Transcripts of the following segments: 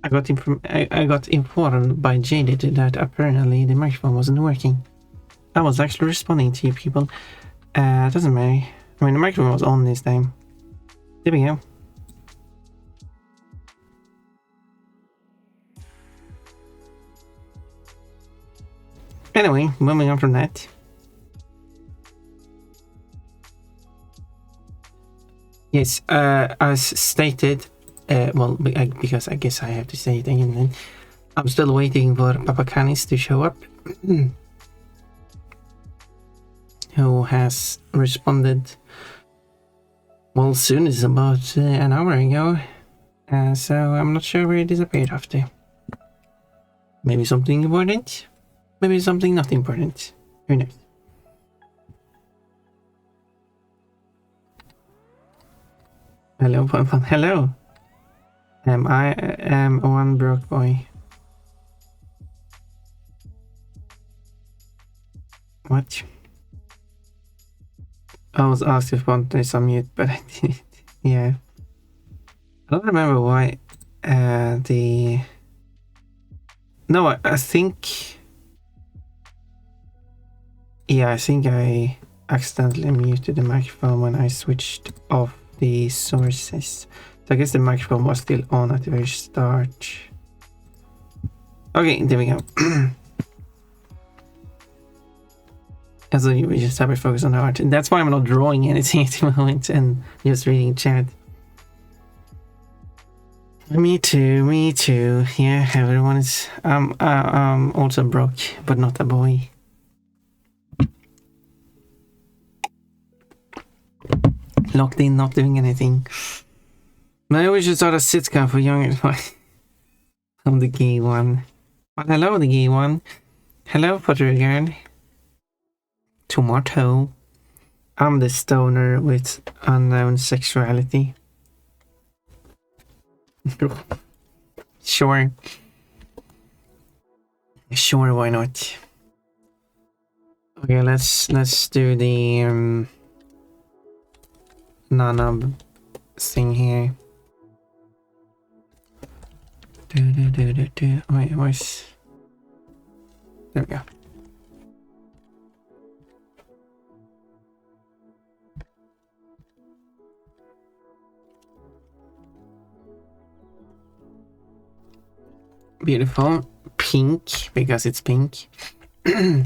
I got informed by Jaded that apparently the microphone wasn't working. I was actually responding to you people. Doesn't matter. I mean, the microphone was on this time. There we go. Anyway, moving on from that. Yes, as stated, well, because I guess I have to say it again then. I'm still waiting for Papacanis to show up. Who has responded, well, soon is about an hour ago. So I'm not sure where he disappeared after. Maybe something important? Maybe something not important. Who knows? Hello, Pom-Pom. Hello. I am one broke boy. What? I was asked if one is on mute, but I didn't. Yeah. I don't remember why No, I think... Yeah, I think I accidentally muted the microphone when I switched off the sources. So I guess the microphone was still on at the very start. Okay, there we go. And so we just have to focus on the art. And that's why I'm not drawing anything at the moment and just reading chat. Me too. Yeah, everyone is... also broke, but not a boy. Locked in, not doing anything. Maybe we should start a sitcom for young advice. I'm the gay one. Well, hello, the gay one. Hello, Pottergard. Tomato. I'm the stoner with unknown sexuality. Sure. Sure, why not? Okay, let's do the Nana thing here. Wait, where's... There we go. Beautiful. Pink, because it's pink. I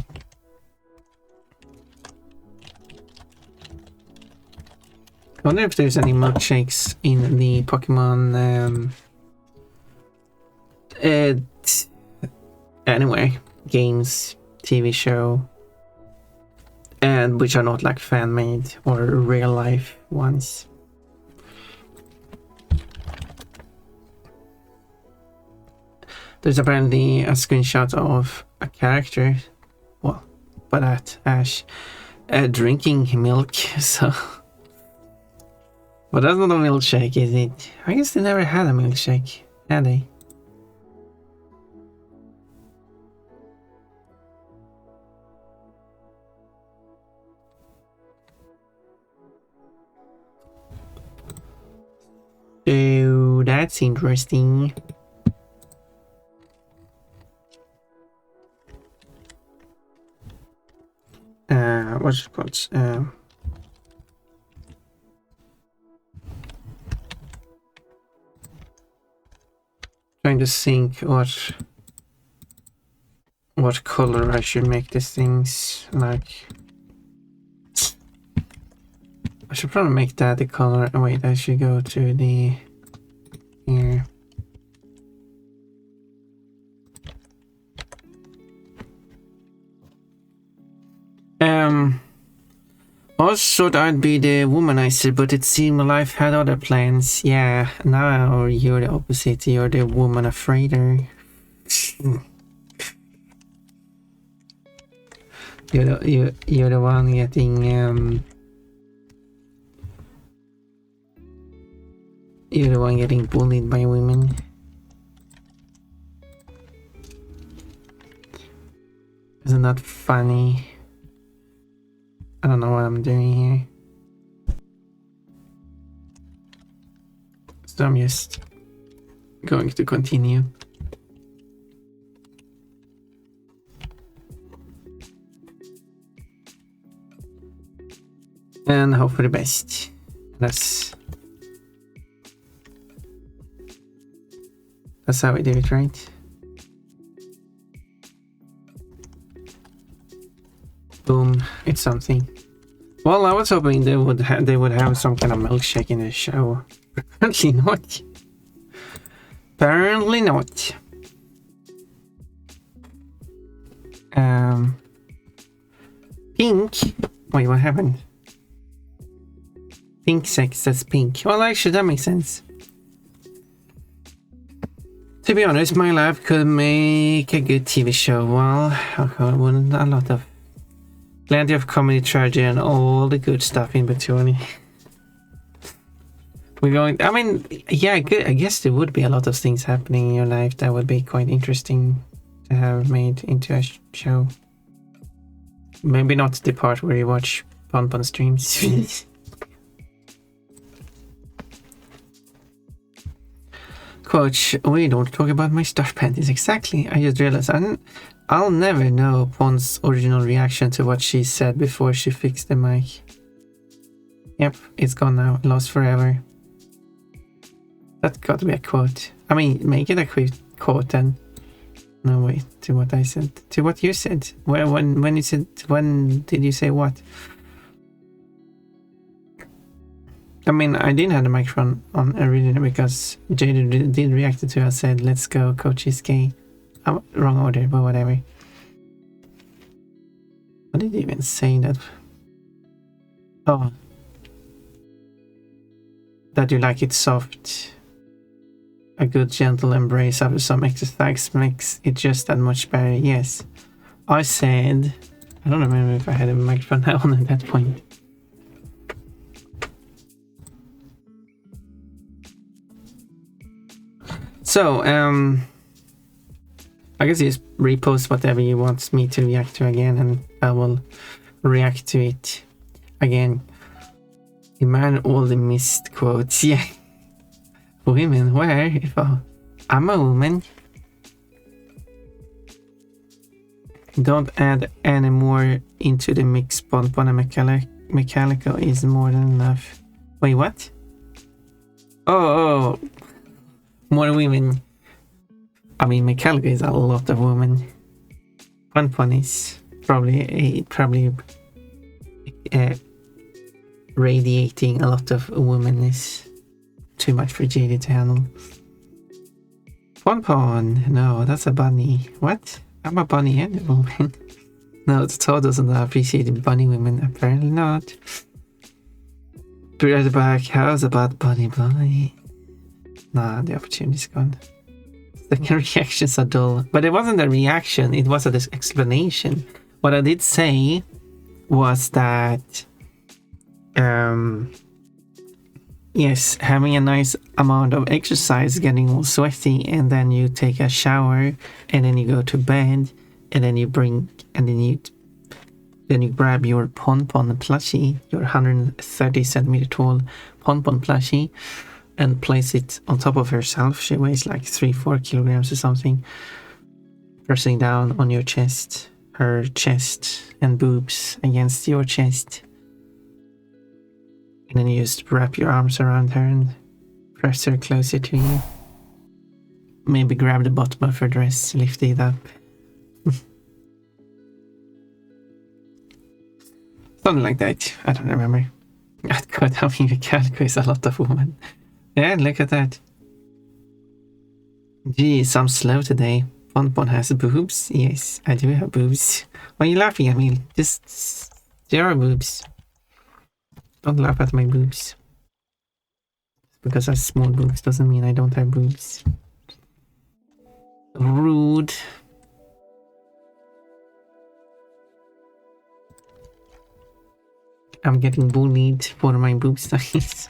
wonder if there's any milkshakes in the Pokemon anyway, games, TV show, and which are not like fan-made or real-life ones. There's apparently a screenshot of a character, well, by that Ash, drinking milk, so... But that's not a milkshake, is it? I guess they never had a milkshake, had they? So that's interesting. What's it called? Trying to think what color I should make these things like. I should probably make that the color. Oh, wait, I should go to the here. I thought I'd be the womanizer, but it seemed life had other plans. Yeah, now you're the opposite. You're the woman afraider. You're the one getting you're the one getting bullied by women. Isn't that funny? I don't know what I'm doing here. So I'm just going to continue. And hope for the best. That's how we do it, right? Boom, it's something. Well, I was hoping they would have some kind of milkshake in the show. Apparently not. Apparently not. Pink. Wait, what happened? Pink sex, that's pink. Well, actually, that makes sense. To be honest, my life could make a good TV show. Well, wouldn't a lot of... Plenty of comedy, tragedy, and all the good stuff in between. We're going... I mean, yeah, good. I guess there would be a lot of things happening in your life that would be quite interesting to have made into a show. Maybe not the part where you watch Pon streams. Coach, we don't talk about my stuff panties. Exactly. I just realized I'll never know Pon's original reaction to what she said before she fixed the mic. Yep, it's gone now. Lost forever. That's got to be a quote. I mean, make it a quick quote then. No, wait. To what I said. To what you said. When you said... When did you say what? I mean, I didn't have the microphone on originally because Jada did react to it. I said, let's go, coach is gay. Wrong order, but whatever. What did you even say that? Oh. That you like it soft. A good gentle embrace after some exercise makes it just that much better. Yes. I said... I don't remember if I had a microphone on at that point. So, I guess you just repost whatever you want me to react to again, and I will react to it again. Demand all the missed quotes. Yeah. Women, where? If I'm a woman. Don't add any more into the mix. Bonbon and Mechanical is more than enough. Wait, what? Oh. More women. I mean, Mechanical is a lot of women. Bonbon is probably radiating a lot of womanness. Too much for JD to handle. Bonbon, no, that's a bunny. What? I'm a bunny and a woman. No, the Toad doesn't appreciate bunny women. Apparently not. Be right back. How's about bunny boy? Nah, the opportunity's gone. Second reactions are dull. But it wasn't a reaction, it was an explanation. What I did say was that yes, having a nice amount of exercise, getting all sweaty, and then you take a shower, and then you go to bed, and then you grab your Pon plushie, your 130 centimeter tall Pon plushie, and place it on top of herself. She weighs like 3-4 kilograms or something. Pressing down on your chest, her chest and boobs against your chest. And then you just wrap your arms around her and press her closer to you. Maybe grab the bottom of her dress, lift it up. Something like that. I don't remember. God, I mean, Mechanical is a lot of women. Yeah, look at that. Geez, I'm slow today. Bonbon has boobs? Yes, I do have boobs. Why are you laughing at me? Just... there are boobs. Don't laugh at my boobs. Because I have small boobs doesn't mean I don't have boobs. Rude. I'm getting bullied for my boob size.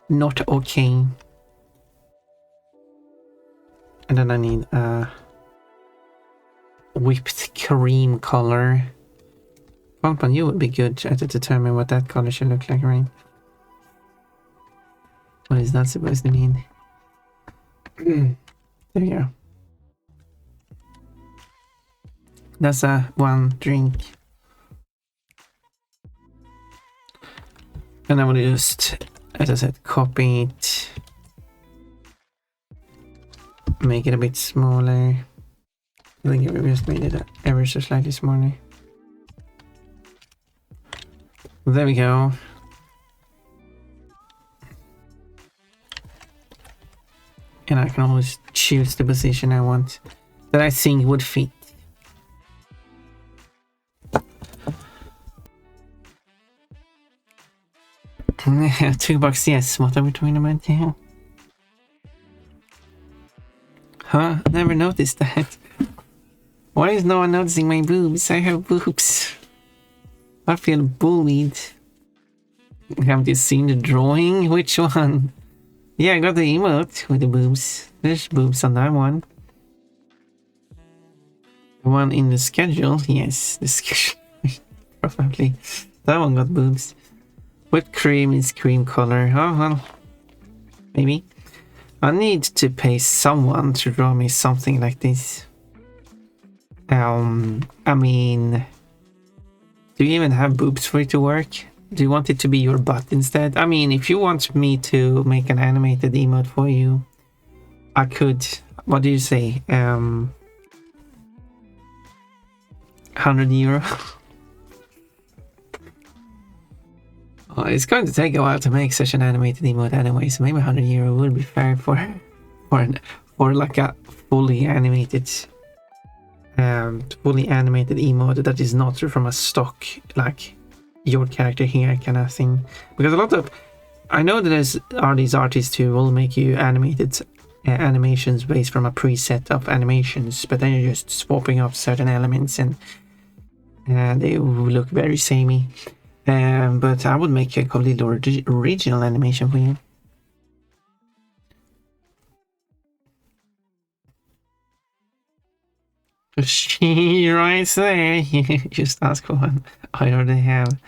Not okay. And then I need a whipped cream color Pon, you would be good at determining what that color should look like, right? What is that supposed to mean? There you go. That's a one drink. And I will just, as I said, copy it. Make it a bit smaller. I think we just made it ever so slightly smaller. There we go. And I can always choose the position I want that I think would fit. $2, yes. What are we talking about here? Huh? Never noticed that. Why is no one noticing my boobs? I have boobs. I feel bullied. Haven't you seen the drawing? Which one? Yeah, I got the emote with the boobs. There's boobs on that one. The one in the schedule? Yes, the schedule. Probably. That one got boobs. Whipped cream is cream color. Oh, well. Maybe. I need to pay someone to draw me something like this. I mean... Do you even have boobs for it to work? Do you want it to be your butt instead? I mean, if you want me to make an animated emote for you, I could. What do you say? 100 euro? Oh, it's going to take a while to make such an animated emote anyway, so maybe 100 euro would be fair for like a fully animated emote that is not from a stock like your character here kind of thing. Because a lot of, I know that there's these artists who will make you animated animations based from a preset of animations, but then you're just swapping up certain elements and they will look very samey. But I would make a completely original animation for you. She right there. Just ask for one. I already have.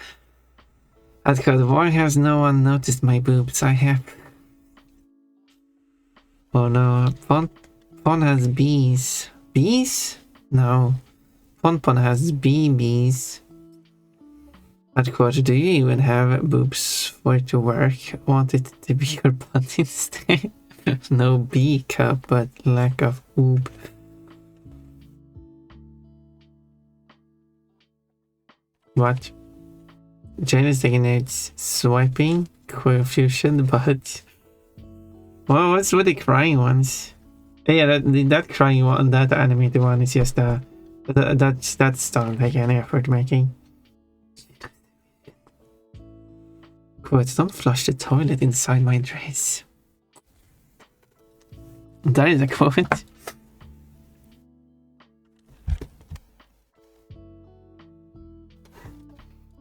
That's because why has no one noticed my boobs? I have. Oh no, Pon has bees. Bees? No. Pon has BBs. At course, do you even have boobs for it to work? Want it to be your butt instead? No B cup, but lack of boob. What? Jane is taking notes. Swiping? Confusion, but... Well, what's with the crying ones? Yeah, that crying one, that animated one is just that's not like any effort making. Quote, don't flush the toilet inside my dress. That is a quote.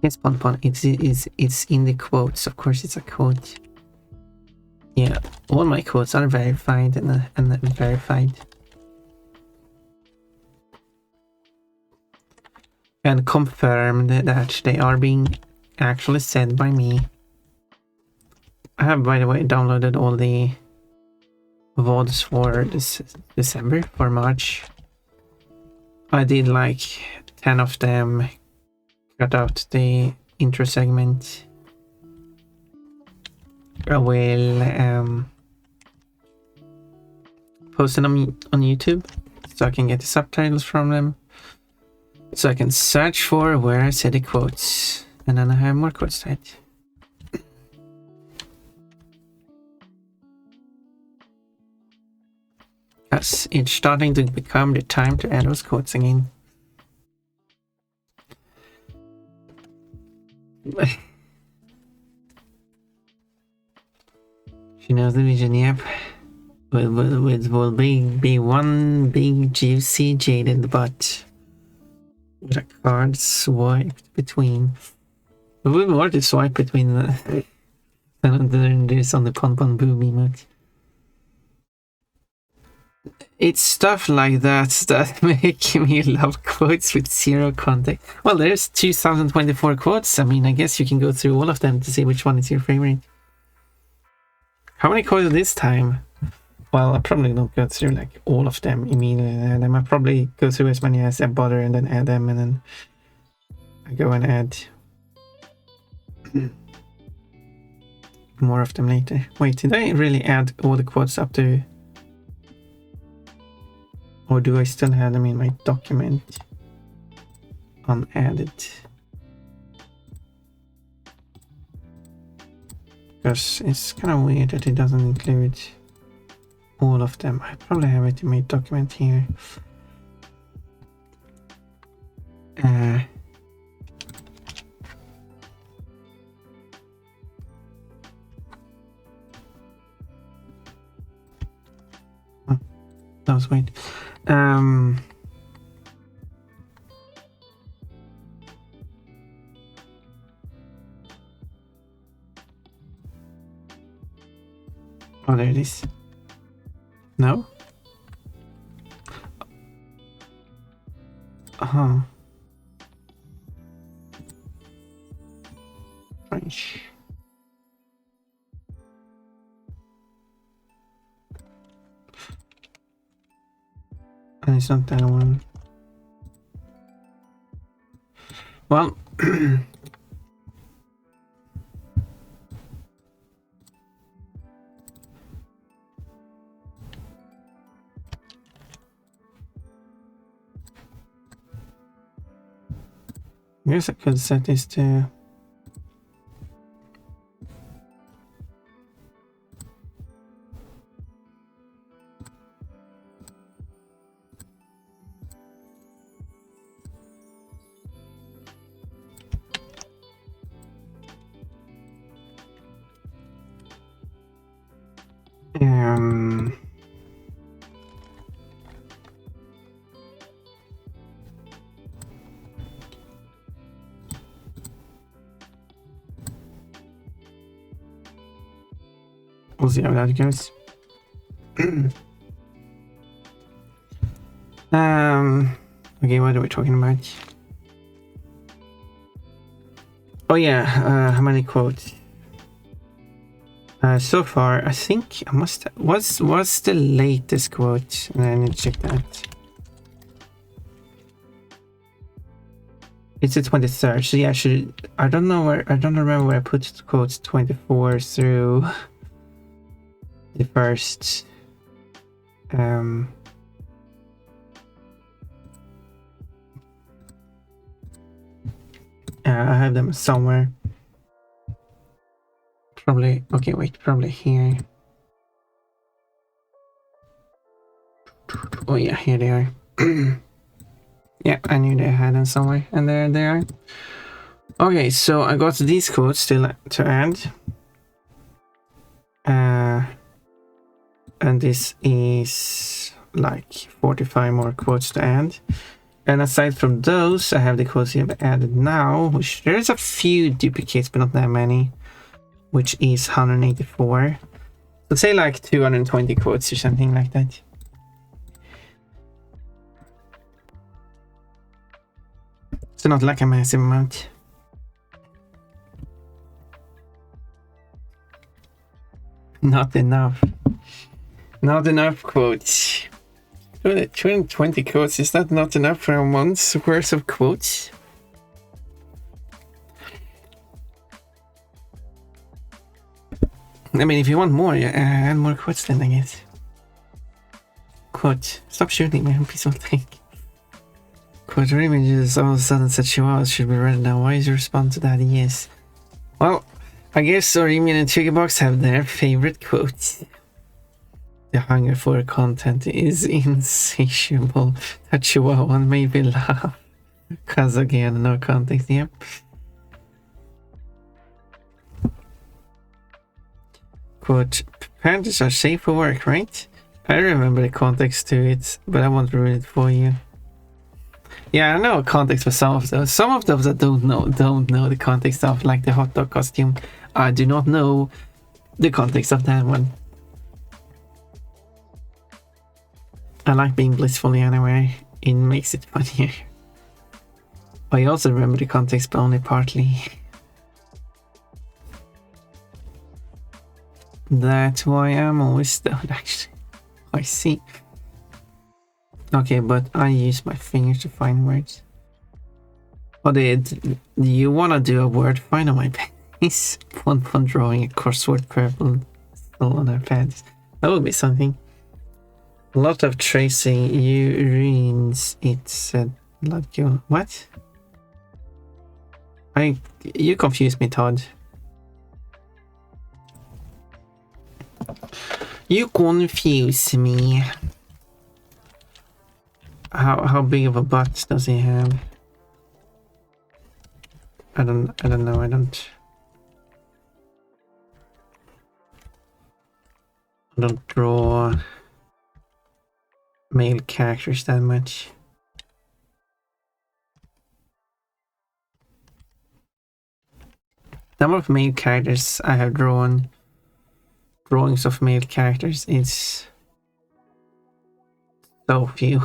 Yes, Pon, it's in the quotes. Of course, it's a quote. Yeah, all my quotes are verified and verified. And confirmed that they are being actually said by me. I have, by the way, downloaded all the VODs for this December, for March. I did like 10 of them, cut out the intro segment. I will post them on YouTube so I can get the subtitles from them. So I can search for where I said the quotes, and then I have more quotes to it. Yes, it's starting to become the time to add those quotes again. She knows the vision, yep. It will be one big juicy jaded butt with a card swiped between. It would be more to swipe between than this on the Pon boob emote. It's stuff like that that make me love quotes with zero context. Well, there's 2024 quotes. I mean, I guess you can go through all of them to see which one is your favorite. How many quotes this time? Well, I probably don't go through like all of them immediately, and I probably go through as many as I bother and then add them, and then I go and add more of them later. Wait, did I really add all the quotes up to... Or do I still have them in my document unadded? Because it's kind of weird that it doesn't include all of them. I probably have it in my document here. That was weird. Oh, there it is. No? Uh-huh. French. And it's not that one. Well, I guess I could set this to... We'll see how that goes. Okay, what are we talking about? Oh yeah, how many quotes? So far, I think I must... What's the latest quote? I need to check that. It's the 23rd, so yeah, I don't know where... I don't remember where I put the quotes 24 through... the first... I have them somewhere. Probably... Okay, wait, probably here. Oh yeah, here they are. Yeah, I knew they had them somewhere, and there they are. Okay, so I got these quotes still to add. And this is like 45 more quotes to add. And aside from those, I have the quotes I've added now, which there's a few duplicates, but not that many, which is 184. So say like 220 quotes or something like that. So not like a massive amount. Not enough. Not enough quotes. 220 quotes, is that not enough for a month's worth of quotes? I mean, if you want more, add more quotes then, I guess. Quote, stop shooting me, piece of thing. Quote, your images all of a sudden said Chihuahuas should be read now. Why is your response to that? Yes. Well, I guess Orimian and Triggerbox have their favorite quotes. The hunger for content is insatiable. That Chihuahua made me laugh. Cause again, no context, yep. Quote, pandas are safe for work, right? I remember the context to it, but I won't ruin it for you. Yeah, I know context for some of those. Some of those that don't know the context of, like the hot dog costume. I do not know the context of that one. I like being blissfully unaware. It makes it funnier. I also remember the context, but only partly. That's why I'm always stoned, actually. I see. Okay, but I use my fingers to find words. Oh, do you want to do a word find on my face? Fun drawing a crossword purple still on our pads. That would be something. A lot of tracing urines, it said. Like you. What? You confused me, Todd. You confuse me. How big of a butt does he have? I don't know. I don't draw male characters that much. The number of male characters I have drawn, drawings of male characters, is so few.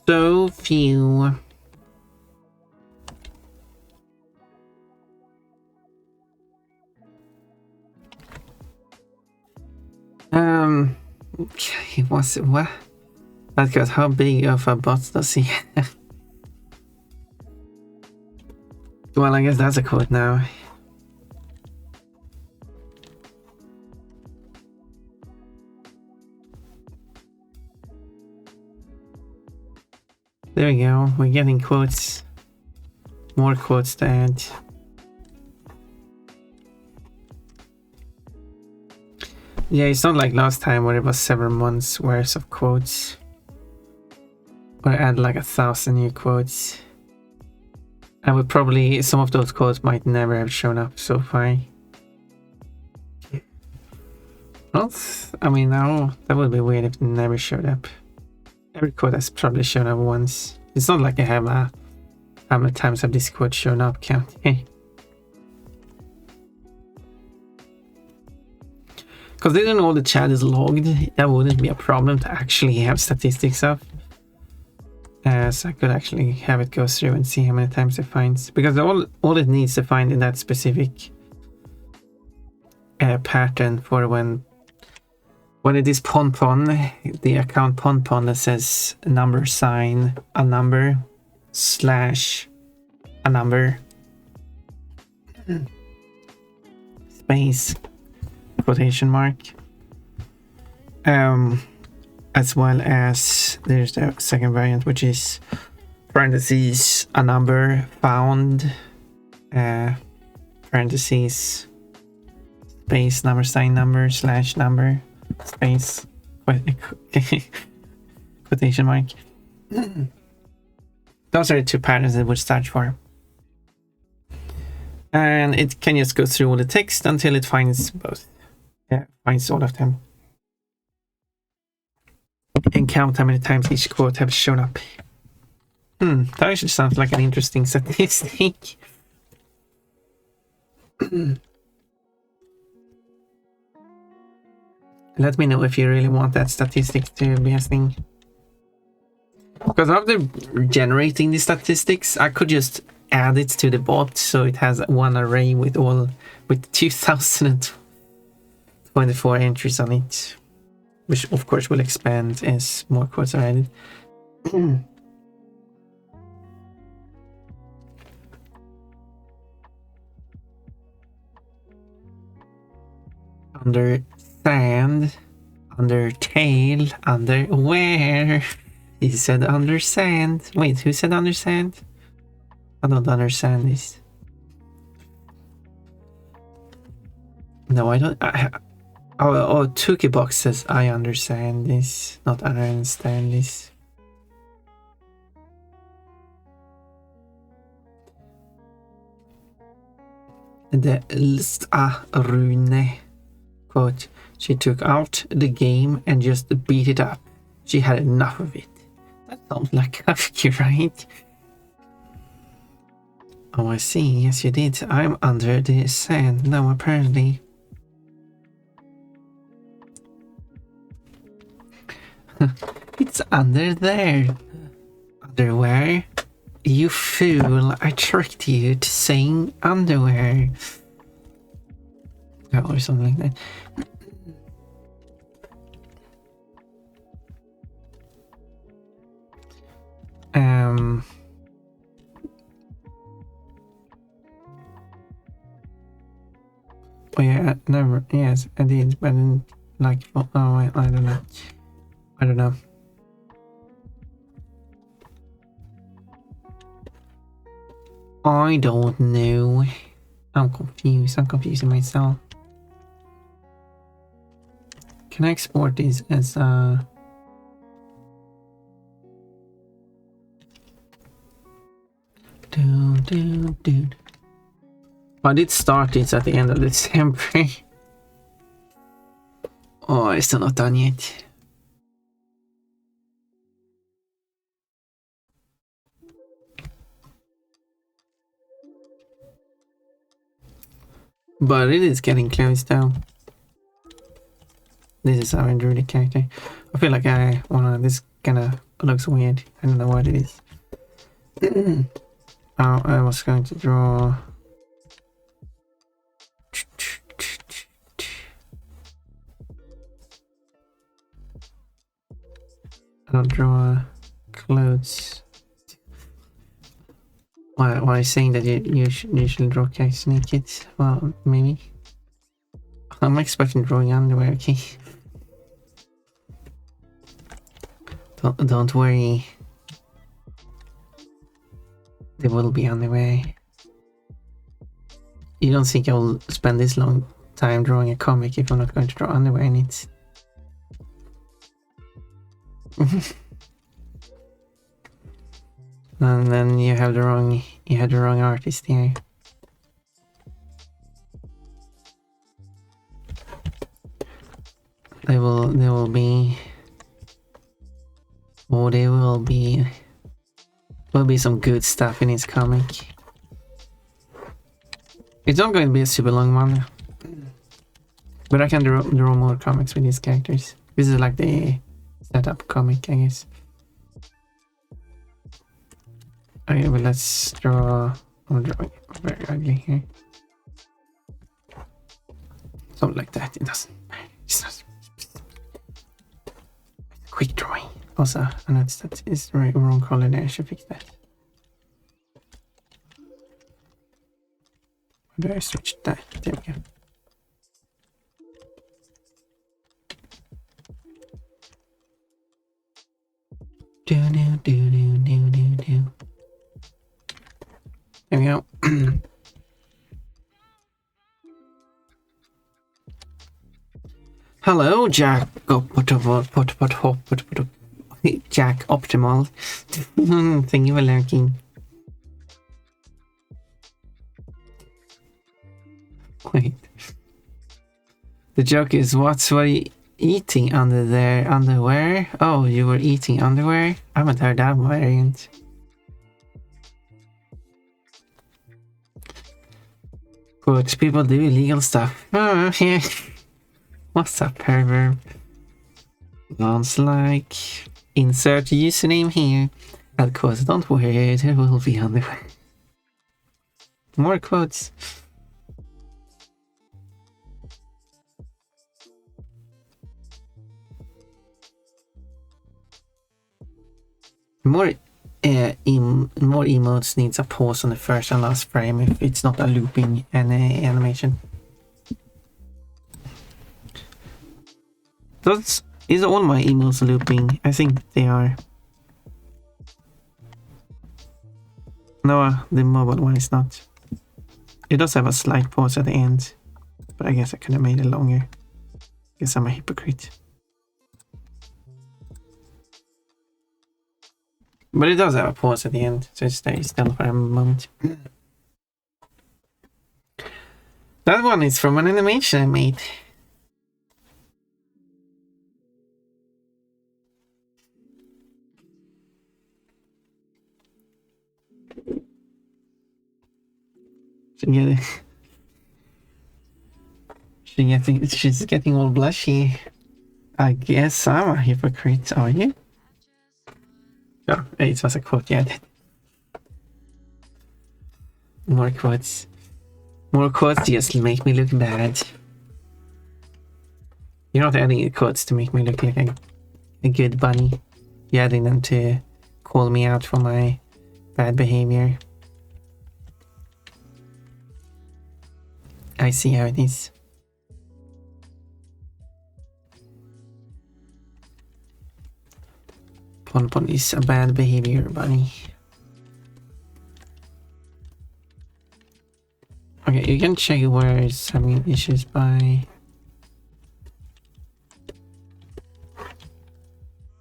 So few. Okay, what's it? What? That goes. How big of a butt does he have? Well, I guess that's a quote now. There we go. We're getting quotes. More quotes to add. Yeah, it's not like last time where it was several months worth of quotes. Or add like 1,000 new quotes. And would probably, some of those quotes might never have shown up so far. Well, I mean, no, that would be weird if it never showed up. Every quote has probably shown up once. It's not like I have a how many times have this quote shown up count. Because didn't all the chat is logged, that wouldn't be a problem to actually have statistics of. So I could actually have it go through and see how many times it finds. Because all it needs to find in that specific pattern for when it is ponpon, the account ponpon that says number sign, a number, slash, a number, space, quotation mark, as well as there's the second variant, which is parentheses, a number, found, parentheses, space, number, sign, number, slash, number, space, quotation mark. Those are the two patterns it would start for. And it can just go through all the text until it finds both. Yeah, finds all of them. And count how many times each quote has shown up. That actually sounds like an interesting statistic. Let me know if you really want that statistic to be a thing. Because after generating the statistics, I could just add it to the bot so it has one array with 2024 entries on it. Which of course will expand as more quotes are added. Understand, undertale, underwear. He said understand. Wait, who said understand? I don't understand this. No, I don't. Oh, Tukibox says I understand this, not I understand this. The Rune quote, she took out the game and just beat it up. She had enough of it. That sounds like Kafka, right? Oh, I see. Yes, you did. I'm under the sand. No, apparently. It's under there. Underwear? You fool, I tricked you to saying underwear. Oh, or something like that. Oh yeah, never. Yes, I did, but I didn't like. Oh, I don't know. I don't know. I don't know. I'm confused. I'm confusing myself. Can I export these as But it started at the end of December. Oh, it's still not done yet. But it is getting close though. This is how I drew the character. I feel like I wanna. This kinda looks weird. I don't know what it is. I was going to draw. I'll draw clothes. Why are you saying that you should draw characters naked? Well, maybe. I'm expecting drawing underwear, okay? Don't worry. They will be underwear. You don't think I will spend this long time drawing a comic if I'm not going to draw underwear in it? And then you had the wrong artist here. There will be some good stuff in his comic. It's not going to be a super long one, but I can draw more comics with these characters. This is like the setup comic, I guess. Okay, but let's draw. I'm drawing very ugly here. Something like that. It doesn't. It's not. Quick drawing. Also, I noticed that is the wrong color there. I should fix that. How do I switch that? There we go. There we go. Hello, Jack. Jack Optimal. Thank you for lurking. Wait. The joke is, what are you eating under there? Underwear? Oh, you were eating underwear? I haven't heard that variant. But people do illegal stuff. Oh, yeah. What's up, pervert? Sounds like insert username here. Of course, don't worry, there will be underwear. More quotes. More emotes needs a pause on the first and last frame if it's not a looping animation. Is all my emotes looping? I think they are. No, the mobile one is not. It does have a slight pause at the end, but I guess I could have made it longer. Guess I'm a hypocrite. But it does have a pause at the end, so it stays still for a moment. That one is from an animation I made. She's getting all blushy. I guess I'm a hypocrite, are you? Oh, it was a quote, yeah. More quotes. More quotes just make me look bad. You're not adding quotes to make me look like a good bunny. You're adding them to call me out for my bad behavior. I see how it is. Pon is a bad behavior bunny. Okay, you can check where it's having issues by...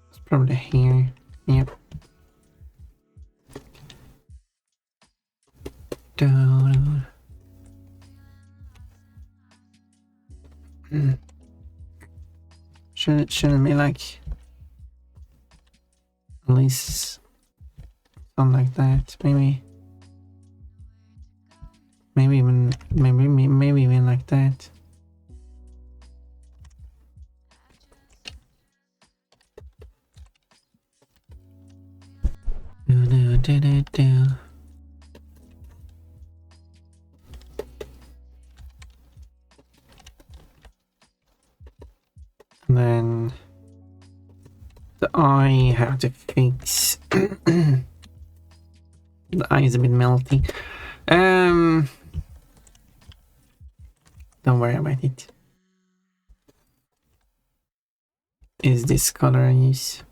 It's probably here. Yep. Down. Shouldn't be like... At least... something like that, maybe. Maybe even like that. Do. And then the eye have to fix. The eye is a bit melty. Don't worry about it. Is this color I use?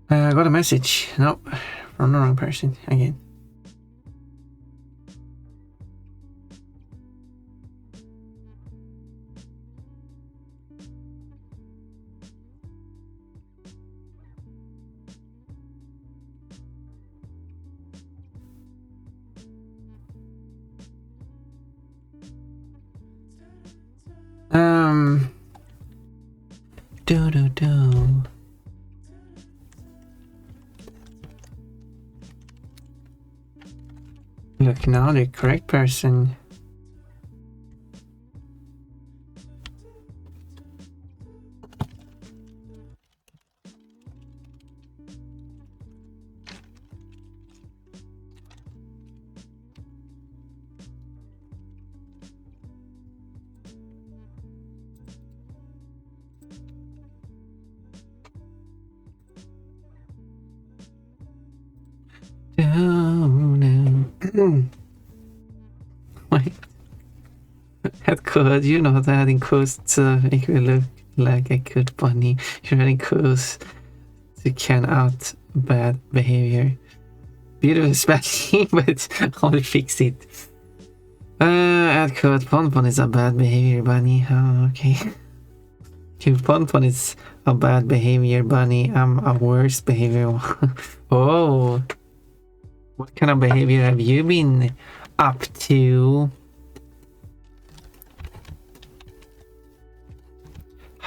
I got a message. Nope, from the wrong person again. Do. Look, now the correct person. Wait. That code, you know that adding codes to make me look like a good bunny. You're adding codes to can out bad behavior. Beautiful spelling, but I'll fix it. Add code Pon is a bad behavior bunny. Oh, okay. If Pon is a bad behavior bunny, I'm a worse behavior one. Oh. What kind of behavior have you been up to?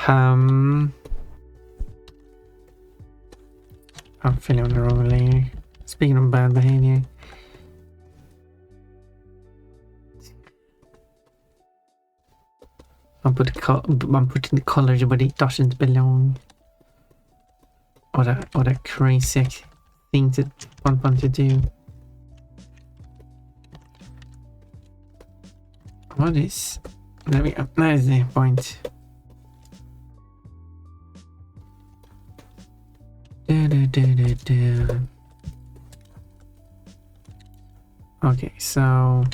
I'm feeling on the wrong layer. Speaking of bad behavior. I'm putting the colors where it doesn't belong. What a crazy thing to want to do. What is... There we go. That is the point. Okay, so...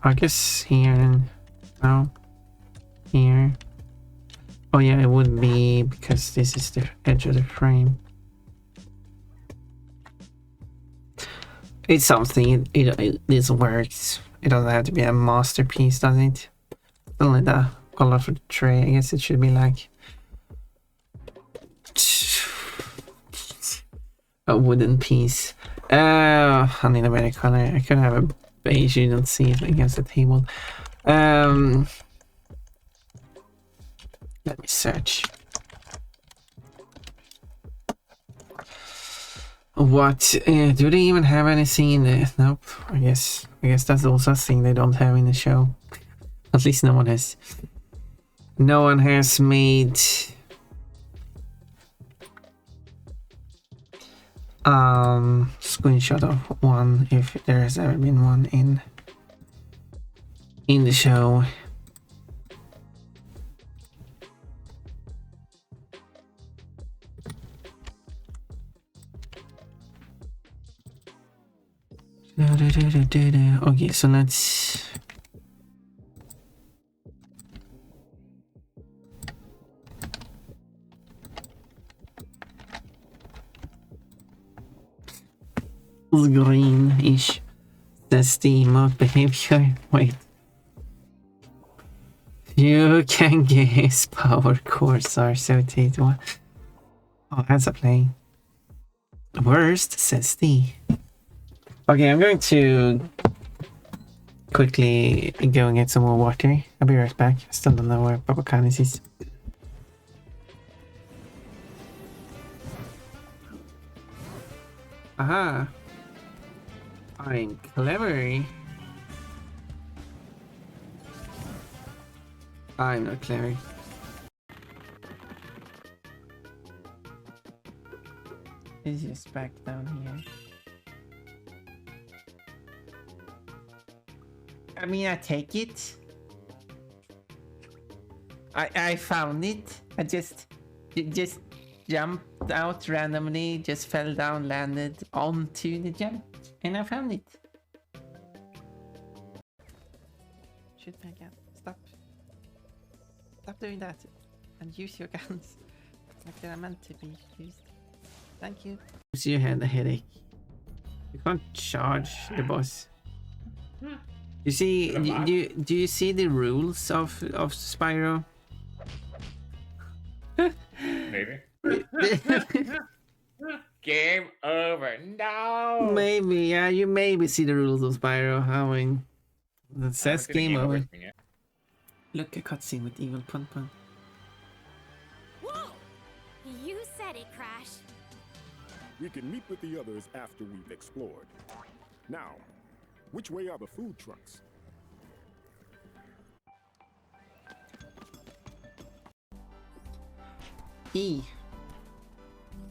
I guess here... No. Here. Oh yeah, it would be because this is the edge of the frame. It's something. This works. It doesn't have to be a masterpiece, does it? Only the color for the tray. I guess it should be like a wooden piece. I need a better color. I could have a beige. You don't see it against the table. Let me search. What? Do they even have any scene in the... Nope. I guess that's also a thing they don't have in the show. At least no one has. No one has made screenshot of one, if there has ever been one in the show. Okay, so let's... Greenish. That's the mode behavior. Wait. You can guess power cores are associated. What? Oh, that's a play. Worst, says the... Okay, I'm going to quickly go and get some more water. I'll be right back. I still don't know where Babacanis is. Aha! I'm clever. I'm not clever. It's just back down here. I mean, I take it. I found it. I just jumped out randomly, just fell down, landed onto the jump, and I found it. Shoot my gun. Stop doing that and use your guns like they're meant to be used. Thank you. So you had a headache. You can't charge the boss. You see, do you see the rules of Spyro? Maybe. Game over. No. Maybe, yeah. You maybe see the rules of Spyro. I mean, that says game over. Look, a cutscene with evil Pun Pun. Whoa! You said it, Crash. We can meet with the others after we've explored. Now, which way are the food trucks? E.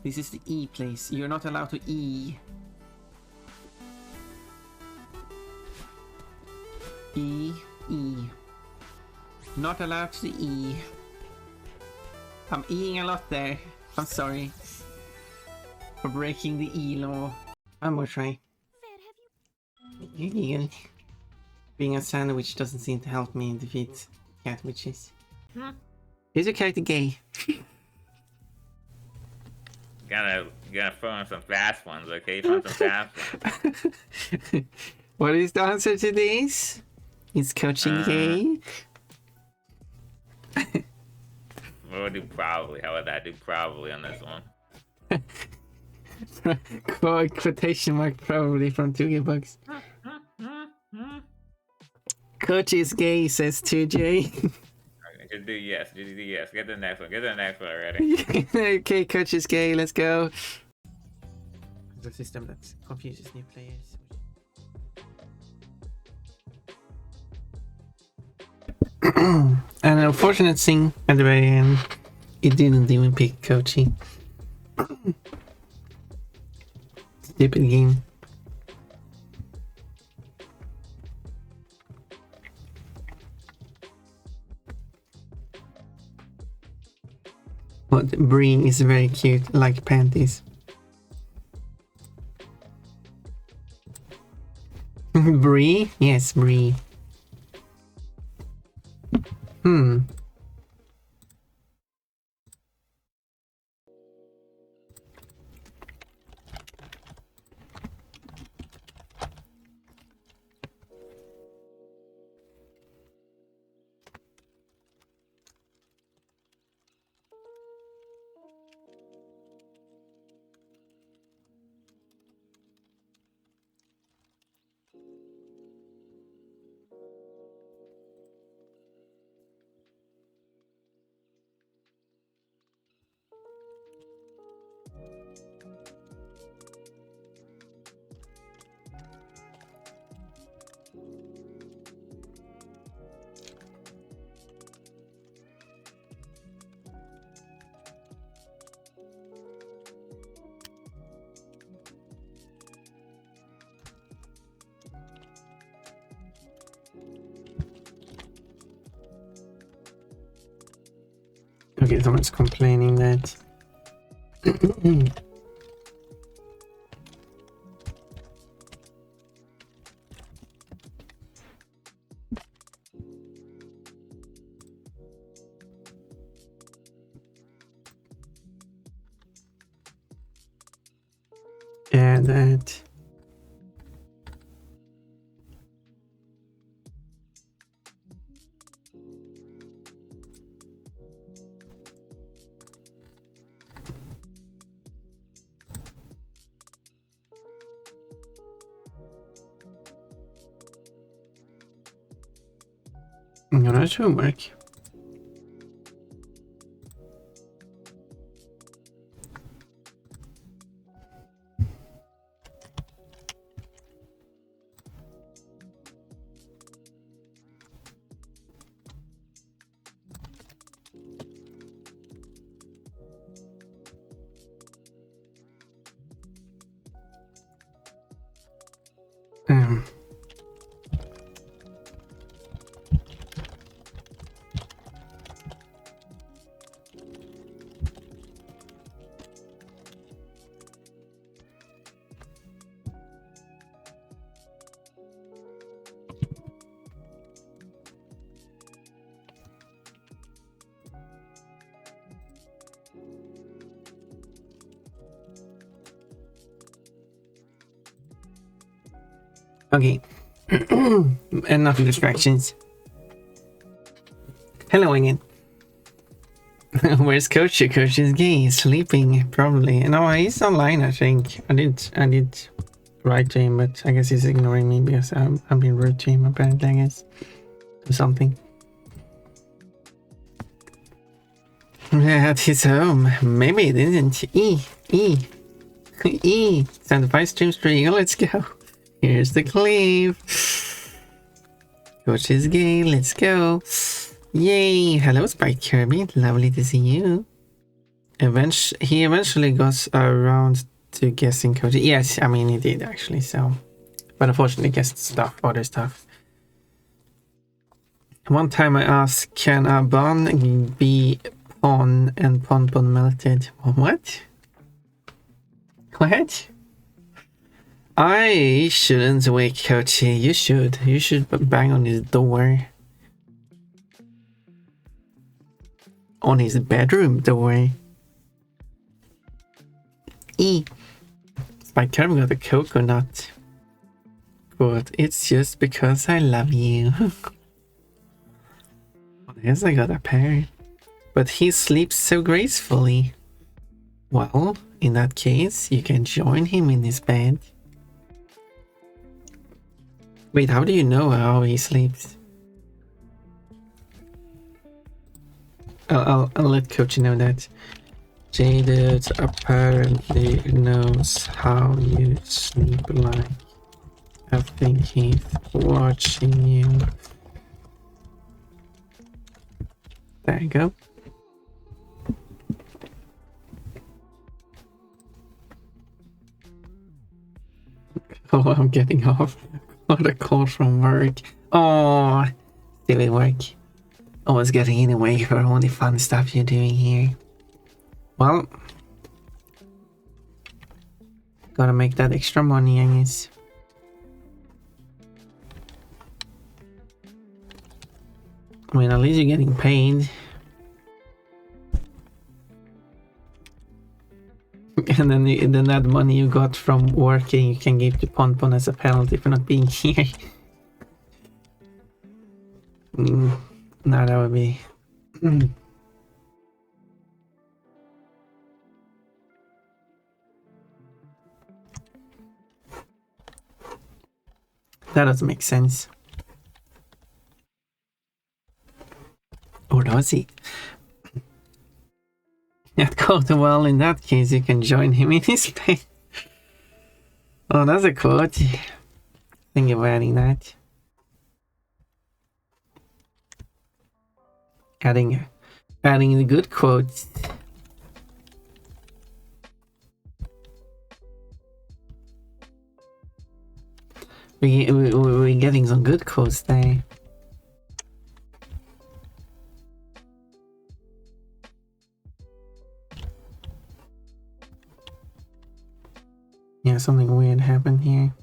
This is the E place. You're not allowed to E. E. Not allowed to E. I'm Eing a lot there. I'm sorry for breaking the E law. One more try. You being a sandwich doesn't seem to help me defeat cat witches. Is your character gay? You gotta throw in some fast ones, okay? Throw in some fast ones. What is the answer to this? Is coaching gay? We'll do probably. How about that? Do probably on this one. Quotation mark probably from 2Gbugs. Coach is gay, says 2J. Just do yes. Just do yes. Get the next one. Get the next one already. Okay, coach is gay. Let's go. It's a system that confuses new players. An unfortunate thing at the very end, it didn't even pick coaching. Stupid game. But Bree is very cute, like panties. Bree? Yes, Bree. Okay, someone's complaining that. Yeah, that. No, that's homework. Um, okay. Enough distractions. Hello again. Where's Coach? Coach is gay. He's sleeping, probably. No, he's online, I think. I did write to him, but I guess he's ignoring me because I'm being rude to him, apparently, I guess. Or something. At his home. Maybe he didn't. E. 75 streams per year. Let's go. Here's the clip. Coach is gay. Let's go. Yay. Hello, Sprite Kirby. Lovely to see you. He eventually got around to guessing Coach. Yes, I mean, he did actually, so. But unfortunately, guessed other stuff. One time I asked, can a bun be pon and pon melted? What? What? I shouldn't wake Kochi. You should. You should bang on his door. On his bedroom door. My Karen got a coconut. But it's just because I love you. Yes, I got a pair. But he sleeps so gracefully. Well, in that case, you can join him in his bed. Wait, how do you know how he sleeps? I'll let Coach know that. Jaded apparently knows how you sleep like. I think he's watching you. There you go. Oh, I'm getting off. What a call from work. Oh, silly work. Always getting in the way for all the fun stuff you're doing here. Well, gotta make that extra money, I guess. I mean, at least you're getting paid. And then that money you got from working, you can give to Ponpon as a penalty for not being here. No, that would be... That doesn't make sense. Or does it? At Coda, well, in that case, you can join him in his bed. Oh, that's a quote. Think of adding that. Adding the good quotes. We're getting some good quotes there. Yeah, something weird happened here.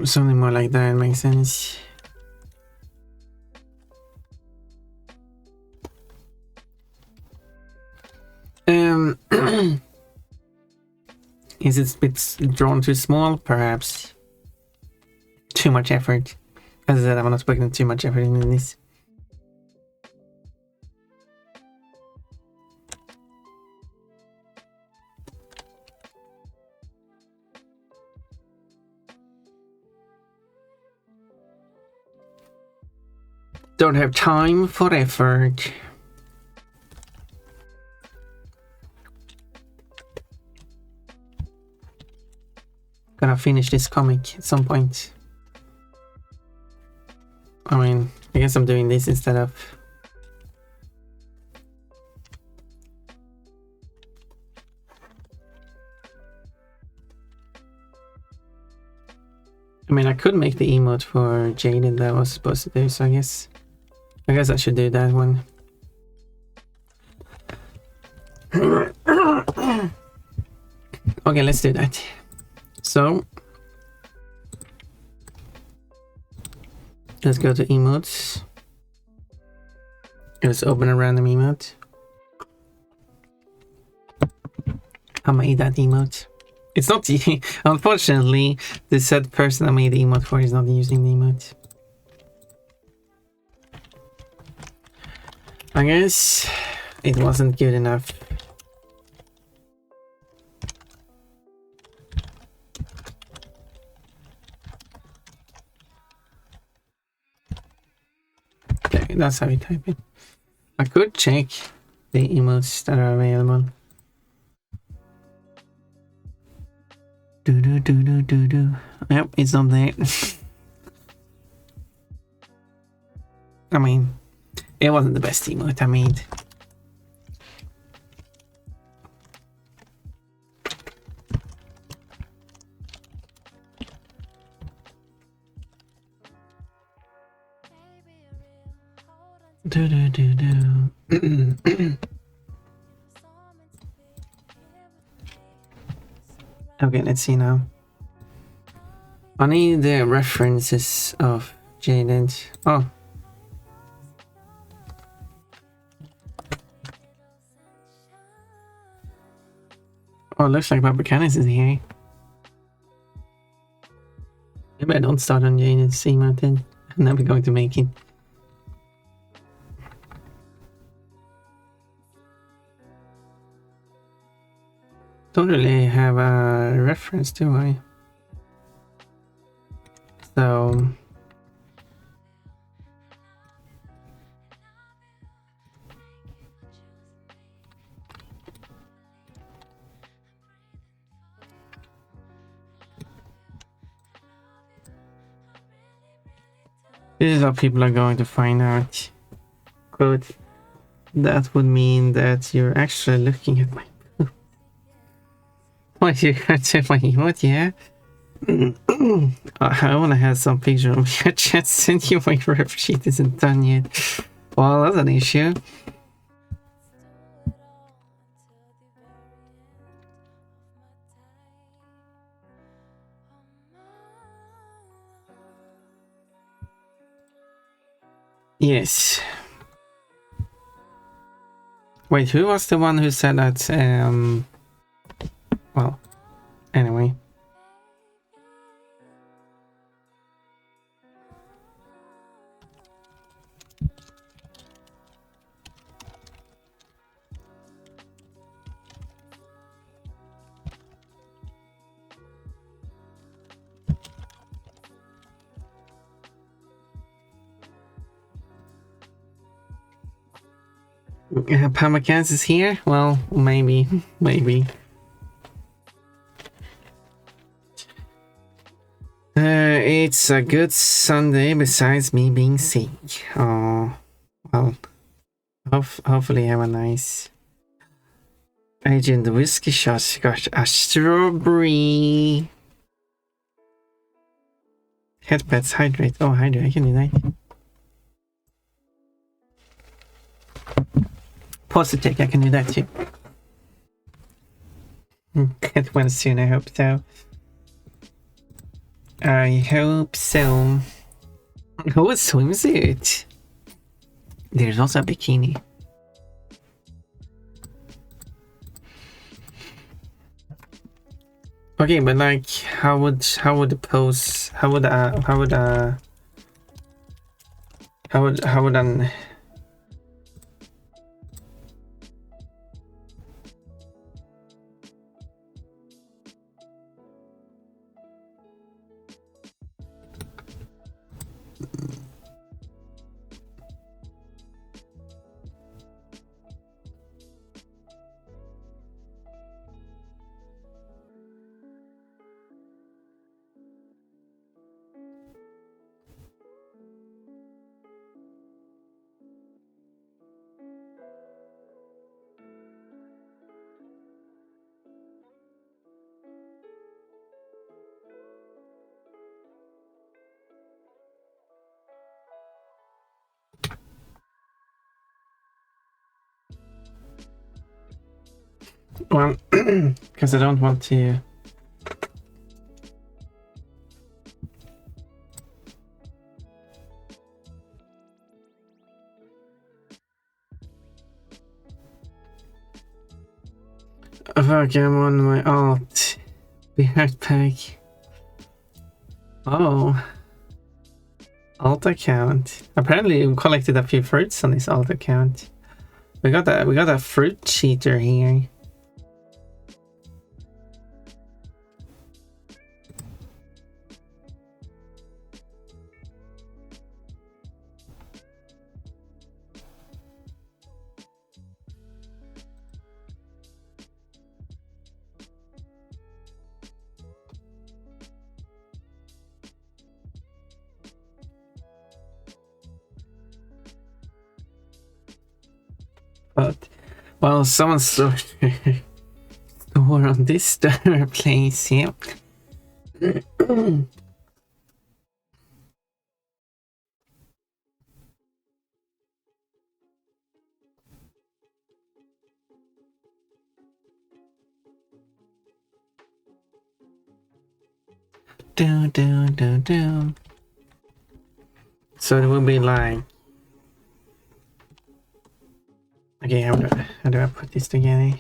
Something more like that makes sense. Is it a bit drawn too small? Perhaps. Too much effort. As I said, I'm not putting too much effort into this. Don't have time for effort. Gonna finish this comic at some point. I mean, I guess I'm doing this instead of... I mean, I could make the emote for Jaden that I was supposed to do, so I guess I should do that one. Okay, let's do that. So let's go to emotes. Let's open a random emote. I made that emote. It's not the... Unfortunately, the said person I made the emote for is not using the emote. I guess it wasn't good enough. Okay, that's how you type it. I could check the emotes that are available. Yep, it's not there. I mean, it wasn't the best emote I made. Okay, let's see now. I need the references of Jaden. Oh. Oh, it looks like Papa Canis is here. Maybe I don't start on Jaden's emote then. I'm never going to make it. Don't really have a reference, do I? So this is how people are going to find out. Quote, that would mean that you're actually looking at my... Why you got to my emote, yeah? I want to have some picture of your chat since your rep sheet isn't done yet. Well, that's an issue. Yes. Wait, who was the one who said that? Well, anyway. Pamacans is here? Well, maybe. Maybe. It's a good Sunday besides me being sick. Oh, well, hopefully have a nice Agent Whiskey Shots got a strawberry. Headpats hydrate. Oh, hydrate. I can do that. Positive. I can do that too. Get one soon. I hope so. I hope so. Oh, a swimsuit. There's also a bikini. Okay, but like, how would the pose? How would an well, because I don't want to. Fuck, I'm on my alt. Backpack. Oh. Alt account. Apparently we collected a few fruits on this alt account. We got a fruit cheater here. But, well, someone store on this store place, yeah. Down. So it will be like, okay, how do I put this together?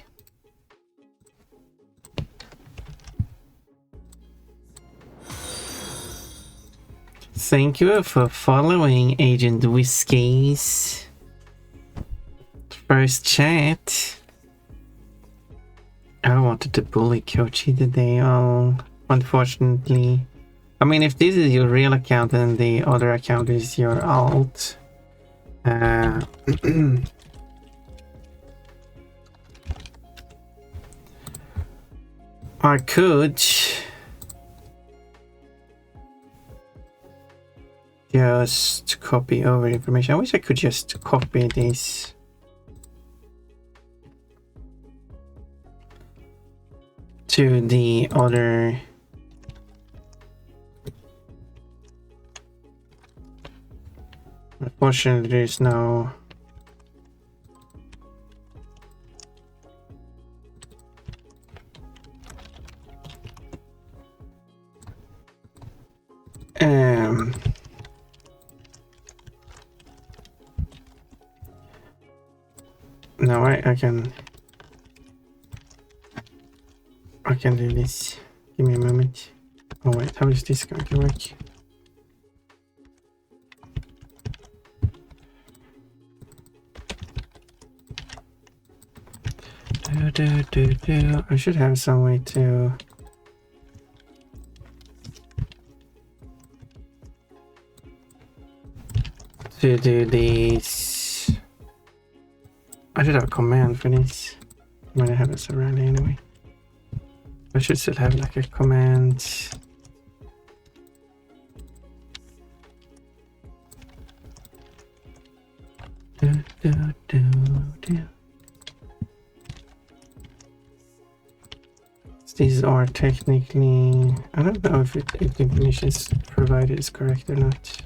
Thank you for following Agent Whiskey's first chat. I wanted to bully Kochi today. Oh, unfortunately. I mean, if this is your real account and the other account is your alt, I could just copy over information. I wish I could just copy this. To the other. Unfortunately, there's no. No, I can do this. Give me a moment. Oh wait, how is this going to work? I should have some way to do this. I should have a command for this. I might have it around anyway. I should still have like a command. these are technically... I don't know if the information is provided is correct or not.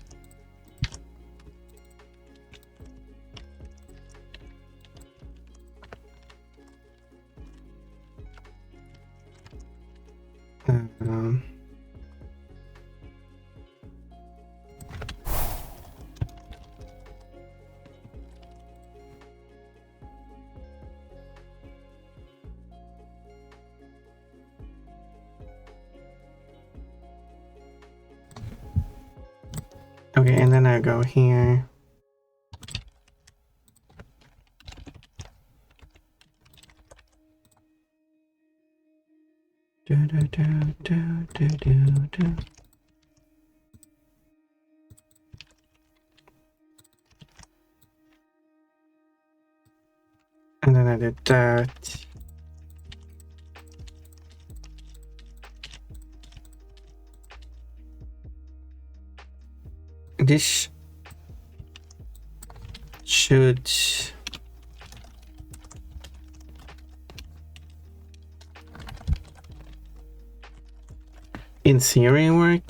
Okay, and then I go here. Do, do, do, do, do, do, do. And then I did that. This should in theory work.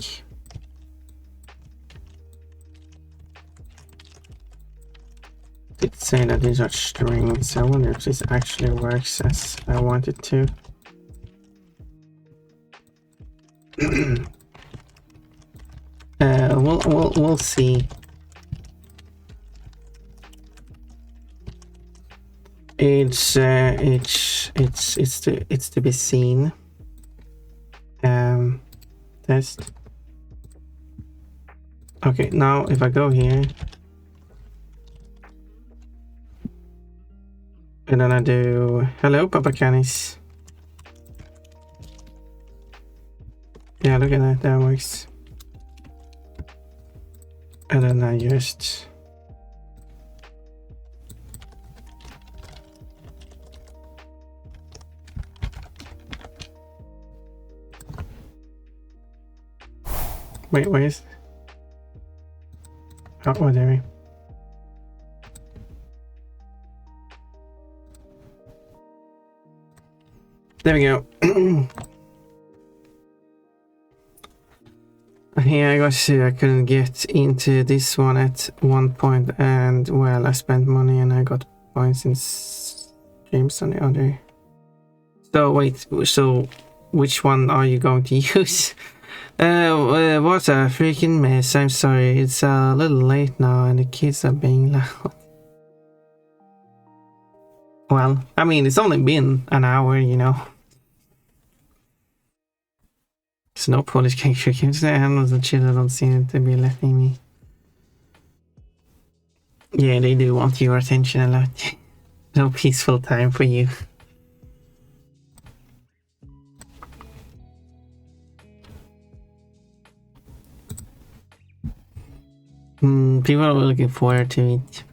Did say that these are strings. I wonder if this actually works as I want it to. We'll see. It's to be seen. Test. Okay, now if I go here and then I do hello Papa Canis. Yeah, look at that, that works. And then I just wait, where is oh, there we there we go. Here I got to see I couldn't get into this one at one point, and well, I spent money and I got points in streams on the other. So wait, so which one are you going to use? What a freaking mess. I'm sorry, it's a little late now and the kids are being loud. Well, I mean, it's only been an hour, you know. It's no Polish cake games. The animals and children don't seem to be letting me. Yeah, they do want your attention a lot. No peaceful time for you. People are looking forward to it.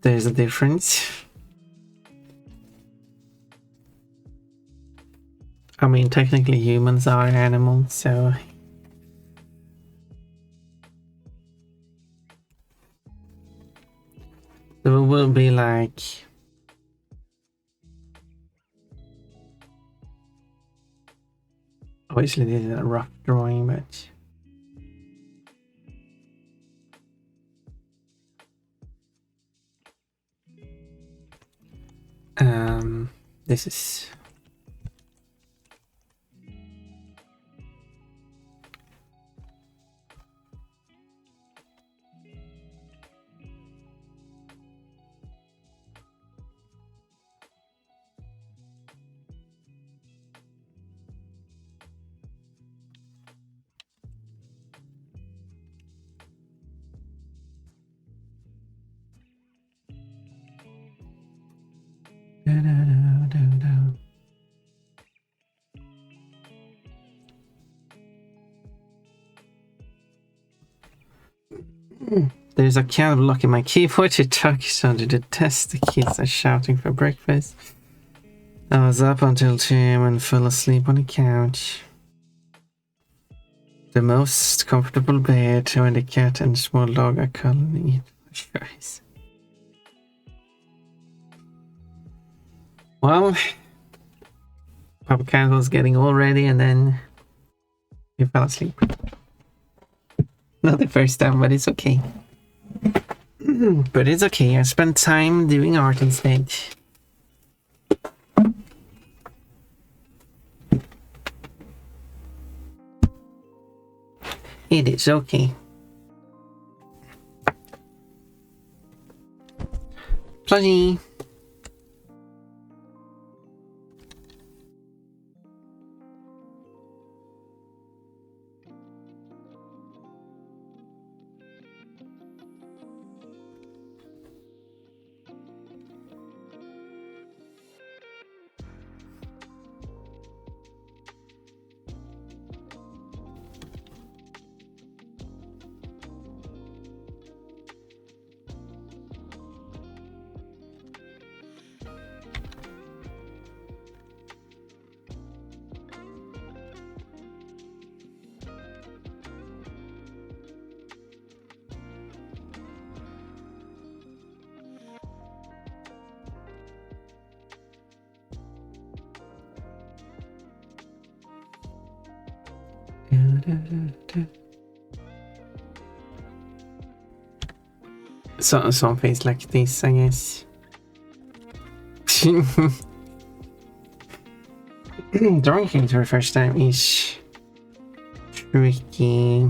There's a difference. I mean, technically humans are animals, so... There will be like... Obviously this is a rough drawing, but... This is... There's a cat blocking my keyboard. It took under the test. The kids are shouting for breakfast. I was up until 2 AM and fell asleep on the couch. The most comfortable bed when the cat and the small dog are cuddling it. Guys. Cat was getting all ready and then he fell asleep. Not the first time, but it's okay. But it's okay, I spent time doing art instead. It is okay. Plushy. So some face like this, I guess. Drinking for the first time is tricky.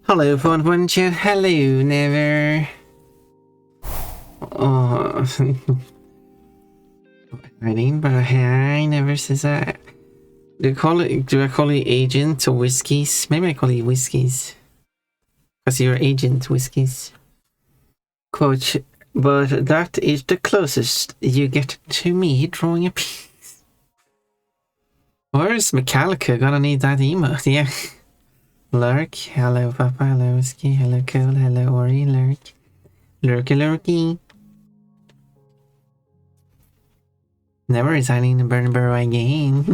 Hello, Fun Chat. Hello, Never. Oh, I didn't, but hi, Never says that. Do I call you Agent or Whiskies? Maybe I call you Whiskies. Because you're Agent Whiskies. Coach, but that is the closest you get to me drawing a piece. Where's Metallica? Gonna need that emote, yeah. Lurk, hello Papa, hello Whiskey, hello Cole, hello Ori, Lurk. Lurky. Never resigning the Burnborough again.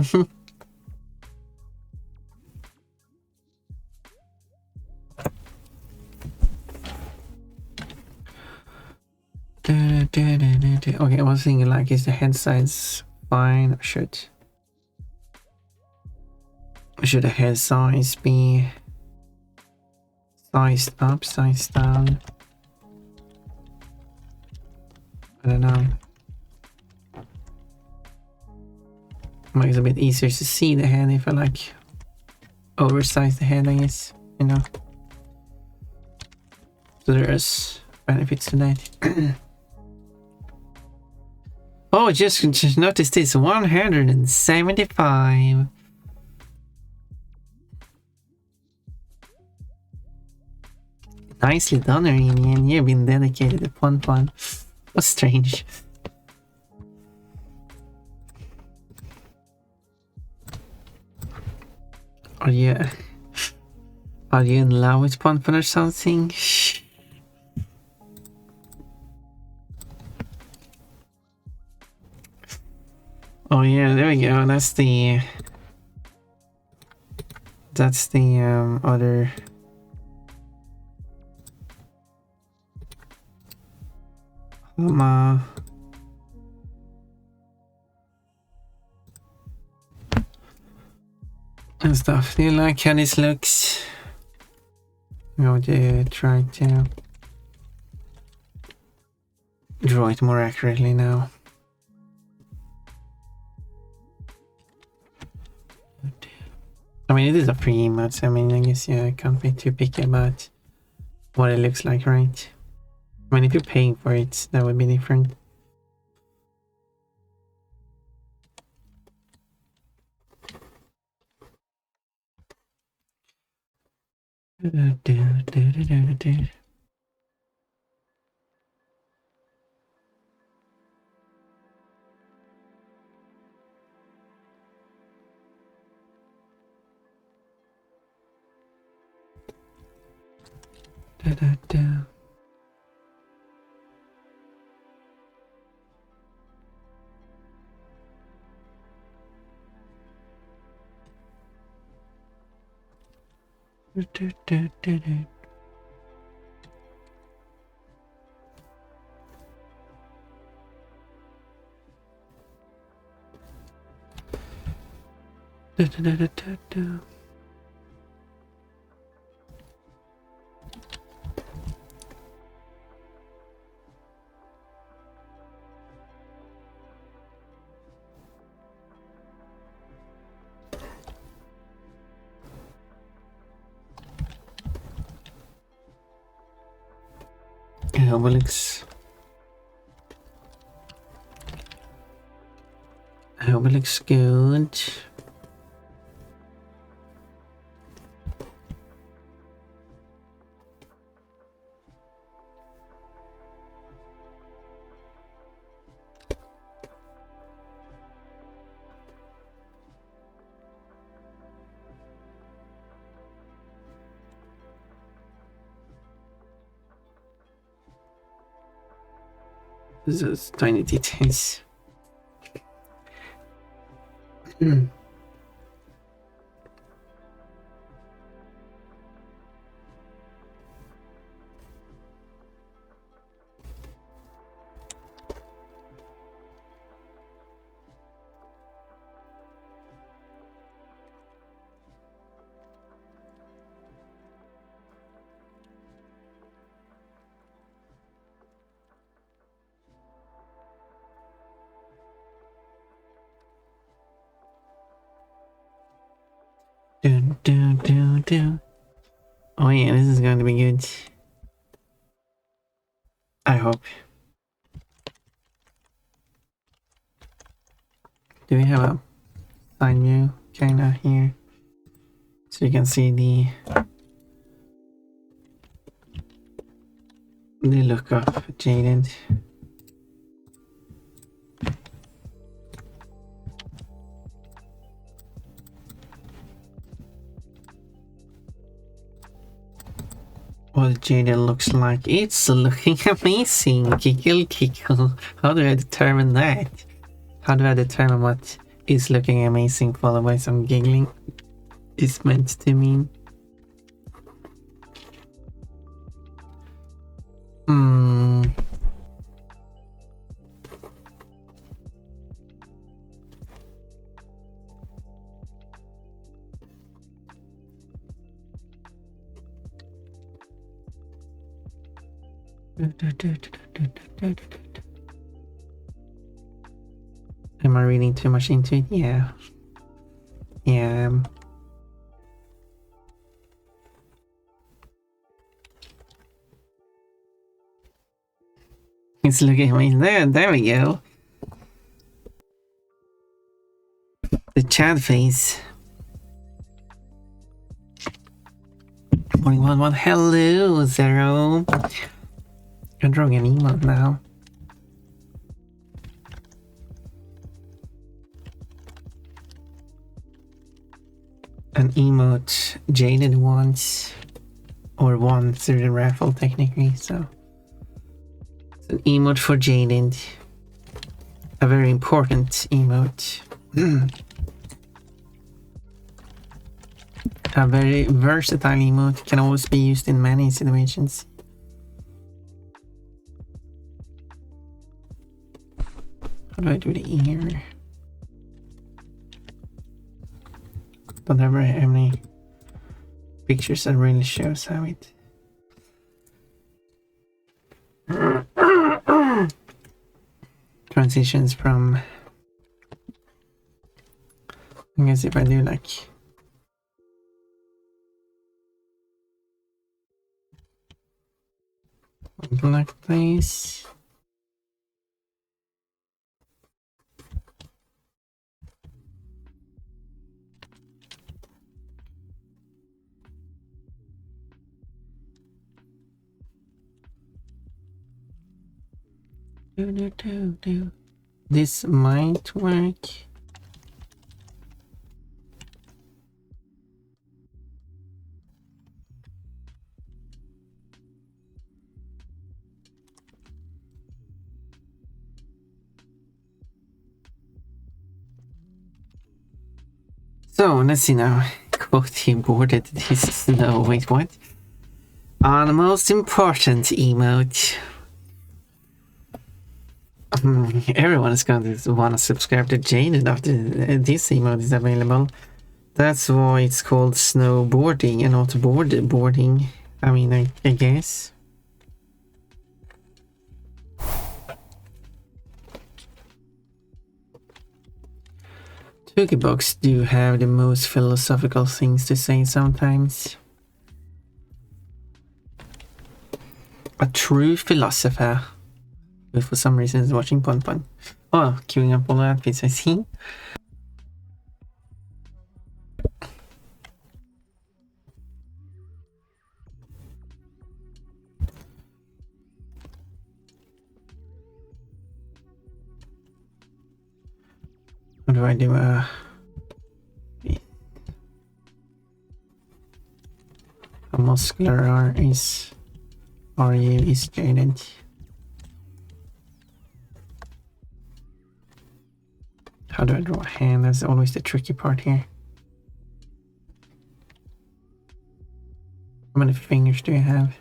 Okay, I was thinking like, is the head size fine or should the head size be sized up, sized down? I don't know. Makes it a bit easier to see the head if I like oversize the head, I guess, you know. So there's benefits to that. Oh, just noticed this, 175. Nicely done, Iranian. You've been dedicated to Pun. What's strange? Are you in love with Pun or something? Oh yeah, there we go. That's the other and stuff. Do you like how this looks? I'm going to try to draw it more accurately now. I mean, it is a free emote, so I mean, I guess, yeah, I can't be too picky about what it looks like, right? I mean, if you're paying for it, that would be different. Obelix. Obelix good. Those tiny details. Dun, dun, dun, dun. Oh yeah, this is going to be good. I hope. Do we have a side view kinda here? So you can see the look of Jaded. What Jaded looks like. It's looking amazing. Kickle. How do I determine that? How do I determine what is looking amazing followed by some giggling is meant to mean? Am I reading too much into it? Yeah. Yeah. It's looking amazing. There we go. The chat face. 111. Hello, Zero. I'm drawing an emote now. An emote Jaded wants, or won through the raffle technically, so it's an emote for Jaded. A very important emote. A very versatile emote, can always be used in many situations. How do I do the ear? Don't ever have any pictures that really shows how it. Transitions from. I guess if I do like. Like this. This might work. So let's see now. Quote imported this. No, wait, what? On the most important emote. Everyone is going to want to subscribe to Jaded after this emote is available. That's why it's called snowboarding and not boarding. I mean, I guess. Books do have the most philosophical things to say sometimes. A true philosopher who for some reason is watching Pon Pon. Oh, queuing up all the outfits, I see. What do I do? A muscular R is RU is Jaded. How do I draw a hand? That's always the tricky part here. How many fingers do you have?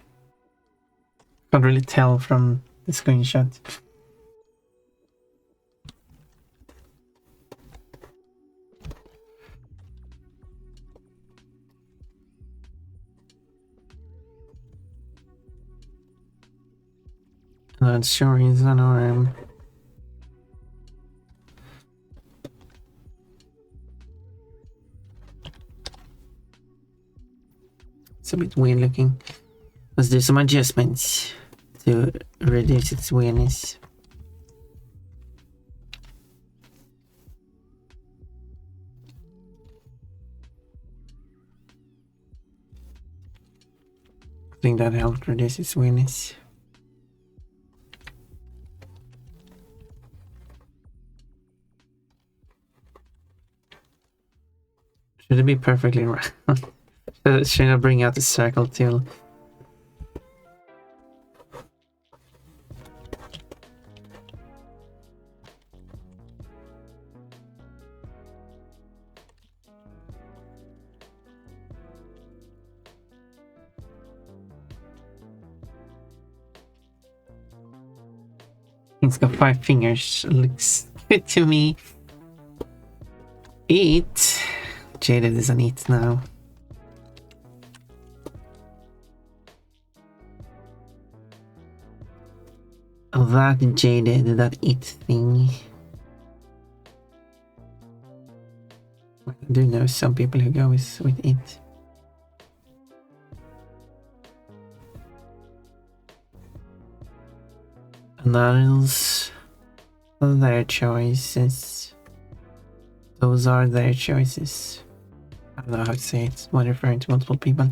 Can't really tell from the screenshot. Not sure he's an arm. It's a bit weird looking. Let's do some adjustments to reduce its weirdness. I think that helped reduce its weirdness. Should it be perfectly round? Should I bring out the circle tool? It's got 5 fingers. Looks good to me. Eat. Jaded is an eat now. That Jaded, that it thing. I do know some people who go with it. Those are their choices. Those are their choices. I don't know how to say it when referring to multiple people.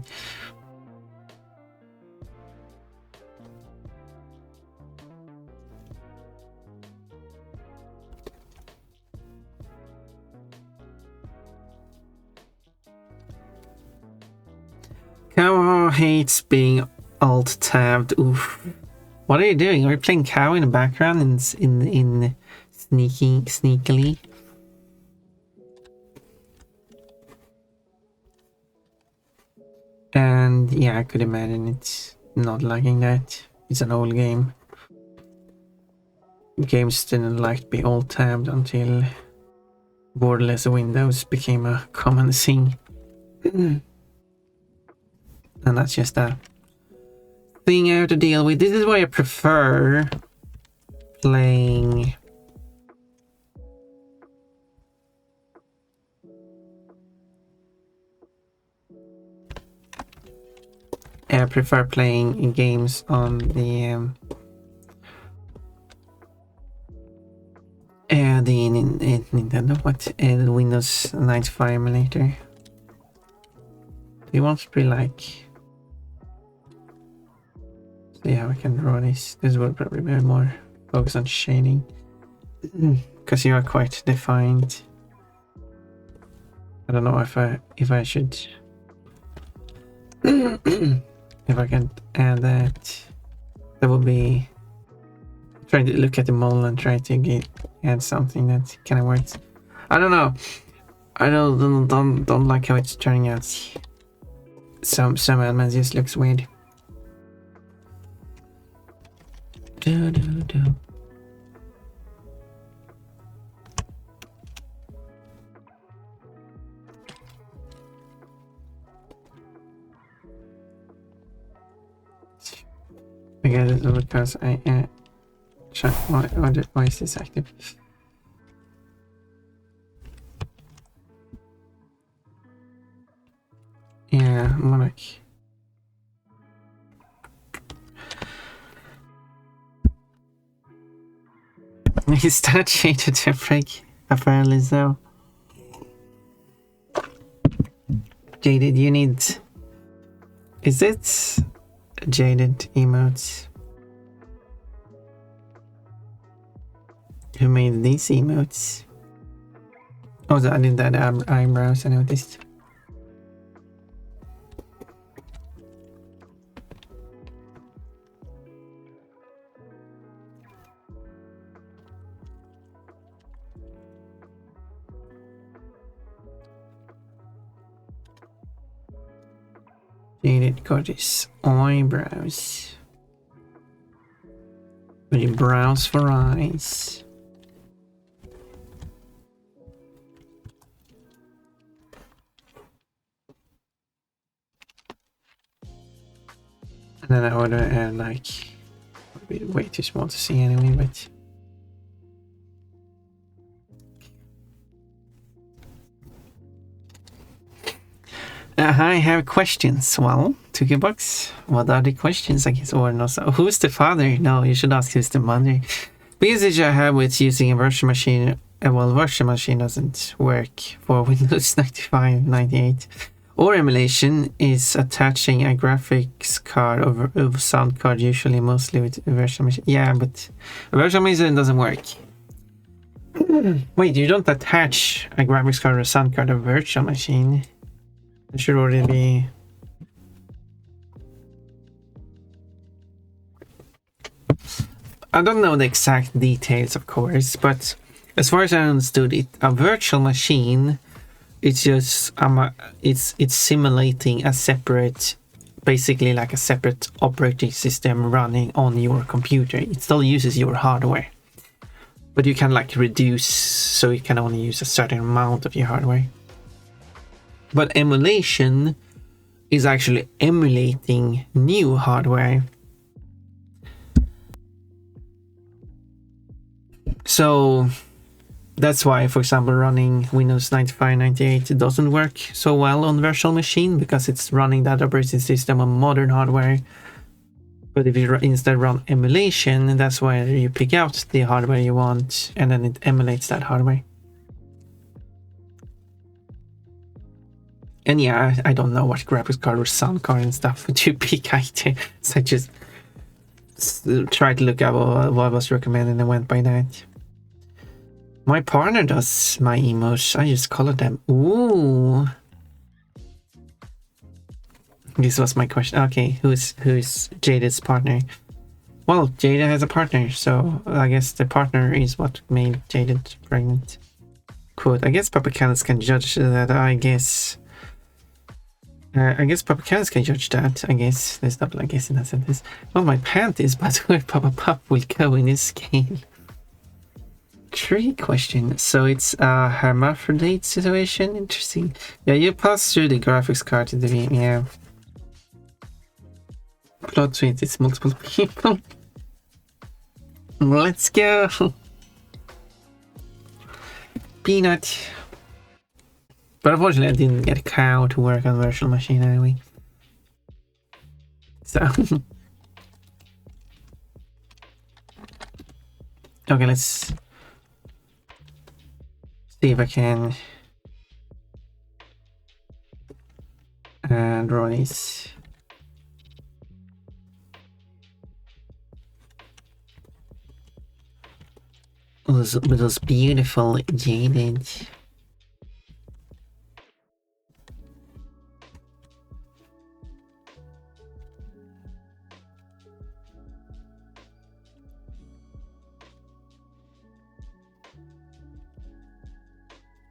Cow hates being alt-tabbed. Oof. What are you doing? Are you playing cow in the background in sneakily? And yeah, I could imagine it's not liking that. It's an old game. Games didn't like to be alt-tabbed until borderless windows became a common thing. And that's just a thing I have to deal with. This is why I prefer playing games on the Nintendo, the Windows 95 emulator. It wants to be like, see how I can draw this. This will probably be more focus on shading. Because you are quite defined. I don't know if I should if I can add that. That would be trying to look at the model and try to add something that kind of works. I don't know. I don't like how it's turning out. Some elements just looks weird. Do. I guess it's because I check why is this active? Yeah, Monarch. He's that shaded to freak, apparently so. Jaded, you need. Is it jaded emotes? Who made these emotes? Oh, I did that eyebrows, I noticed. Jaded got his eyebrows. But he brows for eyes. And then I would add like, would be way too small to see anyway, but. I have questions. Well, Tukibox, what are the questions, I guess, or no? So, who's the father? No, you should ask who's the mother. Biggest issue I have with using a virtual machine, well, virtual machine doesn't work for Windows 95, 98, or emulation is attaching a graphics card or sound card, usually mostly with a virtual machine. Yeah, but a virtual machine doesn't work. Wait, you don't attach a graphics card or a sound card to a virtual machine? It should already be. I don't know the exact details, of course, but as far as I understood it, a virtual machine, it's just it's simulating a separate, basically like a separate operating system running on your computer. It still uses your hardware, but you can like reduce, so you can only use a certain amount of your hardware. But emulation is actually emulating new hardware. So that's why, for example, running Windows 95, 98 doesn't work so well on virtual machine, because it's running that operating system on modern hardware. But if you instead run emulation, that's where you pick out the hardware you want and then it emulates that hardware. And yeah, I don't know what graphics card or sound card and stuff to pick either. So I just tried to look up what was recommended and went by that. My partner does my emotes. I just colored them. Ooh. This was my question. Okay, who's Jaded's partner? Well, Jaded has a partner, so I guess the partner is what made Jaded pregnant. Quote, I guess Papacanis can judge that, I guess. Papacanis can judge that, I guess. There's double I guess in that sentence. Well, my panties, but where Papa Pup will go in this scale. Tricky question. So it's a hermaphrodite situation? Interesting. Yeah, you pass through the graphics card to the game, yeah. Plot twist, it's multiple people. Let's go. Peanut. But unfortunately, I didn't get a cow to work on virtual machine anyway. So. Okay, let's see if I can draw these. with those beautiful jaded.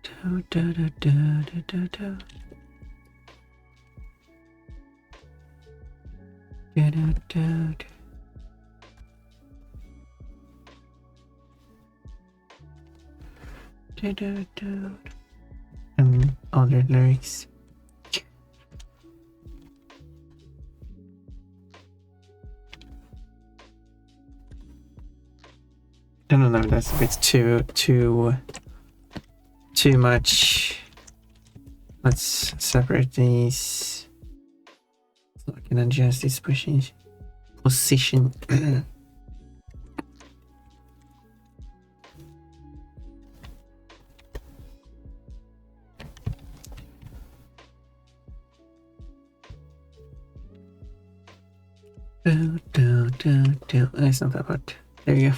Do, do, do, do, do, do, do. Do, do, do, do. Do, do, do. And other lyrics. I don't know, that's a bit too much. Let's separate these so I can adjust this position. Do. It's not that bad. There you go.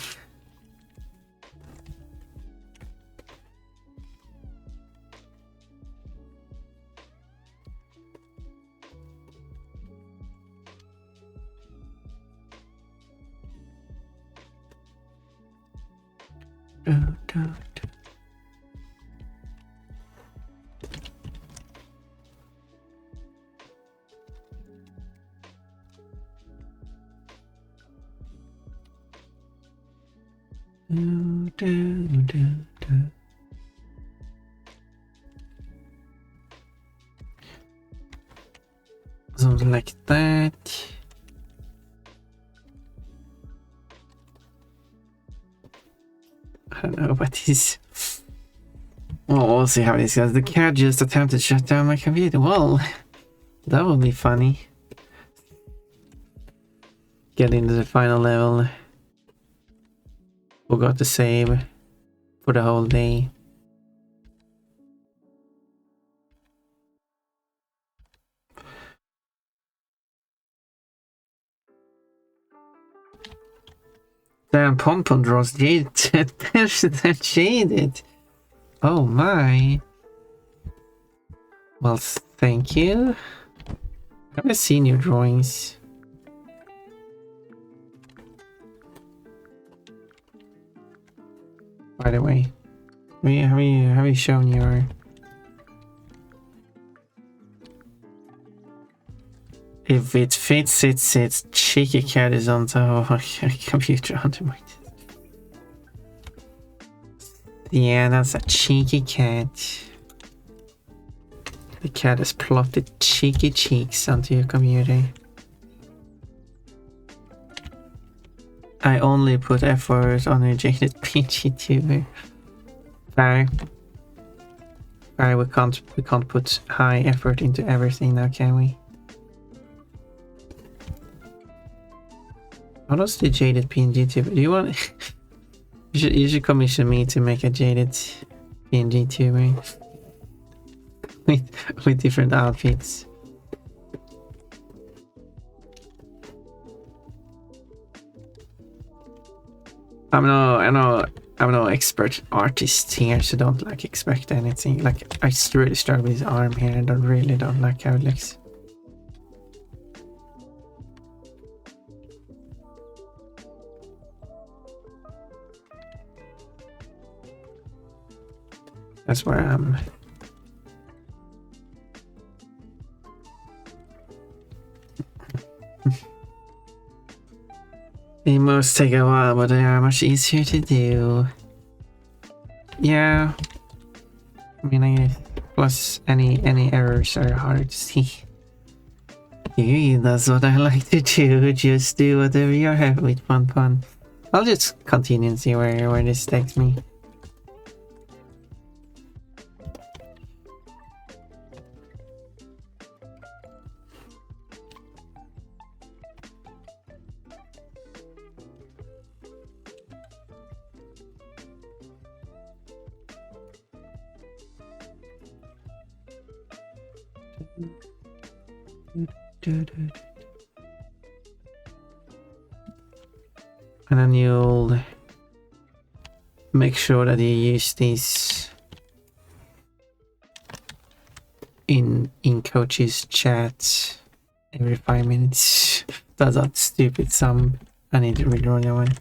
Do. Something like that. I don't know about this. Well, we'll see how this goes. The cat just attempted to shut down my computer. Well, that would be funny. Get into the final level. Forgot to save for the whole day. Damn, Pompon draws jaded. Better than jaded. Oh my. Well, thank you. I haven't seen your drawings. By the way, have you shown your? If it fits, its cheeky cat is on top of a computer under my desk. Yeah, that's a cheeky cat. The cat has plotted cheeky cheeks onto your computer. I only put effort on a jaded PG tuber. Barry, we can't put high effort into everything now, can we? How does the jaded PNG tuber? Do you want? you should commission me to make a jaded PNG tuber with different outfits. I'm no expert artist here, so don't like expect anything. Like I really struggle with his arm here, and I really don't like how it looks. That's where I'm. They must take a while, but they are much easier to do. Yeah. I mean, I guess. Plus, any errors are hard to see. Yeah, that's what I like to do. Just do whatever you're happy with, fun. I'll just continue and see where this takes me. And then you'll make sure that you use these in coaches chat every 5 minutes. That's that stupid sum. I need to redraw that one.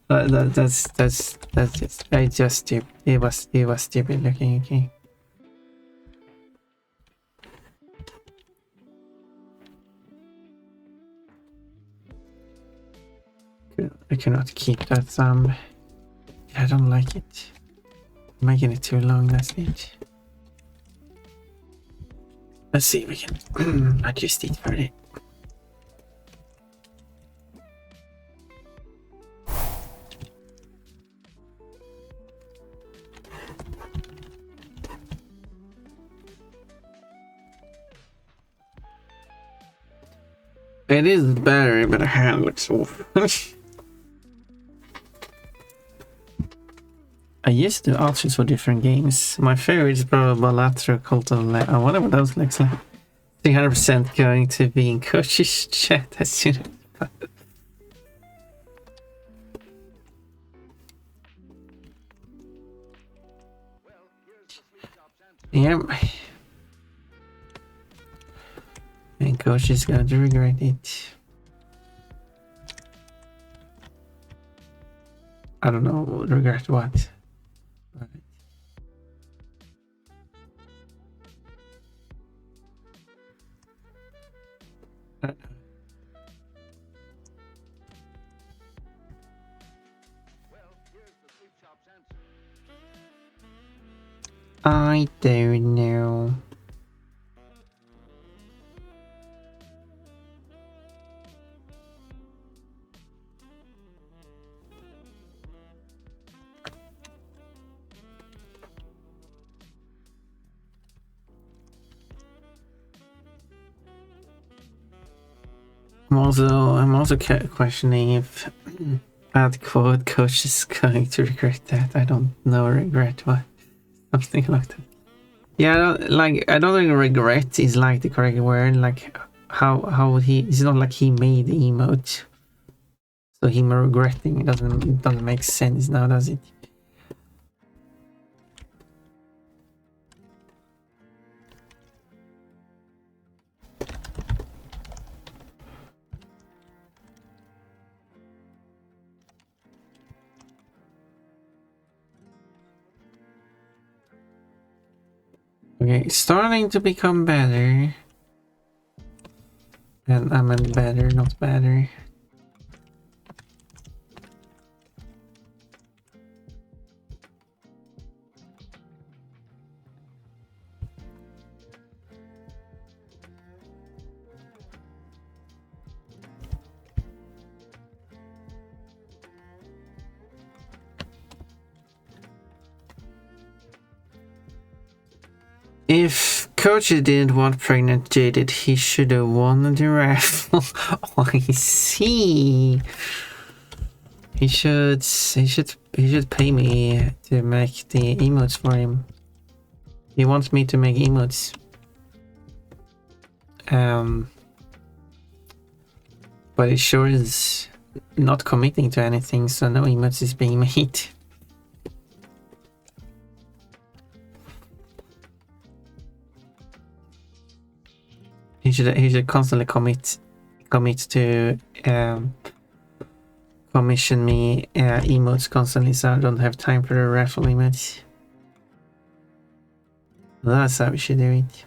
That's just stupid. It was stupid looking. Okay. I cannot keep that sum. I don't like it. I'm making it too long. That's it. Let's see if we can adjust it for it. It is better, but I have it off. I used to options for different games. My favorite is probably Balatro Cult of Light. I wonder what those looks like. 300% going to be in coach's chat as soon as yep. And coach is going to regret it. I don't know, regret what. I don't know. I'm also questioning if bad quote coach is going to regret that. I don't know, regret what, something like that. Yeah, I don't think regret is like the correct word. Like how would he? It's not like he made the emote, so him regretting it doesn't make sense now, does it? Okay, it's starting to become better. And I meant better, not better. If Coach didn't want pregnant Jaded, he should have won the raffle. Oh, I see. He should pay me to make the emotes for him. He wants me to make emotes. But it sure is not committing to anything, so no emotes is being made. He should constantly commit to commission me emotes constantly, so I don't have time for the raffle emotes. That's how we should do it.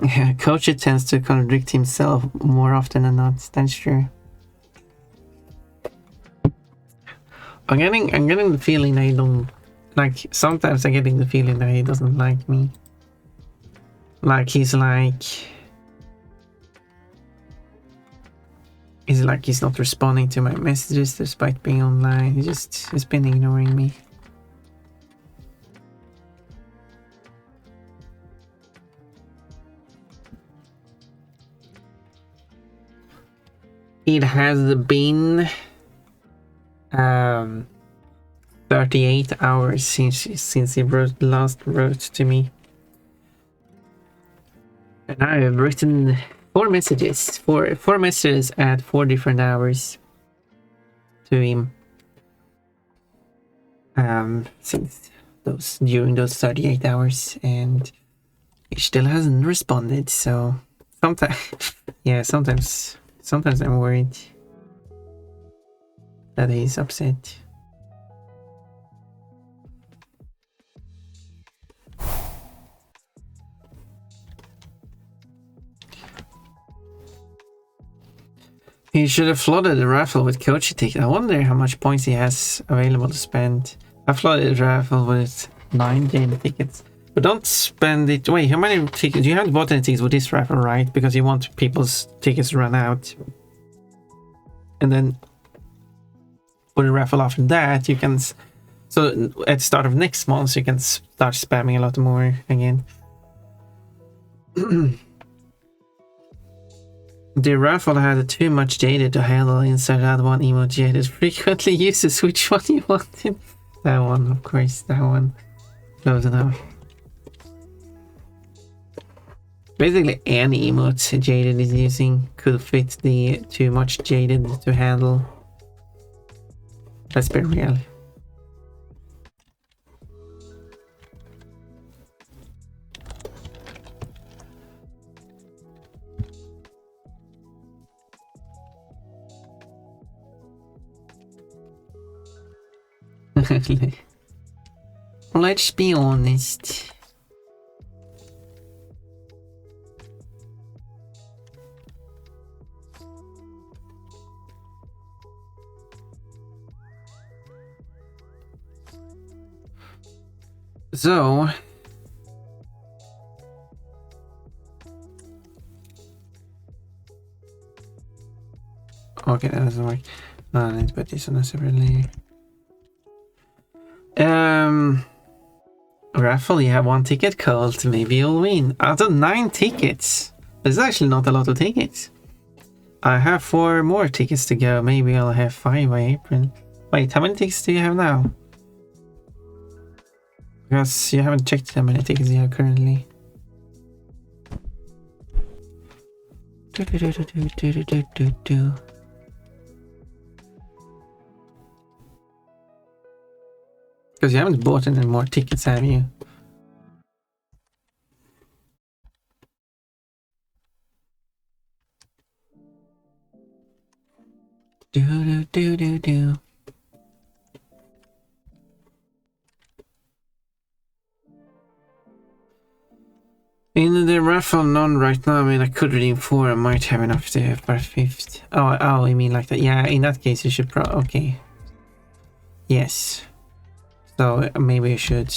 Yeah, Coach tends to contradict himself more often than not. That's true. I'm getting the feeling that he don't like. Sometimes I'm getting the feeling that he doesn't like me. Like he's not responding to my messages despite being online. He's been ignoring me. It has been 38 hours since he last wrote to me. And I have written 4 messages, four messages at 4 different hours to him. Since during those 38 hours, and he still hasn't responded. So sometimes I'm worried that he's upset. He should have flooded the raffle with coach tickets. I wonder how much points he has available to spend. I flooded the raffle with 9 game tickets. But don't spend it. Wait, how many tickets? You haven't bought any tickets with this raffle, right? Because you want people's tickets to run out. And then for the raffle after that, you can. So at the start of next month, you can start spamming a lot more again. The raffle had too much jaded to handle. Inside that one emote jaded frequently uses. Which one you wanted? That one, of course, that one. Close enough. Basically any emote jaded is using could fit the too much jaded to handle. Let's be real. Let's be honest. So okay, that doesn't work. I need to put this on a separate layer. Raffle, you have 1 ticket called. Maybe you'll win. Out of 9 tickets. There's actually not a lot of tickets. I have 4 more tickets to go. Maybe I'll have 5 by April. Wait, how many tickets do you have now? Because you haven't checked how many tickets you have currently. Because you haven't bought any more tickets, have you? Do. In the raffle, none right now. I mean, I could redeem 4. I might have enough to have for 5th. Oh, you mean like that? Yeah, in that case, you should okay. Yes. So maybe I should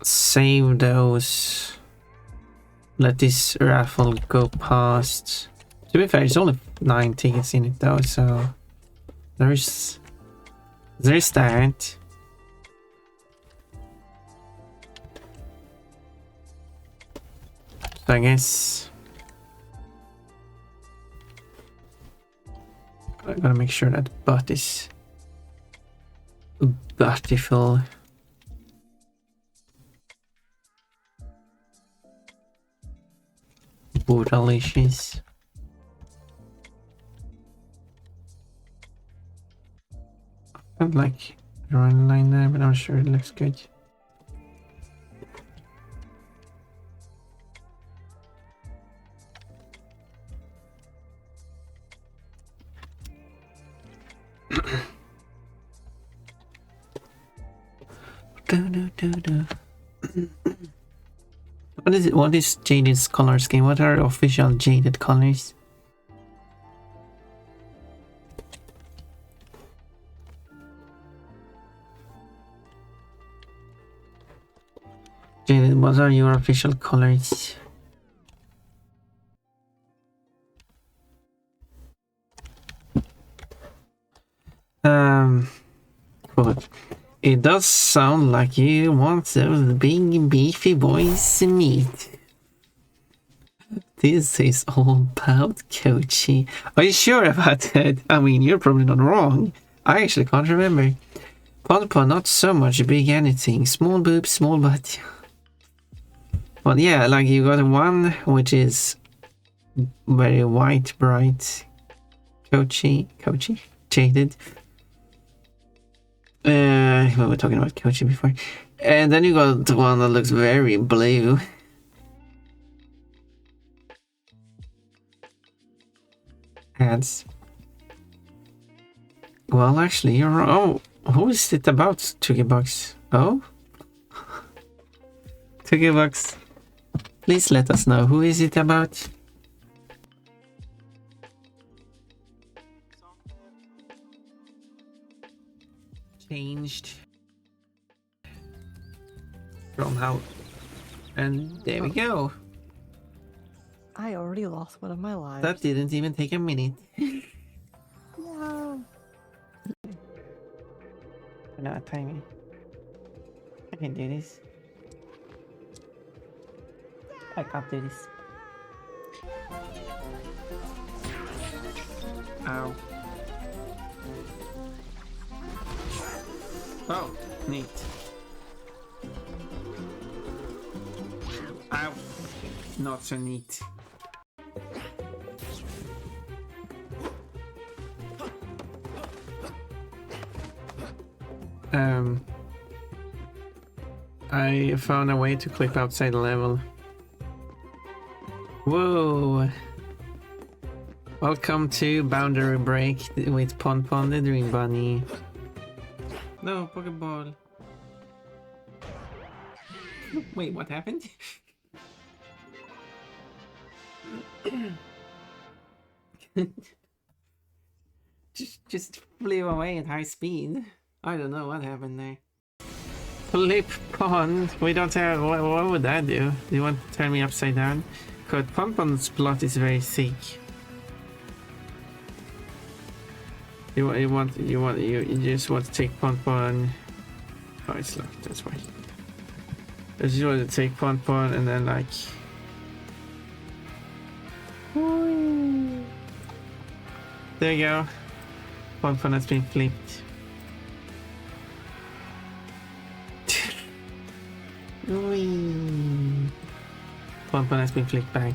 save those. Let this raffle go past. To be fair, there's only 9 tickets in it though, so there's that. So I guess I gotta make sure that butt is beautiful. Bootylicious. I don't like drawing line there, but I'm sure it looks good. What is it? What is Jaded's color scheme? What are official Jaded colors? Jaded, what are your official colors? But it does sound like you want those big beefy boys to meet. This is all about Kochi. Are you sure about that? I mean, you're probably not wrong. I actually can't remember. Pon, not so much big anything. Small boobs, small butt. But yeah, like you got one which is very white, bright. Kochi? Shaded. We were talking about Kochi before. And then you got the one that looks very blue. Ads. Well, actually, you're wrong. Oh, who is it about, $2? Oh? $2. Please let us know. Who is it about? Changed. From how... And there we go. I already lost one of my lives. That didn't even take a minute. No. No, timing. I can do this. I can't do this. Ow. Oh, neat. Ow. Not so neat. I found a way to clip outside the level. Whoa! Welcome to Boundary Break with Pon the Dream Bunny. No, Pokeball. Wait, what happened? just flew away at high speed. I don't know what happened there. Flip Pond. We don't have. What would that do? Do you want to turn me upside down? Because Pond's plot is very thick. You just want to take Pond. Oh, it's locked. That's why. You just want to take Pond and then like. There you go. Pond has been flipped. Pond has been flicked back.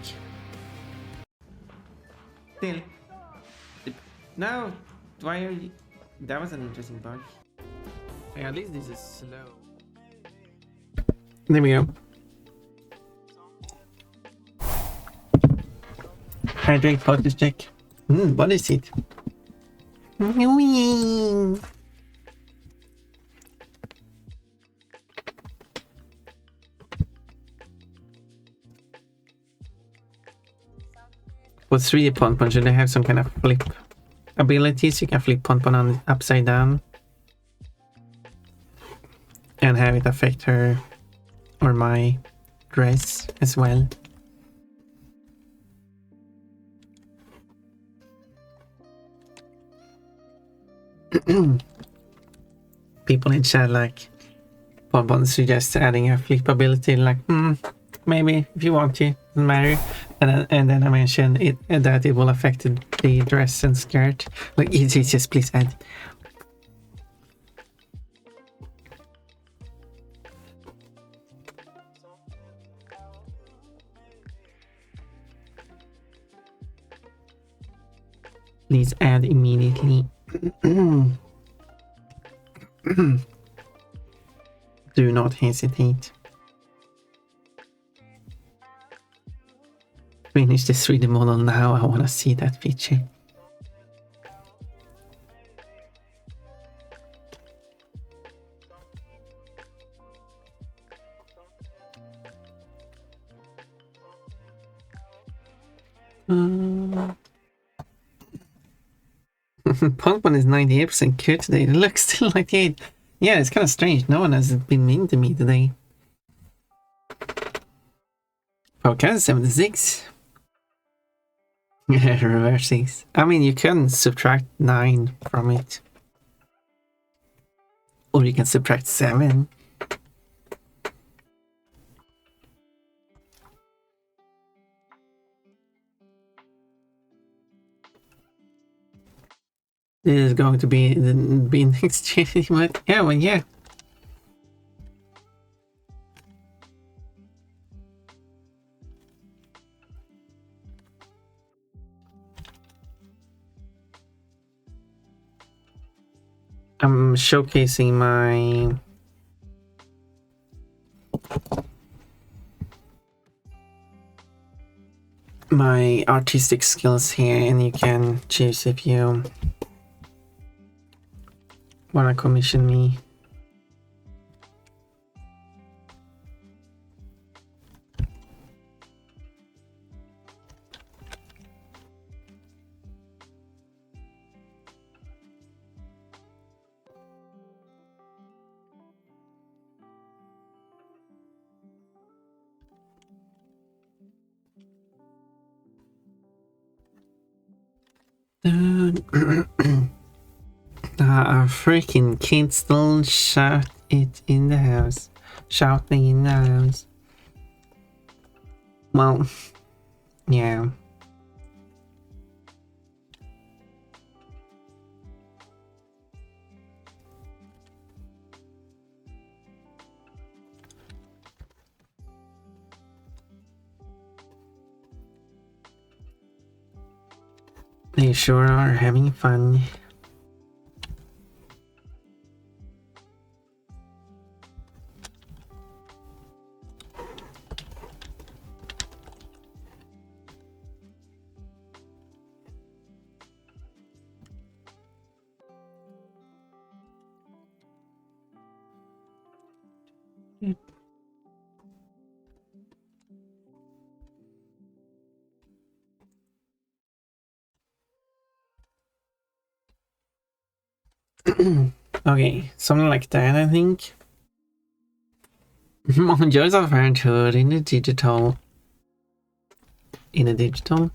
Still. No! Why are you... That was an interesting bug. Hey, at least this is slow. There we go. Hydrate focus check. What is it? For 3D Pon, should they have some kind of flip abilities? You can flip Pon on upside down and have it affect her or my dress as well. People in chat like Pon suggest adding a flip ability, like maybe if you want to, doesn't matter. And then I mentioned it that it will affect the dress and skirt. Like it's just please add. Please add immediately. Do not hesitate. Finish the 3D model now. I want to see that feature. Pon is 98% cute today. It looks still like 8. Yeah, it's kind of strange. No one has been mean to me today. Podcast 76. Reverse 6. I mean, you can subtract 9 from it. Or you can subtract 7. this is going to be next channel, but yeah, well, yeah. I'm showcasing my artistic skills here, and you can choose if you wanna commission me. A freaking kid still shout it in the house. Shouting in the house. Well, yeah. They sure are having fun. Okay, something like that, I think. Joys of parenthood in the digital. In a digital.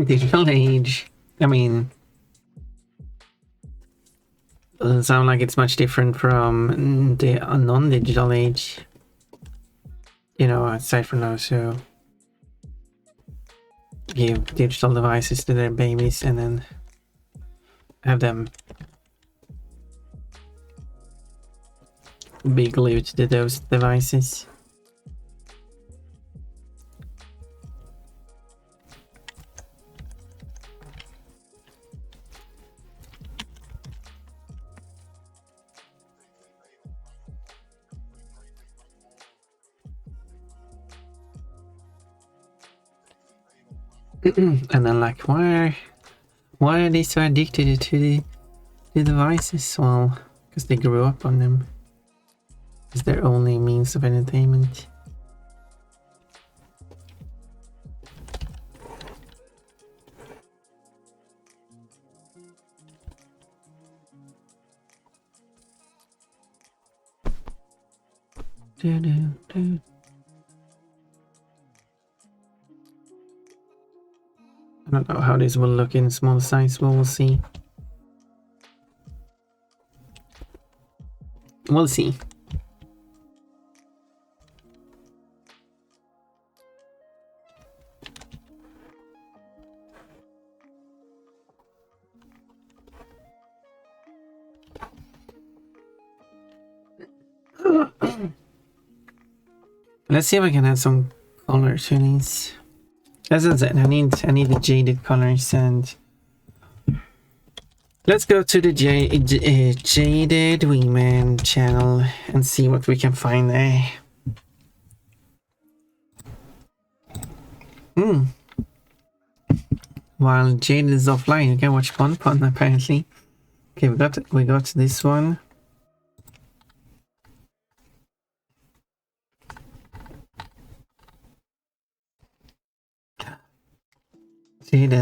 Digital age. I mean, doesn't sound like it's much different from the non-digital age. You know, aside from those who give digital devices to their babies and then have them be glued to those devices. And then like, why are they so addicted to the devices? Well, because they grew up on them. It's their only means of entertainment. I don't know how this will look in small size, but we'll see. We'll see. Let's see if I can add some color tunings. As I said, I need the jaded colors, and let's go to the Jaded Wingman channel and see what we can find there. While Jaded is offline, you can watch Pon Pon apparently. Okay, we got this one. Jade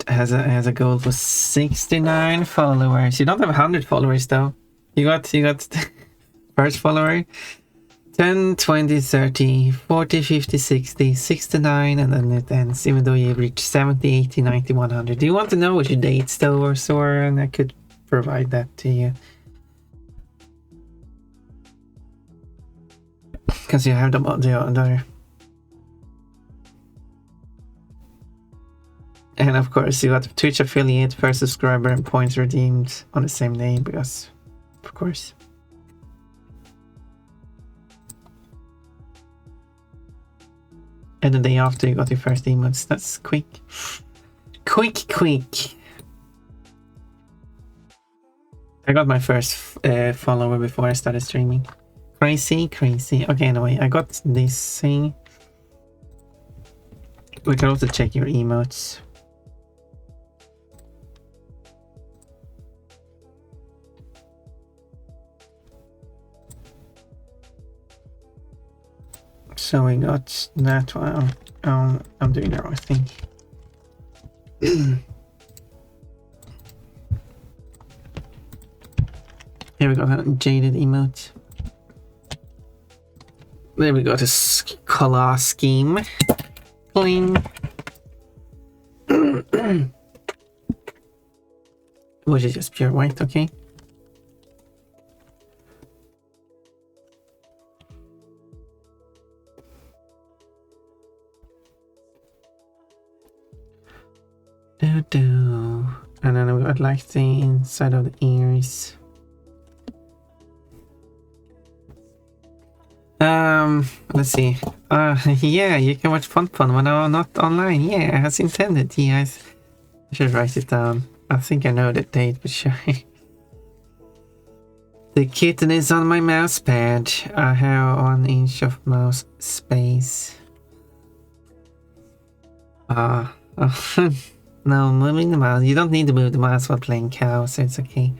has a goal for 69 followers. You don't have 100 followers though. You got first follower. 10, 20, 30, 40, 50, 60, 69, and then it ends, even though you've reached 70, 80, 90, 100. Do you want to know which dates though, or so, and I could provide that to you? Because you have the other. And of course, you got Twitch affiliate per subscriber and points redeemed on the same day, because, of course. And the day after you got your first emotes. That's quick. Quick. I got my first follower before I started streaming. Crazy. Okay, anyway, I got this thing. We can also check your emotes. So we got that one. I'm doing the wrong thing. Here we got a jaded emote. Then we got a color scheme. Clean. Which is just pure white, okay? And then we got like the inside of the ears. Let's see. Yeah, you can watch Fun when I'm not online. Yeah, as intended. Yes. I should write it down. I think I know the date, but sure. The kitten is on my mouse pad. I have 1 inch of mouse space. No, moving the mouse. You don't need to move the mouse while playing cow, so it's okay.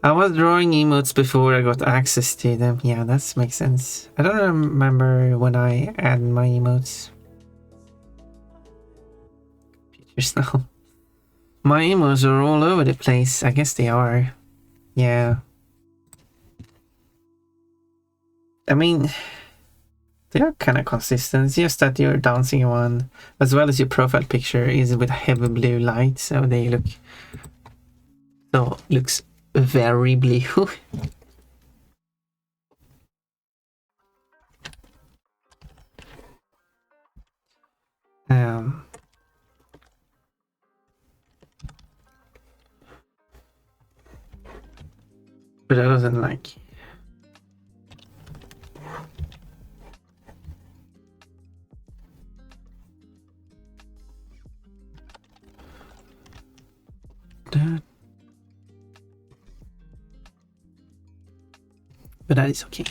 I was drawing emotes before I got access to them. Yeah, that makes sense. I don't remember when I add my emotes. Pictures now. My emotes are all over the place. I guess they are. Yeah. I mean, they are kind of consistent. It's just that your dancing one, as well as your profile picture, is with heavy blue light, so they looks very blue. But I doesn't like. But that is okay.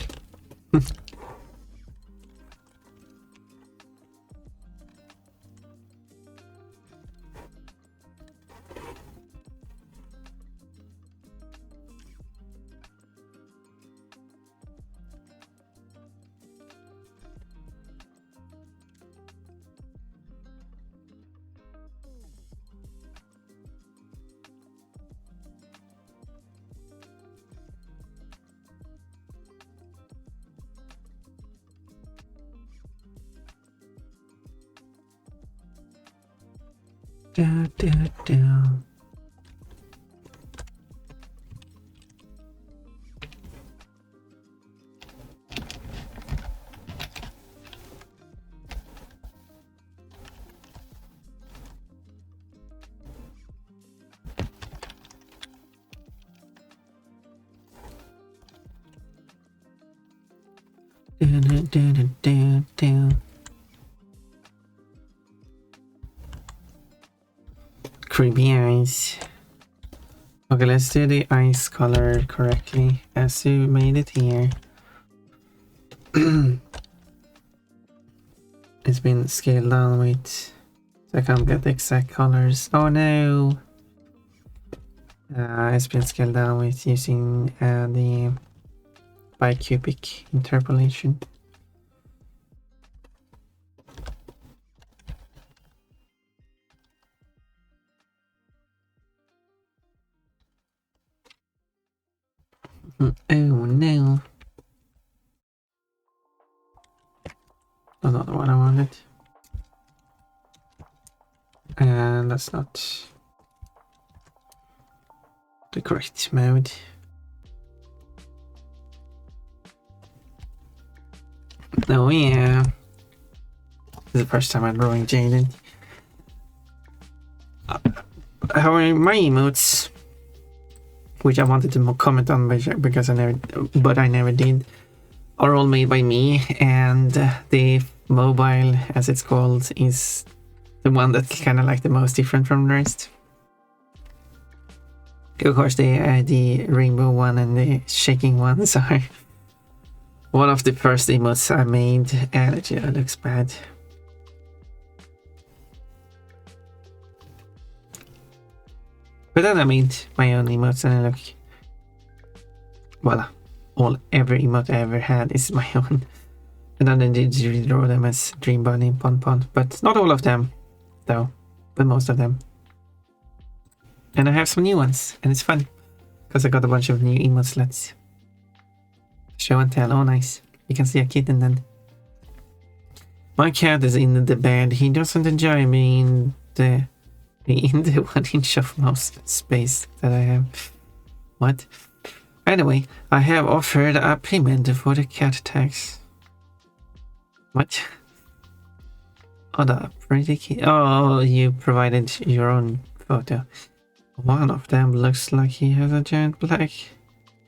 Creepy eyes. Okay, let's do the eyes color correctly as you made it here. It's been scaled down with, so I can't get the exact colors. Oh no! It's been scaled down with using the bicubic interpolation. Oh no. That's not the one I wanted. And that's not the correct mode. Oh yeah. This is the first time I'm drawing Jaden. How are my emotes? Which I wanted to comment on because I never did. Are all made by me, and the mobile, as it's called, is the one that's kind of like the most different from the rest. Of course, the rainbow one and the shaking ones are one of the first emotes I made, and it looks bad. But then I made my own emotes and I look, voila. Every emote I ever had is my own. And then I did redraw them as Dream Bunny and Pon Pon. But not all of them, though. But most of them. And I have some new ones. And it's fun. Because I got a bunch of new emote slots. Show and tell. Oh, nice. You can see a kitten then. My cat is in the bed. He doesn't enjoy me in the 1 inch of mouse space that I have. What? Anyway, I have offered a payment for the cat tax. What? Oh, the pretty kid. Oh, you provided your own photo. One of them looks like he has a giant black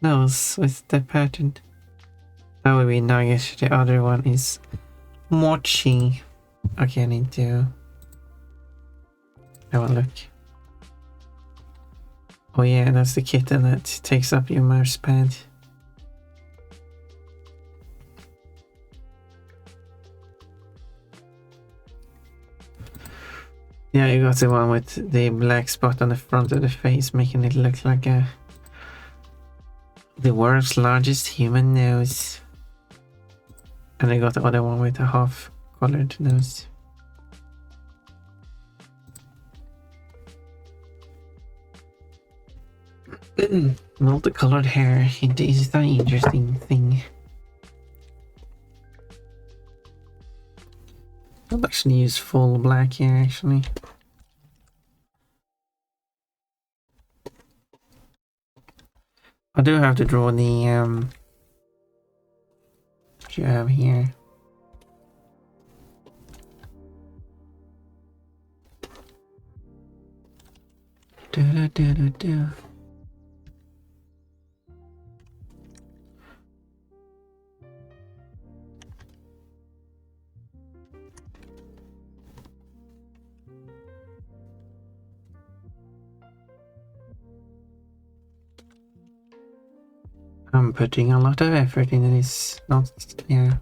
nose with the pattern. That would be Nugget. The other one is Mochi. Okay, I need to have a look. Oh yeah, that's the kitten that takes up your mouse pad. Yeah, you got the one with the black spot on the front of the face, making it look like the world's largest human nose. And I got the other one with a half-colored nose. Multicolored hair, it is an interesting thing. I'll actually use full black here, actually. I do have to draw the what you have here. Da. I'm putting a lot of effort into this. Not, yeah.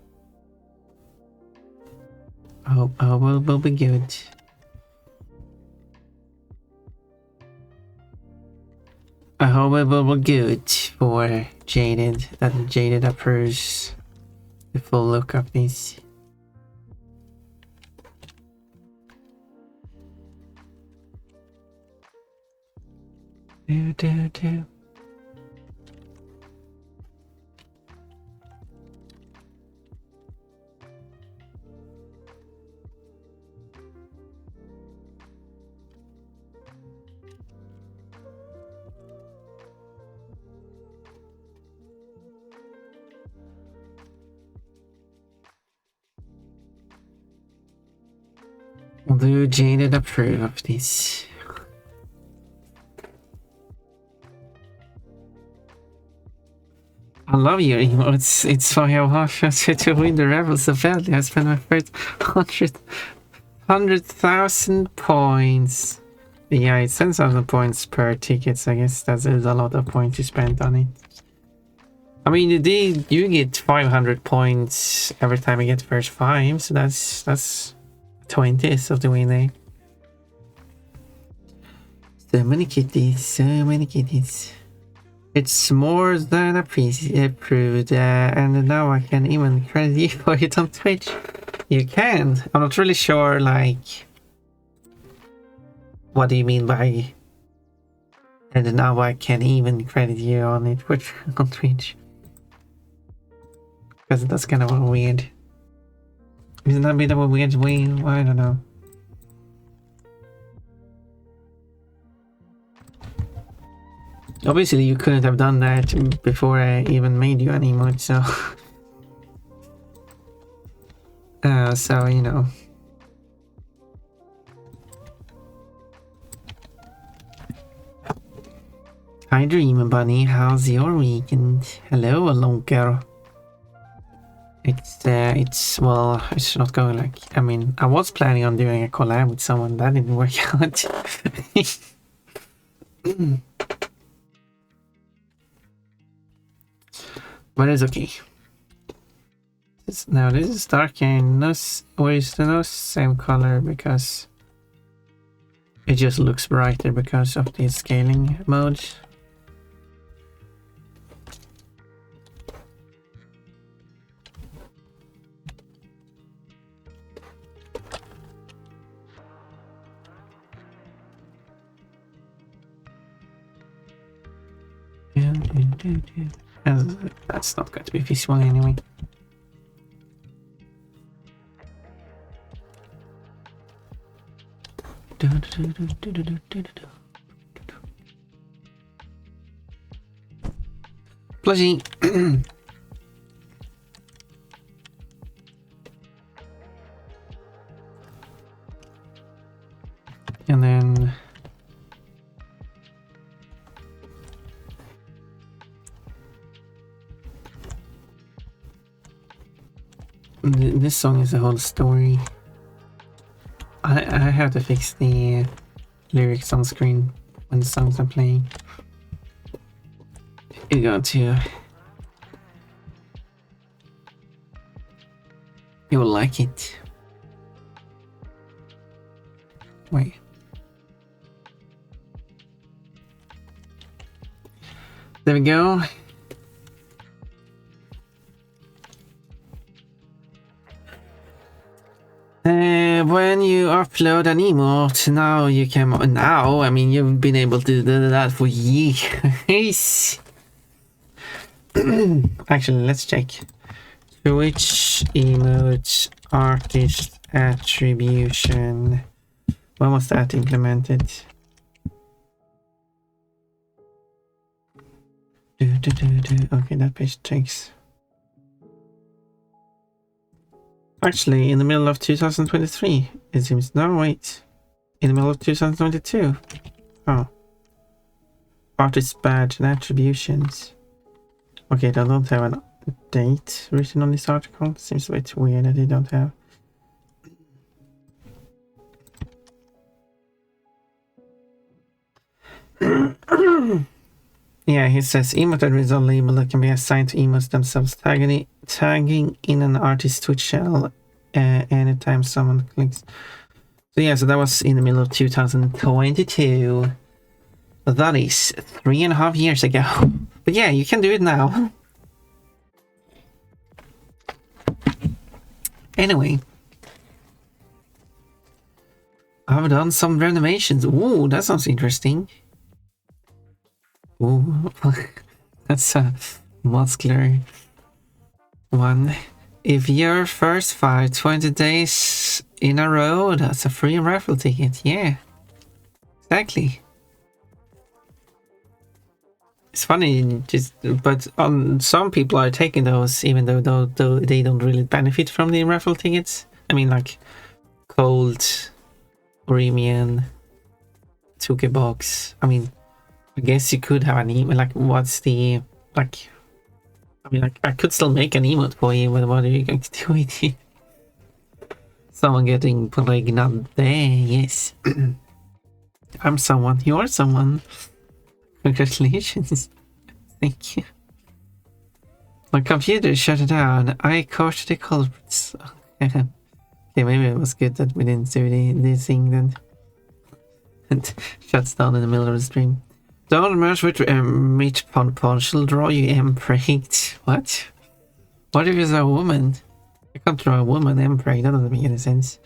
I hope will be good. I hope it will be good for Jaded. That Jaded approves the full look of this. Do. Do Jaded approve of this? I love your emotes. It's why I want to win the Rebel so badly. I spent my first 100,000 points. Yeah, it's 10,000 points per ticket, so I guess that's a lot of points you spent on it. I mean, you get 500 points every time you get first 5, so that's 20th of the way there. So many kitties, so many kitties. It's more than approved, and now I can even credit you for it on Twitch. You can. I'm not really sure, like, what do you mean by, and now I can even credit you on it on Twitch. Because that's kind of weird. Isn't that a bit of a weird way? I don't know. Obviously, you couldn't have done that before I even made you an emote, so... so, you know. Hi Dream Bunny, how's your weekend? Hello, Alonker. Well, it's not going like... I mean, I was planning on doing a collab with someone, that didn't work out. But it's okay. Now this is dark and no, or is the no same color because it just looks brighter because of the scaling mode. That's not going to be visible anyway. Plushy. And then this song is a whole story. I have to fix the lyrics on screen when the songs are playing. You got to. You will like it. Wait. There we go. When you upload an emote, now you can... Now? I mean, you've been able to do that for years. Actually, let's check. Twitch emote artist attribution. When was that implemented? Okay, that page takes... Actually, in the middle of 2023, it seems. No, wait. In the middle of 2022. Oh. Artist badge and attributions. Okay, they don't have a date written on this article. Seems a bit weird that they don't have. Yeah, he says emote is a label that can be assigned to emotes themselves, tagging in an artist's Twitch channel anytime someone clicks. So yeah, so that was in the middle of 2022. That is 3.5 years ago. But yeah, you can do it now. Anyway. I've done some renovations. Ooh, that sounds interesting. Ooh, that's a muscular one. If your first 20 days in a row, that's a free raffle ticket. Yeah, exactly. It's funny, but some people are taking those even though they don't really benefit from the raffle tickets. I mean, like Cold, Oremian, Box. I mean, I guess you could have an email, like, what's the, like, I mean, I could still make an emote for you, but what are you going to do with it? Someone getting pregnant there, yes. I'm someone, you are someone. Congratulations. Thank you. My computer shut down, I caught the culprits. Okay, maybe it was good that we didn't do the thing then. And shuts down in the middle of the stream. Don't merge with meat punch, she'll draw you M-pregged. What? What if it's a woman? I can't draw a woman M-pregged, that doesn't make any sense.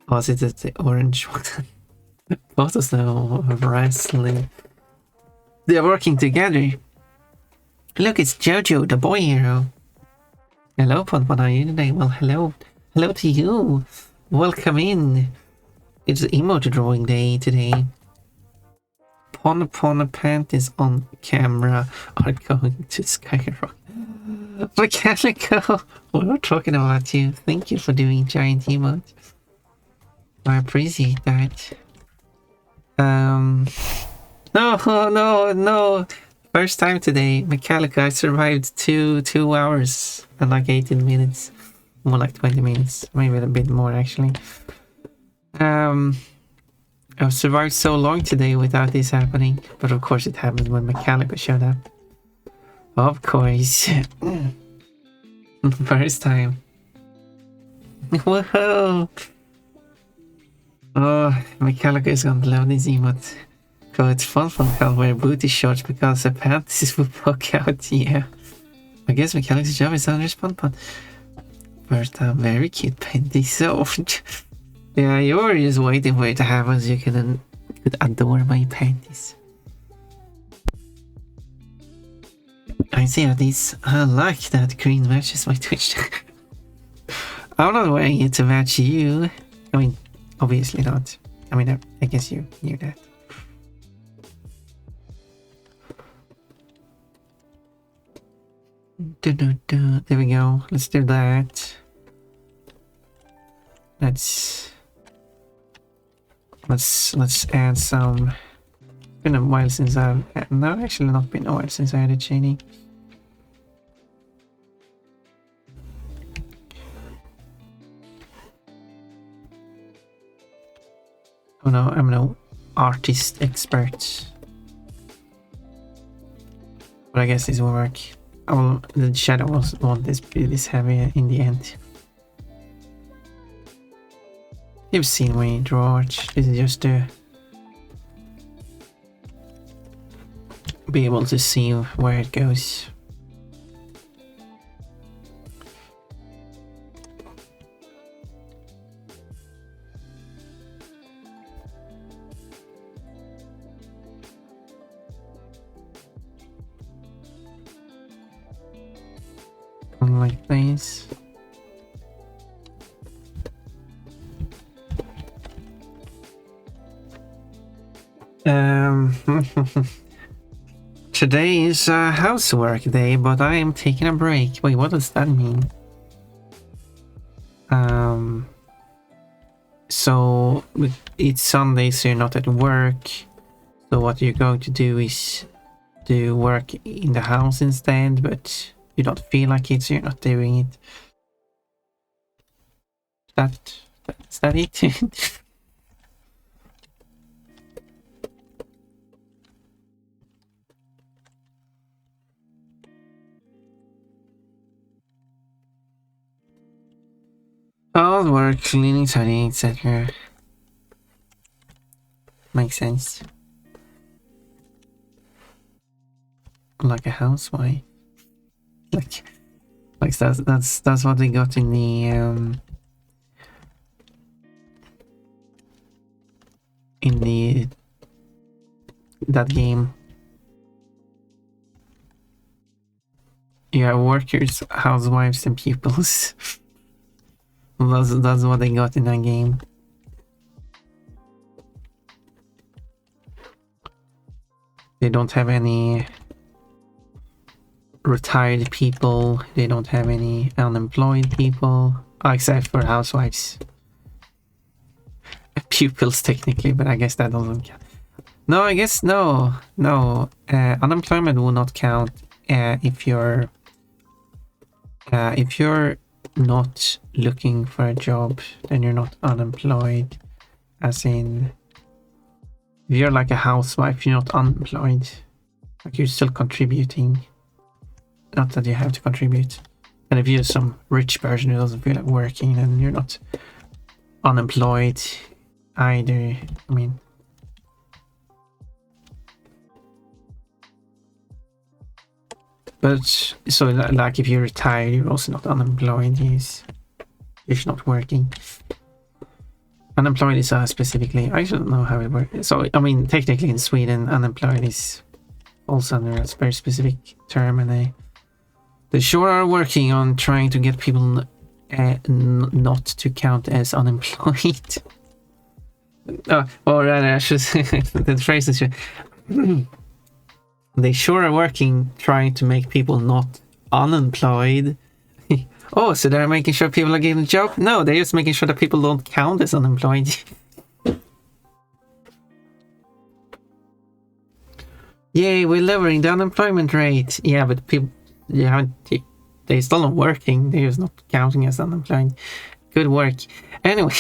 Oh, is it the orange one? Photos now of wrestling. They're working together. Look, it's Jojo, the boy hero. Hello, Pon, what are you today? Well, hello. Hello to you. Welcome in. It's emoji drawing day today. Pon panties on camera are going to skyrocket. Mechanical, we're talking about you. Thank you for doing giant emote. I appreciate that. No. First time today, Metallica, I survived two hours and like 18 minutes. More like 20 minutes, maybe a bit more actually. I've survived so long today without this happening, but of course it happened when Metallica showed up. Of course. First time. Whoa! Oh, Metallica is gonna love this emote. So it's fun from hell wear booty shorts because the panties will poke out, yeah. I guess Metallica's job is under spawn pod. First time, very cute panties, so... yeah, you were just waiting for it to happen so you could adore my panties. I see how this. I like that green matches my Twitch. I'm not wearing it to match you. I mean, obviously not. I mean, I guess you knew that. There we go. Let's do that. Let's add some. It's been a while since I've no, actually not been a while since I added shading. Oh no, I'm no artist expert, but I guess this will work. The shadow won't be this heavy in the end. You've seen me draw art. This is just to be able to see where it goes. Like this. Today is a housework day, but I am taking a break. Wait, what does that mean? So it's Sunday, so you're not at work. So what you're going to do is do work in the house instead, but you don't feel like it, so you're not doing it. Is that it? Housework, cleaning, tidying, etc. Makes sense. Like a housewife. Like that's what they got in the that game. Yeah, workers, housewives, and pupils. That's what they got in that game. They don't have any retired people. They don't have any unemployed people, except for housewives. Pupils technically, but I guess that doesn't count. No, I guess no. Unemployment will not count if you're not looking for a job, then you're not unemployed. As in, if you're like a housewife, you're not unemployed. Like you're still contributing. Not that you have to contribute. And if you're some rich person who doesn't feel like working, then you're not unemployed either. I mean, but so like if you're retired, you're also not unemployed. Yes, if you're not working. Unemployed is specifically, I don't know how it works. So I mean, technically in Sweden, unemployed is also under a very specific term, and they sure are working on trying to get people not to count as unemployed. Or rather, I should say, the phrase is they sure are working trying to make people not unemployed. Oh, so they're making sure people are getting a job? No, they're just making sure that people don't count as unemployed. Yay, we're lowering the unemployment rate. Yeah, but people, they're still not working. They're just not counting as unemployed. Good work. Anyway.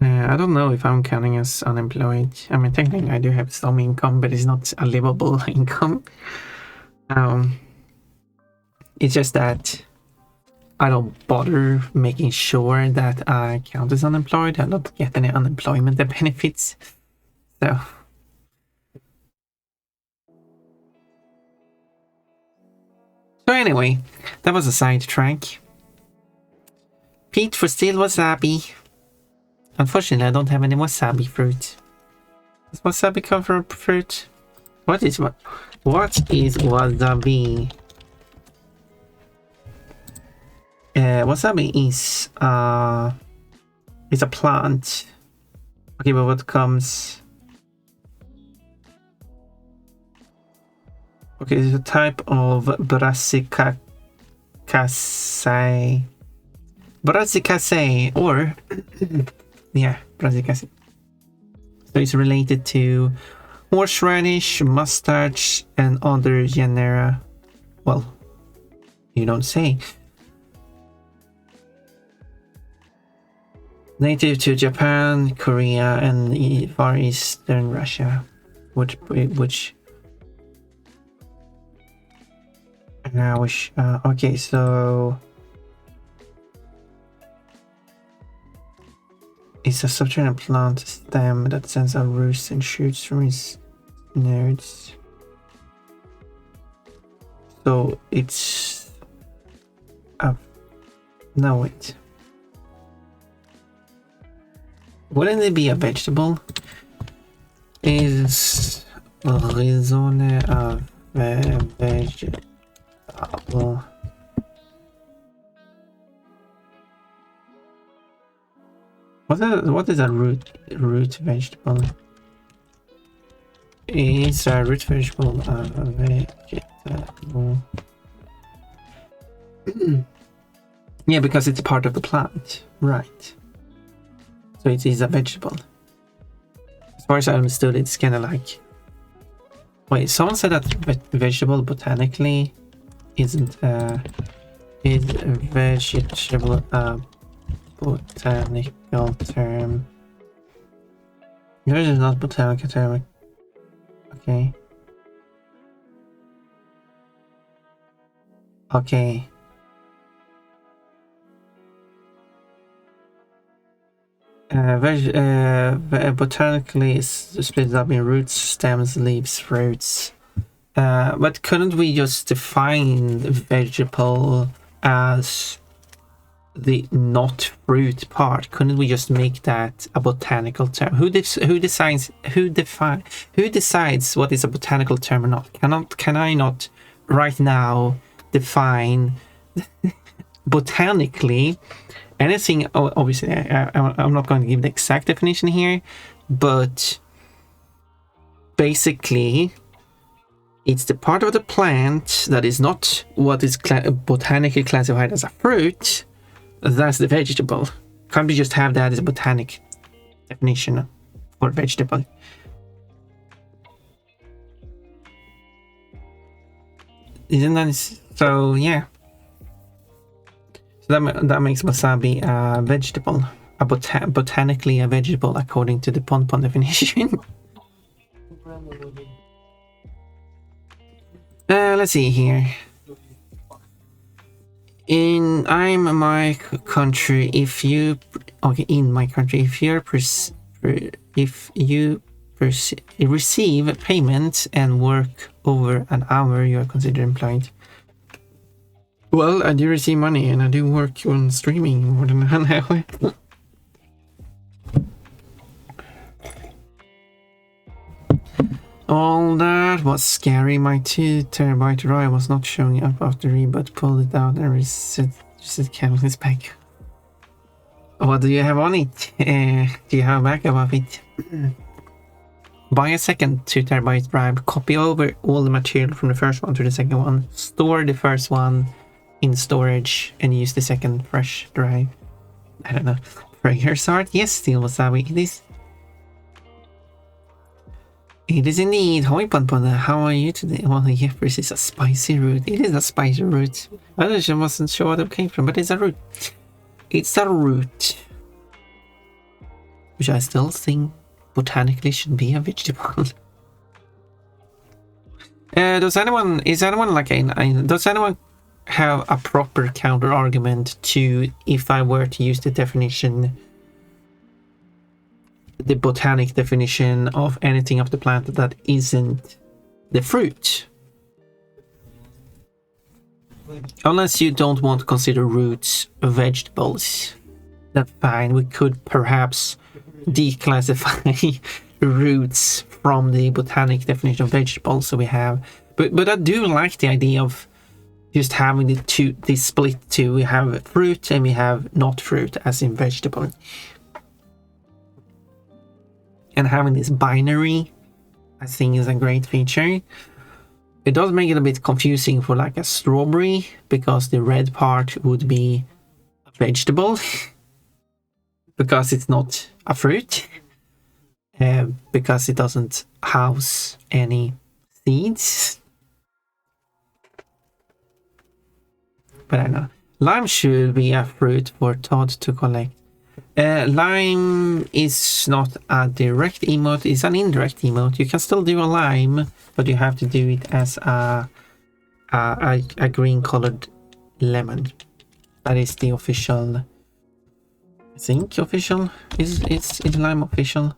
I don't know if I'm counting as unemployed. I mean, technically I do have some income, but it's not a livable income. It's just that I don't bother making sure that I count as unemployed. I don't get any unemployment benefits. So anyway, that was a sidetrack. Pete for steel wasabi. Unfortunately, I don't have any wasabi fruit. Does wasabi come from fruit? What is wasabi? Wasabi is a plant. Okay, but what comes? Okay, it's a type of brassicaceae, or yeah, brassicaceae. So it's related to horseradish, mustards, and other genera. Well, you don't say. Native to Japan, Korea, and Far Eastern Russia, which okay, so it's a subterranean plant stem that sends out roots and shoots from its nodes. So it's no, wait. Wouldn't it be a vegetable? Is rhizome a vegetable? What is a root vegetable? Is a root vegetable a vegetable? Yeah, because it's part of the plant, right? So it is a vegetable. As far as I understood, it's kind of like... Wait, someone said that vegetable botanically isn't is vegetable a botanical term? Yours is not botanical term. Okay. Okay. Botanically is split up in roots, stems, leaves, fruits. But couldn't we just define vegetable as the not fruit part? Couldn't we just make that a botanical term? Who decides what is a botanical term or not? Can I not right now define botanically anything? Obviously, I'm not going to give the exact definition here, but basically, it's the part of the plant that is not what is botanically classified as a fruit. That's the vegetable. Can't we just have that as a botanic definition for vegetable? Isn't that so? Yeah. So that makes wasabi a vegetable, botanically a vegetable according to the Pon definition. Let's see here. In my country, if you receive payment and work over an hour, you are considered employed. Well, I do receive money and I do work on streaming more than an hour. All that was scary. My 2 terabyte drive was not showing up after reboot. Pulled it out and reset cameras back. What do you have on it? Do you have a backup of it? Buy a second 2 terabyte drive. Copy over all the material from the first one to the second one. Store the first one in storage and use the second fresh drive. I don't know. Prayers heart? Yes, still wasabi. It is. It is indeed. Hoi Panpana, how are you today? Well, Jeffers is a spicy root. It is a spicy root. I wasn't sure where it came from, but it's a root. It's a root. Which I still think botanically should be a vegetable. Does anyone have a proper counter argument to if I were to use the definition, the botanic definition of anything of the plant that isn't the fruit? Unless you don't want to consider roots vegetables, that's fine. We could perhaps declassify roots from the botanic definition of vegetables. So we have, but I do like the idea of just having the split two. We have fruit and we have not fruit, as in vegetable. And having this binary, I think, is a great feature. It does make it a bit confusing for like a strawberry, because the red part would be a vegetable because it's not a fruit, because it doesn't house any seeds. But I don't know. Lime should be a fruit for Todd to collect. Lime is not a direct emote, it's an indirect emote. You can still do a lime, but you have to do it as a green colored lemon. That is the official, I think official. Is lime official?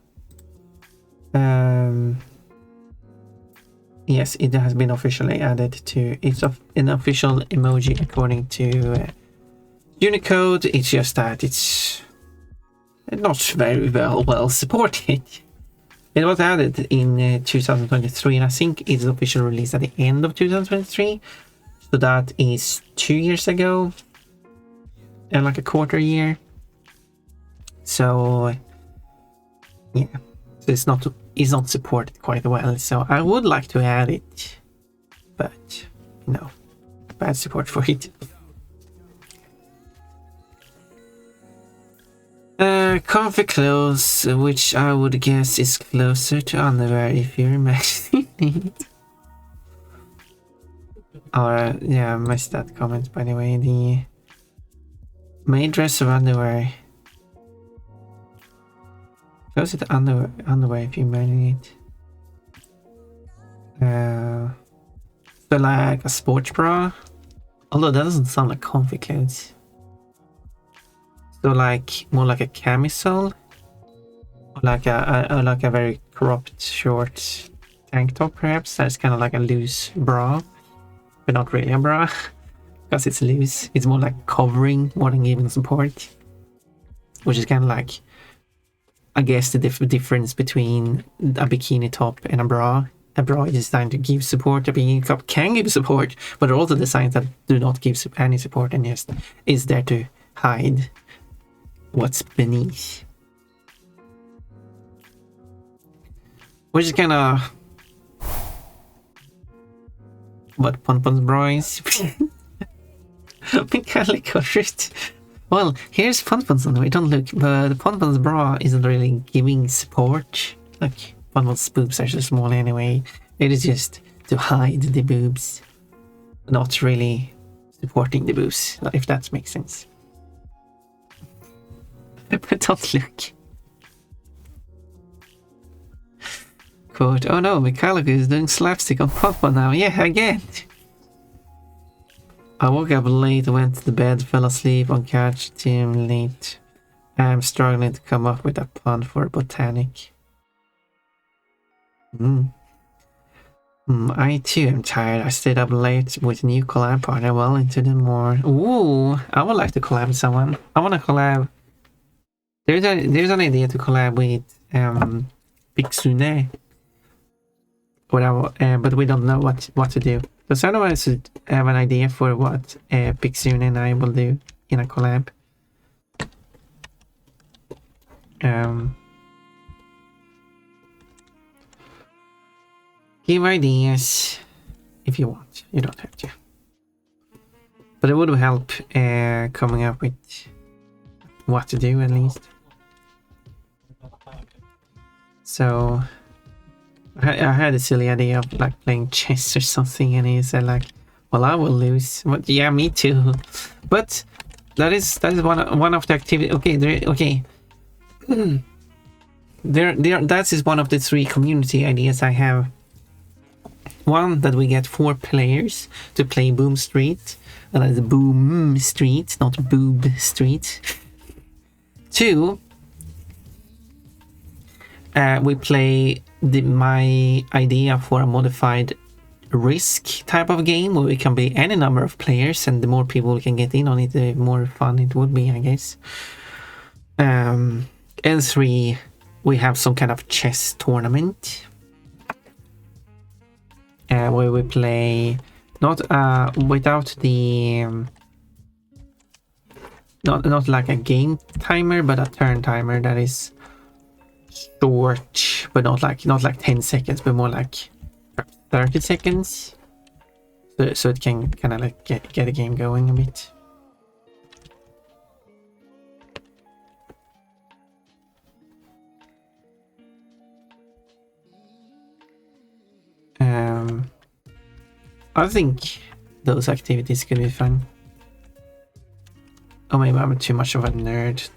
Yes, it has been officially added to, it's an official emoji according to Unicode. It's just that it's not very well supported. It was added in 2023, and I think its official release at the end of 2023. So that is 2 years ago, and like a quarter year. So yeah, so it's not supported quite well. So I would like to add it, but no, bad support for it. Comfy clothes, which I would guess is closer to underwear if you're imagining it. Or, yeah, I missed that comment, by the way. The maid dress of underwear. Closer to underwear if you're imagining it. So like a sports bra. Although that doesn't sound like comfy clothes. So like more like a camisole, or like a very cropped short tank top, perhaps. That's kind of like a loose bra, but not really a bra because it's loose. It's more like covering more than giving support, which is kind of like, I guess, the difference between a bikini top and a bra. A bra is designed to give support. A bikini top can give support, but they're also designed that do not give any support and just is there to hide what's beneath. Which is kind of what Ponpon's bra is. Mechanical shirt. Well, here's Ponpon's on the way. Don't look, but Ponpon's bra isn't really giving support. Like, Ponpon's boobs are so small anyway. It is just to hide the boobs, not really supporting the boobs, if that makes sense. But don't look. Quote, oh no, Mikhailuk is doing slapstick on Papa now. Yeah, again. I woke up late, went to the bed, fell asleep on couch, team late. I'm struggling to come up with a pun for botanic. I too am tired. I stayed up late with new collab partner well into the morning. Ooh, I would like to collab with someone. I want to collab. There's an idea to collab with Pixabay. but we don't know what to do. So some of us have an idea for what Pixune and I will do in a collab. Give ideas if you want. You don't have to. But it would help coming up with what to do at least. So I had a silly idea of like playing chess or something, and he said like, "Well, I will lose." But yeah, me too. But that is one of the activity. Okay, that is one of the 3 community ideas I have. One, that we get 4 players to play Boom Street. That is Boom Street, not Boob Street. 2, we play my idea for a modified Risk type of game where we can be any number of players, and the more people we can get in on it, the more fun it would be, I guess. And 3, we have some kind of chess tournament where we play not without the not like a game timer, but a turn timer that is short, but not like 10 seconds, but more like 30 seconds, so it can kind of like get a game going a bit. I think those activities could be fun. Or maybe I'm too much of a nerd.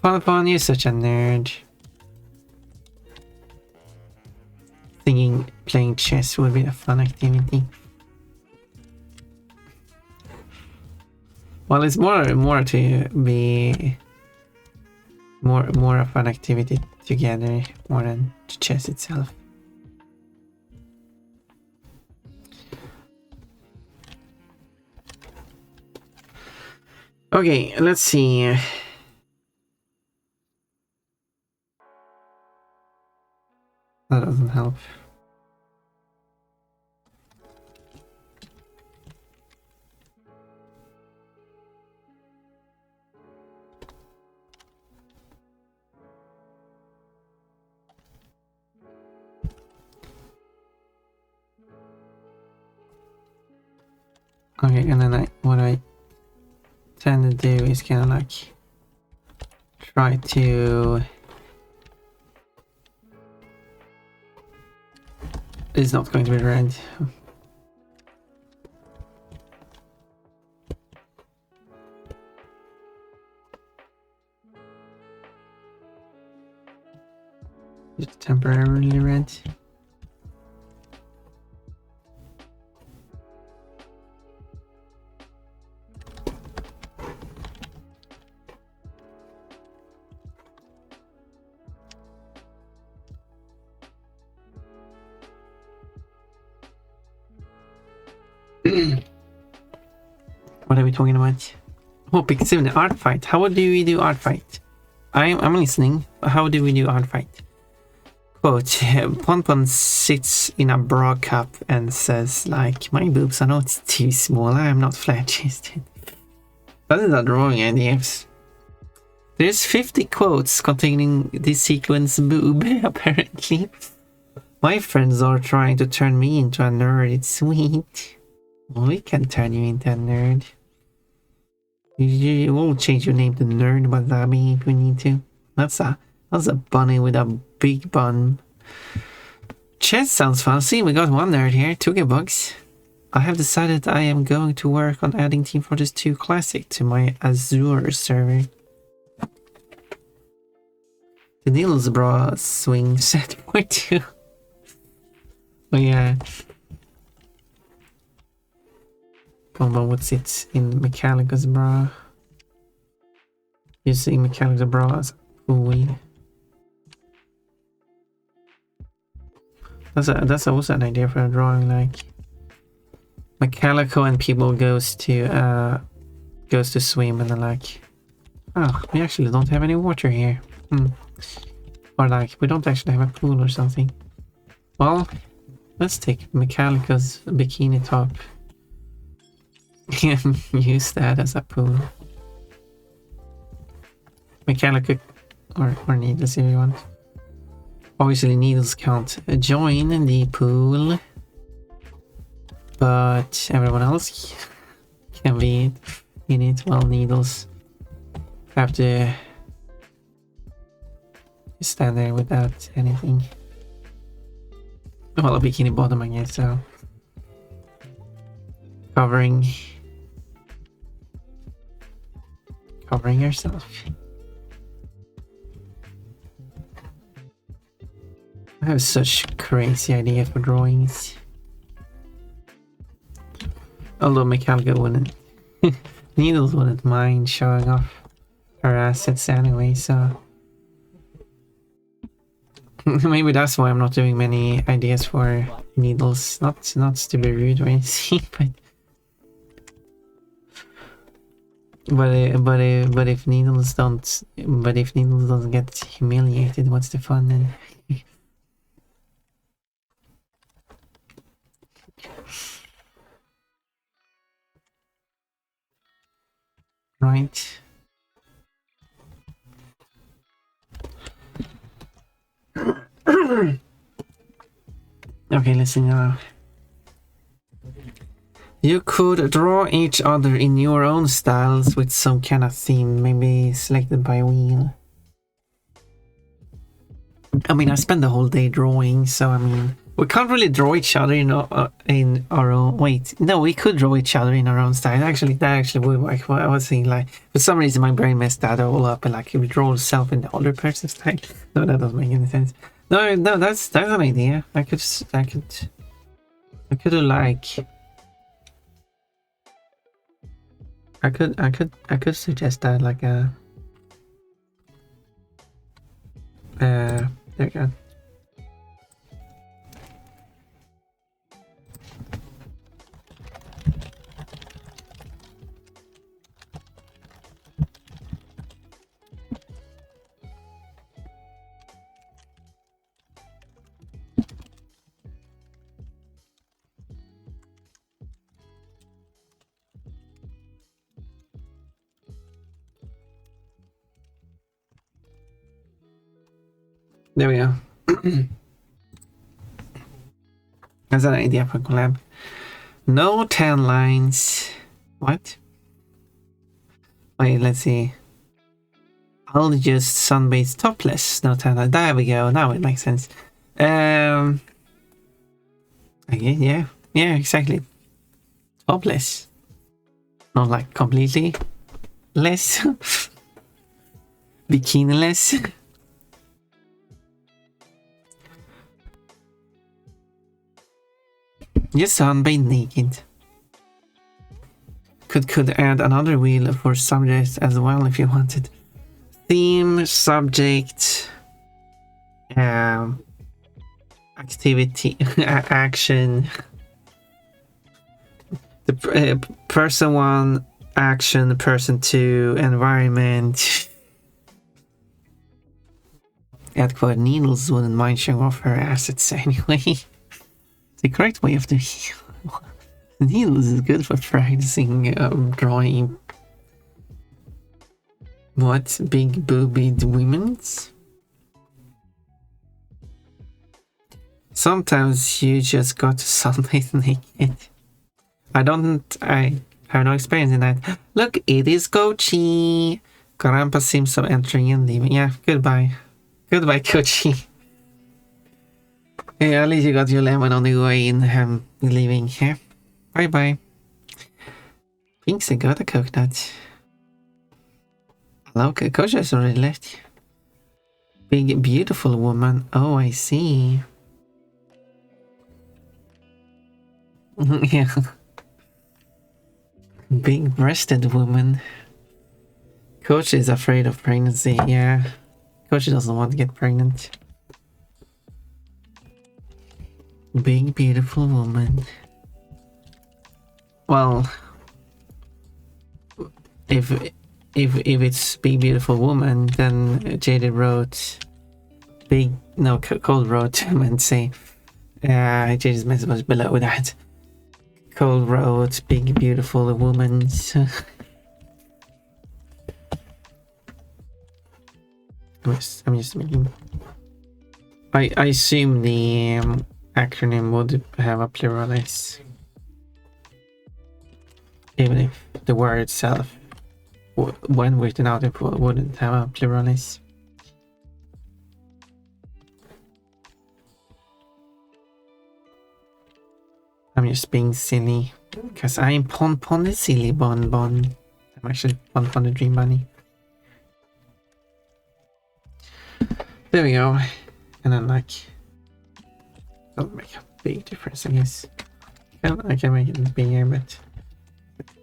Fun, you're such a nerd. Thinking playing chess would be a fun activity. Well, it's more to be more of an activity together more than chess itself. Okay, let's see. That doesn't help. Okay, and then what I tend to do is kind of like try to... It's not going to be red. Just temporarily red. What are we talking about? Oh, Pixabay, art fight. How do we do art fight? I'm listening. How do we do art fight? Quote, Ponpon sits in a bra cup and says like, my boobs are not too small, I am not flat-chested. That is a drawing ideas. There's 50 quotes containing this sequence boob, apparently. My friends are trying to turn me into a nerd, it's sweet. We can turn you into a nerd. You won't change your name to Nerd Wasabi if we need to. That's a bunny with a big bun. Chess sounds fun. See, we got one nerd here. 2 bucks. I have decided I am going to work on adding Team Fortress 2 Classic to my Azure server. The Nils bra swing set for 2. Oh yeah. But what's it in Mechanicus bra? Using Mechanicus bra as ooey. That's also an idea for a drawing, like Mechanico and people goes to swim and they're like, oh, we actually don't have any water here. Or like, we don't actually have a pool or something. Well, let's take Metallica's bikini top and use that as a pool. Metallica or Needles if you want. Obviously Needles can't join the pool, but everyone else can be in it. Well, Needles have to stand there without anything. Well, a bikini bottom, I guess, so covering yourself. I have such crazy idea for drawings. Although Metallica wouldn't, Needles wouldn't mind showing off her assets anyway, so maybe that's why I'm not doing many ideas for Needles. Not to be rude or anything, but if Needles don't get humiliated, what's the fun then? Right. Okay, listen now. You could draw each other in your own styles with some kind of theme, maybe selected by wheel. I mean, I spend the whole day drawing, so I mean, we can't really draw each other in our own. Wait, no, we could draw each other in our own style. Actually, that actually would work. I was thinking, like, for some reason, my brain messed that all up, and like, you draw yourself in the other person's style. No, that doesn't make any sense. No, that's an idea. I could do like. I could suggest that, like a. There you go. There we go. That's an idea for collab. No 10 lines. What? Wait, let's see. I'll just sunbathe topless. No 10 lines. There we go. Now it makes sense. Okay, yeah, exactly. Topless. Not like completely less. Bikini-less. Just sunbathe naked. Could add another wheel for subjects as well if you wanted. Theme, subject, activity, action. The person 1, action, person 2, environment. Add quote, Needles wouldn't mind showing off her assets anyway. The correct way of doing Needles is good for practicing drawing. What? Big boobied women's? Sometimes you just got to sunbathe naked. I have no experience in that. Look, it is Kochi. Grandpa seems so entering and leaving. Yeah, goodbye. Goodbye, Kochi. Yeah, at least you got your lemon on the way in, leaving here. Bye bye. Pinksy got a coconut. Hello, Kochi has already left. Big, beautiful woman. Oh, I see. Yeah. Big breasted woman. Kochi is afraid of pregnancy. Yeah. Kochi doesn't want to get pregnant. Big beautiful woman. Well, if it's big beautiful woman, then JD wrote big, no, cold road, I meant to say. I changed his message below that. Cold road, big, beautiful woman. I'm just making. I assume the acronym would have a pluralis, even if the word itself, when written out, it wouldn't have a pluralis. I'm just being silly because I'm Pon the silly bon. I'm actually Pon the dream bunny. There we go. And then like, that'll make a big difference, I guess. I can make it bigger, but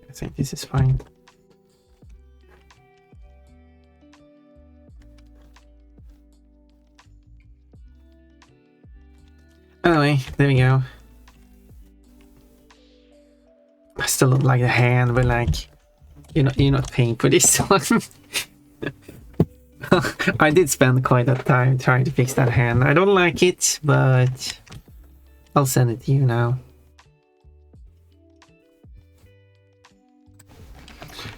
I think this is fine. Anyway, there we go. I still don't like the hand, but like, you're not paying for this one. I did spend quite a time trying to fix that hand. I don't like it, but I'll send it to you now.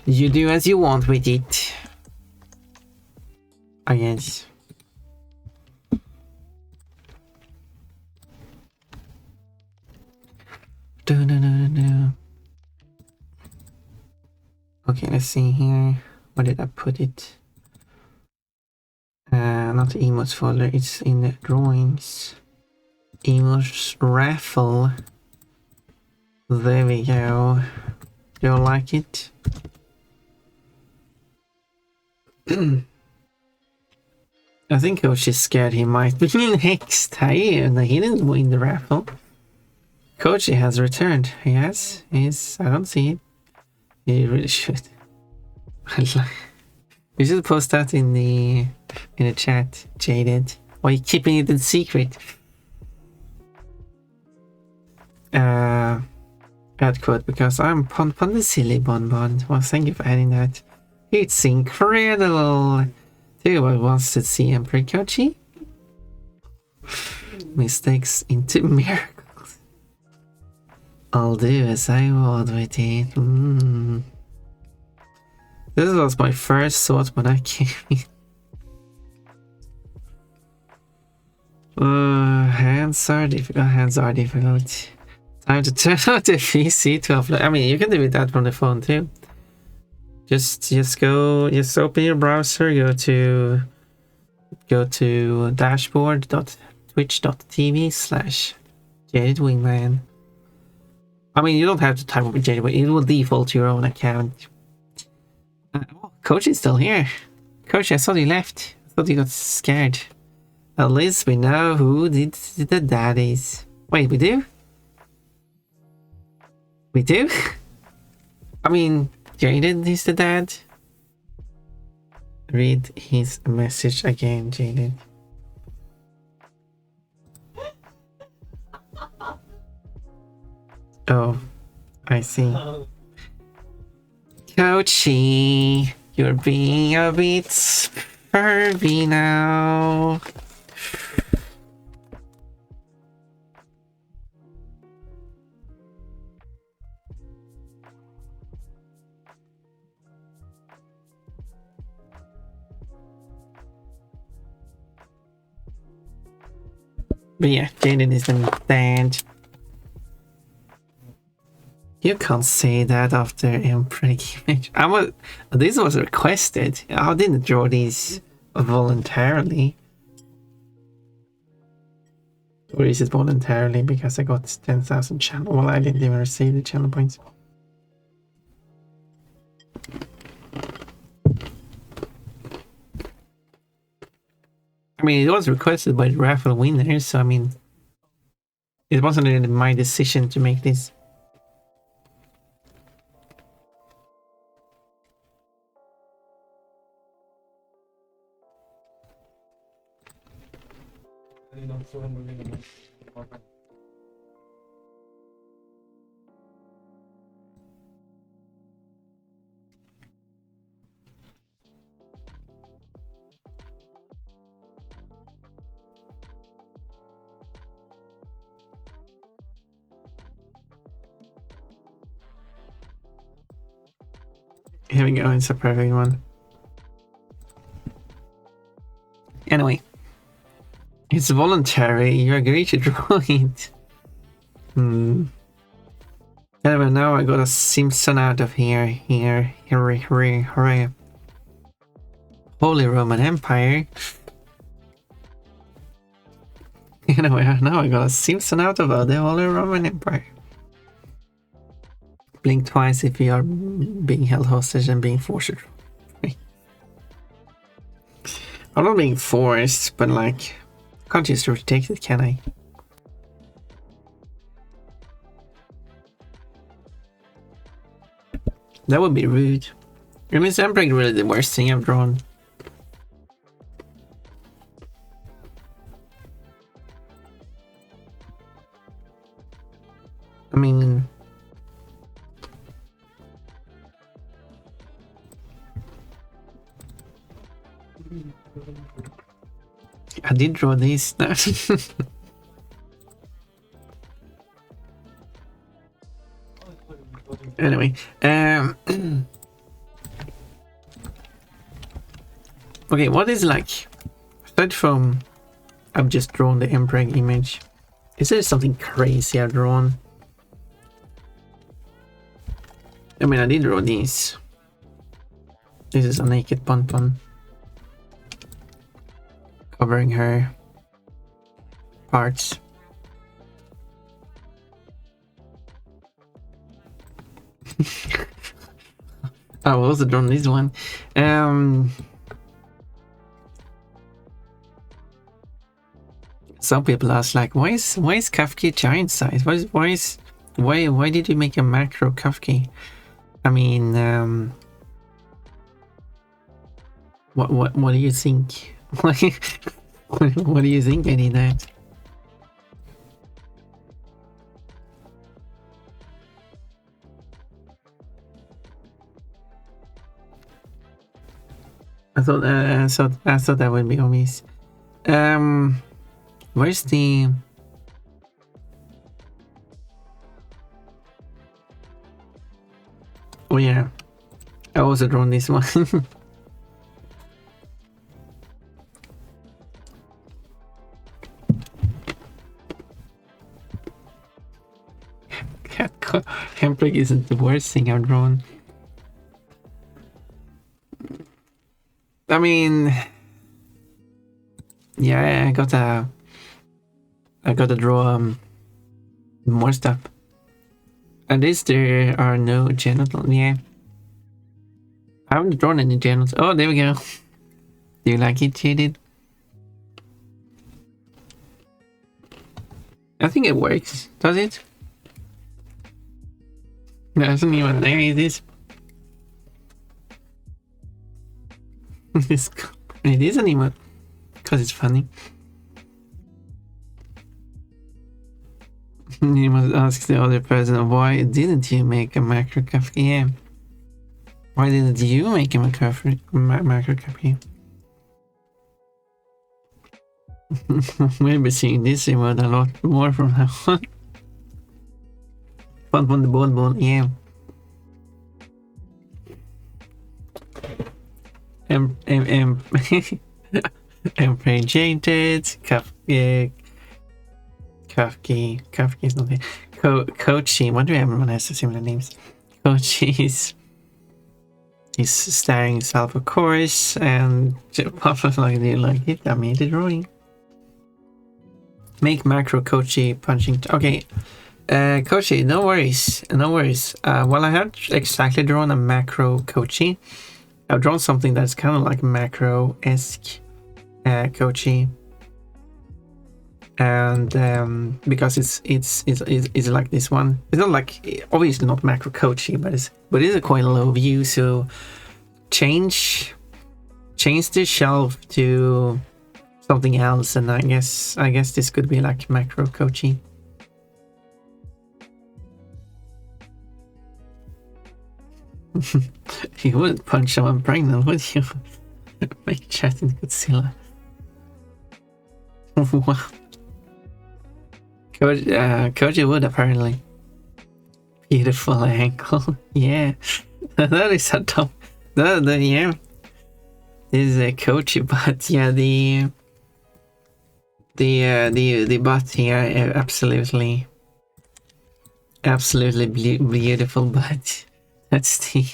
You do as you want with it, I guess. Okay, let's see here. Where did I put it? Not the emotes folder, it's in the drawings. Emotes raffle. There we go. Do you like it? I think Coach is scared he might be next. He didn't win the raffle. Coach has returned. Yes, I don't see it. You really should. You should post that in the chat, Jaded. Why are you keeping it in secret? Add quote, because I'm Pon the silly bon. Well, thank you for adding that. It's incredible. Who wants to see Emperor Kochi? Mistakes into miracles. I'll do as I would with it. This was my first thought when I came in. Hands are difficult. Time to turn out the PC to upload. I mean, you can do that from the phone too. Just open your browser, go to dashboard.twitch.tv/jadedwingman. I mean, you don't have to type up Jaded, but it will default to your own account. Coach is still here. Coach, I thought you left. I thought you got scared. At least we know who the dad is. Wait, we do? We do? I mean, Jaden is the dad. Read his message again, Jaden. Oh, I see. Coachy, you're being a bit pervy now. But yeah, Jaden is the dad. You can't say that after image. This was requested. I didn't draw these voluntarily. Or is it voluntarily because I got 10,000 channel? Well, I didn't even receive the channel points. I mean, it was requested by the raffle winners, so I mean, it wasn't really my decision to make this. Here we go, it's a perfect one. Anyway. It's voluntary, you agree to draw it. Anyway, now I got a Simpson out of here. Hooray. Holy Roman Empire. Anyway, now I got a Simpson out of the Holy Roman Empire. Blink twice if you are being held hostage and being forced. I'm not being forced, but like, can't just retake it, can I? That would be rude. I mean, is Emperor really the worst thing I've drawn? I mean... I did draw this. Anyway, okay, what is like, aside from I've just drawn the Emperor image, is there something crazy I've drawn? I mean, I did draw these. This is a naked Pon covering her parts. I also drawn this one. Some people ask, like, why is Kafki giant size? Why did you make a macro Kafki? I mean, what do you think? What do you think I did that? I thought that would be obvious. Where's the... Oh yeah, I also drawn this one. Hemprig isn't the worst thing I've drawn. I mean, yeah, I gotta draw more stuff. At least there are no genitals. Yeah, I haven't drawn any genitals. Oh, there we go. Do you like it, Jaded? I think it works. Does it? There isn't even there. It is. It isn't even, because it's funny. You must ask the other person, why didn't you make a macro Kafka? Yeah. Why didn't you make a macro Kafka? We'll be seeing this emote a lot more from now on. Fun on the ball, yeah. Emperor Jaded, Kafka is not there. Kochi, why do everyone has so similar names? Kochi is staring himself, of course, and Papa like, do you like it? I made the drawing. Make macro Kochi punching. Okay, Kochi, no worries. Well, I haven't exactly drawn a macro Kochi. I've drawn something that's kind of like macro-esque Kochi, and because it's like this one. It's not like, obviously not macro Kochi, but it's a quite low view. So change the shelf to something else, and I guess this could be like macro Kochi. You wouldn't punch someone pregnant, would you? Make chat in Godzilla. Wow. Koji would, apparently. Beautiful ankle. Yeah. That is a dumb. Yeah, this is a coachy, but yeah, the butt here, absolutely beautiful butt. That's the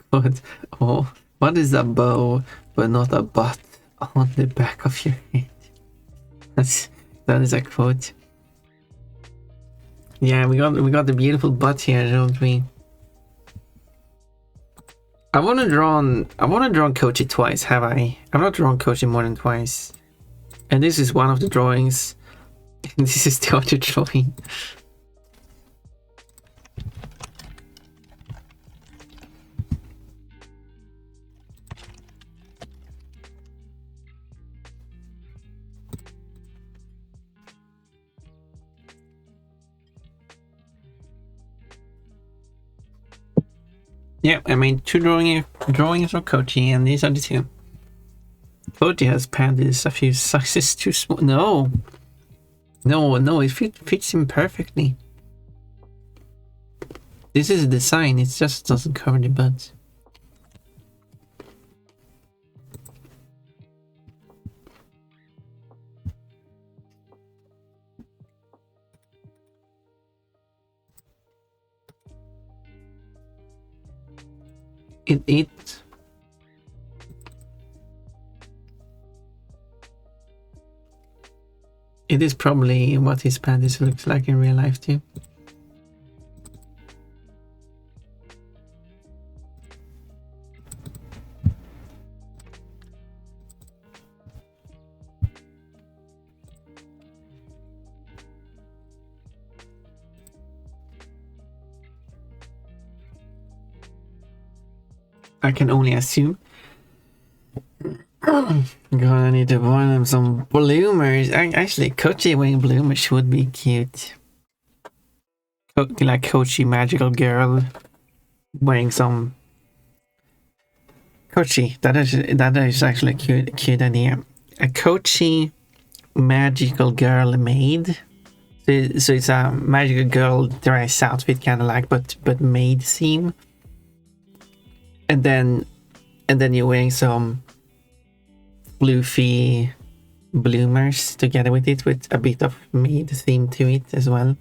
what? Oh, what is a bow but not a butt on the back of your head? That is a quote. Yeah, we got the beautiful butt here, don't we? I wanna draw Kochi twice, have I? I've not drawn Kochi more than twice. And this is one of the drawings. This is the other drawing. Yeah, I made two drawings of Kochi, and these are the two. Kochi has panties a few sizes too small. No, it fits him perfectly. This is a design, it just doesn't cover the butt. It is probably what his panties looks like in real life too. I can only assume. Gonna need to buy them some bloomers. Actually, Kochi wearing bloomers would be cute. Like Kochi magical girl wearing some. Kochi, that is actually a cute idea. A Kochi magical girl maid. So it's a magical girl dress outfit, kind of like, but maid theme. And then you're wearing some floofy bloomers together with it, with a bit of maid theme to it as well.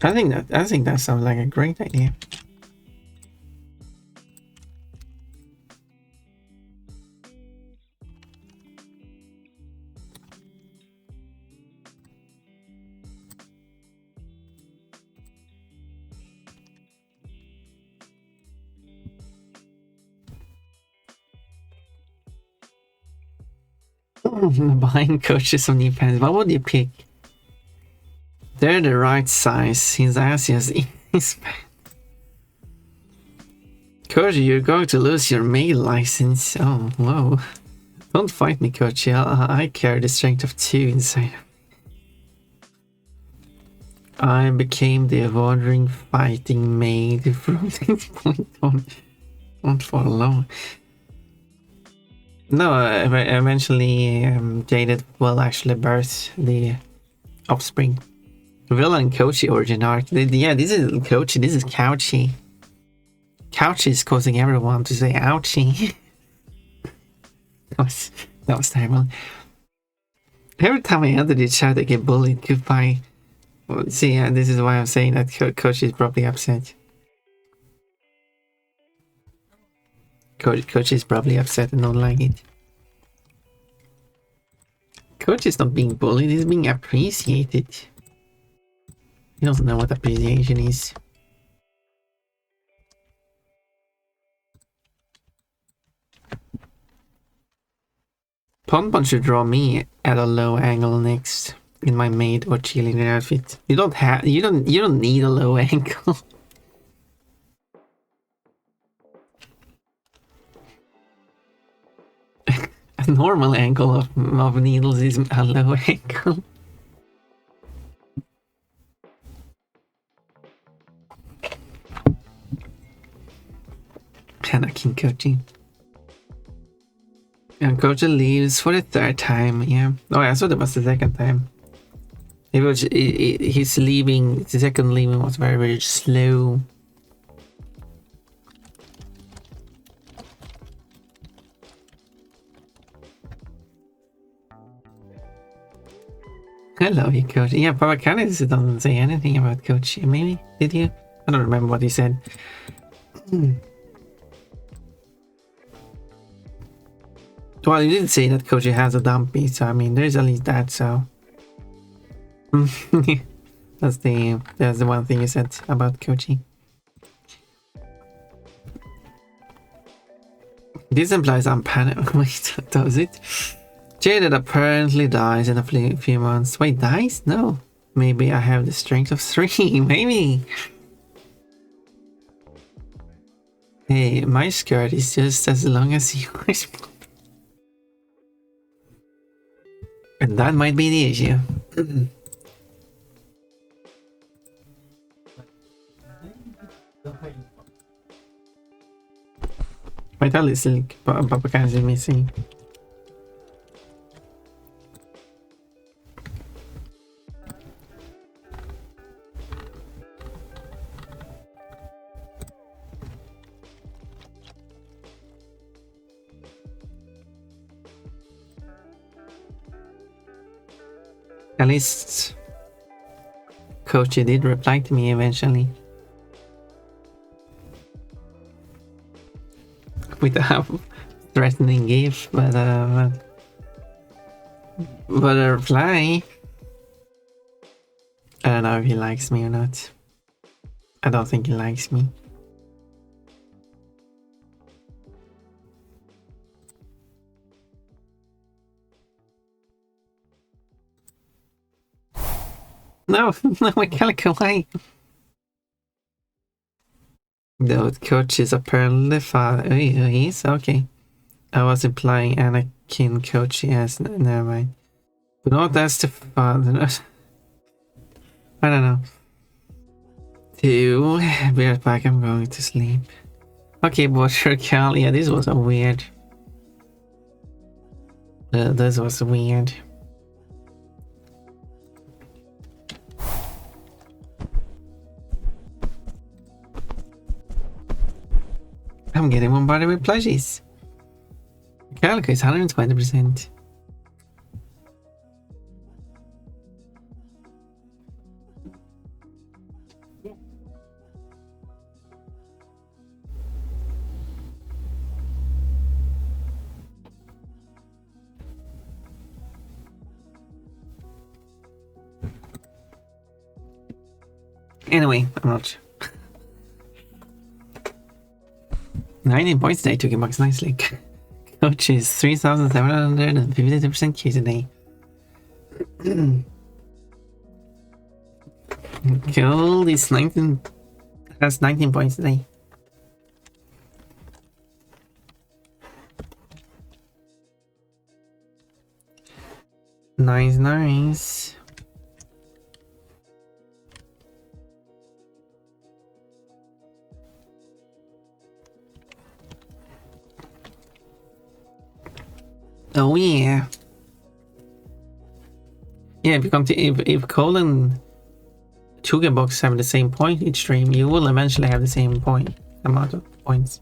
I think that sounds like a great idea. Buying coaches some new pants. What would you pick? They're the right size. His ass is in his pants. Koji, you're going to lose your maid license. Oh, whoa. Don't fight me, Koji. I carry the strength of 2 inside. I became the wandering fighting maid from this point on. Not for long. No, eventually Jaded will actually birth the offspring. Will and Kochi origin arc. Yeah, this is Kochi, this is Couchy. Couchy is causing everyone to say ouchie. that was terrible. Every time I enter the chat I get bullied. Goodbye. Well, see, yeah, this is why I'm saying that Kochi is probably upset. Coach is probably upset and don't like it. Coach is not being bullied, he's being appreciated. He doesn't know what appreciation is. Ponpon should draw me at a low angle next in my maid or cheerleader outfit. You don't need a low angle. A normal angle of needles is a low angle. Panicking coaching. And coach leaves for the third time. Yeah. Oh, I thought it was the second time. It was his leaving. The second leaving was very, very slow. I love you, coach. Yeah, Papa Canis doesn't say anything about coach. Maybe did you? I don't remember what he said. Well, you did say that Koji has a dumpy, so I mean, there's at least that. So that's the one thing you said about Koji. This implies I'm panicked. Wait, does it? Jaded apparently dies in a few months. Wait, dies? No. Maybe I have the strength of 3. Maybe. Hey, my skirt is just as long as yours. And that might be the issue. Vital is like Papa Canis is missing. At least Coachy did reply to me eventually. With a threatening gift, but a reply. I don't know if he likes me or not. I don't think he likes me. No, no, I can't go away. The coach is apparently the father. Oh, he's okay. I was implying Anakin coach. Yes, never mind. But not that's the father. I don't know. Be right back. I'm going to sleep. Okay, but sure, Cal. Yeah, this was a weird. This was weird. I'm getting bombarded with plushies. Calico is 120%. Anyway, I'm not. 19 points today, 2 bucks nicely. Coach is 3,752% Q today. Gold is 19, has 19 points today. Nice, nice. Oh yeah. Yeah, if Cole and Box have the same point each stream, you will eventually have the same amount of points.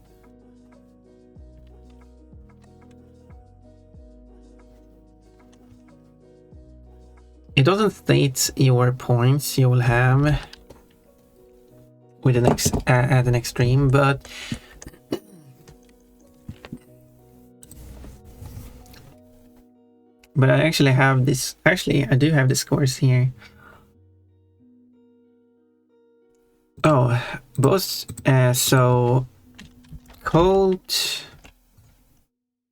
It doesn't state your points you will have with the next at the next stream, but I actually have this. Actually, I do have the scores here. Oh, both. So, Cold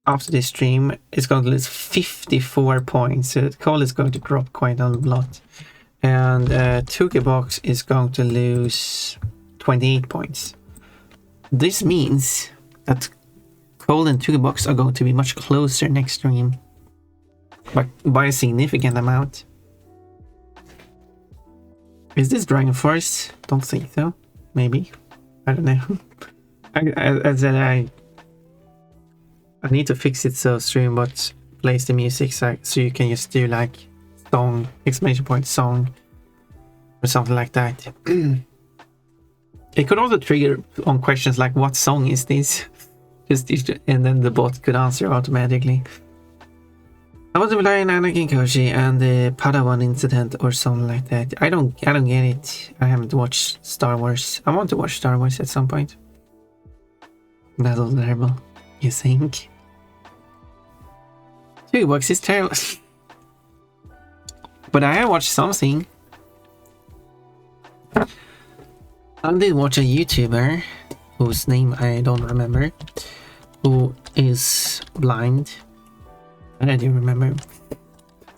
after this stream is going to lose 54 points. So, Cold is going to drop quite a lot, and Box is going to lose 28 points. This means that Cold and Box are going to be much closer next stream. By a significant amount. Is this Dragon Force? Don't think so. Maybe. I don't know. I I need to fix it so Streambot plays the music so you can just do like song, exclamation point song or something like that. It could also trigger on questions like what song is this? And then the bot could answer automatically. I want to play Anakin Koshi and the Padawan incident or something like that. I don't get it. I haven't watched Star Wars. I want to watch Star Wars at some point. That was terrible, you think? $2 is terrible. But I have watched something. I did watch a YouTuber whose name I don't remember, who is blind. And I do remember,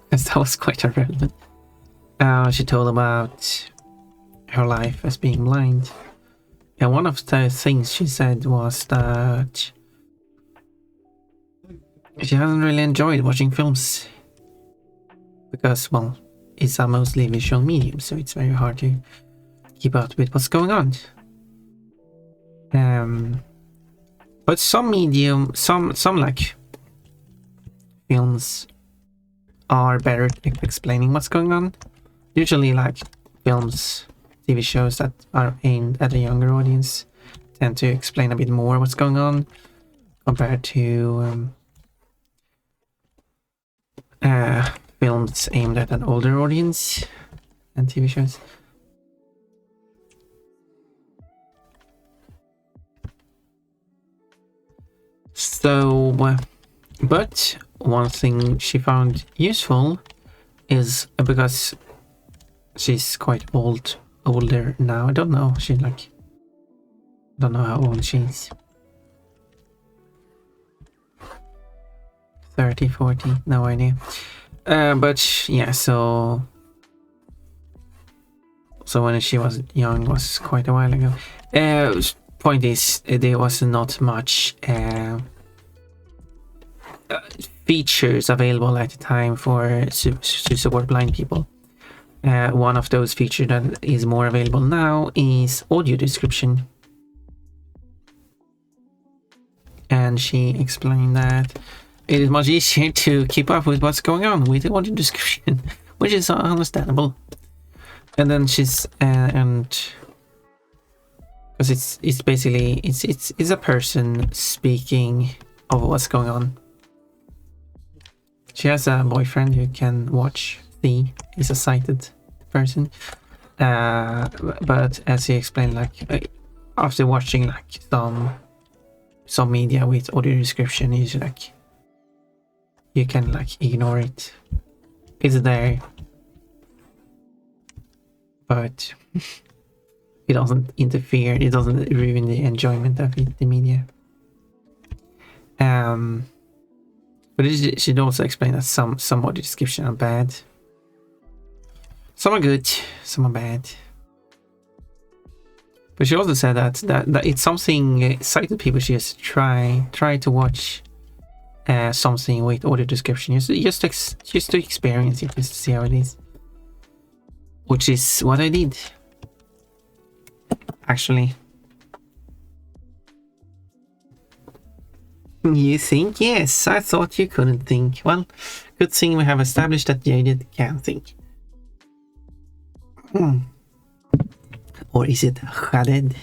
because that was quite irrelevant. She told about her life as being blind. And one of the things she said was that she hasn't really enjoyed watching films. Because, well, it's a mostly visual medium, so it's very hard to keep up with what's going on. But some medium, some like films are better at explaining what's going on. Usually like films, TV shows that are aimed at a younger audience tend to explain a bit more what's going on compared to films aimed at an older audience and TV shows. So, but one thing she found useful is because she's quite older now. I don't know. She's like, I don't know how old she is. 30, 40, no idea. But yeah, so when she was young was quite a while ago. Point is, there was not much features available at the time for to support blind people. One of those features that is more available now is audio description. And she explained that it is much easier to keep up with what's going on with the audio description, which is understandable. And then she's and because it's basically it's a person speaking of what's going on. She has a boyfriend who can watch. Is a sighted person, but as he explained, like after watching like some media with audio description, you can like ignore it. It's there, but it doesn't interfere. It doesn't ruin the enjoyment of the media. But it should also explain that some audio description are bad. Some are good, some are bad. But she also said that it's something sighted people should just try to watch something with audio description, just to experience it, just to see how it is. Which is what I did, actually. You think? Yes, I thought you couldn't think. Well, good thing we have established that Jaded can think. Or is it Khaled?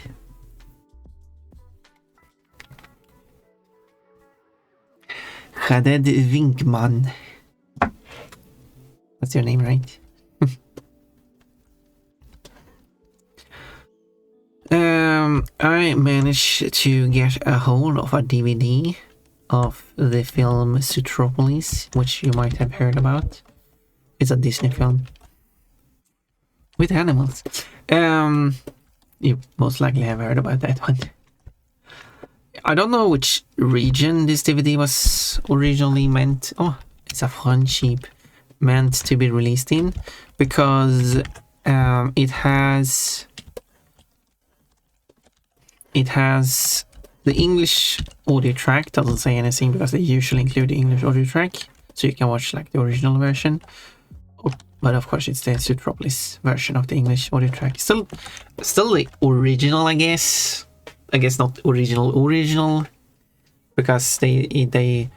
Khaled Winkman. That's your name, right? I managed to get a hold of a DVD of the film Zootropolis, which you might have heard about. It's a Disney film with animals. You most likely have heard about that one. I don't know which region this DVD was originally meant. Oh, it's a friendship meant to be released in, because it has the English audio track. Doesn't say anything because they usually include the English audio track, so you can watch like the original version. But of course, it's the Zootropolis version of the English audio track. Still the original, I guess. I guess not original, because they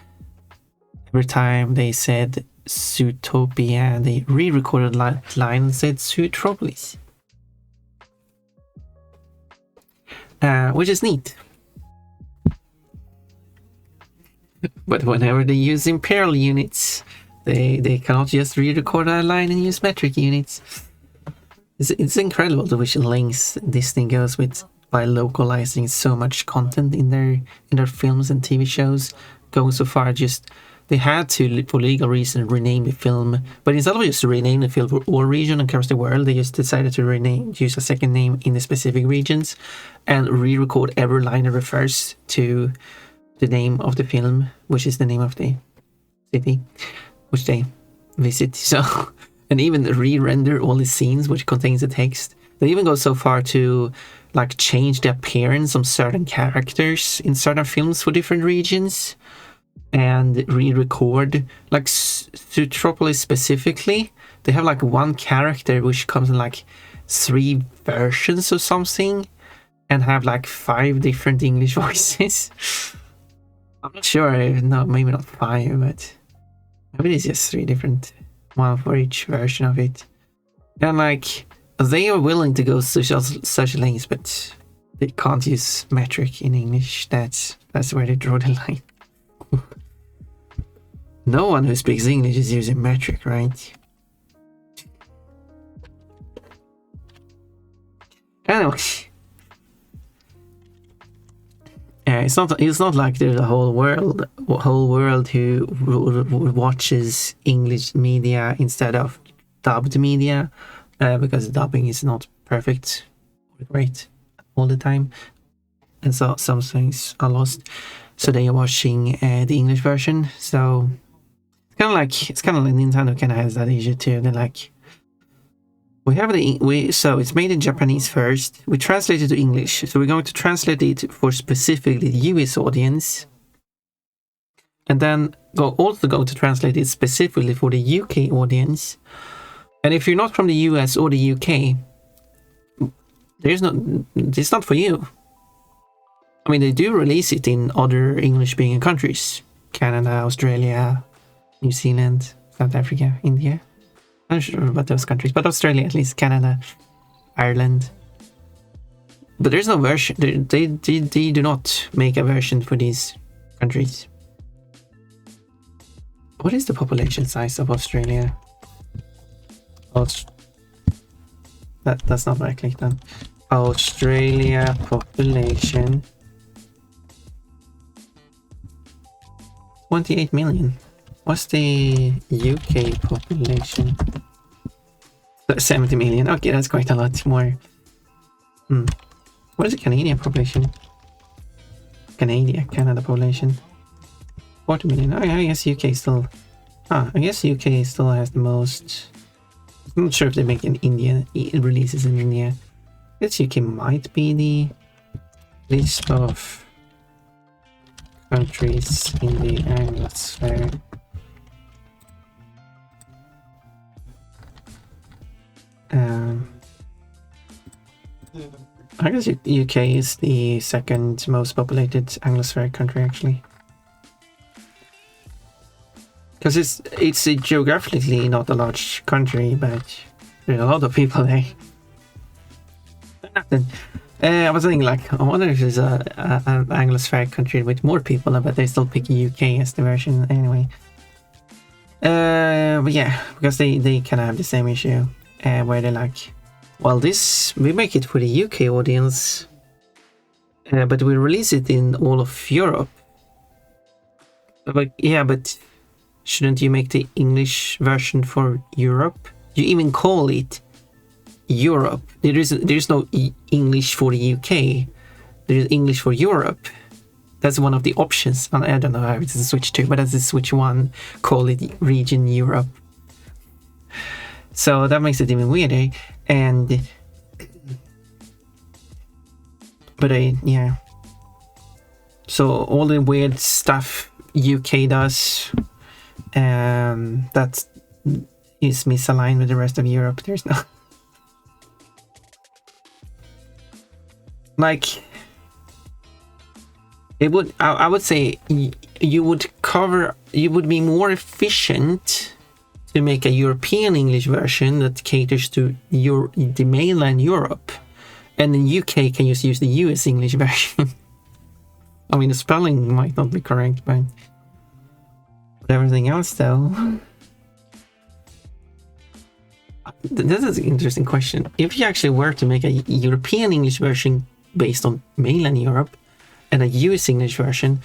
every time they said Zootopia, they re-recorded line and said Zootropolis, which is neat. But whenever they use imperial units, they cannot just re-record a line and use metric units. It's incredible the which lengths Disney goes with by localizing so much content in their films and TV shows. Going so far, just they had to, for legal reasons, rename the film. But instead of just rename the film for all regions across the world, they just decided to use a second name in the specific regions and re-record every line that refers to the name of the film, which is the name of the city which they visit. So, and even re-render all the scenes which contains the text. They even go so far to like change the appearance of certain characters in certain films for different regions and re-record. Like Zootropolis specifically, they have like one character which comes in like 3 versions or something and have like 5 different English voices. I'm not sure, no, maybe not 5, but maybe it's just 3 different, one for each version of it. And like, they are willing to go such lengths, but they can't use metric in English. That's where they draw the line. No one who speaks English is using metric, right? Anyway. It's not like there's a whole world who watches English media instead of dubbed media, because dubbing is not perfect or great all the time, and so some things are lost. So they are watching the English version. So it's kind of like Nintendo kind of has that issue too. They're like, so it's made in Japanese first. We translate it to English. So we're going to translate it for specifically the US audience. And then also going to translate it specifically for the UK audience. And if you're not from the US or the UK, it's not for you. I mean, they do release it in other English-speaking countries. Canada, Australia, New Zealand, South Africa, India. I'm not sure about those countries, but Australia at least, Canada, Ireland. But there's no version. They do not make a version for these countries. What is the population size of Australia? That's not what I clicked on. Australia population 28 million. What's the UK population? 70 million. Okay, that's quite a lot more. What is the Canadian population? Canada population. 40 million. Oh, yeah, I guess UK still. I guess UK still has the most. I'm not sure if they make an Indian releases in India. I guess UK might be the list of countries in the Anglosphere. I guess UK is the second most populated Anglosphere country, actually, because it's geographically not a large country, but there's a lot of people there. I was thinking, like, I wonder if there's an Anglosphere country with more people, but they still pick UK as the version anyway. But yeah, because they kind of have the same issue, where they're like, well, we make it for the UK audience, but we release it in all of Europe. But yeah, but shouldn't you make the English version for Europe? You even call it Europe. There's no English for the UK. There is English for Europe. That's one of the options. I don't know how it's a switch to, but that's the switch one. Call it region Europe. So that makes it even weirder. Yeah. So all the weird stuff UK does, that is misaligned with the rest of Europe. There's no. Like, It would. I would say you would be more efficient to make a European English version that caters to the mainland Europe, and in UK can just use the US English version. I mean, the spelling might not be correct, but everything else, though. This is an interesting question. If you actually were to make a European English version based on mainland Europe and a US English version,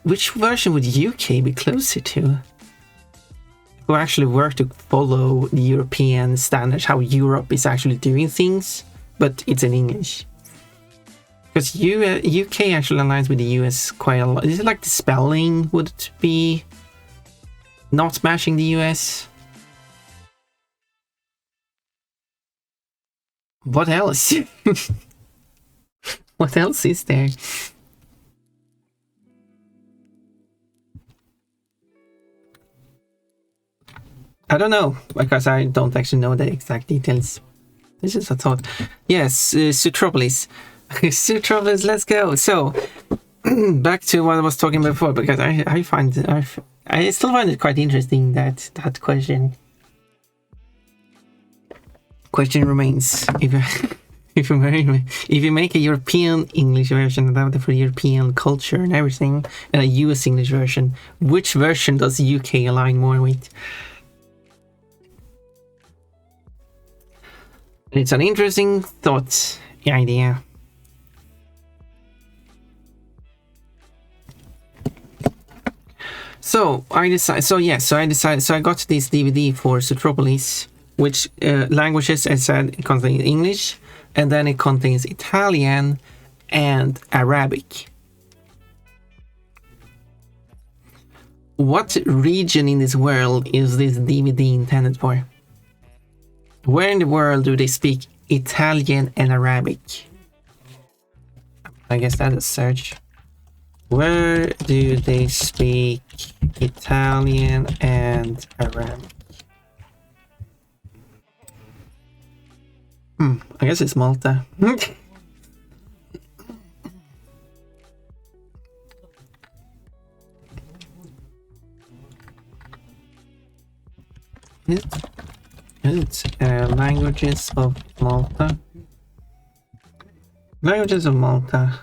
which version would UK be closer to? Who actually work to follow the European standards, how Europe is actually doing things, but it's in English. Because UK actually aligns with the US quite a lot. Is it like the spelling would be not matching the US? What else? What else is there? I don't know, because I don't actually know the exact details. This is a thought. Yes, Sutropolis. Sutropolis, let's go. So, back to what I was talking before, because I still find it quite interesting that question. Question remains: if you make a European English version adapted for European culture and everything, and a US English version, which version does UK align more with? It's an interesting thought idea. So I got this DVD for Sutropolis, which languages, as I said, it contains English, and then it contains Italian and Arabic. What region in this world is this DVD intended for? Where in the world do they speak Italian and Arabic? I guess that's a search. Where do they speak Italian and Arabic? I guess it's Malta. It's languages of Malta. Languages of Malta.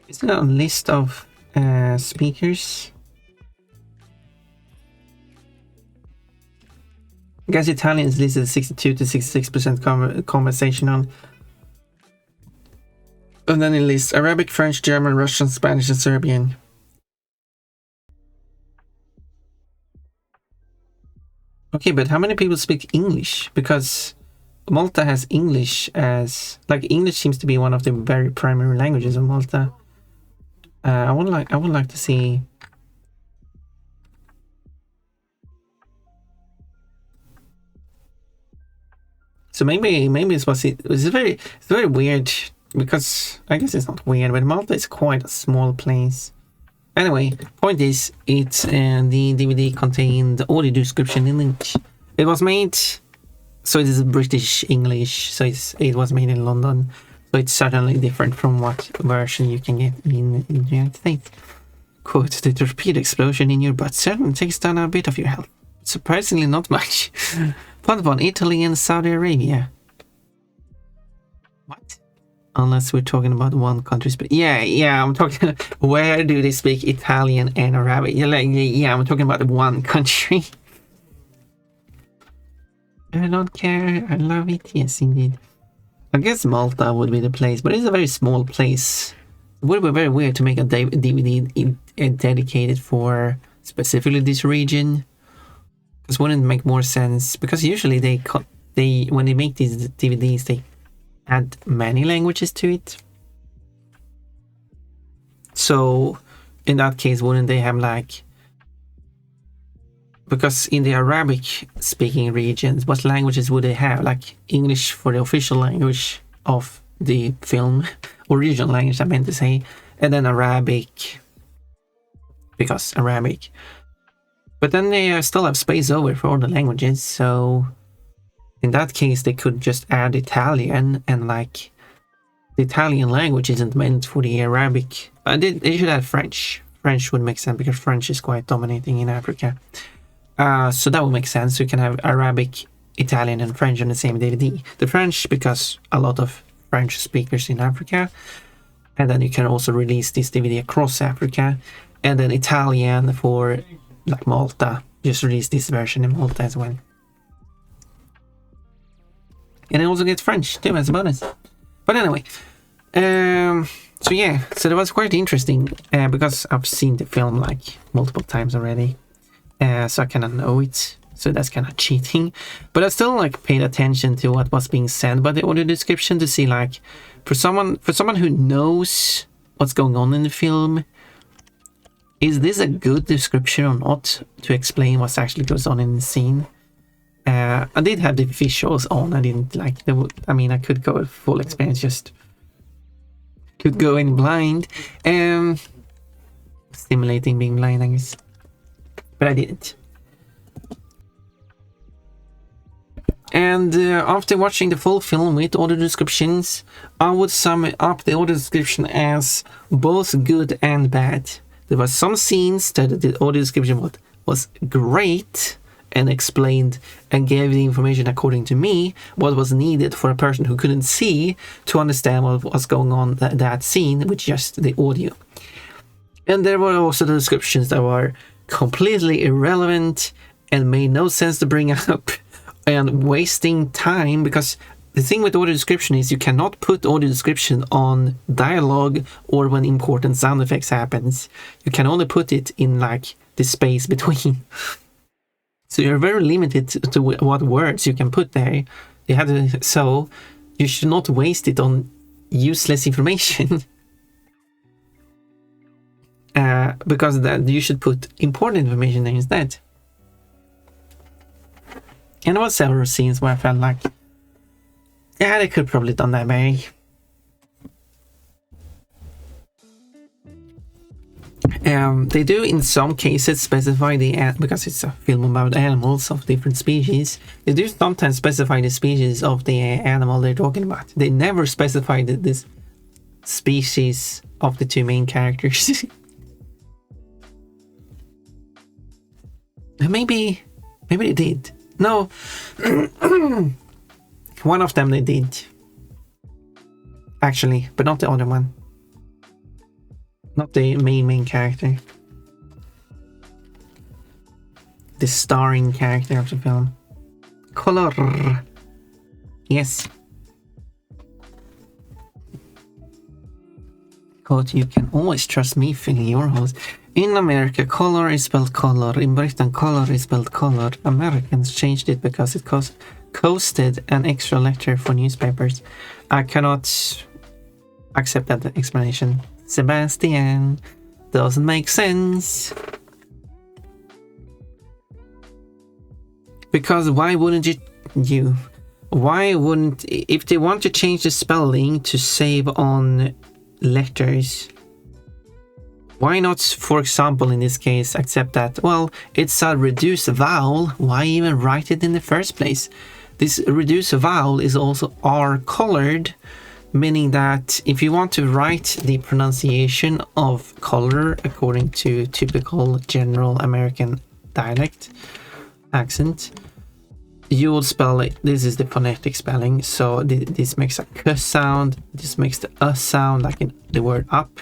Is there a list of speakers? I guess Italian is listed 62 to 66% conversational. And then it lists Arabic, French, German, Russian, Spanish, and Serbian. Okay, but how many people speak English? Because Malta has English as... Like, English seems to be one of the very primary languages of Malta. I would like to see... So maybe it's very weird, because I guess it's not weird, but Malta is quite a small place. Anyway, point is, it's the DVD contained the audio description in English. It was made, so it is British English, so it was made in London, so it's certainly different from what version you can get in the United States. Quote, the torpedo explosion in your butt certainly takes down a bit of your health. Surprisingly not much. What about Italy and Saudi Arabia? What? Unless we're talking about one country. Yeah, I'm talking... Where do they speak Italian and Arabic? Yeah, I'm talking about one country. I don't care. I love it. Yes, indeed. I guess Malta would be the place, but it's a very small place. It would be very weird to make a DVD dedicated for specifically this region. This wouldn't make more sense, because usually when they make these DVDs, they add many languages to it. So in that case, wouldn't they have like... Because in the Arabic speaking regions, what languages would they have? Like English for the official language of the film, original language I meant to say, and then Arabic, because Arabic. But then they still have space over for all the languages, so in that case, they could just add Italian, and like the Italian language isn't meant for the Arabic. They should add French. French would make sense because French is quite dominating in Africa. So that would make sense. You can have Arabic, Italian, and French on the same DVD. The French because a lot of French speakers in Africa, and then you can also release this DVD across Africa, and then Italian for like Malta. Just release this version in Malta as well. And I also get French too as a bonus. But anyway, so yeah, so that was quite interesting because I've seen the film like multiple times already, so I kind of know it. So that's kind of cheating, but I still like paid attention to what was being said by the audio description to see like for someone who knows what's going on in the film, is this a good description or not to explain what actually goes on in the scene? I did have the visuals on. I didn't like the. I mean, I could go with full experience, just could go in blind. Stimulating being blind, I guess, but I didn't. And after watching the full film with audio descriptions, I would sum up the audio description as both good and bad. There were some scenes that the audio description was great and explained and gave the information according to me what was needed for a person who couldn't see to understand what was going on that scene with just the audio. And there were also the descriptions that were completely irrelevant and made no sense to bring up and wasting time, because the thing with audio description is you cannot put audio description on dialogue or when important sound effects happens. You can only put it in like the space between. So you're very limited to what words you can put there. So you should not waste it on useless information. Because you should put important information there instead. And there were several scenes where I felt like, yeah, they could probably done that better. They do in some cases specify because it's a film about animals of different species, they do sometimes specify the species of the animal they're talking about. They never specify this species of the two main characters. Maybe they did. No, one of them they did. Actually, but not the other one. Not the main character. The starring character of the film. Color. Yes. Quote, you can always trust me filling your holes. In America, color is spelled color. In Britain, color is spelled color. Americans changed it because it costed an extra letter for newspapers. I cannot accept that explanation. Sebastian, doesn't make sense. Because why wouldn't if they want to change the spelling to save on letters, why not, for example, in this case, accept that, well, it's a reduced vowel, why even write it in the first place? This reduced vowel is also R-colored, meaning that if you want to write the pronunciation of color according to typical general American dialect accent, you will spell it. This is the phonetic spelling, so this makes a k sound, this makes the sound like in the word up,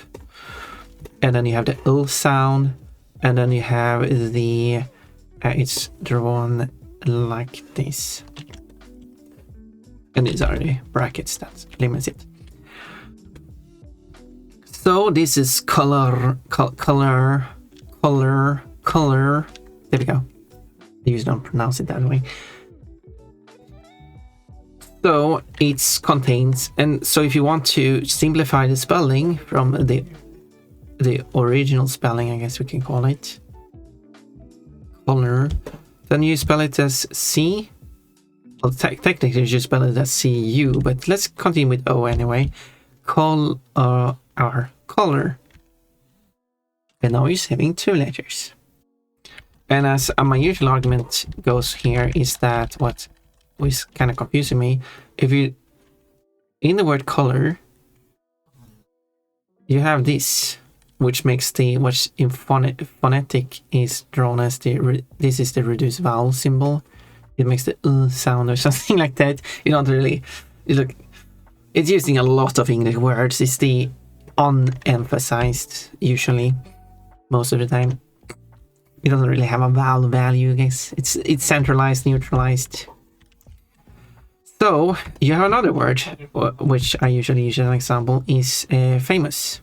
and then you have the l sound, and then you have the it's drawn like this. And these are the brackets that limits it. So this is color. There we go. I usually don't pronounce it that way. So it contains, and so if you want to simplify the spelling from the original spelling, I guess we can call it color, then you spell it as C. Well, technically you should spell it as CU, but let's continue with O anyway. Our color. And now you're saving two letters. And as my usual argument goes here is that is kind of confusing me. If you in the word color, you have this, which makes the which in phonetic is drawn as this is the reduced vowel symbol. It makes the sound or something like that. You don't really look. It's using a lot of English words. It's the unemphasized usually most of the time. It doesn't really have a vowel value, I guess. It's centralized, neutralized. So you have another word, which I usually use as an example, is famous.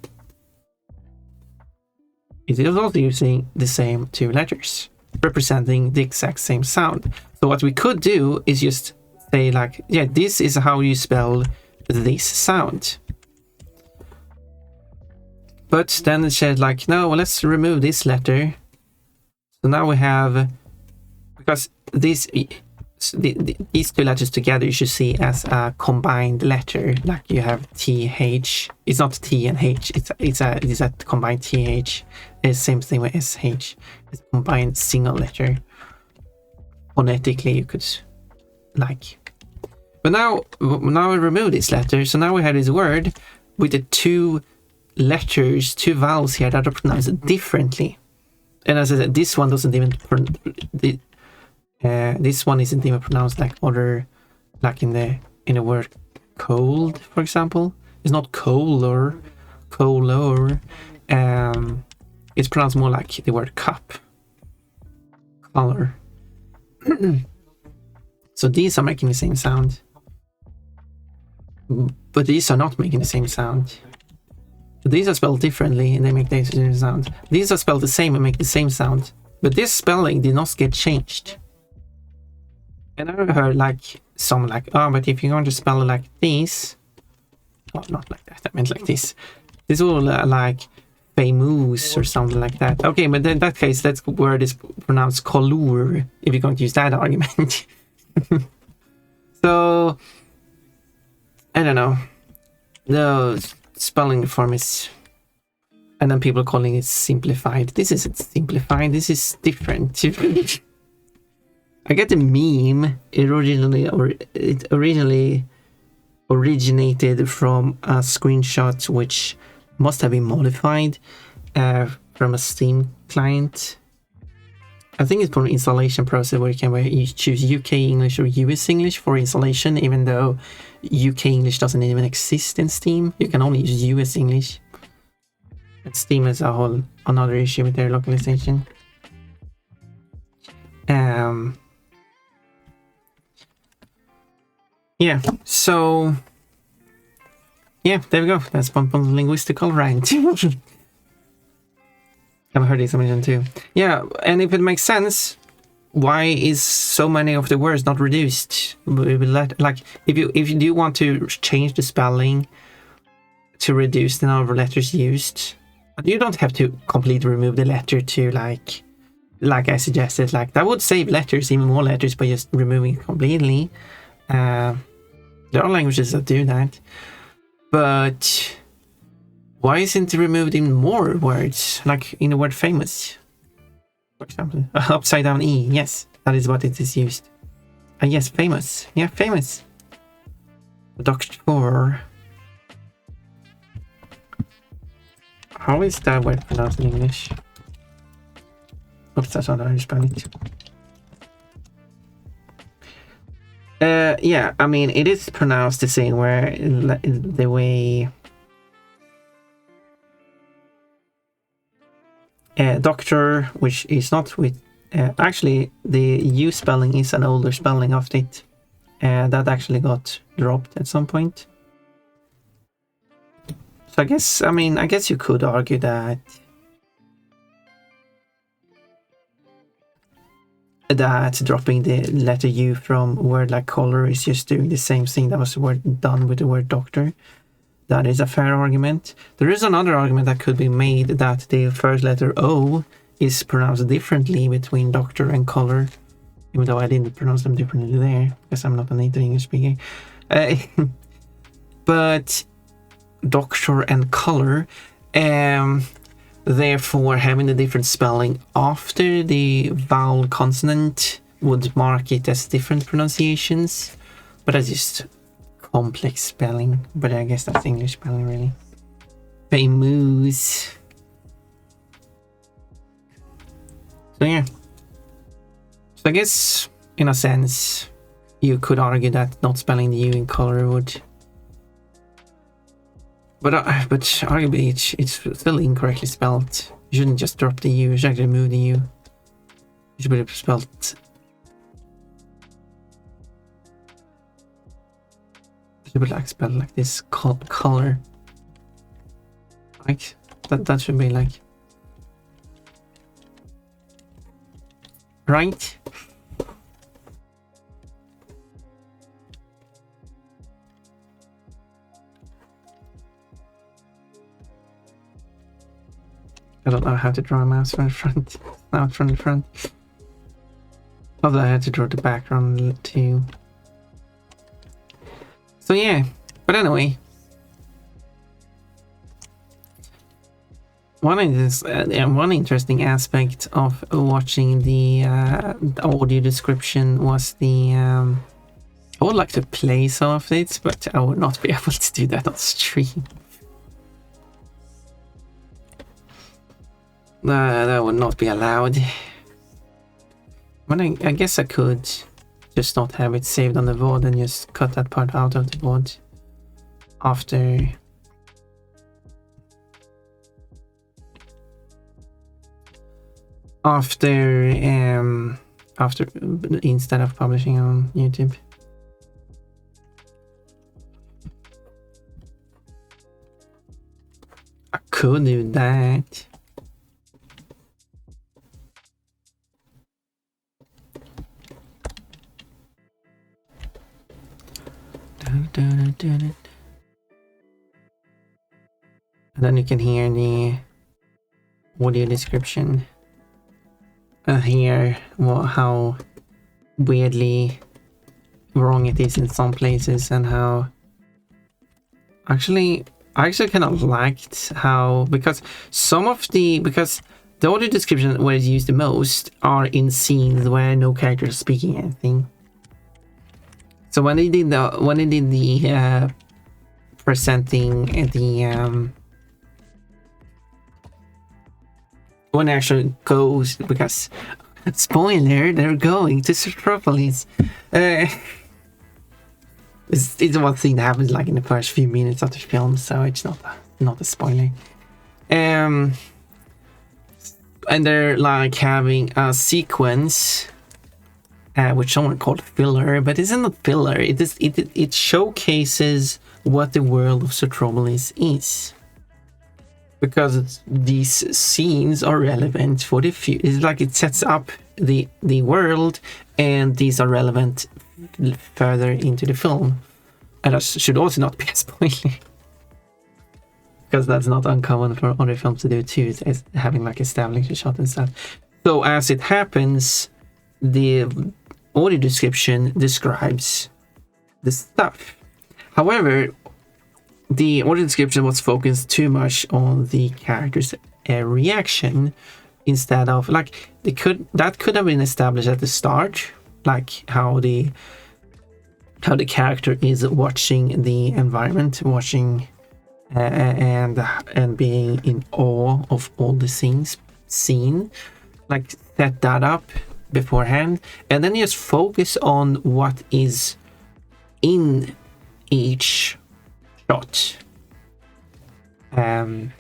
It is also using the same two letters, representing the exact same sound. So what we could do is just say like, yeah, this is how you spell this sound. But then it said like, no, well, let's remove this letter. So now we have, because these two letters together you should see as a combined letter, like you have TH. It's not T and H, it's a combined TH. It's same thing with SH. It's a combined single letter. Phonetically you could like. But now we remove this letter, so now we have this word with the two letters, two vowels here that are pronounced differently. And as I said, this one doesn't even this one isn't even pronounced like other, like in the word cold, for example. It's not color. It's pronounced more like the word cup, color. So these are making the same sound, but these are not making the same sound. These are spelled differently and they make the same sound. These are spelled the same and make the same sound, but this spelling did not get changed. And I heard like some like, oh, but if you're going to spell it like this, well, not like that, I meant like this. This will like famous or something like that. Okay, but in that case, that word is pronounced color, if you're going to use that argument. So, I don't know. The spelling form is, and then people calling it simplified. This isn't simplified, this is different. I get the meme. It originally originated from a screenshot which must have been modified from a Steam client. I think it's from an installation process where you choose UK English or US English for installation, even though UK English doesn't even exist in Steam. You can only use US English. But Steam is a whole another issue with their localization. Yeah, so yeah, there we go. That's one linguistical rant. I've heard this mentioned too. Yeah, and if it makes sense, why is so many of the words not reduced? Like, if you do want to change the spelling to reduce the number of letters used, you don't have to completely remove the letter to like I suggested. Like that would save letters, even more letters, by just removing it completely. There are languages that do that, but why isn't it removed in more words, like in the word famous, for example? Upside down E, yes, that is what it is used. Yes, famous, yeah, famous. Doctor. How is that word pronounced in English? Oops, that's not how you spell it. Yeah, I mean, it is pronounced the same where the way doctor, which is not with actually the U spelling is an older spelling of it, that actually got dropped at some point. So I guess you could argue that dropping the letter U from a word like color is just doing the same thing that was done with the word doctor. That is a fair argument. There is another argument that could be made that the first letter O is pronounced differently between doctor and color, even though I didn't pronounce them differently there because I'm not a native English speaker. But doctor and color, therefore having the different spelling after the vowel consonant would mark it as different pronunciations, but that's just complex spelling. But I guess that's English spelling, really. Famous. So yeah. So I guess, in a sense, you could argue that not spelling the U in color would. But arguably it's still incorrectly spelled. You shouldn't just drop the U, you should actually remove the U. You should be spelled. It should be like spelled like this, color. Like that should be like. Right? I don't know how to draw a mouse from the front. Not from the front. Although I had to draw the background too. So yeah, but anyway. One interesting aspect of watching the audio description was the... I would like to play some of it, but I would not be able to do that on stream. That would not be allowed. But I guess I could just not have it saved on the VOD and just cut that part out of the VOD after instead of publishing on YouTube. I could do that. And then you can hear the audio description and hear how weirdly wrong it is in some places, and how I actually kind of liked how, because the audio description where it's used the most are in scenes where no character is speaking anything. So when they did the presenting the when it actually goes, because spoiler, they're going to Metropolis. It's one thing that happens like in the first few minutes of the film, so it's not a spoiler. And they're like having a sequence. Which someone called filler, but it's not filler. It showcases what the world of Metropolis is, because these scenes are relevant for the future. It's like it sets up the world, and these are relevant further into the film, and that should also not be a spoiler, because that's not uncommon for other films to do too. It's having like established a shot and stuff. So as it happens, the audio description describes the stuff. However, the audio description was focused too much on the character's reaction, instead of like that could have been established at the start, like how the character is watching the environment, watching and being in awe of all the things seen, like set that up beforehand, and then just focus on what is in each shot, and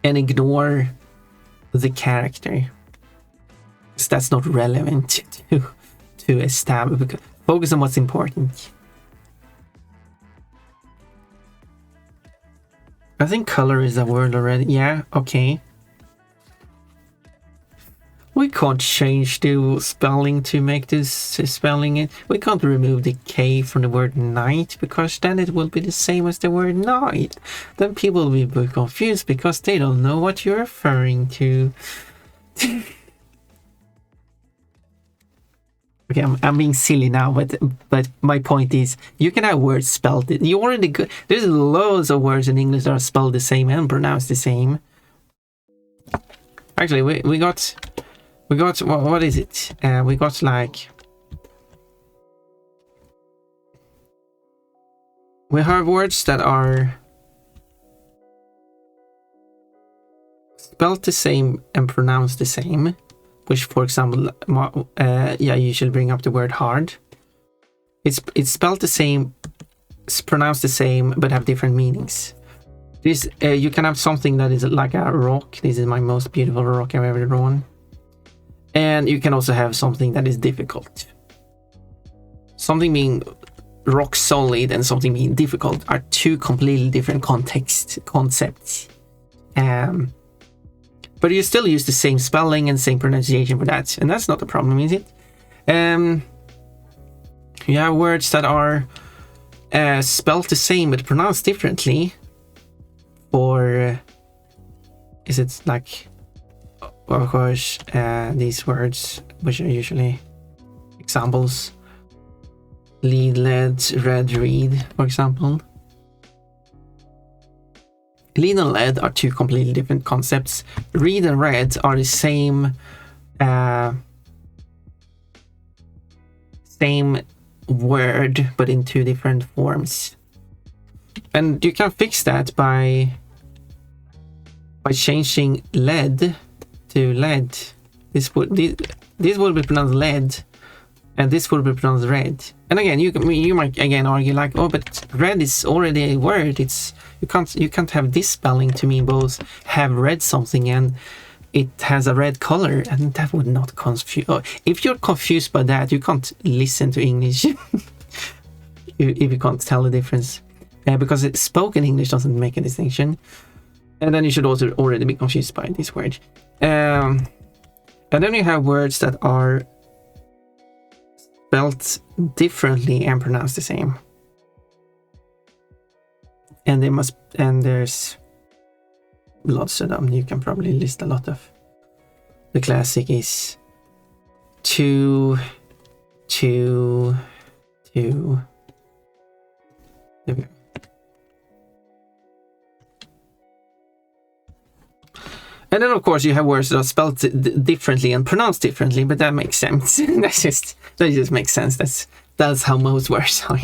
ignore the character, because that's not relevant to establish. Because focus on what's important. I think color is a word already. Yeah, okay. We can't change the spelling to make this spelling it. We can't remove the K from the word night, because then it will be the same as the word night. Then people will be confused because they don't know what you're referring to. Okay, I'm being silly now, but my point is, you can have words spelled. You already good. There's loads of words in English that are spelled the same and pronounced the same. Actually, we got We got, what is it? We got like... We have words that are spelled the same and pronounced the same, which, for example, yeah, you should bring up the word hard. It's spelled the same, it's pronounced the same, but have different meanings. This you can have something that is like a rock. This is my most beautiful rock I've ever drawn. And you can also have something that is difficult. Something being rock solid and something being difficult are two completely different concepts. But you still use the same spelling and same pronunciation for that, and that's not a problem, is it? You have words that are spelled the same but pronounced differently. Or is it like, of course, these words, which are usually examples. Lead, led, red, read, for example. Lead and led are two completely different concepts. Read and red are the same word, but in two different forms. And you can fix that by changing lead to lead. This would be pronounced lead, and this would be pronounced red. And again, you might again argue like, oh, but red is already a word. You can't have this spelling to mean both have read something and it has a red color, and that would not confuse. Oh, if you're confused by that, you can't listen to English. if you can't tell the difference, because spoken English doesn't make a distinction. And then you should also already be confused by this word. And then you have words that are spelled differently and pronounced the same. And there's lots of them. You can probably list a lot of. The classic is to. There we go. And then, of course, you have words that are spelled differently and pronounced differently, but that makes sense. that just makes sense. That's how most words are.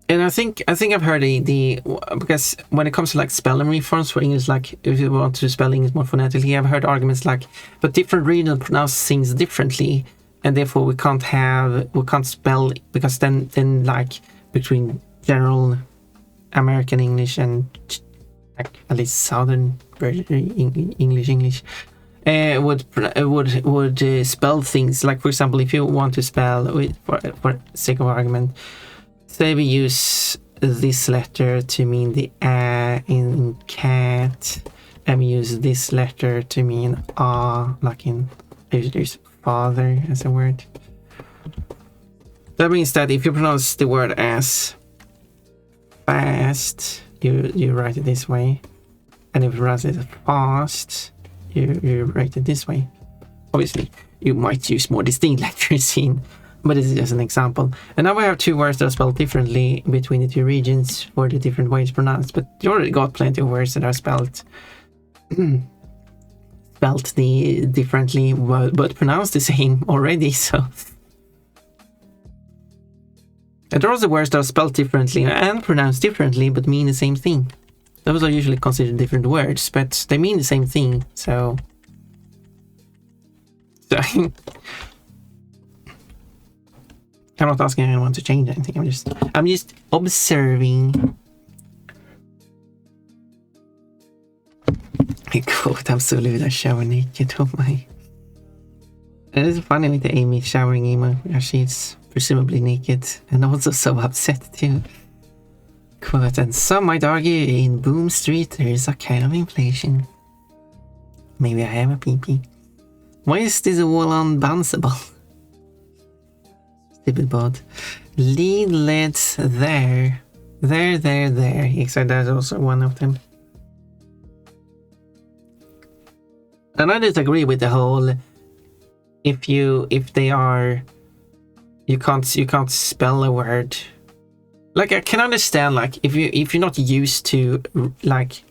And I think I've heard because when it comes to like spelling reforms for English, like if you want to spell English more phonetically, I've heard arguments like, but different regions pronounce things differently. And therefore we can't spell, because then like between general American English and like at least Southern English would spell things like, for example, if you want to spell for sake of argument, say we use this letter to mean the a in cat, and we use this letter to mean like in there's father as a word. That means that if you pronounce the word as fast, you write it this way, and if you pronounce it fast, you write it this way. Obviously, you might use more distinct letters in, but this is just an example. And now we have two words that are spelled differently between the two regions for the different ways pronounced. But you already got plenty of words that are spelled differently, but pronounced the same already. So, and there are also words that are spelled differently and pronounced differently, but mean the same thing. Those are usually considered different words, but they mean the same thing. So I'm not asking anyone to change anything. I'm just observing. God, I'm so lewd. I shower naked. Oh my. It is funny with the Amy showering emo. She's presumably naked and also so upset too. Quote, and some might argue in Boom Street there is a kind of inflation. Maybe I have a pee-pee. Why is this wall unbounceable? Stupid bot. Lead leds there. There. Except there's also one of them. And I disagree with the whole you can't spell a word like I can understand like if you're not used to like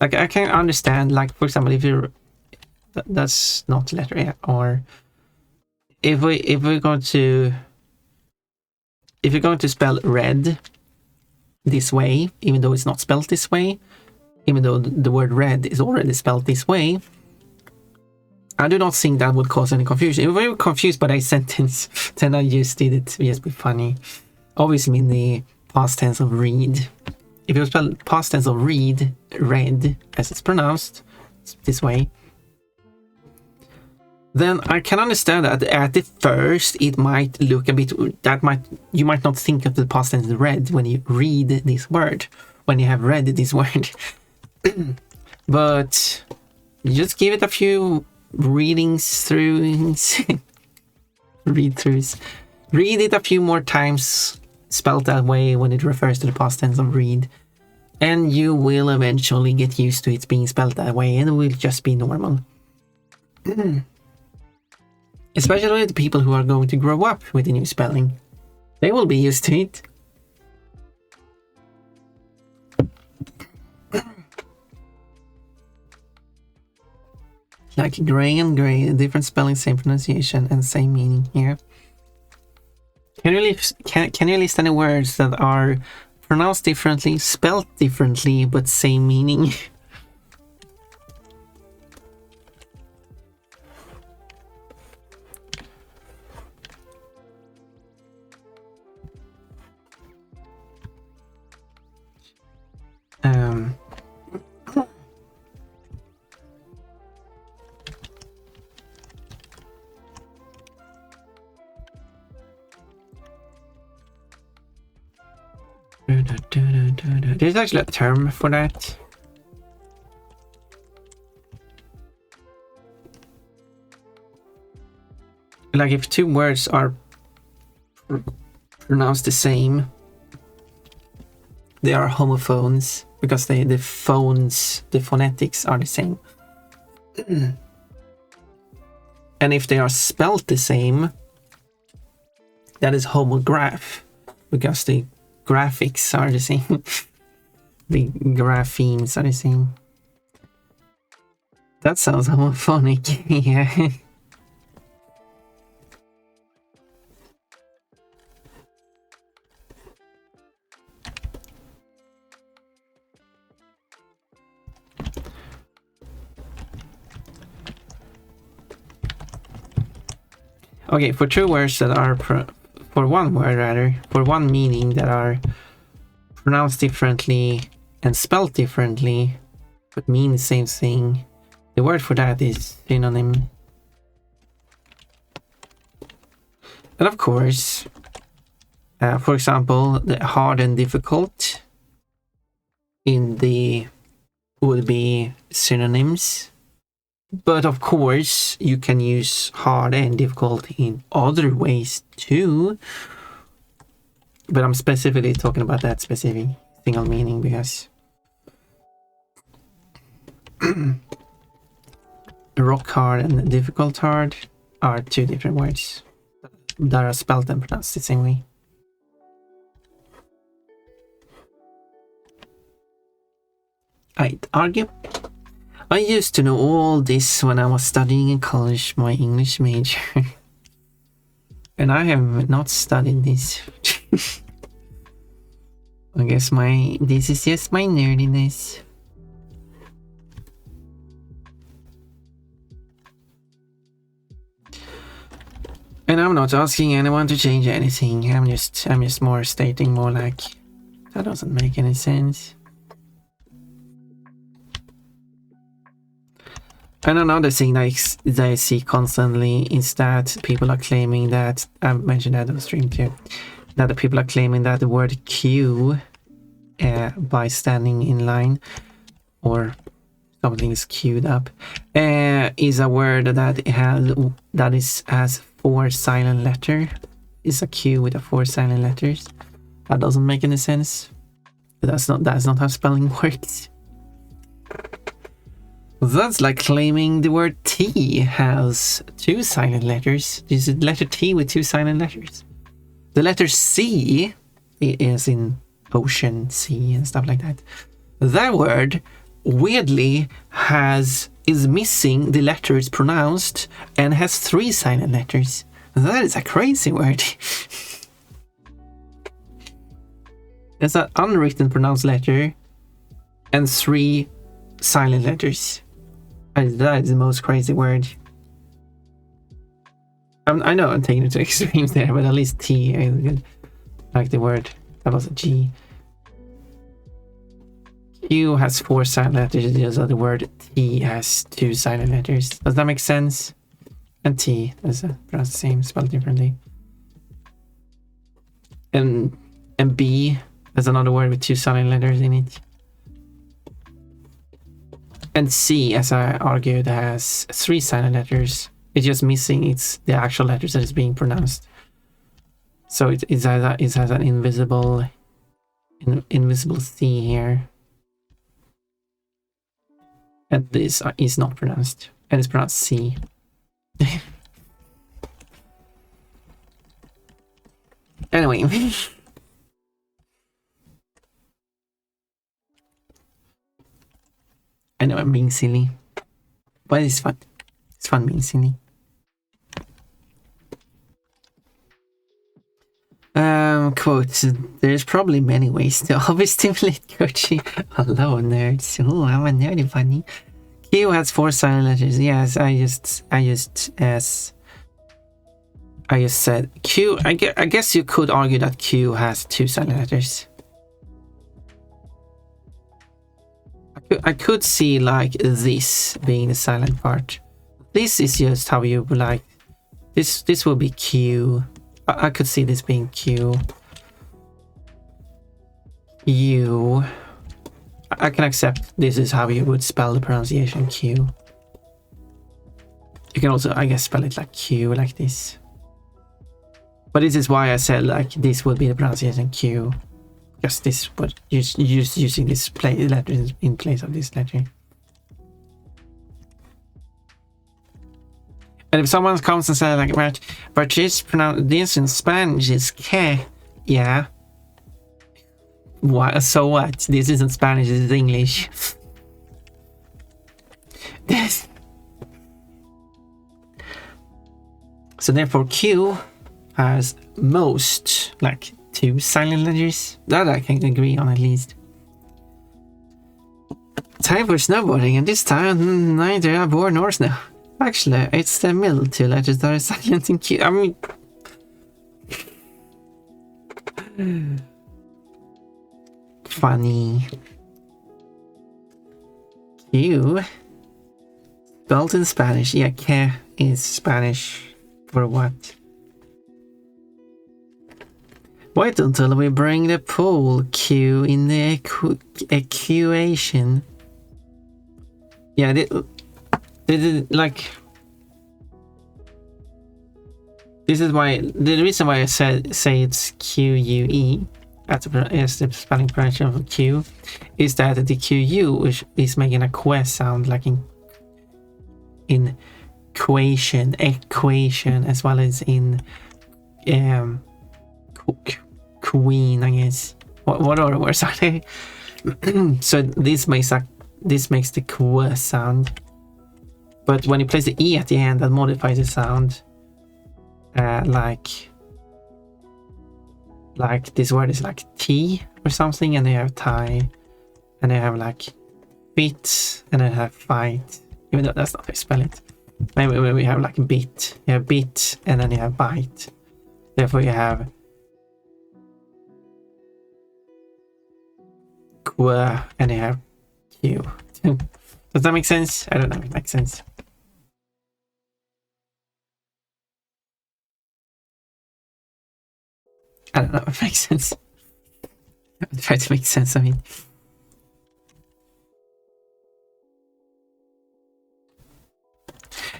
I can understand like for example if you're that's not letter A, or if we're going to spell red this way, even though it's not spelled this way, even though the word red is already spelled this way, I do not think that would cause any confusion. If we were confused by that sentence, then I just did it to just be funny. Obviously in the past tense of read. If you spell past tense of read, red, as it's pronounced, this way, then I can understand that at the first it might look a bit, you might not think of the past tense red when you read this word, when you have read this word. But you just give it a few readings through, read it a few more times, spelled that way when it refers to the past tense of read, and you will eventually get used to it being spelled that way, and it will just be normal. Especially the people who are going to grow up with the new spelling. They will be used to it. Like gray and gray, different spelling, same pronunciation, and same meaning. Yeah. Can you list any words that are pronounced differently, spelled differently, but same meaning? There's actually a term for that. Like if two words are pronounced the same, they are homophones because the phonetics are the same. And if they are spelled the same, that is homograph because the graphics are the same. The graphemes are the same. That sounds homophonic. Yeah. Okay, for two words that are for one word rather, for one meaning that are pronounced differently and spelled differently, but mean the same thing, the word for that is synonym. And of course, for example, the hard and difficult would be synonyms. But of course, you can use hard and difficult in other ways too. But I'm specifically talking about that specific single meaning because rock hard and difficult hard are two different words that are spelled and pronounced the same way. I'd argue. I used to know all this when I was studying in college, my English major. And I have not studied this. I guess this is just my nerdiness. And I'm not asking anyone to change anything. I'm just more stating more like that doesn't make any sense. And another thing that I see constantly is that people are claiming that, I mentioned that on the stream too, that the people are claiming that the word queue by standing in line or something is queued up is a word that has 4 silent letters. Is a queue with 4 silent letters. That doesn't make any sense. That's not how spelling works. That's like claiming the word T has 2 silent letters. This is letter T with 2 silent letters. The letter C is in ocean, sea, and stuff like that. That word weirdly is missing the letters pronounced and has 3 silent letters. That is a crazy word. There's an unwritten pronounced letter and 3 silent letters. That is the most crazy word. I know I'm taking it to extremes there, but at least T is good. Like the word, that was a G. Q has 4 silent letters, the other word T has 2 silent letters. Does that make sense? And T is pronounced the same, spelled differently. And B, there's another word with 2 silent letters in it. And C, as I argued, has 3 silent letters. It's just missing the actual letters that is being pronounced. So it has an invisible C here. And this is not pronounced. And it's pronounced C. Anyway. I know I'm being silly. But it's fun. It's fun being silly. Quote, there's probably many ways to overstimulate coaching. Hello, nerds. Oh, I'm a nerdy bunny. Q has 4 silent letters. Yes, I just said Q. I guess you could argue that Q has 2 silent letters. I could see like this being the silent part. This is just how you like. This will be Q. I could see this being Q. U. I can accept this is how you would spell the pronunciation Q. You can also, I guess, spell it like Q, like this. But this is why I said like this would be the pronunciation Q. Because this would using this letter in place of this letter. And if someone comes and says like, but this in Spanish is que, yeah. What? So what? This isn't Spanish, this is English. So therefore Q has most, like 2 silent letters. That I can agree on at least. Time for snowboarding, and this time neither aboard nor snow. Actually, it's the middle 2 letters that are silent in Q. I mean... Funny. Q. Spelled in Spanish. Yeah, que is Spanish for what? Why don't we bring the pole Q in the equation? Yeah, like... This is why... The reason why I say it's Q-U-E as the spelling pronunciation of Q is that the QU is making a que sound, like in equation, as well as in queen, I guess. What other words are they? So this makes the que sound, but when you place the E at the end, that modifies the sound. Like this word is like T or something, and they have tie, and they have like bit, and they have fight, even though that's not how you spell it. Maybe we have like bit, you have bit, and then you have bite. Therefore you have que, and you have Q. Does that make sense? I don't know if it makes sense. I don't know if it makes sense. I'll try to make sense of it.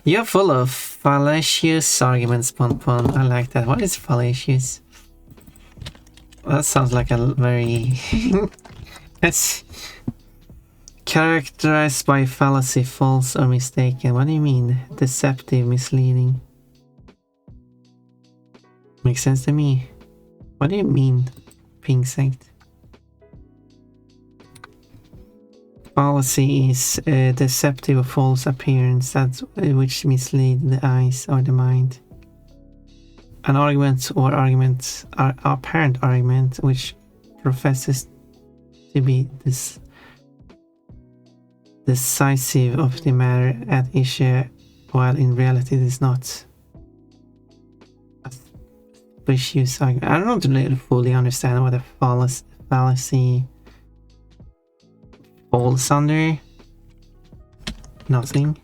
You're full of fallacious arguments, Pon. I like that. What is fallacious? Well, that sounds like a very... It's characterized by fallacy, false or mistaken. What do you mean? Deceptive, misleading. Makes sense to me. What do you mean? ping sect. Fallacy is a deceptive or false appearance that's which mislead the eyes or the mind. An argument or arguments are apparent argument which professes to be decisive of the matter at issue, while in reality it is not. A specious argument. I don't really fully understand what a fallacy falls under. Nothing.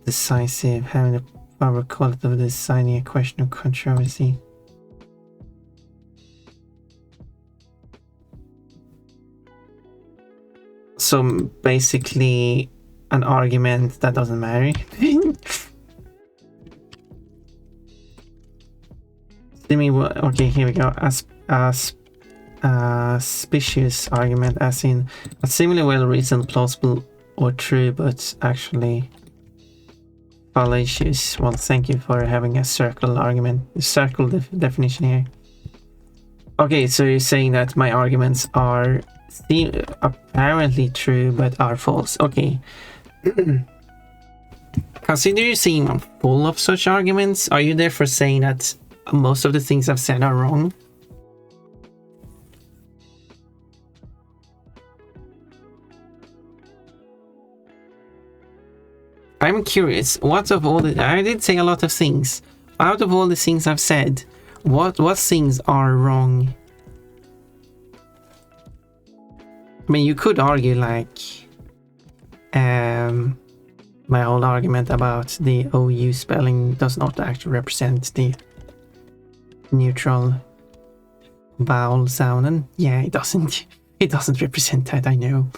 Decisive, having the power quality of deciding a question of controversy. So basically an argument that doesn't matter. Okay, here we go. A specious argument, as in a similarly well reasoned, plausible, or true, but actually fallacious. Well, thank you for having a circle argument, circle definition here. Okay, so you're saying that my arguments are apparently true but are false. Okay. Consider you seem full of such arguments. Are you therefore saying that most of the things I've said are wrong? I'm curious, what of all the... I did say a lot of things. Out of all the things I've said, what things are wrong? I mean, you could argue like my whole argument about the OU spelling does not actually represent the neutral vowel sound, and yeah, it doesn't represent that, I know.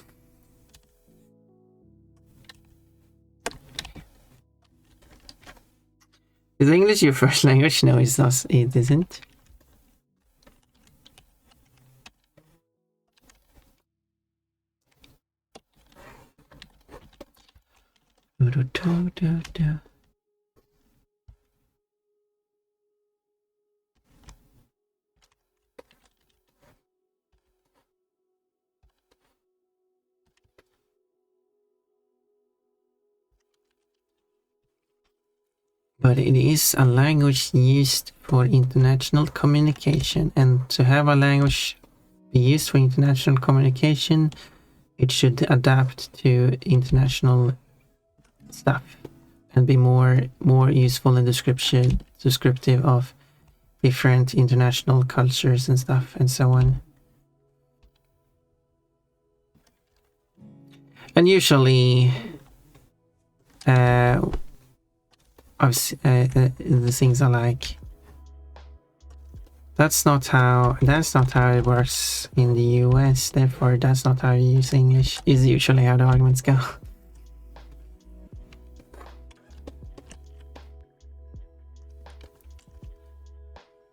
Is English your first language? No, it isn't. But it is a language used for international communication, and to have a language be used for international communication, it should adapt to international stuff and be more useful and descriptive of different international cultures and stuff and so on. And usually the things are like, that's not how it works in the US, therefore that's not how you use English, is usually how the arguments go.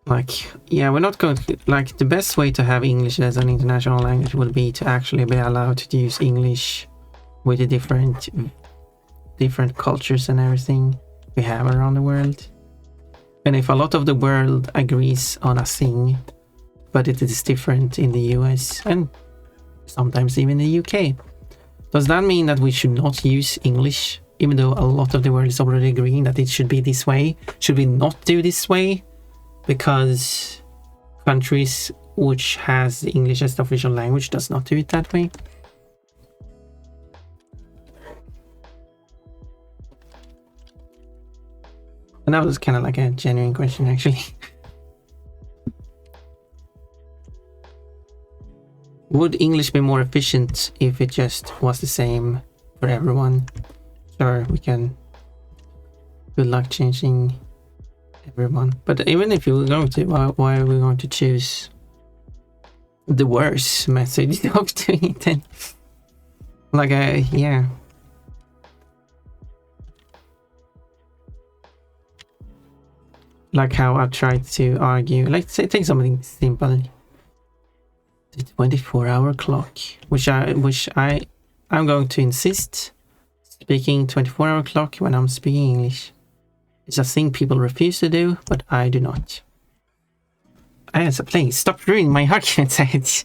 Like, yeah, we're not going to, like, the best way to have English as an international language would be to actually be allowed to use English with the different cultures and everything we have around the world. And if a lot of the world agrees on a thing, but it is different in the US and sometimes even the UK, does that mean that we should not use English, even though a lot of the world is already agreeing that it should be this way? Should we not do this way because countries which has English as the official language does not do it that way? And that was kind of like a genuine question, actually. Would English be more efficient if it just was the same for everyone? Sure, we can. Good luck changing everyone. But even if you were going to, why are we going to choose the worst method of doing it then? Like, yeah. Like how I tried to argue, like say take something simple, the 24-hour clock, which I'm going to insist speaking 24-hour clock when I'm speaking English. It's a thing people refuse to do, but I do not. as a place. Stop ruining my argument.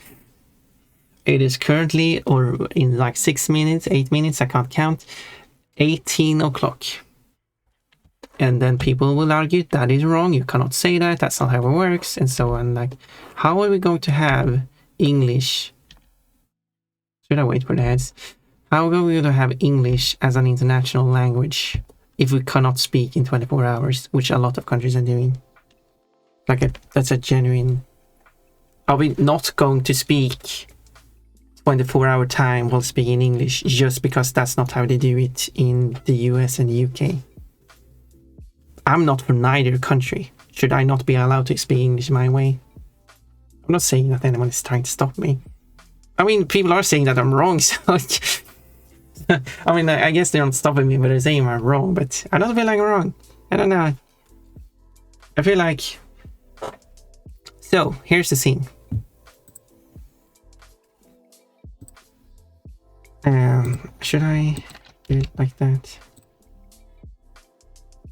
It is currently, or in like 6 minutes, 8 minutes, I can't count, 18 o'clock. And then people will argue that is wrong, you cannot say that, that's not how it works, and so on. Like, how are we going to have English? Should I wait for the heads? How are we going to have English as an international language if we cannot speak in 24 hours, which a lot of countries are doing? Like, that's a genuine... Are we not going to speak 24-hour time while speaking English just because that's not how they do it in the US and the UK? I'm not from neither country. Should I not be allowed to speak English my way? I'm not saying that anyone is trying to stop me. I mean, people are saying that I'm wrong, so... I mean, I guess they're not stopping me, but they're saying I'm wrong, but I don't feel like I'm wrong. I don't know. I feel like... So, here's the scene. Should I do it like that?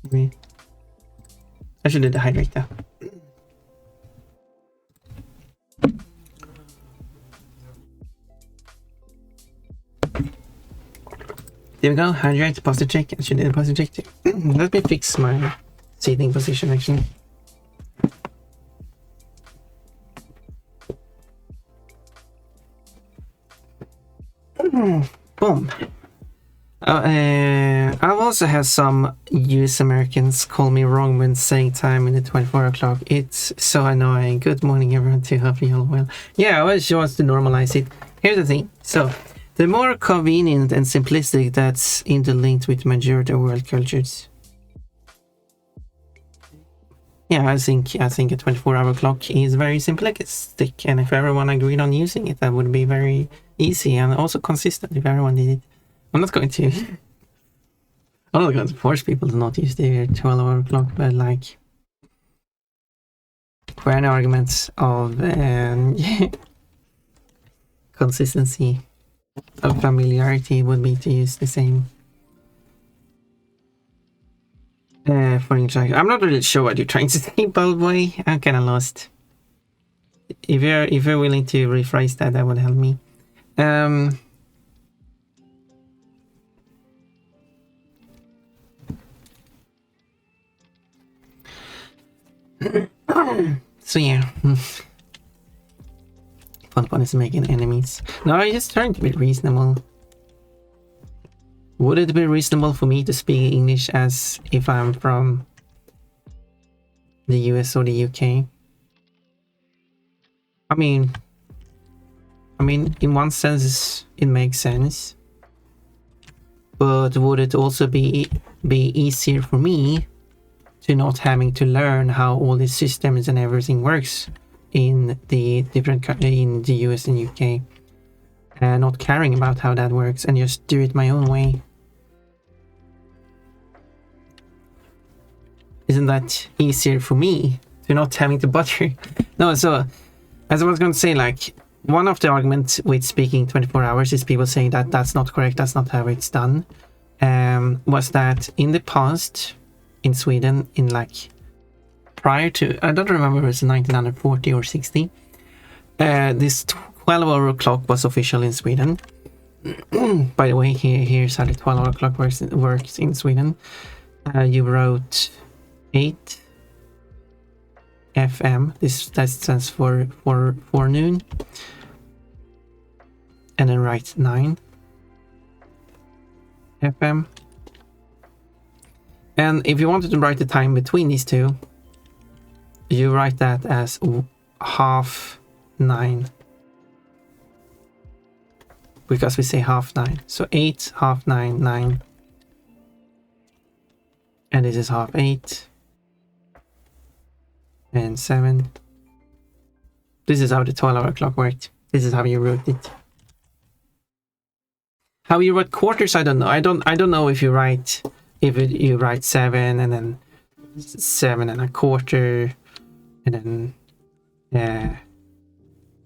Maybe. I should do the hydrate though. There we go, hydrate, posture check. I should do the posture check too. Let me fix my seating position actually. Boom. I've also had some US Americans call me wrong when saying time in the 24 o'clock. It's so annoying. Good morning everyone too. Hope you all well. Yeah, I always wants to normalize it. Here's the thing. So the more convenient and simplistic that's interlinked with majority of world cultures. Yeah, I think a 24-hour clock is very simplistic, and if everyone agreed on using it, that would be very easy and also consistent if everyone did it. I'm not going to force people to not use their 12-hour clock, but like, for any arguments of consistency, of familiarity, would be to use the same. For English, I'm not really sure what you're trying to say, Boy. I'm kind of lost. If you're willing to rephrase that, that would help me. So yeah. Fun is making enemies. No, I'm just trying to be reasonable. Would it be reasonable for me to speak English as if I'm from the US or the UK? I mean, in one sense, it makes sense. But would it also be easier for me to not having to learn how all these systems and everything works in the in the US and UK, and not caring about how that works and just do it my own way? Isn't that easier for me to not having to bother? No, so as I was going to say, like, one of the arguments with speaking 24 hours is people saying that that's not correct, that's not how it's done. Was that in the past in Sweden, in like prior to, I don't remember if it was 1940 or 60, this 12-hour clock was official in Sweden. By the way, here's how the 12-hour clock works in Sweden. You wrote 8 FM, that stands for forenoon, and then write 9 FM. And if you wanted to write the time between these two, you write that as 9:30, because we say 9:30. So 8, 9:30, 9, and this is 8:30. And 7. This is how the 12-hour clock worked. This is how you wrote it. How you wrote quarters, I don't know. I don't know if you write you write 7 and then 7 1/4 and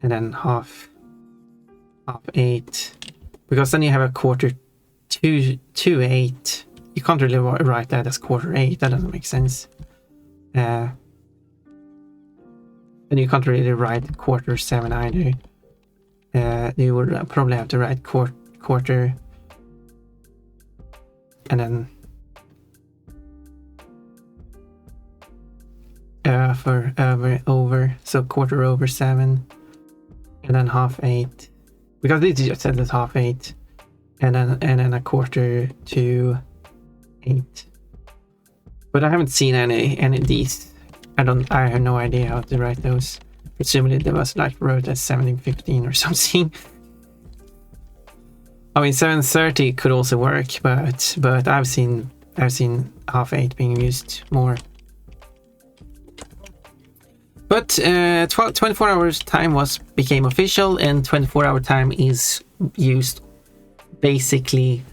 then half 8, because then you have a quarter to 8. You can't really write that as 8:15. That doesn't make sense. And you can't really write quarter 7 either. You would probably have to write quarter and then for over, so quarter over 7 and then half 8, because this just said it's half 8 and then a quarter to 8. But I haven't seen any of these. I have no idea how to write those. Presumably there was like wrote as 1715 or something. I mean 730 could also work, but I've seen half 8 being used more. But 24 hours time became official, and 24-hour time is used basically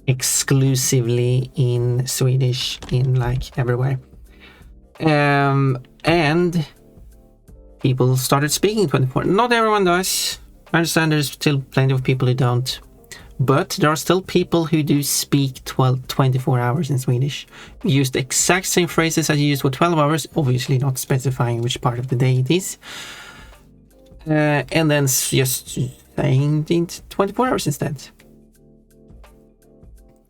exclusively in Swedish in like everywhere. And people started speaking 24. Not everyone does. I understand there's still plenty of people who don't. But there are still people who do speak 24 hours in Swedish. You use the exact same phrases as you use for 12 hours, obviously not specifying which part of the day it is. And then just saying it 24 hours instead.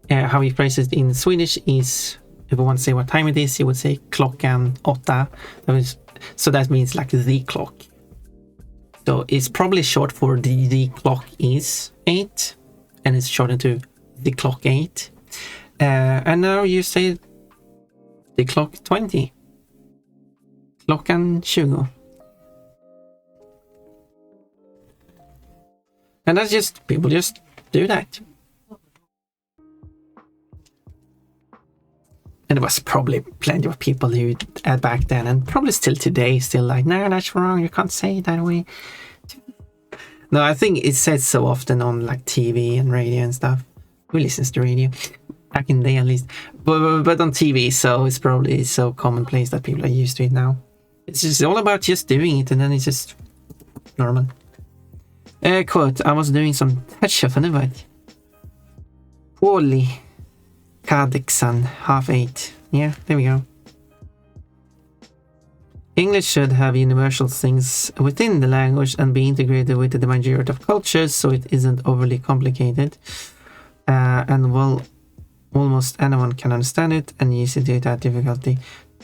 How you phrase it in Swedish is, if you want to say what time it is, you would say klockan 8. So that means like the clock. So it's probably short for the clock is 8. And it's shortened to the clock 8. And now you say the clock 20. Klockan 20. And that's just, people just do that. And there was probably plenty of people who back then, and probably still today, still like, no, that's wrong, you can't say it that way. No, I think it said so often on like TV and radio and stuff. Who listens to radio? Back in the day at least. But on TV, so it's probably so commonplace that people are used to it now. It's just all about just doing it, and then it's just normal. Quote, I was doing some touch-up on it. Wally Kadexan, half 8. Yeah, there we go. English should have universal things within the language and be integrated with the majority of cultures, so it isn't overly complicated. And well, almost anyone can understand it and use it without difficulty.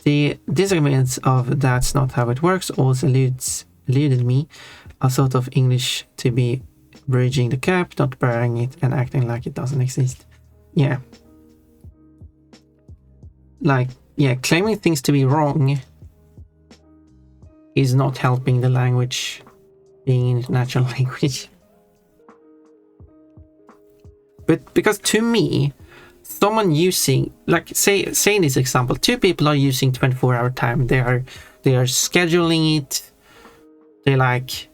The disagreements of that's not how it works also eluded me. A sort of English to be bridging the gap, not burying it and acting like it doesn't exist. Yeah. Like, yeah, claiming things to be wrong is not helping the language being an international language. But because to me, someone using, like, say in this example, 2 people are using 24-hour time. They are scheduling it. They like,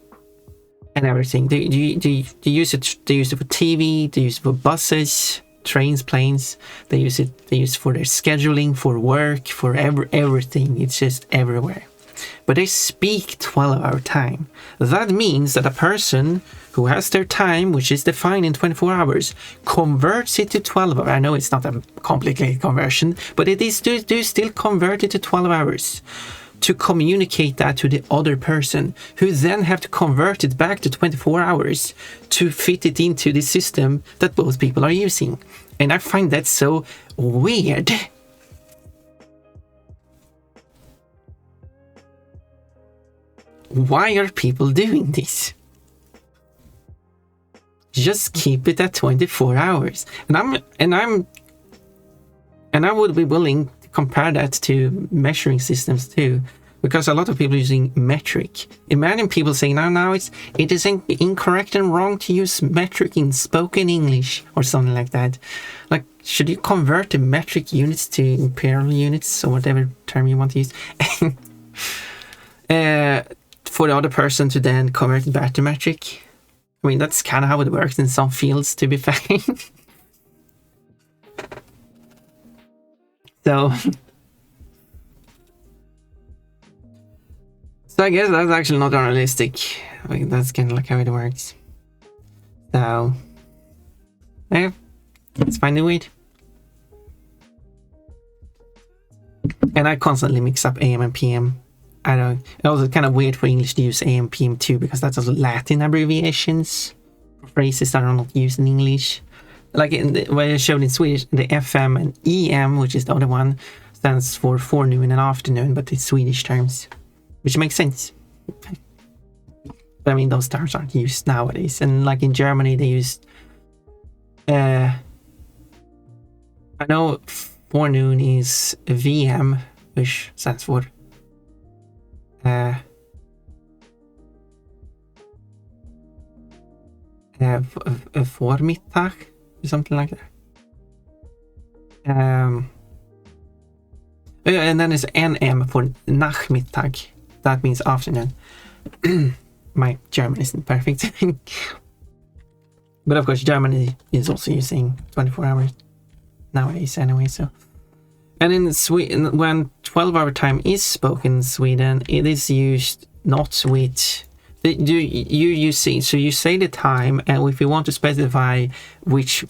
and everything. They use it. They use it for TV. They use it for buses, trains, planes. They use it for their scheduling, for work, for everything. It's just everywhere. But they speak 12-hour time. That means that a person who has their time, which is defined in 24 hours, converts it to 12 hours. I know it's not a complicated conversion, but it is do still convert it to 12 hours to communicate that to the other person, who then have to convert it back to 24 hours to fit it into the system that both people are using. And I find that so weird. Why are people doing this? Just keep it at 24 hours. And I would be willing to compare that to measuring systems too, because a lot of people are using metric. Imagine people saying now it is incorrect and wrong to use metric in spoken English or something like that. Like, should you convert the metric units to imperial units or whatever term you want to use? For the other person to then convert it back to metric. I mean, that's kind of how it works in some fields, to be fair. So I guess that's actually not unrealistic. I mean, that's kind of like how it works. So, yeah, let's find a way. And I constantly mix up AM and PM. I don't. It's also kind of weird for English to use AM PM too, because that's also Latin abbreviations for phrases that are not used in English. Like when I showed in Swedish, the FM and EM, which is the other one, stands for forenoon and afternoon, but it's Swedish terms, which makes sense. But I mean, those terms aren't used nowadays. And like in Germany, they use. I know forenoon is VM, which stands for. Förmiddag, or something like that. And then it's NM for Nachmittag. That means afternoon. My German isn't perfect. But of course, Germany is also using 24 hours nowadays anyway, so. And in Sweden, when 12-hour time is spoken in Sweden, it is used not with... You say, so you say the time, and if you want to specify which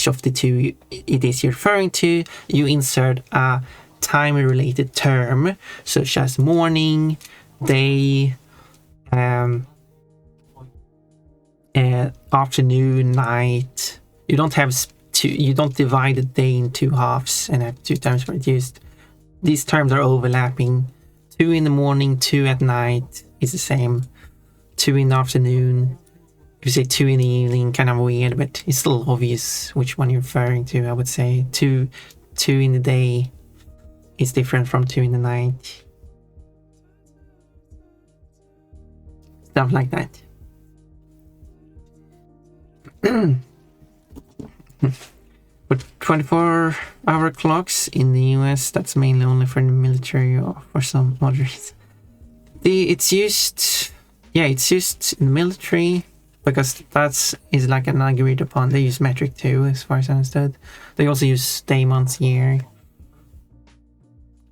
of the two it is you're referring to, you insert a time-related term, such as morning, day, afternoon, night. You don't have you don't divide the day in two halves and have two terms for it used. These terms are overlapping. 2 in the morning, 2 at night is the same. 2 in the afternoon. If you say 2 in the evening, kind of weird, but it's still obvious which one you're referring to. I would say 2 in the day is different from 2 in the night. Stuff like that. But 24-hour clocks in the US, that's mainly only for the military or for some other reason. It's used in the military because is like an agreed upon. They use metric too, as far as I understood. They also use day, months, year.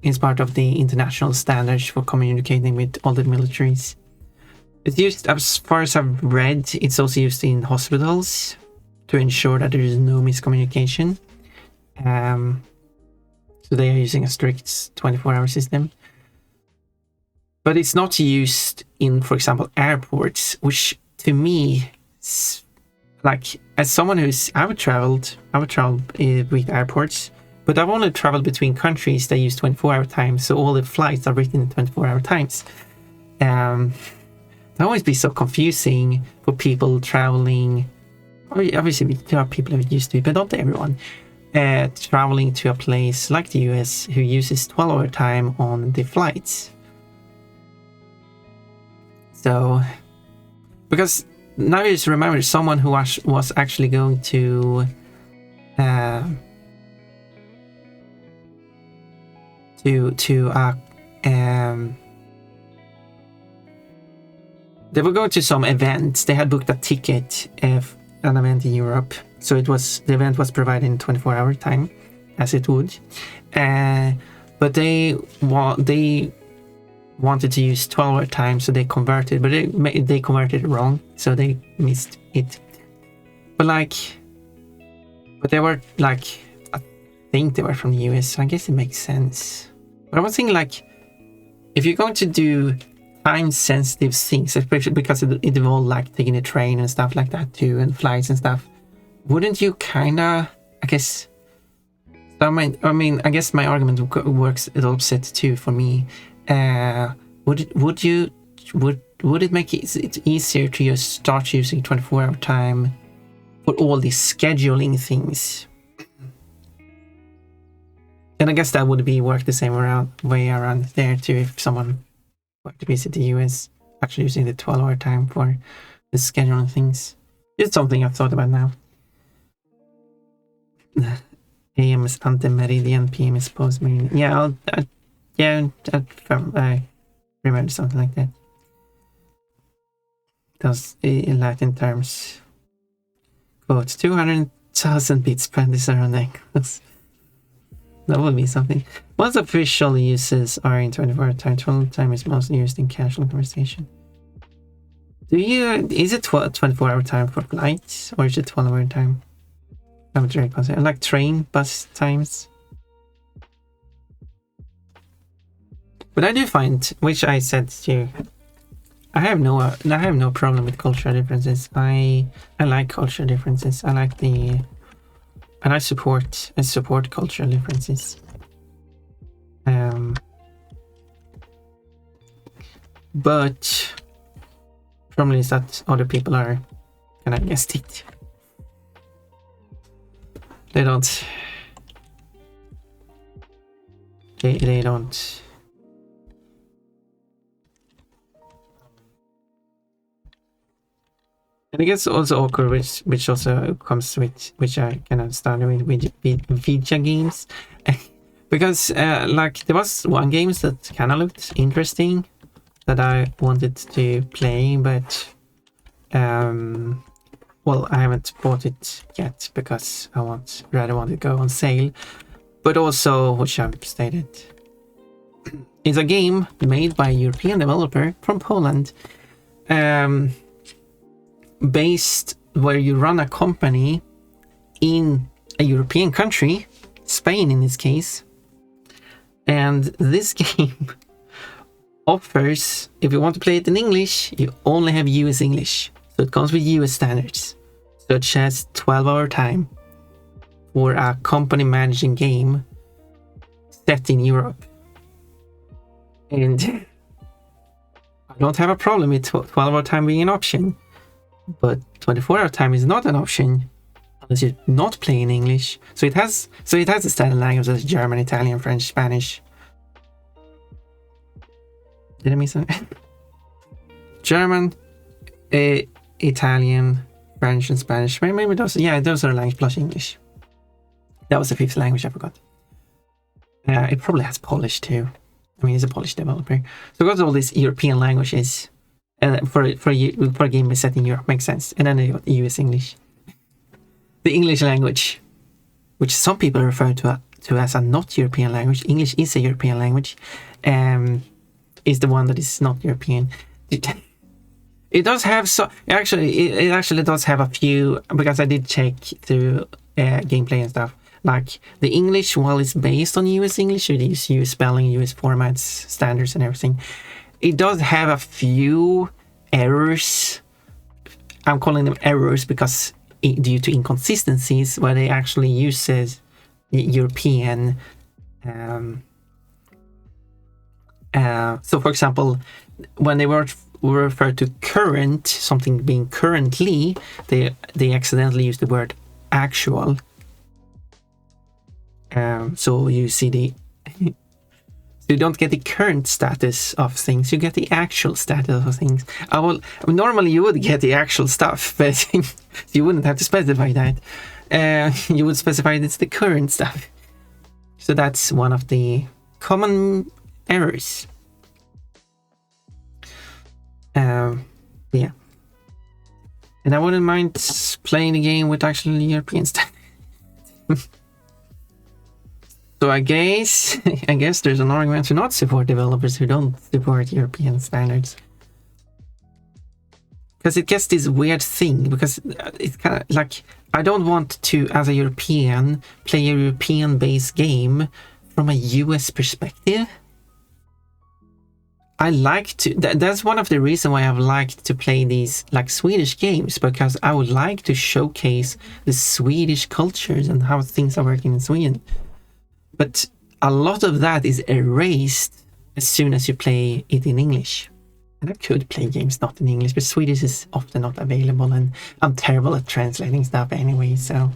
It's part of the international standards for communicating with all the militaries. It's used, as far as I've read, it's also used in hospitals to ensure that there is no miscommunication. So they are using a strict 24-hour system. But it's not used in, for example, airports, which to me, like, as someone I would travel with airports, but I've only traveled between countries that use 24-hour times, so all the flights are written in 24-hour times. That always be so confusing for people traveling. Obviously, there are people who used to, but not everyone. Traveling to a place like the US who uses 12-hour time on the flights. So, because now you just remember someone who was actually going to they were going to some event. They had booked a ticket of an event in Europe, so the event was provided in 24-hour time, as it would. But they wanted to use 12-hour time, so they converted, but they converted it wrong, so they missed it. But they were like, I think they were from the US, so I guess it makes sense. But I was thinking, like, if you're going to do time-sensitive things, especially because it involved like taking a train and stuff like that too, and flights and stuff, wouldn't you kinda, I guess, I guess my argument works the opposite too for me. Would it make it easier to just start using 24-hour time for all these scheduling things? And I guess that would work the same way around there too, if someone were to visit the US actually using the 12-hour time for the scheduling things. It's something I've thought about now. AM is ante-meridian, PM is post-meridian. Yeah, I remember something like that. Those in Latin terms. Quote, 200,000 bits per second. That would be something. Most official uses are in 24-hour time. 12 time is mostly used in casual conversation. Is it 24-hour time for flights, or is it 12-hour time? I would really consider, like train, bus times. But I do find, which I said to you, I have no problem with cultural differences. I like cultural differences. I support cultural differences. But problem is that other people are kind of against it. They don't. They don't. And it gets also awkward, which also comes with, which I can understand with video games, because like there was one game that kind of looked interesting that I wanted to play, but well, I haven't bought it yet because I rather want to go on sale. But also, which I've stated, is a game made by a European developer from Poland, based where you run a company in a European country, Spain in this case, and this game offers, if you want to play it in English, you only have US English. So it comes with US standards, such as 12-hour time for a company managing game set in Europe. And I don't have a problem with 12-hour time being an option, but 24-hour time is not an option unless you're not playing English. So it has the standard languages: German, Italian, French, Spanish. Did I miss something? German, Italian, French, and Spanish. Maybe those. Yeah, those are languages plus English. That was the fifth language I forgot. It probably has Polish too. I mean, it's a Polish developer. So it got all these European languages. For a game set in Europe, makes sense. And then they got US English. The English language, which some people refer to as a not European language. English is a European language. Is the one that is not European. It does have it actually does have a few, because I did check through gameplay and stuff. Like the English, while it's based on US English, it is US spelling, US formats, standards, and everything. It does have a few errors. I'm calling them errors because due to inconsistencies where they actually uses European. So, for example, when they refer to current, something being currently, they accidentally use the word actual. So you see you don't get the current status of things, you get the actual status of things. Normally you would get the actual stuff, but you wouldn't have to specify that. You would specify it's the current stuff. So that's one of the common errors. Yeah. And I wouldn't mind playing the game with actually European stuff. So I guess there's an argument to not support developers who don't support European standards. Because it gets this weird thing, because it's kind of like, I don't want to, as a European, play a European-based game from a US perspective. I like to, that's one of the reasons why I've liked to play these like Swedish games, because I would like to showcase the Swedish cultures and how things are working in Sweden. But a lot of that is erased as soon as you play it in English. And I could play games not in English, but Swedish is often not available, and I'm terrible at translating stuff anyway, so...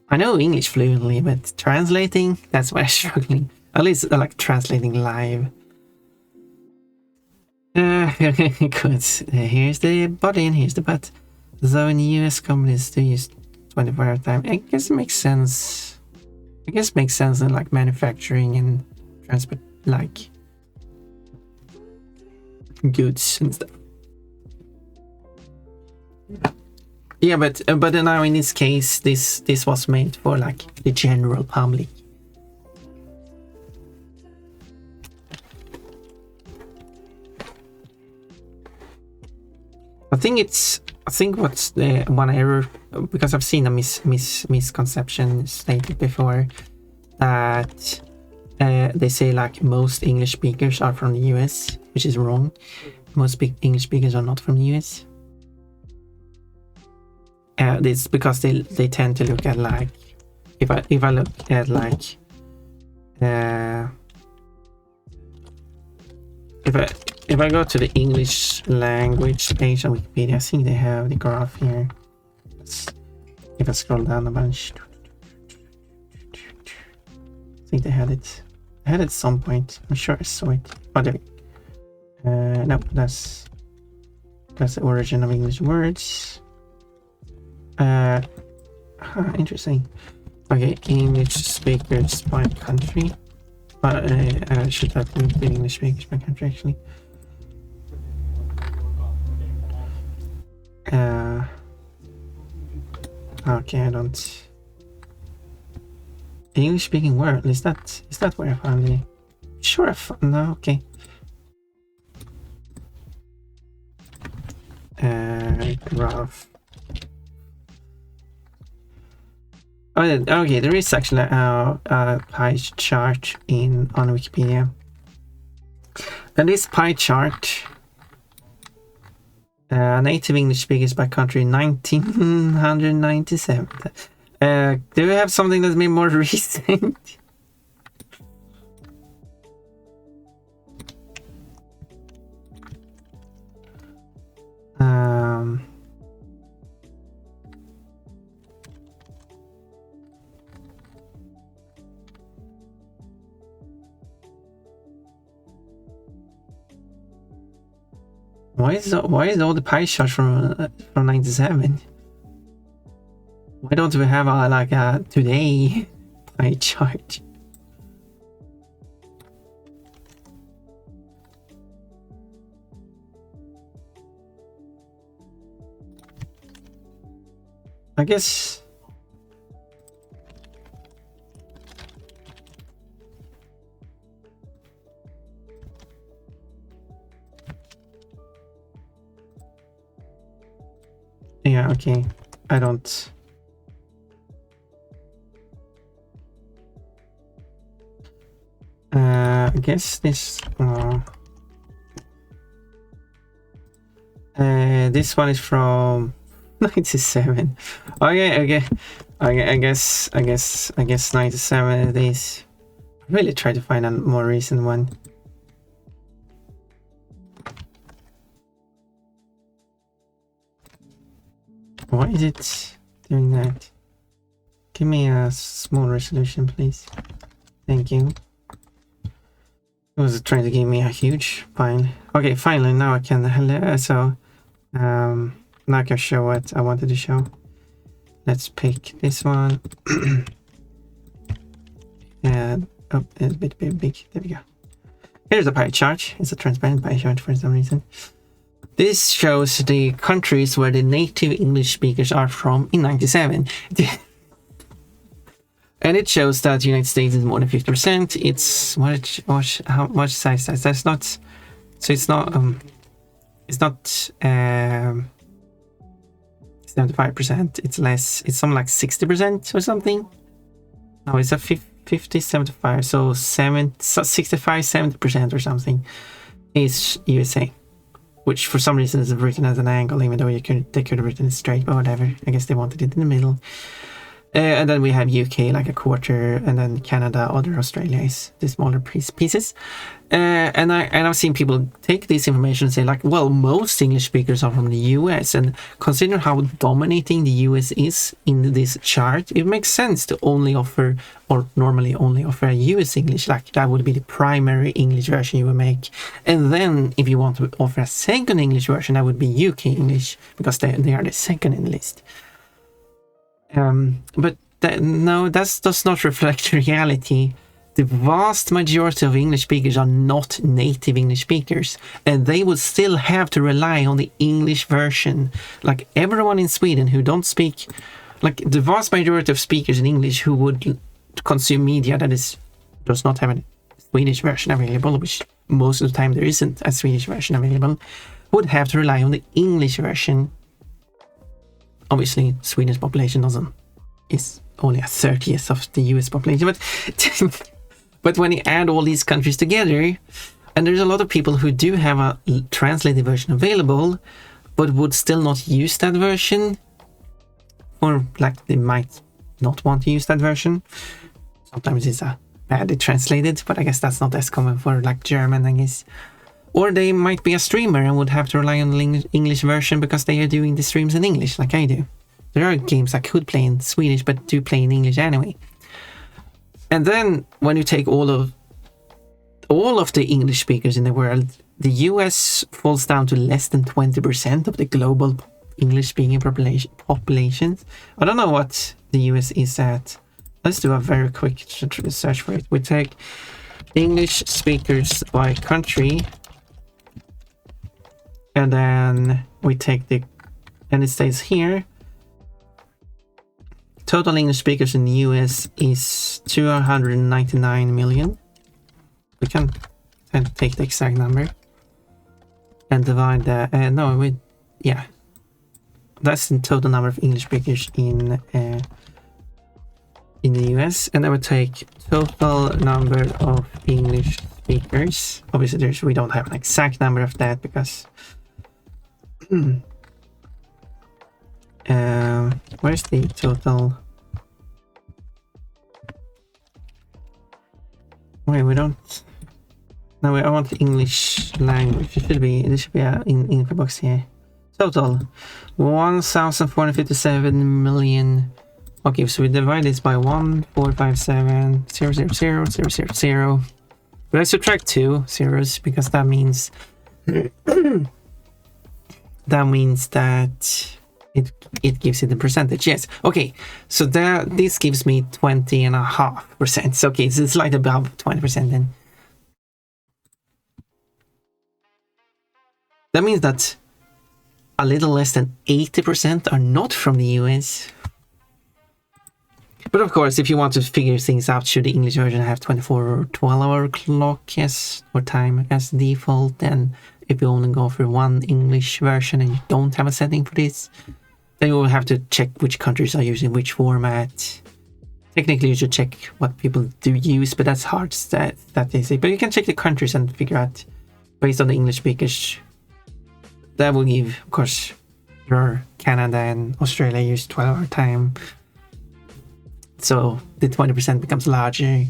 I know English fluently, but translating, that's where I'm struggling. At least I like translating live. Good. Here's the body and here's the butt. So in US companies do use 24-hour time. I guess it makes sense. I guess it makes sense in like manufacturing and transport, like goods and stuff. Yeah, but now in this case, this was made for like the general public. I think what's the one error, because I've seen a misconception stated before, that they say like most English speakers are from the US, which is wrong. Most English speakers are not from the US. It's because they tend to look at like, if I look at like, if I go to the English language page on Wikipedia, I think they have the graph here. If I scroll down a bunch, I think they had it. I had it at some point. I'm sure I saw it. Oh, there. No, that's the origin of English words. Interesting. Okay, English speakers by country. But I should have looked at English speakers by country actually. Okay, I don't. English speaking world, is that where I found it? Sure, I found, no, okay. Graph. Oh, okay, there is actually a pie chart on Wikipedia. And this pie chart, native English speakers by country 1997. Do we have something that's been more recent? Why is all the pie charts from 97? Why don't we have a today pie chart? I guess yeah, okay. I don't. I guess this. This one is from 97. Okay. I guess 97 it is. I really try to find a more recent one. Why is it doing that? Give me a small resolution, please. Thank you. It was trying to give me a huge file. Okay, finally now I can. Now I can show what I wanted to show. Let's pick this one. And oh, it's a bit big. There we go. Here's a pie chart. It's a transparent pie chart for some reason. This shows the countries where the native English speakers are from in 97. And it shows that the United States is more than 50%. It's how much size that's not. So it's not 75%. It's less. It's something like 60% or something. No, it's a 50, 75. So 65, 70% or something is USA. Which for some reason is written as an angle, even though they could have written it straight, but whatever. I guess they wanted it in the middle. And then we have UK like a quarter, and then Canada, other Australia is the smaller pieces. And I've seen people take this information and say like, well, most English speakers are from the US, and consider how dominating the US is in this chart, it makes sense to only offer, or normally only offer a US English, like that would be the primary English version you would make. And then if you want to offer a second English version, that would be UK English, because they are the second in the list. But no, that does not reflect reality. The vast majority of English speakers are not native English speakers, and they would still have to rely on the English version. Like everyone in Sweden who don't speak, like the vast majority of speakers in English who would consume media that does not have a Swedish version available, which most of the time there isn't a Swedish version available, would have to rely on the English version. Obviously, Sweden's population is only a 30th of the US population, But when you add all these countries together, and there's a lot of people who do have a translated version available, but would still not use that version, or like they might not want to use that version. Sometimes it's badly translated, but I guess that's not as common for like German, I guess. Or they might be a streamer and would have to rely on the English version because they are doing the streams in English, like I do. There are games I could play in Swedish, but do play in English anyway. And then when you take all of the English speakers in the world, the US falls down to less than 20% of the global English-speaking populations. I don't know what the US is at. Let's do a very quick search for it. We take English speakers by country, and then we take and it stays here. Total English speakers in the US is 299 million. We can take the exact number and divide that. That's the total number of English speakers in the US, and I would take total number of English speakers. Obviously, we don't have an exact number of that because where's the total? Wait, we don't. No, I want the English language. There should be in info box here. Total 1,457 million. Okay, so we divide this by 1,457,000,000. But I subtract 2 zeros because that means that it gives it the percentage. Yes. Okay. So this gives me 20.5%. So, okay, so it's slightly above 20% then. That means that a little less than 80% are not from the US. But of course, if you want to figure things out, should the English version have 24 or 12-hour clock or time as default? Then if you only go for one English version and you don't have a setting for this, then you will have to check which countries are using which format. Technically, you should check what people do use, but that's hard that easy. But you can check the countries and figure out based on the English speakers. That will give, of course, your Canada and Australia use 12-hour time. So the 20% becomes larger.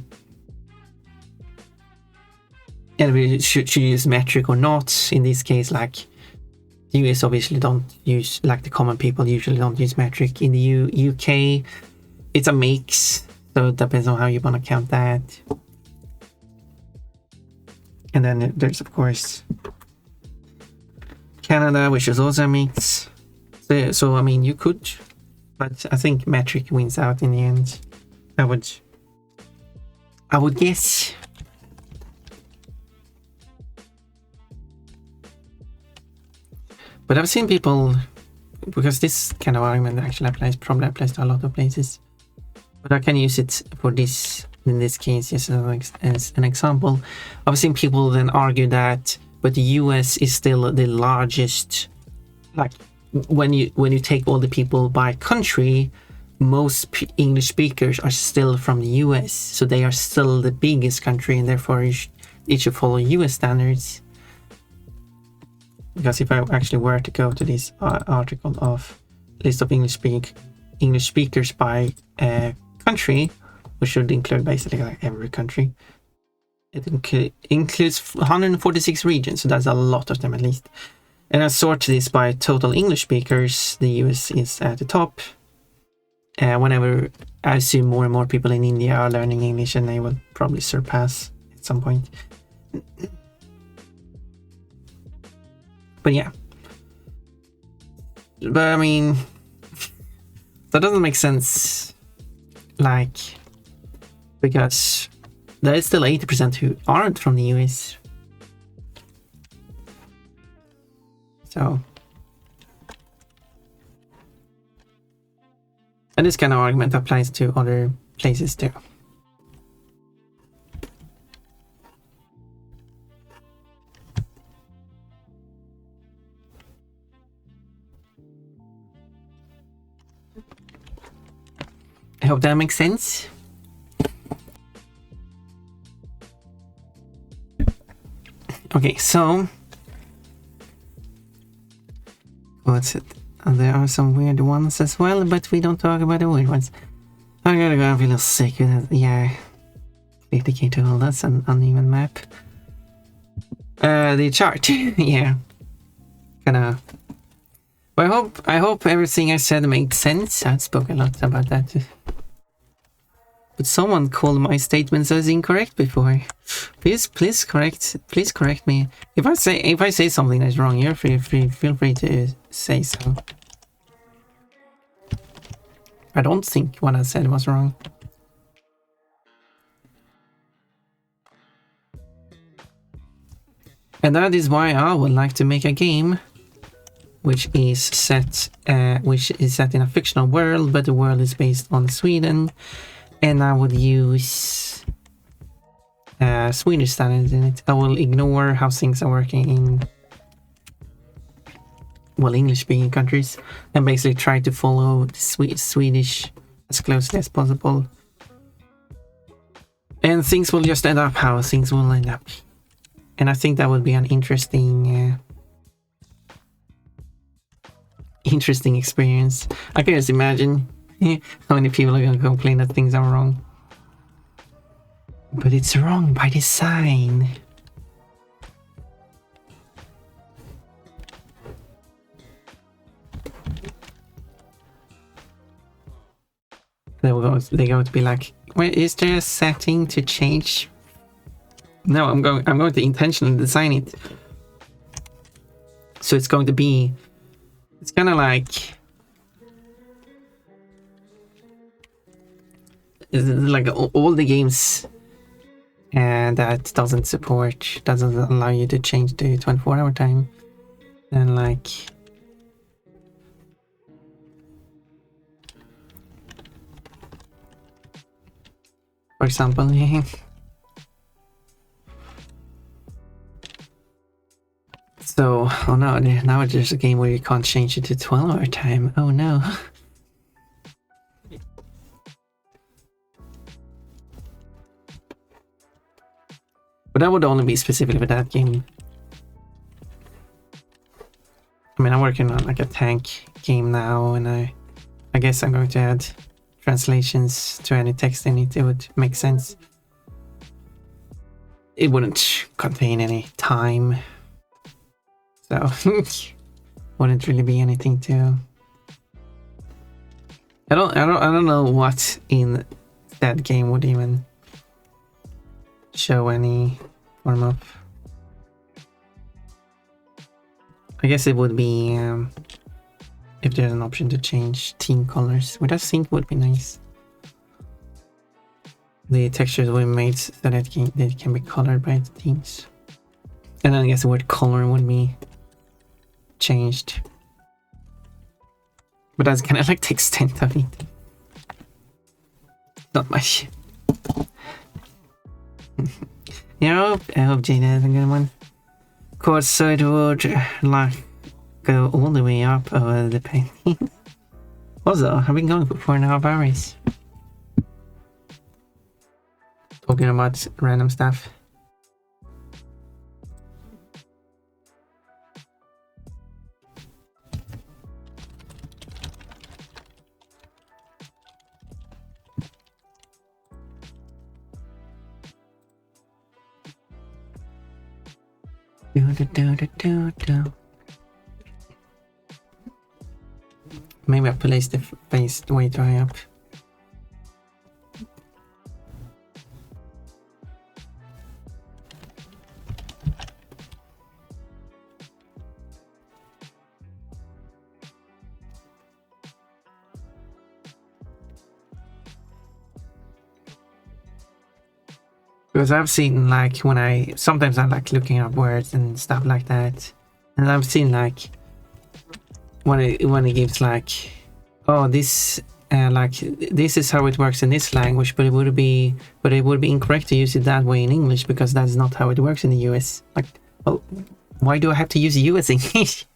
And we should use metric or not. In this case, like the US obviously don't use, like the common people usually don't use metric. In the UK, it's a mix. So it depends on how you want to count that. And then there's, of course, Canada, which is also a mix. So I mean, you could, but I think metric wins out in the end. I would guess. But I've seen people, because this kind of argument actually probably applies to a lot of places. But I can use it for this in this case just as an example. I've seen people then argue that, but the US is still the largest. Like when you take all the people by country, most English speakers are still from the US, so they are still the biggest country, and therefore it should follow US standards. Because if I actually were to go to this article of list of English speakers by country, which should include basically like every country, it includes 146 regions, so that's a lot of them at least. And I sort this by total English speakers. The US is at the top. Whenever I assume more and more people in India are learning English, and they will probably surpass at some point. But yeah. But I mean, that doesn't make sense. Like, because there is still 80% who aren't from the US. So, and this kind of argument applies to other places too. I hope that makes sense. Okay, so what's it? There are some weird ones as well, but we don't talk about the weird ones. I gotta go. I feel sick with it. Yeah. Dedicate to all that's an uneven map. The chart. Yeah. Kinda. But I hope everything I said made sense. I spoke a lot about that. But someone called my statements as incorrect before. Please correct me. If I say something that's wrong, you're feel free to say so. I don't think what I said was wrong. And that is why I would like to make a game which is set in a fictional world, but the world is based on Sweden, and I would use Swedish standards in it. I will ignore how things are working in, well, English-speaking countries, and basically try to follow the Swedish as closely as possible. And things will just end up how things will end up. And I think that would be an interesting experience. I can just imagine how many people are going to complain that things are wrong. But it's wrong by design. They're going to be like, well, is there a setting to change? No, I'm going to intentionally design it. So it's going to be, it's kind of like, all the games that doesn't allow you to change the 24-hour time. And like, for example, so, oh no, now it's just a game where you can't change it to 12-hour time. Oh no. But that would only be specifically for that game. I mean, I'm working on like a tank game now, and I guess I'm going to add translations to any text in it. It would make sense. It wouldn't contain any time. So, wouldn't really be anything to. I don't know what in that game would even show any form of. I guess it would be if there's an option to change team colors, which I think would be nice. The textures we made so that they can be colored by the teams, and then I guess the word color would be changed, but that's kind of like the extent of it. Not much. Yeah, I hope Jada has a good one. Of course, so it would like go all the way up over the painting. Also, I've been going for 4.5 hours. Talking about random stuff. Maybe I placed the face way too high up. Because I've seen like when sometimes I like looking up words and stuff like that, and I've seen like when it gives like, oh, this like this is how it works in this language, but it would be incorrect to use it that way in English because that's not how it works in the US. Like, well, why do I have to use US English?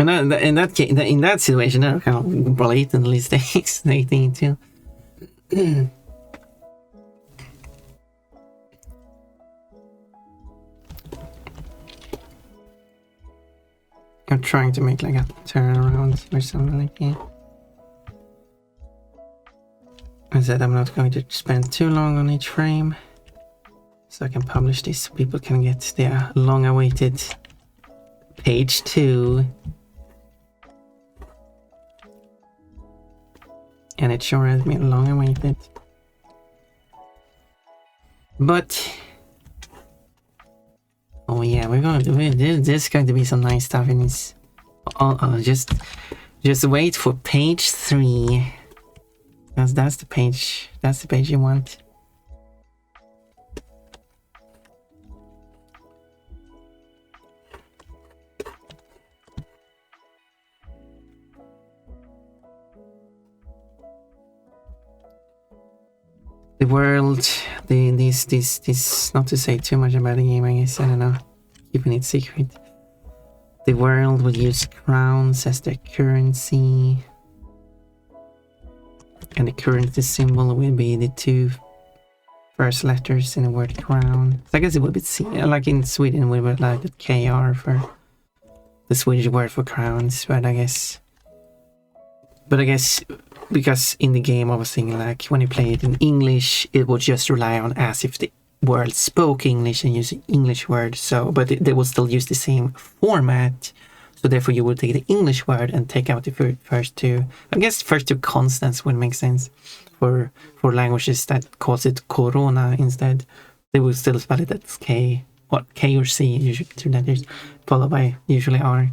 And in that case, in that situation, they're kind of blatantly stating too. I'm trying to make like a turnaround or something like that. I said I'm not going to spend too long on each frame, so I can publish this so people can get their long-awaited page 2. And it sure has been long-awaited. But oh yeah, we're gonna do it. There's going to be some nice stuff in this. Just wait for page 3. That's the page. That's the page you want. The world, this, not to say too much about the game, I guess, I don't know, keeping it secret. The world would use crowns as their currency. And the currency symbol will be the 2 first letters in the word crown. So I guess it would be like in Sweden we would like the KR for the Swedish word for crowns, but I guess because in the game I was thinking like when you play it in English it would just rely on as if the world spoke English and use English words, so but they would still use the same format. So therefore you would take the English word and take out the first 2. I guess first 2 constants would make sense for languages that calls it corona instead. They would still spell it as K, or K or C, usually 2 letters, followed by usually R.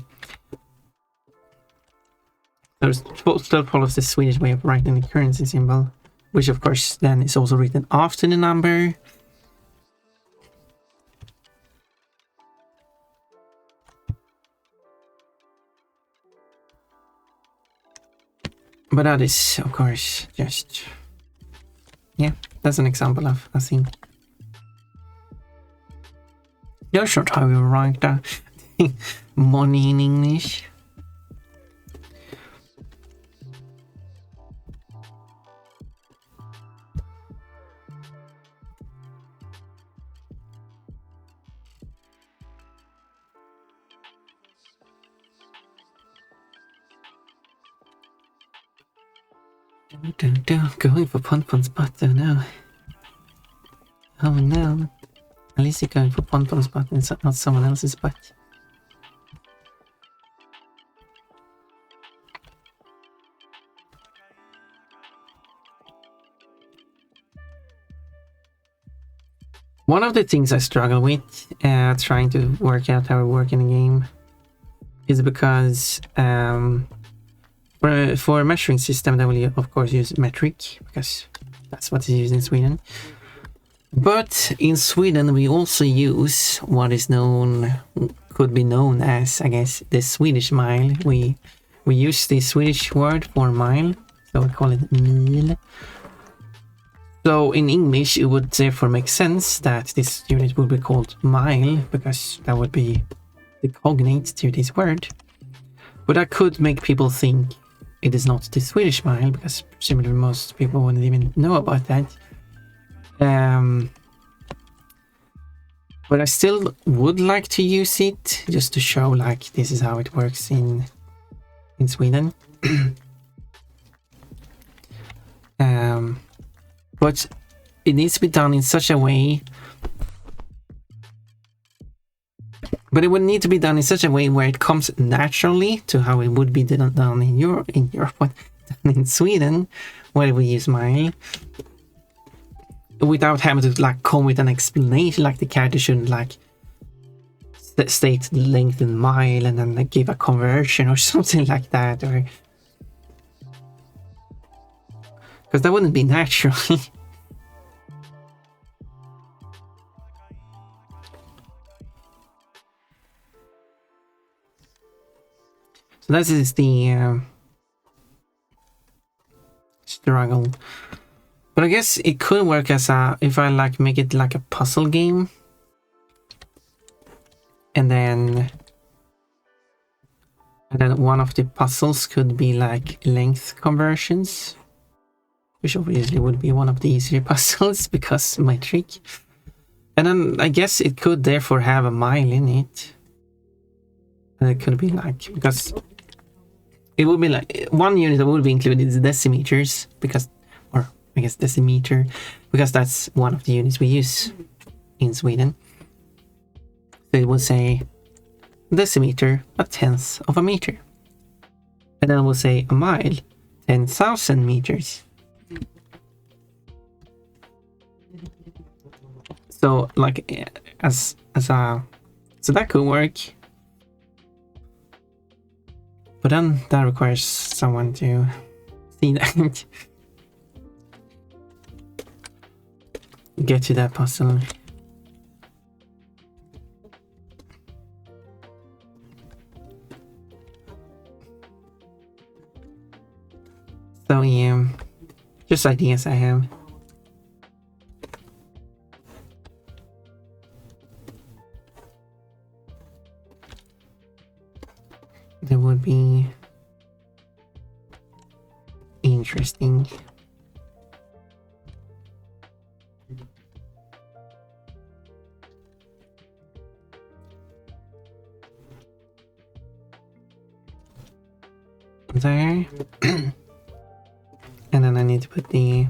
So it still follows the Swedish way of writing the currency symbol, which of course then is also written after the number. But that is, of course, just... Yeah, that's an example of a thing. That's not how you write that. Money in English. Going for Ponpon's butt though now. Oh no. At least you're going for Ponpon's butt and it's not someone else's butt. One of the things I struggle with trying to work out how we work in the game is because for a measuring system, that will of course use metric, because that's what is used in Sweden. But in Sweden, we also use what is known, could be known as, I guess, the Swedish mile. We use the Swedish word for mile, so we call it mil. So in English, it would therefore make sense that this unit would be called mile, because that would be the cognate to this word. But that could make people think it is not the Swedish mile, because presumably most people wouldn't even know about that. But I still would like to use it, just to show like this is how it works in Sweden. But it needs to be done in such a way. But it would need to be done in such a way where it comes naturally to how it would be done in Europe, but in Sweden, where we use mile, without having to like come with an explanation. Like the character shouldn't like state the length in mile and then like, give a conversion or something like that, or because that wouldn't be natural. So this is the struggle. But I guess it could work as a, if I like make it like a puzzle game. And then And then one of the puzzles could be like length conversions, which obviously would be one of the easier puzzles because metric. And then I guess it could therefore have a mile in it. And it could be like, because it would be like one unit that would be included is decimeters, because, or I guess decimeter, because that's one of the units we use in Sweden. So it would say decimeter, a tenth of a meter. And then we'll say a mile, 10,000 meters. So like as a, so that could work. But then that requires someone to see that. Get to that puzzle. So yeah, just ideas I have. That would be interesting. There. And then I need to put these.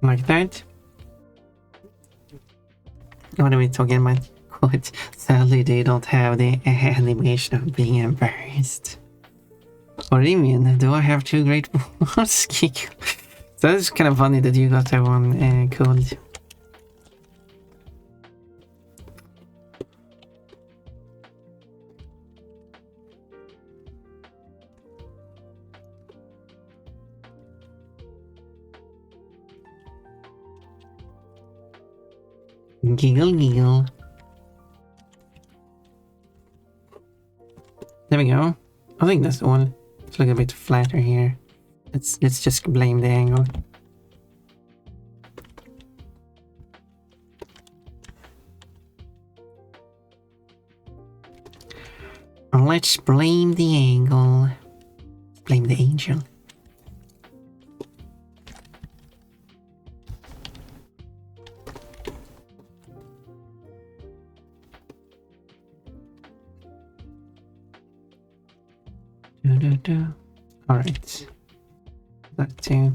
Like that. What are we talking about? Quote, sadly they don't have the animation of being embarrassed. Or even, do I have two great balls? So that's kind of funny that you got that one called. Giggle, giggle. There we go. I think that's the one. It's like a bit flatter here. Let's just blame the angle. Let's blame the angle. Blame the angel. Alright. That too.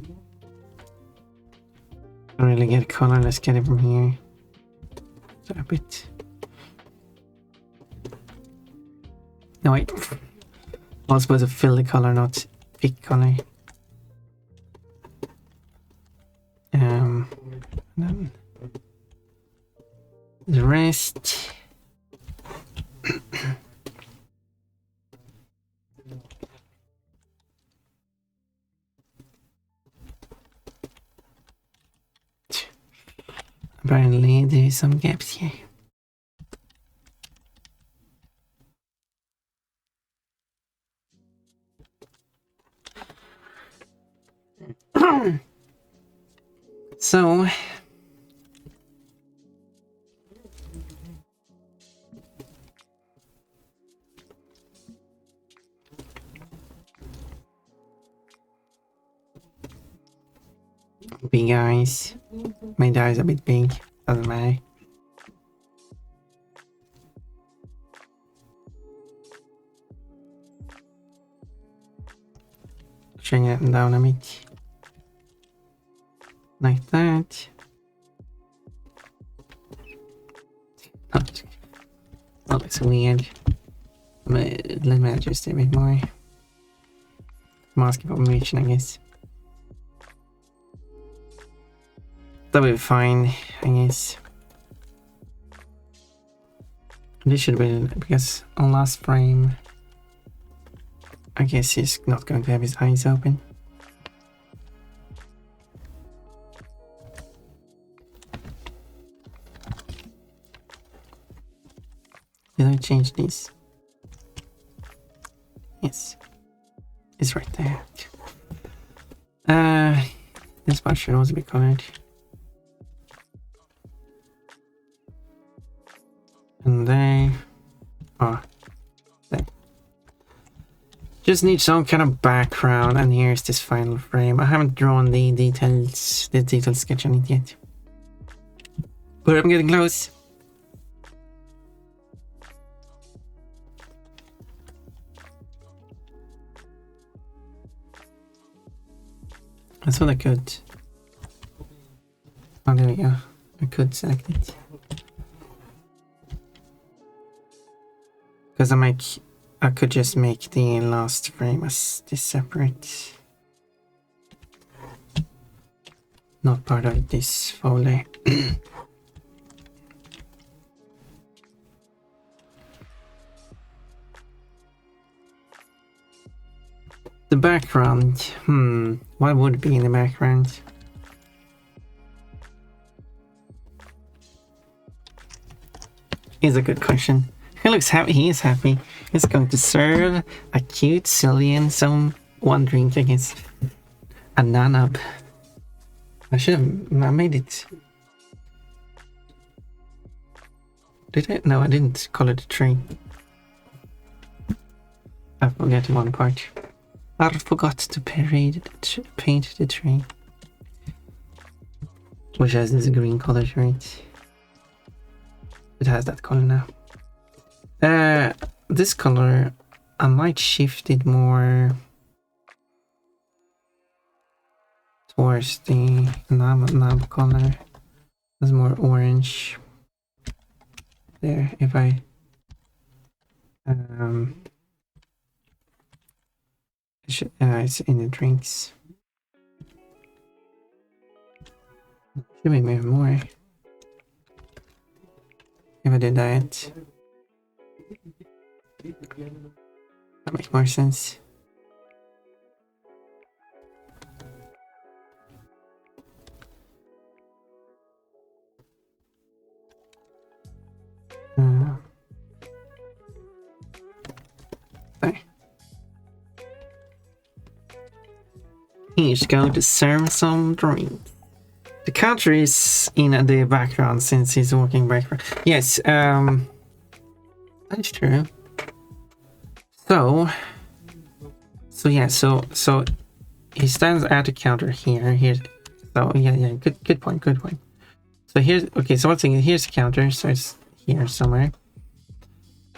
Don't really get color, let's get it from here. So a bit. No wait. I was supposed to fill the color, not pick color. Then the rest. Apparently there's some gaps here. So big eyes. My eyes a bit big, doesn't matter. Bring it down a bit. Like that. Oh, it's weird. But let me adjust it a bit more. Mask information, I guess. That'll be fine, I guess. This should be, because on last frame, I guess he's not going to have his eyes open. Did I change these? Yes. It's right there. This part should also be colored. And they... Oh. There. Just need some kind of background, and here's this final frame. I haven't drawn the detailed sketch on it yet. But I'm getting close. That's what I could. Oh, there we go. I could select it. Because I could just make the last frame as this separate. Not part of this folder. The background. What would be in the background? Is a good question. He looks happy. He is happy. He's going to serve a cute Cillian some one drink against a nanab. I should have made it. Did I? No, I didn't call it a tree. I forgot one part. I forgot to paint the tree. Which has this green color, right? It has that color now. This color, I might shift it more towards the nab color. It's more orange. There, if I it's in the drinks. Should be maybe more. If I did that, that makes more sense. There. He's going to serve some drink. The counter is in the background since he's walking background. Yes, that's true. So yeah, so he stands at the counter here. So yeah, good point. So here's okay. So what's thinking? Here's the counter. So it's here somewhere.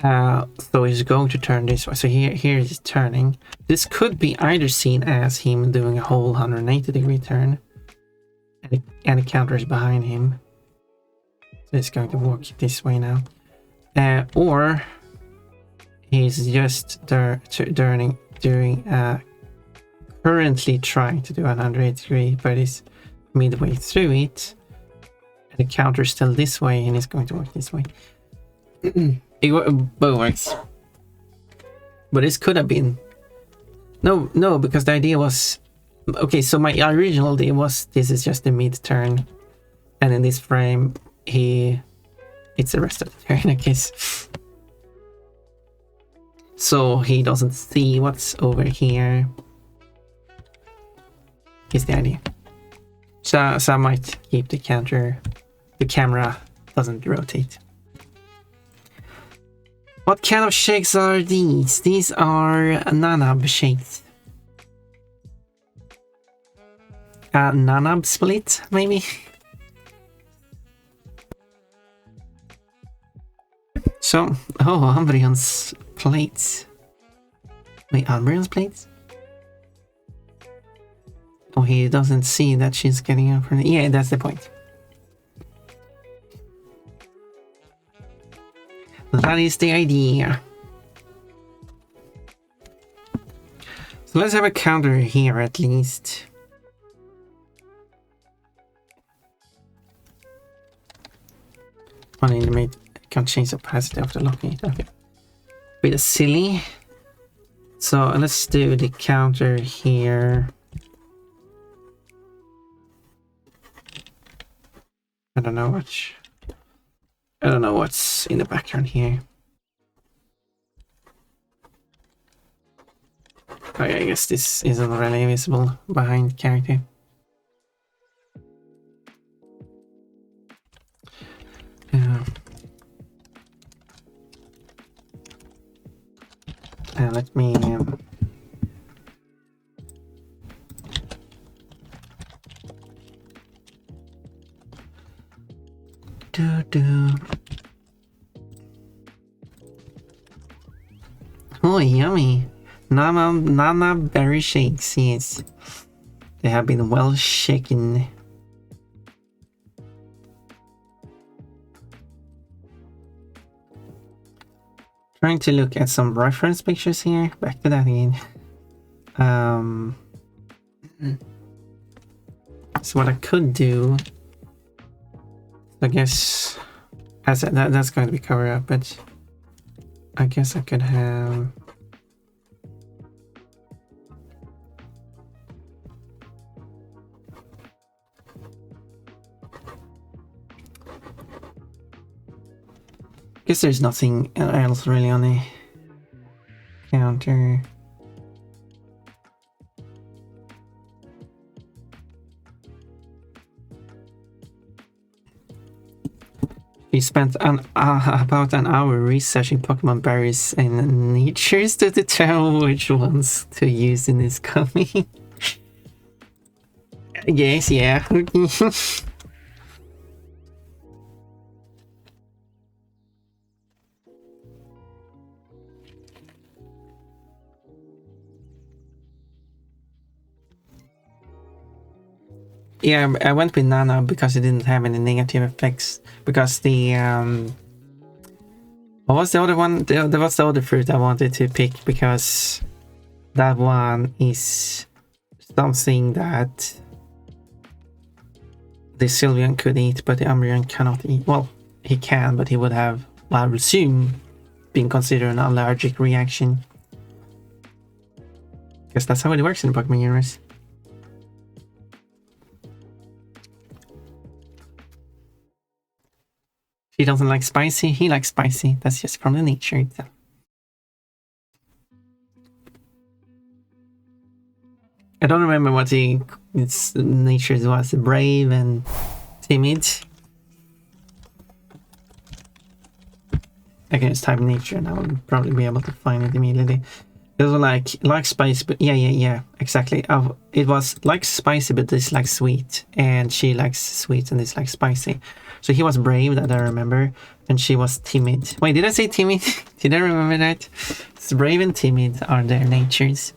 So he's going to turn this way. So here he's turning. This could be either seen as him doing a whole 180-degree turn. And the counter is behind him. So he's going to walk this way now. Or he's just currently trying to do 180 degree, but he's midway through it. And the counter is still this way, and he's going to walk this way. Both works. But this could have been... No, because the idea was... Okay, so my original idea was this is just the mid-turn. And in this frame, it's the rest of the turn, I guess. So he doesn't see what's over here. Is the idea. So I might keep the camera doesn't rotate. What kind of shakes are these? These are nanab shakes. A nanab split, maybe? So, Umbreon's plates. Wait, Umbreon's plates? Oh, he doesn't see that she's getting up from the... Yeah, that's the point. That is the idea. So let's have a counter here at least. One animate can't change the opacity after locking it. Okay. Bit of silly. So let's do the counter here. I don't know what's in the background here. Okay, I guess this isn't really visible behind the character. Let me do. Oh, yummy! Nana berry shakes. Yes, they have been well shaken. Trying to look at some reference pictures here. Back to that again. So what I could do, I guess, as that's going to be covered up, but I guess I could have. Guess there's nothing else really on the counter. We spent about an hour researching Pokemon berries and natures to determine which ones to use in this coming. Yes, yeah. Yeah, I went with Nana because it didn't have any negative effects. Because the what was the other one? There was the other fruit I wanted to pick because that one is something that the Sylveon could eat, but the Umbreon cannot eat. Well, he can, but he would have, well, I would assume, been considered an allergic reaction. Guess that's how it works in the Pokemon universe. He doesn't like spicy, he likes spicy. That's just from the nature itself. I don't remember what its nature was. Brave and timid. I can just type nature and I will probably be able to find it immediately. It was like spicy, but yeah, exactly. It was like spicy but dislikes sweet, and she likes sweet and dislikes spicy. So he was brave, that I remember, and she was timid. Wait, did I say timid? Did I remember that? So brave and timid are their natures.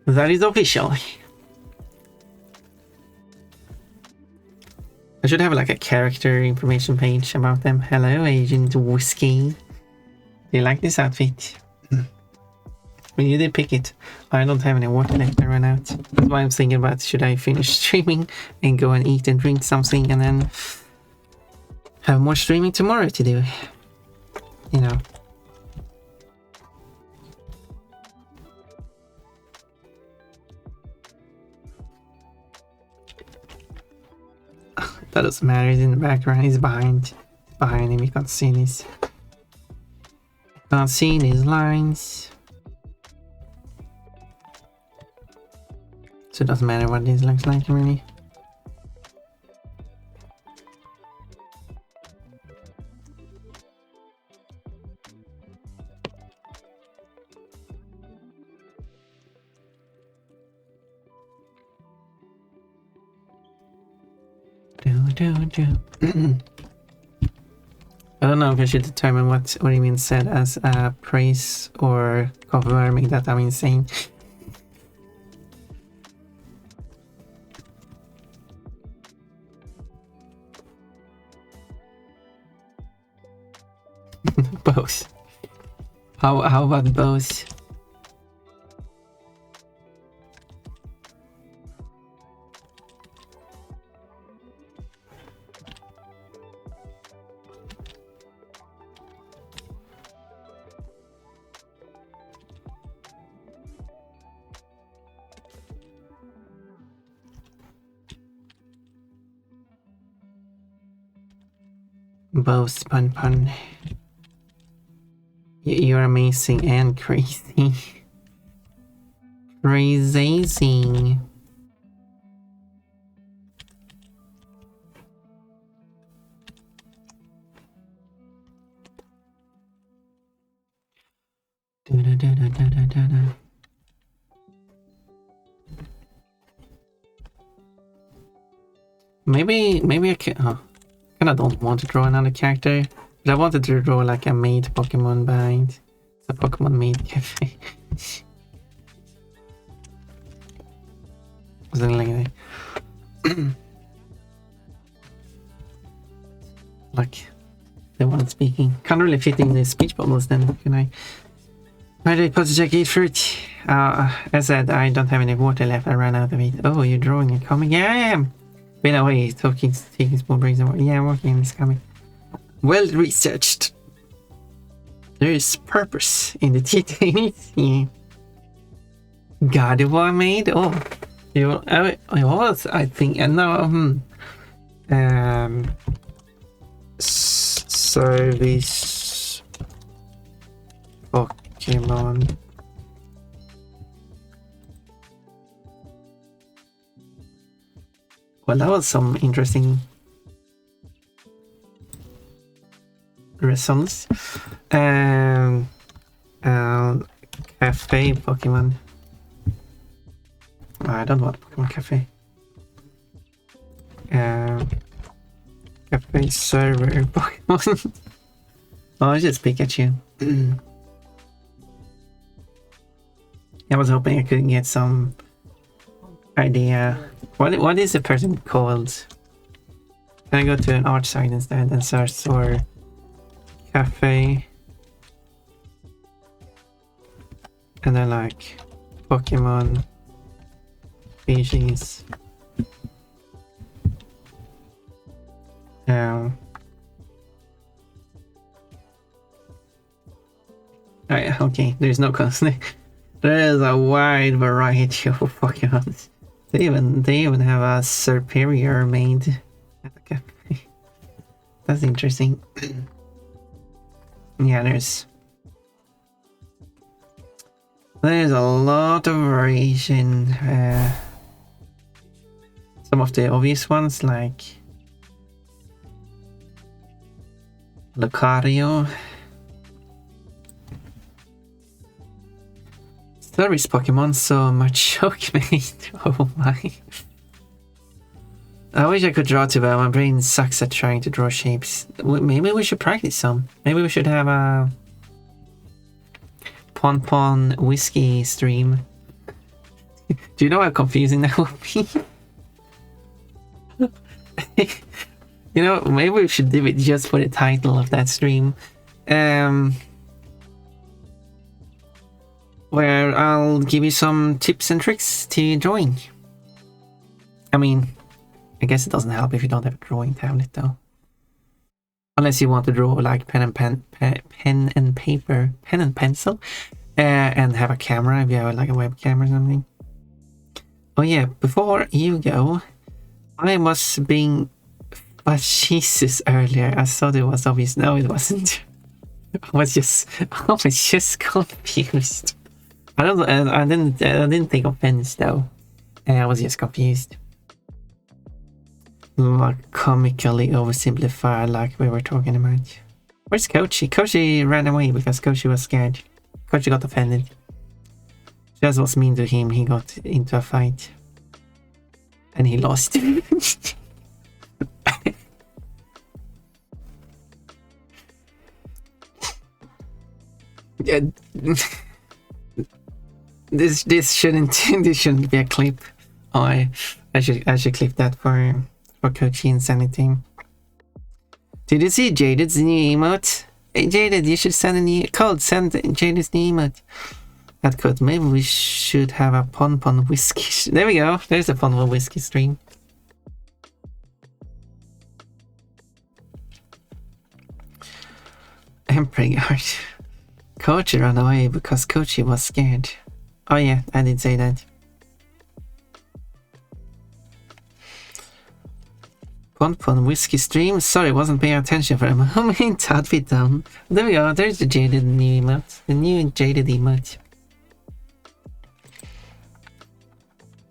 That is official. I should have like a character information page about them. Hello, Agent Whiskey. Do you like this outfit? Well, you did pick it. I don't have any water left. I ran out. That's why I'm thinking about, should I finish streaming and go and eat and drink something and then have more streaming tomorrow to do. You know. That doesn't matter. He's in the background. He's behind him. You can't see this. Can't see these lines. So it doesn't matter what this looks like, really. I don't know if I should determine what you mean said as praise or confirming that I'm insane. Both. How about both? Both, pun. You're amazing and crazy. Crazy. Maybe I can. Oh, kind of don't want to draw another character, but I wanted to draw like a maid Pokemon bind. It's a Pokemon maid cafe. Something like that. Like the one speaking. Can't really fit in the speech bubbles then, can I? Why did I put the jacket fruit? I said I don't have any water left. I ran out of it. Oh, you're drawing a comic? Yeah, I am. Been away, taking small breaks. Yeah, I'm working on this comic. Well researched. There is purpose in the details. Yeah. Gardevoir made? Oh, it was, I think. No, service Pokemon. Well, that was some interesting results. Cafe Pokemon. I don't want Pokemon Cafe. Cafe server Pokemon. Oh, it's just Pikachu. I was hoping I could get some idea. What is the person called? Can I go to an art site instead and search for cafe? And then like Pokemon species. Okay, there's no constant. There is a wide variety of Pokemon. They even have a superior made at the cafe. That's interesting. Yeah, there's a lot of variation. Some of the obvious ones like Lucario. Service Pokemon, so much choke-mate. Oh my. I wish I could draw too, but my brain sucks at trying to draw shapes. Maybe we should practice some. Maybe we should have a Pon whiskey stream. Do you know how confusing that would be? You know, maybe we should do it just for the title of that stream. Where I'll give you some tips and tricks to drawing. I mean, I guess it doesn't help if you don't have a drawing tablet though. Unless you want to draw like pen and pencil, and have a camera if you have like a webcam or something. Oh yeah, before you go, I was being Jesus earlier. I thought it was obvious. No, it wasn't. I was just confused. I didn't take offense though. I was just confused. Like comically oversimplified, like we were talking about. Where's Kochi? Kochi ran away because Kochi was scared. Kochi got offended. Just was mean to him. He got into a fight, and he lost. Yeah. This shouldn't be a clip. Oh, I should clip that for Kochi Insanity. Did you see Jaded's new emote? Hey Jaded, you should send a new code. Send Jaded's new emote. That code. Maybe we should have a Pon whiskey. There we go. There's a Pon whiskey stream. Emperor Guard. Kochi ran away because Kochi was scared. Oh yeah, I did say that. Pon whiskey stream. Sorry, wasn't paying attention for a moment. Outfit down. There we go. There's the Jaded new emote. The new Jaded emote.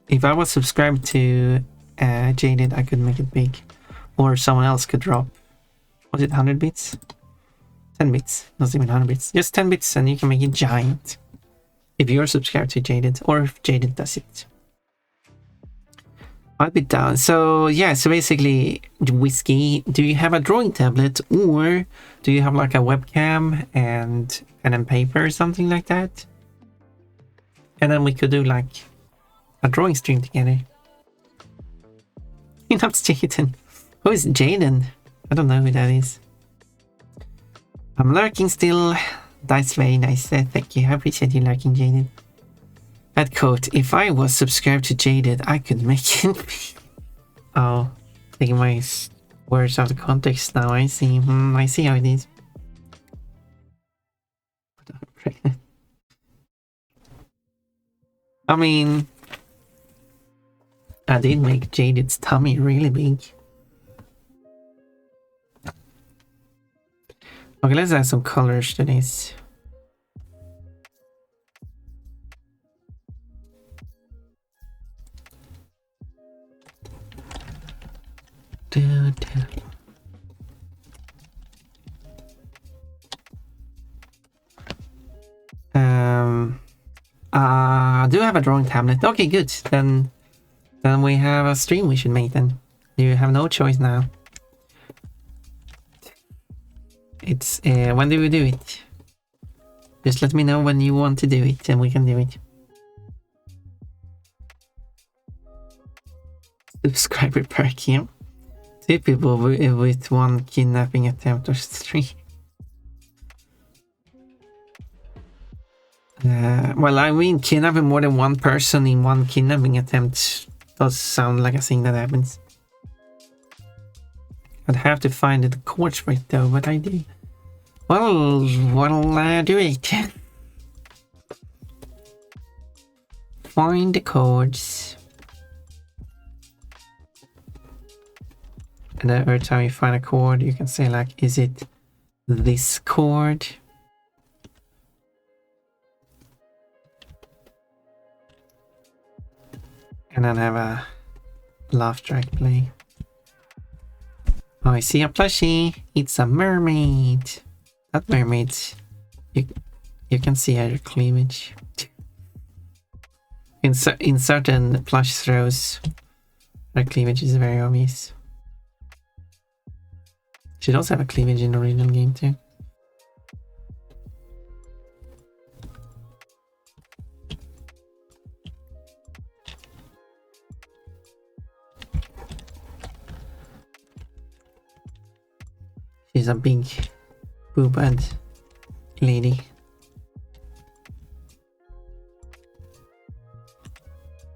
If I was subscribed to Jaded, I could make it big. Or someone else could drop. Was it 100 bits? 10 bits. Not even 100 bits. Just 10 bits and you can make it giant. If you're subscribed to Jaded, or if Jaded does it. I'll be down. So yeah, so basically, Whiskey, do you have a drawing tablet or do you have like a webcam and pen and paper or something like that? And then we could do like a drawing stream together. You're not Jaden. Who is Jaden? I don't know who that is. I'm lurking still. That's very nice. Thank you. I appreciate you lurking, Jaden. That quote, if I was subscribed to Jaded, I could make it. Oh, taking my words out of context now. I see. I see how it is. I mean, I did make Jaded's tummy really big. Okay, let's add some colors to this. I do have a drawing tablet. Okay, good. Then we have a stream we should make then. You have no choice now. It's when do we do it? Just let me know when you want to do it and we can do it. Subscriber perk, yeah. 2 people with 1 kidnapping attempt or 3. Well, I mean, kidnapping more than 1 person in 1 kidnapping attempt does sound like a thing that happens. I'd have to find the chords for it though, but I do. Well, what'll do it? Find the chords. And then every time you find a chord, you can say like, is it this chord? And then have a laugh track play. Oh, I see a plushie. It's a mermaid. That mermaid, you can see her cleavage. In certain plush throws, her cleavage is very obvious. She does have a cleavage in the original game too. She's a big boobad lady.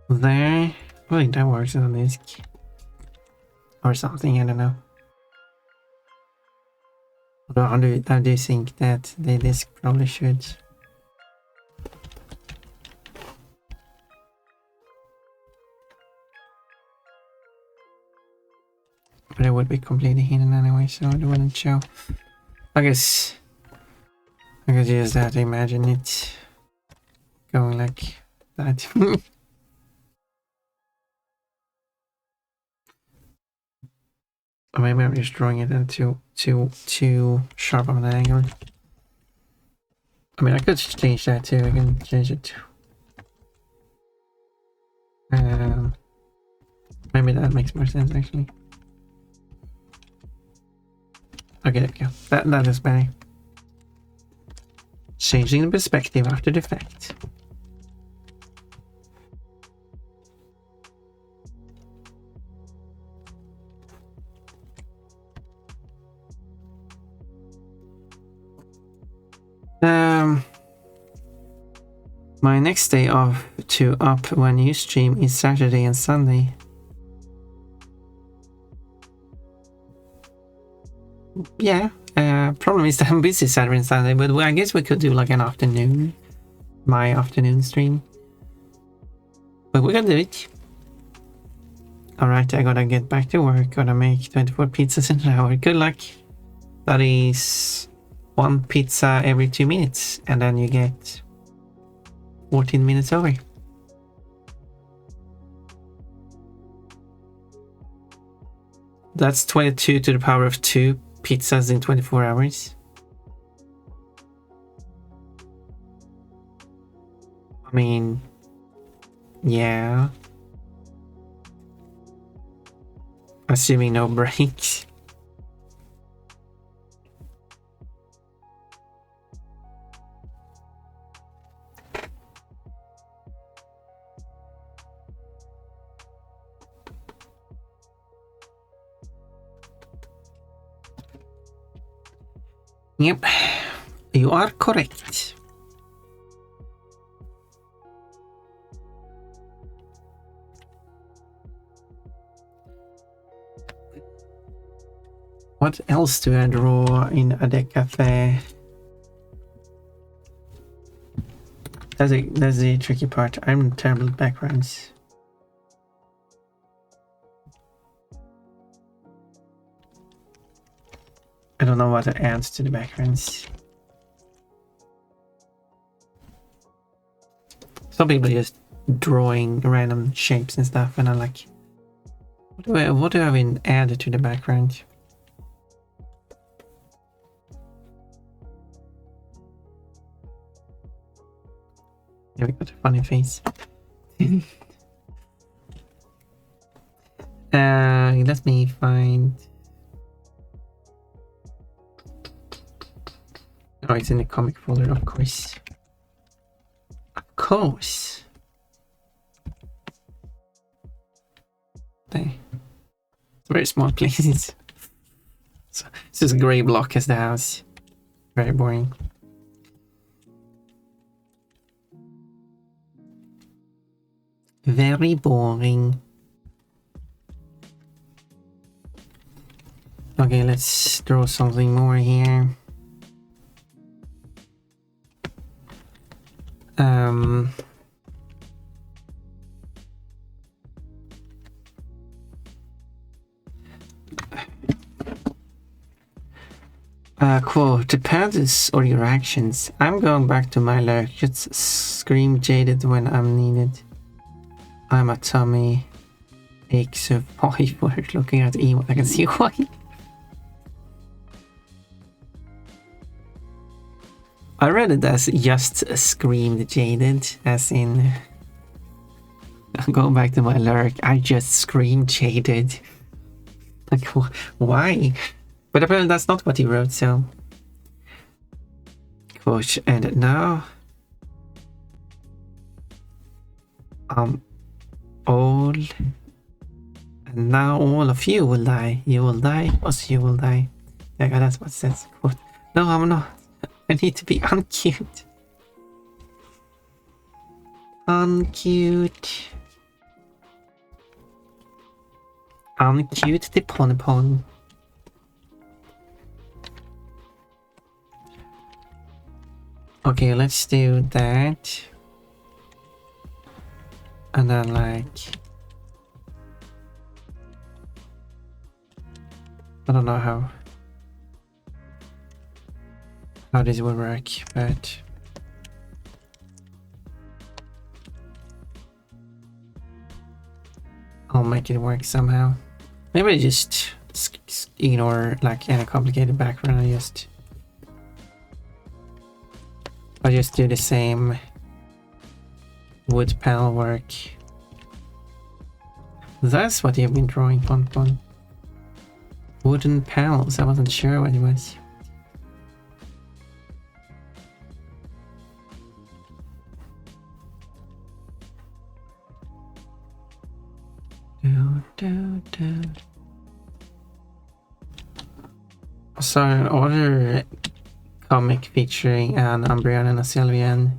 There. Wait, that works on this. Or something, I don't know. I do think that the disc probably should. But it would be completely hidden anyway, so it wouldn't show. I guess you just have to imagine it going like that. Or maybe I'm just drawing it at too sharp of an angle. I mean, I could change that too. I can change it to... maybe that makes more sense actually. Okay, there we go. That is better. Changing the perspective after the fact. My next day off to up when you stream is Saturday and Sunday. Yeah, problem is that I'm busy Saturday and Sunday, but I guess we could do like an afternoon, my afternoon stream. But we can do it. Alright, I gotta get back to work, gotta make 24 pizzas in an hour. Good luck. That is 1 pizza every 2 minutes, and then you get 14 minutes over. That's 22 to the power of 2 pizzas in 24 hours. I mean, yeah. Assuming no breaks. Yep, you are correct. What else do I draw in a deck cafe? That's the tricky part. I'm terrible at backgrounds. I don't know what it adds to the backgrounds. Some people are just drawing random shapes and stuff, and I'm like, what do I even add to the background? Yeah, we got a funny face. Let me find. Oh, it's in the comic folder, of course. Of course. There. It's a very small place. So, it's just a grey block as the house. Very boring. Very boring. Okay, let's draw something more here. Quote, depends on your actions. I'm going back to my lurk. Just scream jaded when I'm needed. I'm a tummy aches of word looking at emo. I can see why. I read it as just screamed jaded, as in I'm going back to my lurk. I just screamed jaded. Like, why? But apparently that's not what he wrote, so. Quote, and now all. And now all of you will die. You will die, plus you will die. Yeah, that's what it says. Quote, no, I'm not. I need to be uncute. Uncute. Uncute the pon. Okay, let's do that. And then like... I don't know how this will work, but... I'll make it work somehow. Maybe I just ignore like any complicated background. I'll just do the same wood panel work. That's what you've been drawing, Pon. Wooden panels. I wasn't sure what it was. I saw another comic featuring an Umbreon and a Sylveon,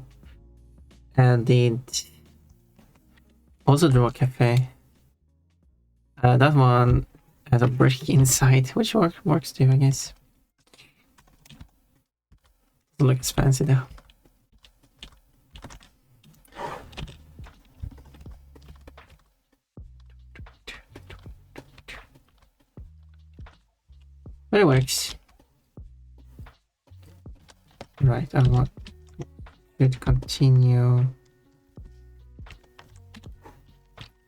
and did also draw a cafe. That one has a brick inside, which works too, I guess. Doesn't look as fancy though. But it works. Right, I want to continue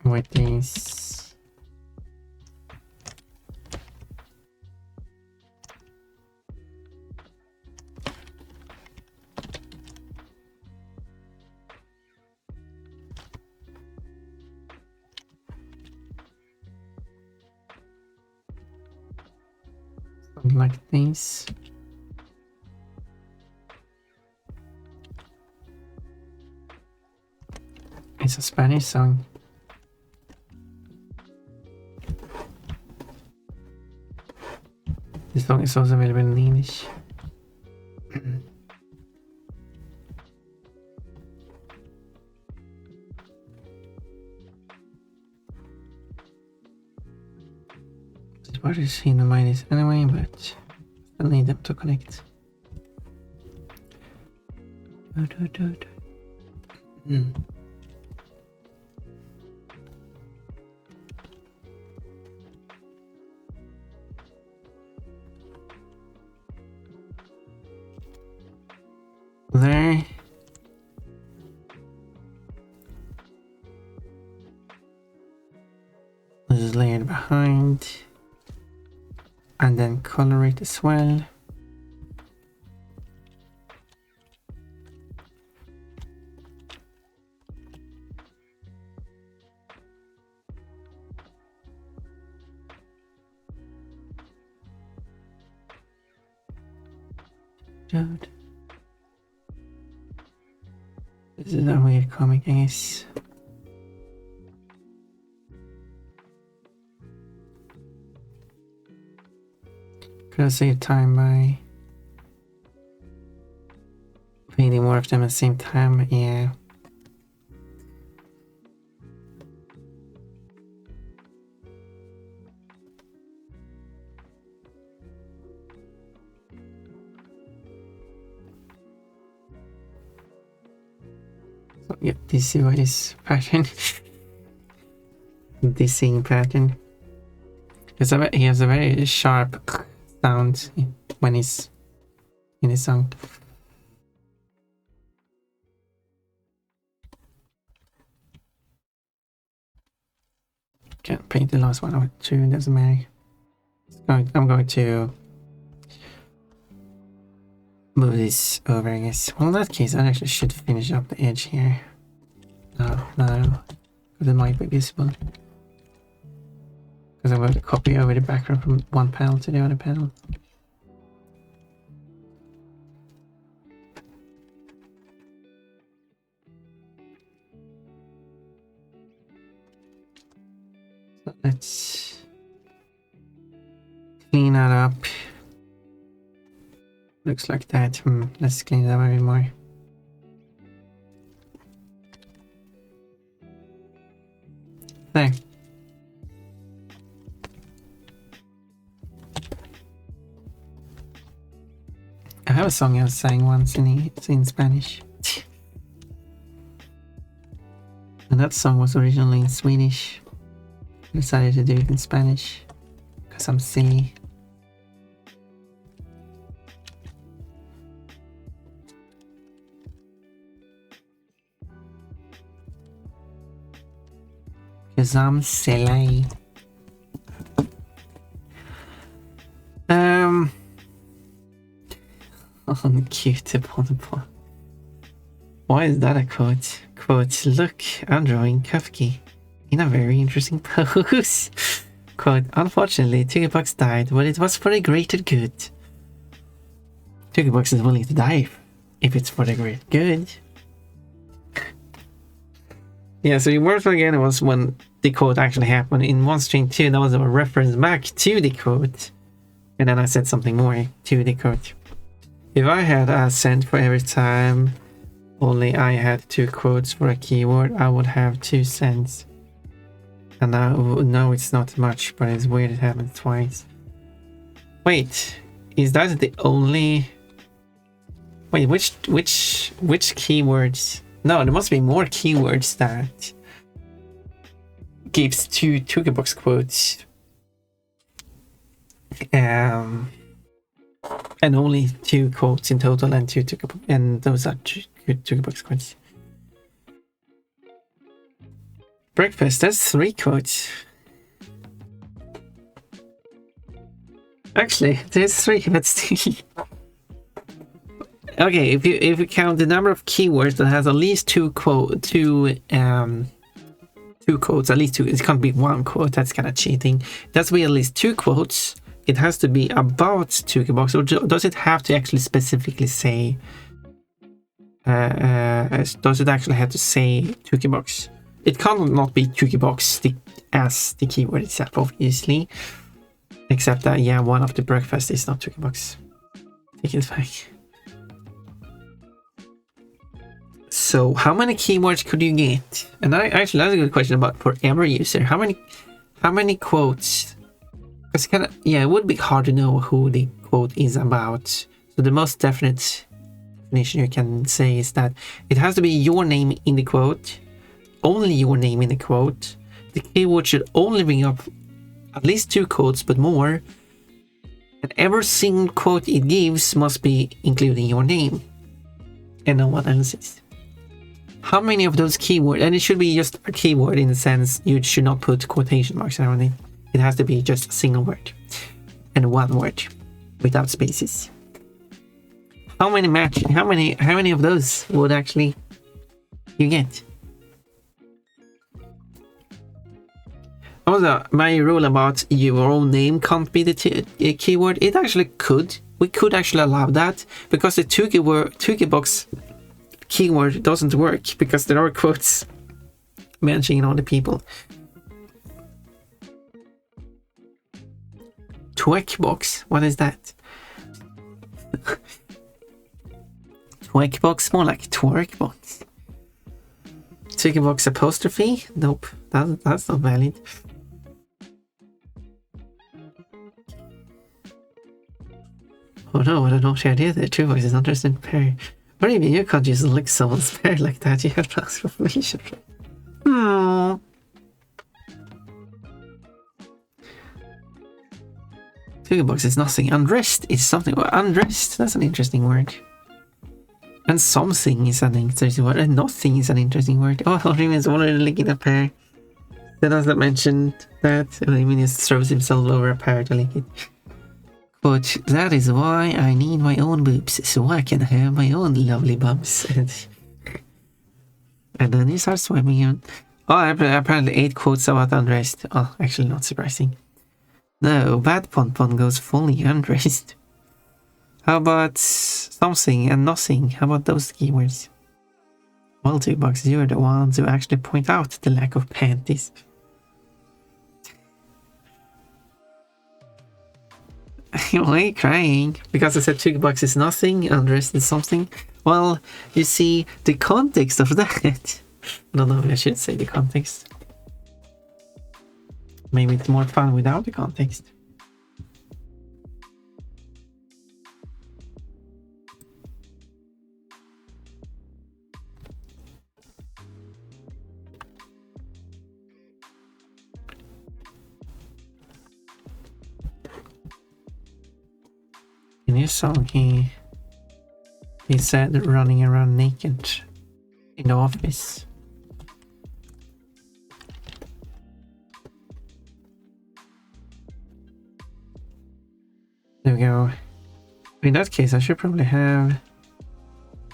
with this. Like this. It's a Spanish song. This song is also available in English. What is in the minus anyway, but I need them to connect. There. This is layered behind. And then color it as well. This is a weird comic, I guess. Could I save time by painting more of them at the same time? Yeah. So, yeah, this is what is pattern. This same pattern. He has a very sharp sound when he's in his song. Can't paint the last one or two, doesn't matter. I'm going to move this over, I guess. Well, in that case, I actually should finish up the edge here. No, because it might be visible. Because I'm going to copy over the background from one panel to the other panel. So let's clean that up. Looks like that. Let's clean it up a bit more. There. I have a song I sang once in Spanish. And that song was originally in Swedish. I decided to do it in Spanish because I'm silly. Because I'm silly. On the Q-tip on the bottom. Why is that a quote? Quote, look, I'm drawing Kafki in a very interesting pose. Quote, unfortunately, Tuggybugs died, but it was for the greater good. Tuggybugs is willing to die if it's for the great good. Yeah, so in Words Again, it was when the quote actually happened. In 1.2, that was a reference back to the quote. And then I said something more to the quote. If I had a cent for every time only I had 2 quotes for a keyword, I would have 2 cents. And now, no, it's not much, but it's weird it happened twice. Wait, is that the only... Wait, which keywords? No, there must be more keywords that gives 2 Tuggybugs quotes. And only 2 quotes in total, and 2 Tuggybugs, and those are 2 Tuggybugs quotes. Breakfast, that's 3 quotes. Actually, there's 3, but still. Okay, if you count the number of keywords that has at least 2 quotes, at least 2. It can't be 1 quote. That's kind of cheating. That's be at least 2 quotes it has to be about Tukibox, or does it have to actually specifically say? Does it actually have to say Tukibox? It can't not be Tukibox as the keyword itself, obviously. Except that, yeah, one of the breakfast is not Tukibox. Take it back. So, how many keywords could you get? And actually, that's a good question about for every user. How many quotes? Because kind of, yeah, it would be hard to know who the quote is about. So the most definite definition you can say is that it has to be your name in the quote, only your name in the quote. The keyword should only bring up at least 2 quotes, but more. And every single quote it gives must be including your name and no one else's. How many of those keywords, and it should be just a keyword in the sense you should not put quotation marks around it. It has to be just a single word and one word without spaces. How many of those would actually you get? Also, my rule about your own name can't be the keyword. It actually could. We could actually allow that because the Tukibox keyword doesn't work because there are quotes mentioning all the people. Twerkbox, what is that? Twerkbox, more like twerkbox. Tukibox apostrophe? Nope, that's not valid. Oh no, I don't know the idea that Tukibox is not just in pair. What do you mean you can't just lick someone's pair like that? You have to ask for permission. Hmm. Tukibox is nothing. Undressed is something. Undressed, that's an interesting word. And something is an interesting word. And nothing is an interesting word. Oh, what do you mean it's already licking a pear? That doesn't mention that. What do you mean he throws himself over a pear to lick it? But that is why I need my own boobs, so I can have my own lovely bumps. And then he starts swimming in. Oh, apparently 8 quotes about undressed. Oh, actually not surprising. No, Bad Pon goes fully undressed. How about something and nothing? How about those keywords? Well, Tukibox, you're the ones who actually point out the lack of panties. Why are you crying? Because I said Tukibox is nothing, undressed is something. Well, you see, the context of that. I don't know, I should say the context. Maybe it's more fun without the context. In his song, he said running around naked in the office. There we go. In that case, I should probably have,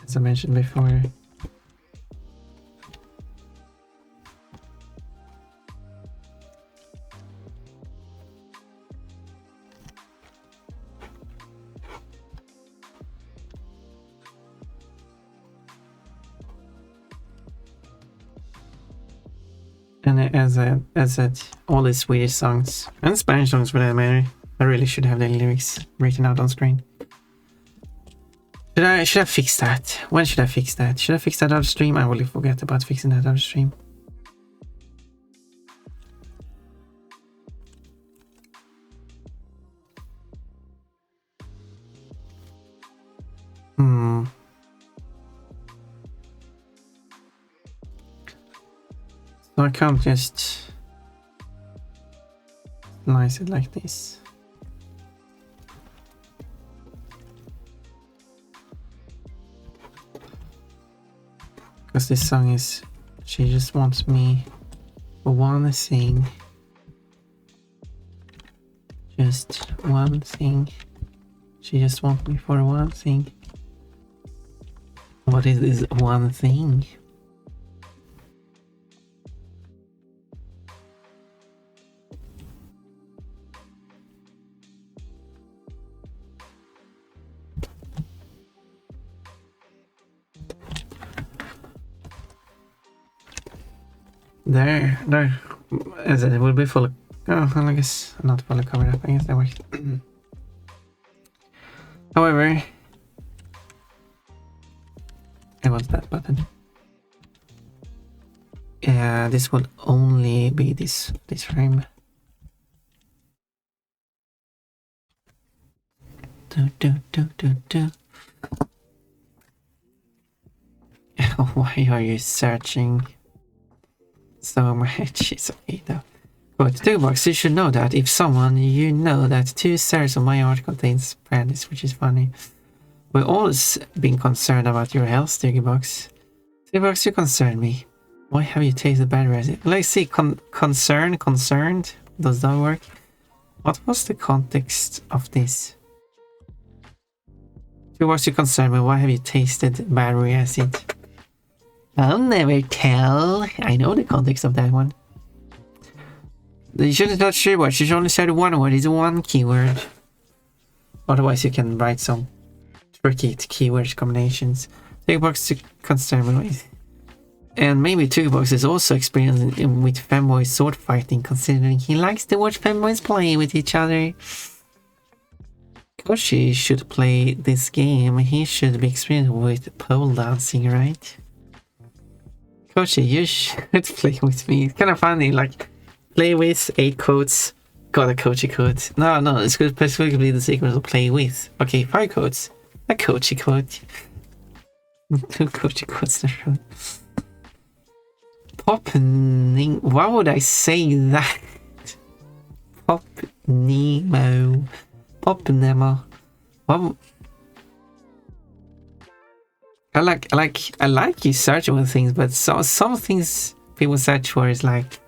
as I mentioned before, and as I said, all these Swedish songs and Spanish songs for that matter, I really should have the lyrics written out on screen. Should I fix that? When should I fix that? Should I fix that out of stream? I will forget about fixing that out of stream. So I can't just slice it like this. Because this song is, she just wants me for one thing. Just one thing. She just wants me for one thing. What is this one thing? There, as it will be fully. Oh, well, I guess not fully covered up. I guess that works. However, I want that button. Yeah, this will only be this frame. Why are you searching so much? It's okay though. But $2, you should know that if someone you know that 2/3 of my art contains brandies, which is funny. We've always been concerned about your health, $2. $2, you concern me. Why have you tasted bad resin? Let's see, concerned? Does that work? What was the context of this? $2, you concern me. Why have you tasted battery acid? I'll never tell. I know the context of that one. You shouldn't touch $3. You should only say one word. It's one keyword. Otherwise, you can write some tricky keyword combinations. $2 to concern me with. And maybe $2 is also experienced with femboy sword fighting, considering he likes to watch femboys play with each other. Koshi should play this game. He should be experienced with pole dancing, right? Koshi, you should play with me. It's kind of funny, like, play with 8 quotes, got a Kochi quote. No, it's specifically the sequence of play with. Okay, 5 quotes, a Kochi quote. 2 Kochi quotes. Popning, why would I say that? Pop Nemo. Pop Nemo. What? I like you searching with things, but some things people search for is like,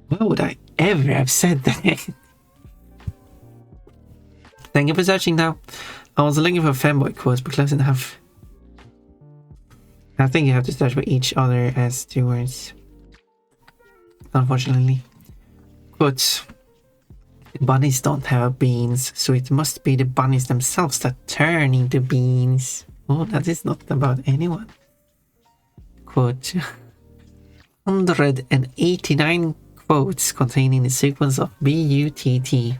why would I ever have said that? Thank you for searching now. I was looking for fanboy quotes, but close enough. I think you have to search for each other as 2 words. Unfortunately. Quotes. Bunnies don't have beans, so it must be the bunnies themselves that turn into beans. Oh, that is not about anyone. Quote. 189 quotes containing the sequence of B-U-T-T.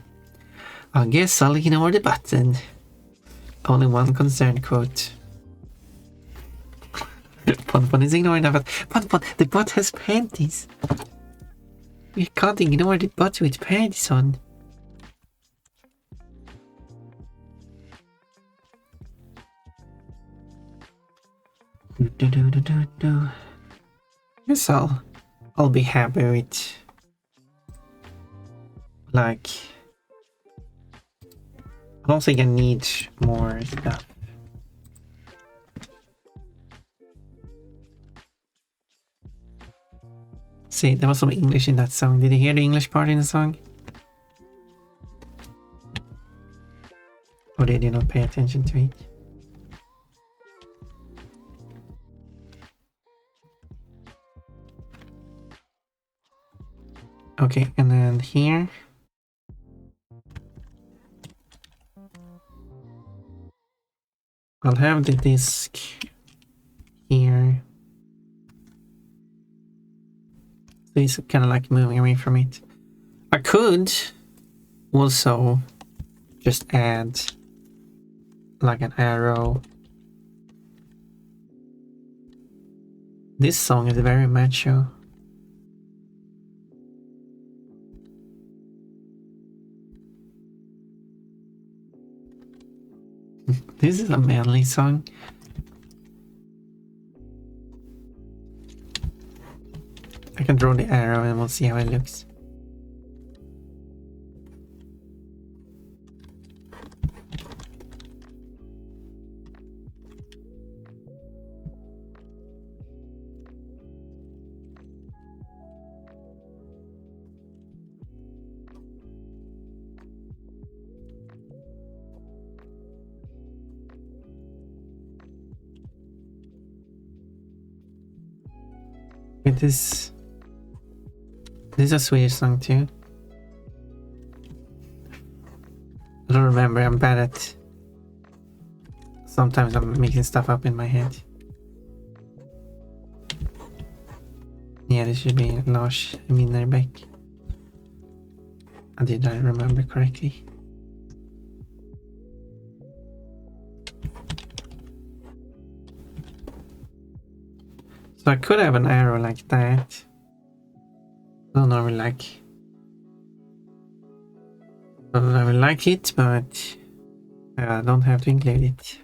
I guess I'll ignore the button. Only one concerned quote. Pon is ignoring that. Pon, the bot has panties. You can't ignore the bot with panties on. Guess I'll be happy with, like, I don't think I need more stuff. See, there was some English in that song. Did you hear the English part in the song? Or did you not pay attention to it? Okay, and then here. I'll have the disc here. So it's kind of like moving away from it. I could also just add like an arrow. This song is very macho. This is a manly song. I can draw the arrow and we'll see how it looks. This is a Swedish song too. I don't remember, I'm bad at... Sometimes I'm making stuff up in my head. Yeah, this should be Lars Minnerbäck. Did I remember correctly? So I could have an arrow like that. Don't know, like. I will like it, but I don't have to include it.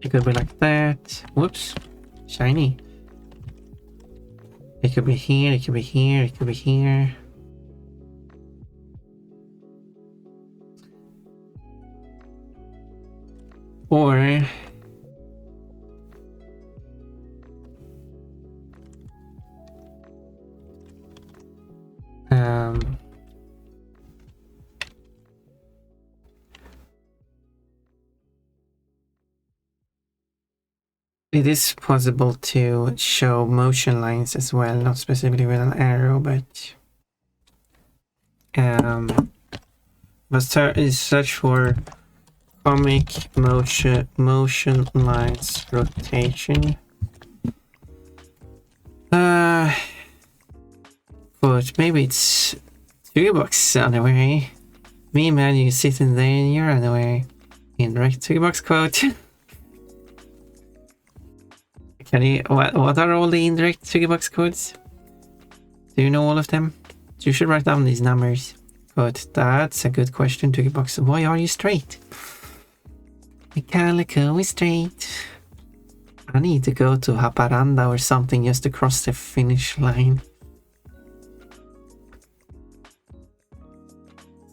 It could be like that. Whoops. Shiny. It could be here, it could be here, it could be here. Or it is possible to show motion lines as well, not specifically with an arrow, but search for comic motion lines rotation. But maybe it's 2 bucks underwear. Me man, you sitting there in your underwear. Indirect 2 bucks quote. Can you what are all the indirect 2 bucks codes? Do you know all of them? You should write down these numbers. But that's a good question, 2 bucks. Why are you straight? Calico is straight. I need to go to Haparanda or something just to cross the finish line.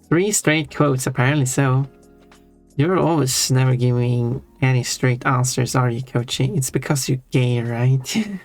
3 straight quotes, apparently so. You're always never giving any straight answers, are you, Coachy? It's because you're gay, right?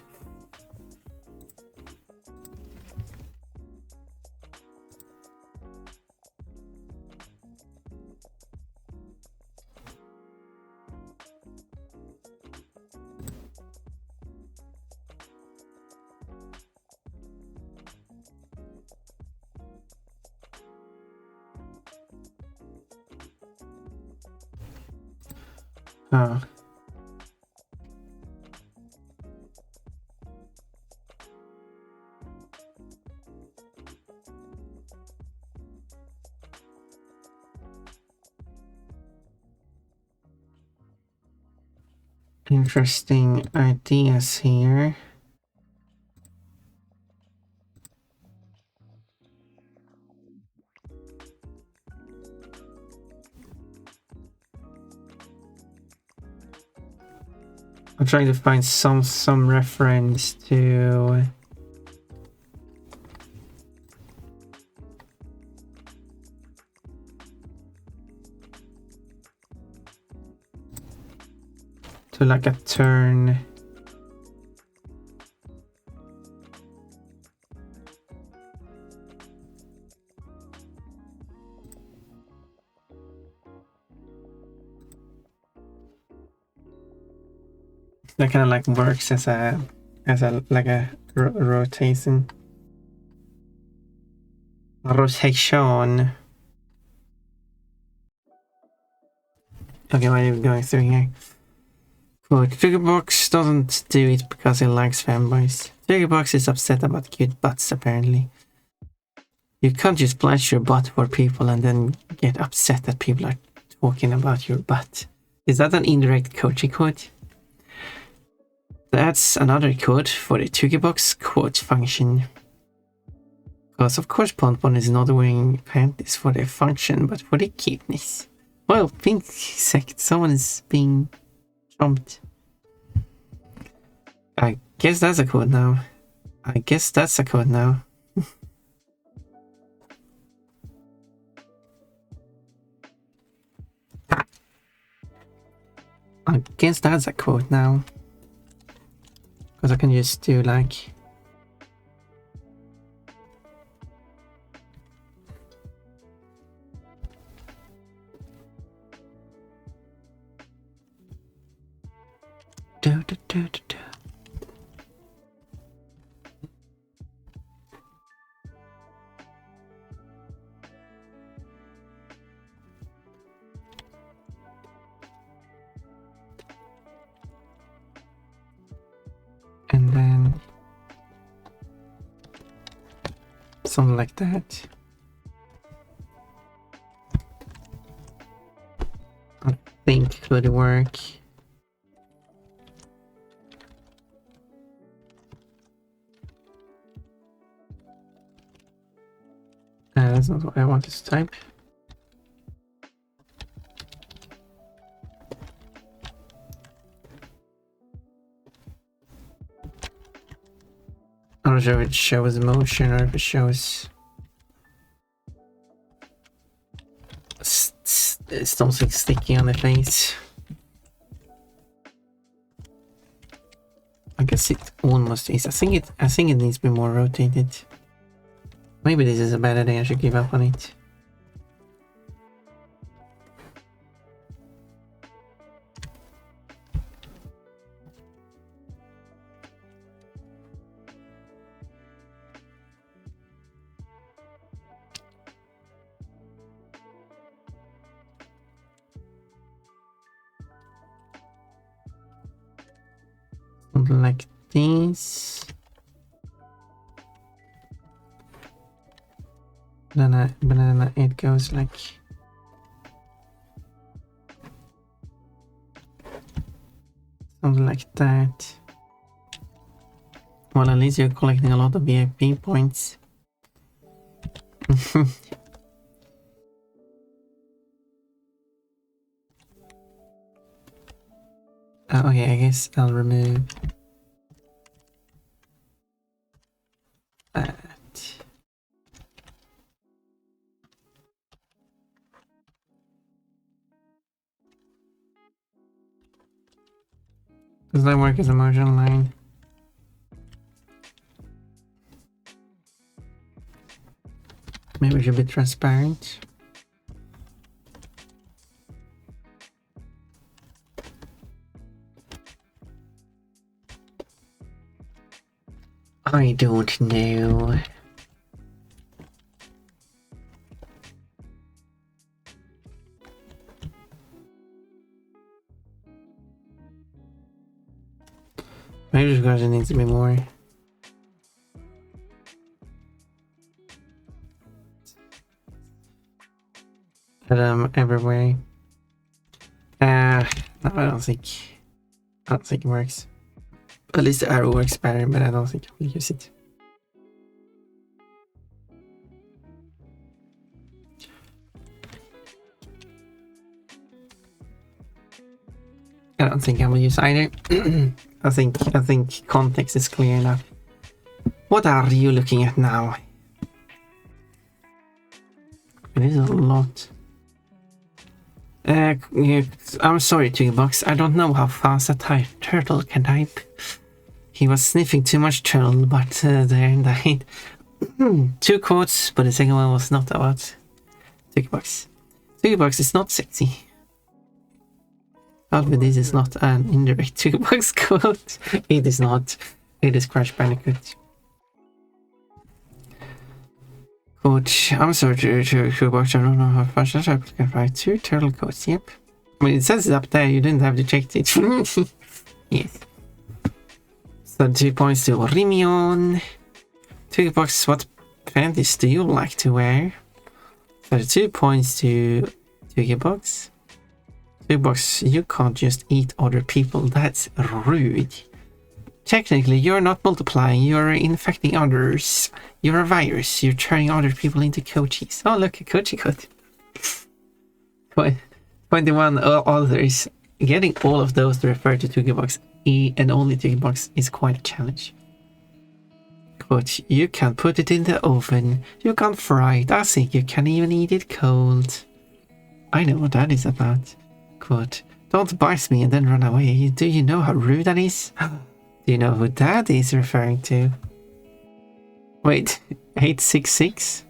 Oh. Interesting ideas here. I'm trying to find some reference to like a turn. That kind of like works as a like a rotation. Rotation. Okay, what are we going through here? Quote, Triggerbox doesn't do it because he likes fanboys. Triggerbox is upset about cute butts, apparently. You can't just flash your butt for people and then get upset that people are talking about your butt. Is that an indirect Kochi quote? That's another code for the Triggerbox quote function. Because of course Ponpon is not wearing panties for their function, but for their cuteness. Well, pink sect, someone is being jumped. I guess that's a code now. I guess that's a code now. I guess that's a quote now. Because I can just do like... Do, do, do, do, do. Something like that. I think could work. That's not what I wanted to type. I'm not sure if it shows motion or if it shows something sticky on the face. I guess it almost is. I think it needs to be more rotated. Maybe this is a bad idea. I should give up on it. Something like this. Then it goes like something like that. Well, at least you're collecting a lot of VIP points. Okay, I guess I'll remove that. Does that work as a motion line? Maybe we should be transparent. I don't know. Maybe because it needs to be more. But everywhere. No, I don't think it works. At least the arrow works better, but I don't think I will use it. I don't think I will use either. I think context is clear enough. What are you looking at now? It is a lot. I'm sorry, Twigbox. I don't know how fast a turtle can type. He was sniffing too much turtle, but there died. 2 quotes, but the second one was not about Twigbox. Twigbox is not sexy. But this is not an indirect Twigbox quote. It is not. It is Crash Bandicoot. Quote, I'm sorry to Twigbox, I don't know how fast I can write 2 turtle quotes, yep. I mean, it says it up there, you didn't have to check it. Yes. So 2 points to Rimion. Twigbox, what panties do you like to wear? So 2 points to Twigbox. Twigbox, you can't just eat other people, that's rude. Technically, you're not multiplying, you're infecting others. You're a virus, you're turning other people into coaches. Oh, look, a coachy code. 21 others. Getting all of those to refer to Twigbox and only Twigbox is quite a challenge. Quote, you can put it in the oven, you can fry it, I think you can even eat it cold. I know what that is about. Quote, don't bite me and then run away. Do you know how rude that is? Do you know who that is referring to? Wait, 866?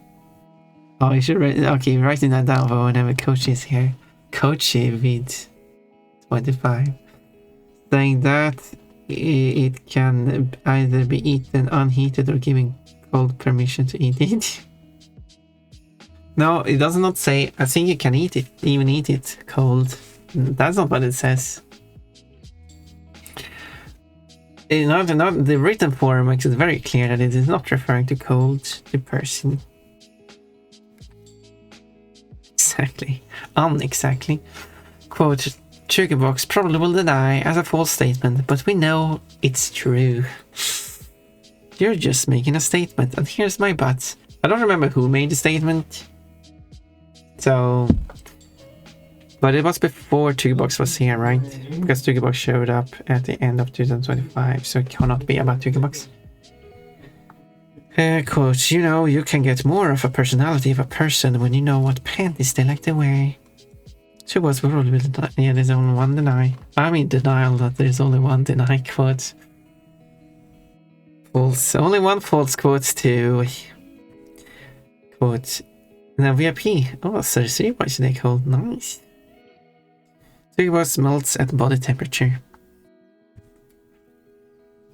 Oh, you should write, okay, writing that down for whenever Coach is here. Coach with 25. Saying that it can either be eaten unheated or giving cold permission to eat it. No, it does not say, I think you can eat it, even eat it cold. That's not what it says. Not the written form makes it very clear that it is not referring to cold, the person. Exactly. Unexactly. Quote, Chuggerbox probably will deny as a false statement, but we know it's true. You're just making a statement, and here's my but. I don't remember who made the statement. So... But it was before Chuggerbox was here, right? Because Chuggerbox showed up at the end of 2025, so it cannot be about Chuggerbox. Quote, you know, you can get more of a personality of a person when you know what panties they like to wear. Chuggerbox will probably deny. Yeah, there's only one deny. I mean denial that there's only one deny quote. False. Only one false quote too. Quote. Now VIP. Oh, 33 by Snake-Hold. Nice. Chuggerbox melts at body temperature.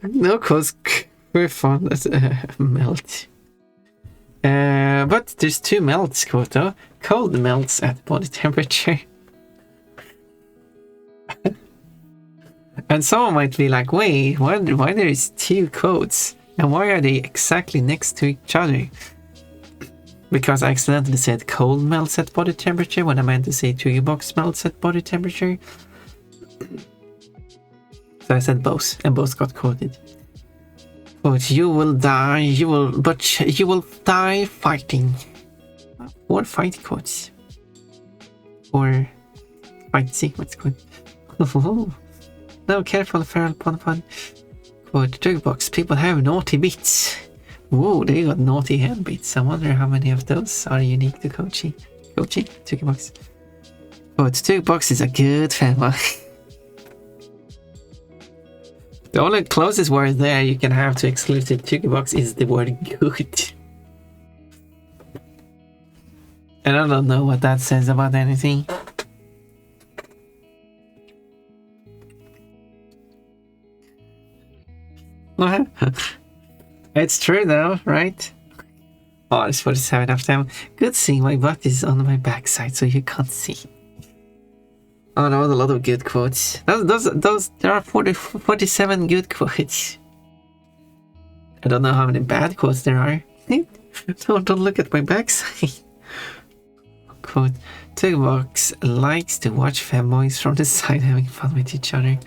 No quotes. We're fun as melt. But there's two melts quote though. Cold melts at body temperature. And someone might be like, wait, why there is two quotes? And why are they exactly next to each other? Because I accidentally said cold melts at body temperature when I meant to say Chuggerbox melts at body temperature. So I said both, and both got quoted. But you will die, you will die fighting. Or fight quotes. Or fight sequence quote. No, careful, feral pun. Quote, Chuggerbox, people have naughty bits. Whoa, they got naughty hand bits. I wonder how many of those are unique to Kochi. Chuggerbox. Quote, Chuggerbox is a good family. The only closest word there you can have to exclusive Chuggerbox is the word good. And I don't know what that says about anything. It's true though, right? Oh, it's 47 after time. Good thing my butt is on my backside so you can't see. Oh, that was a lot of good quotes. Those there are 47 good quotes. I don't know how many bad quotes there are. Don't look at my backside. Quote, Chuggerbox likes to watch fanboys from the side having fun with each other.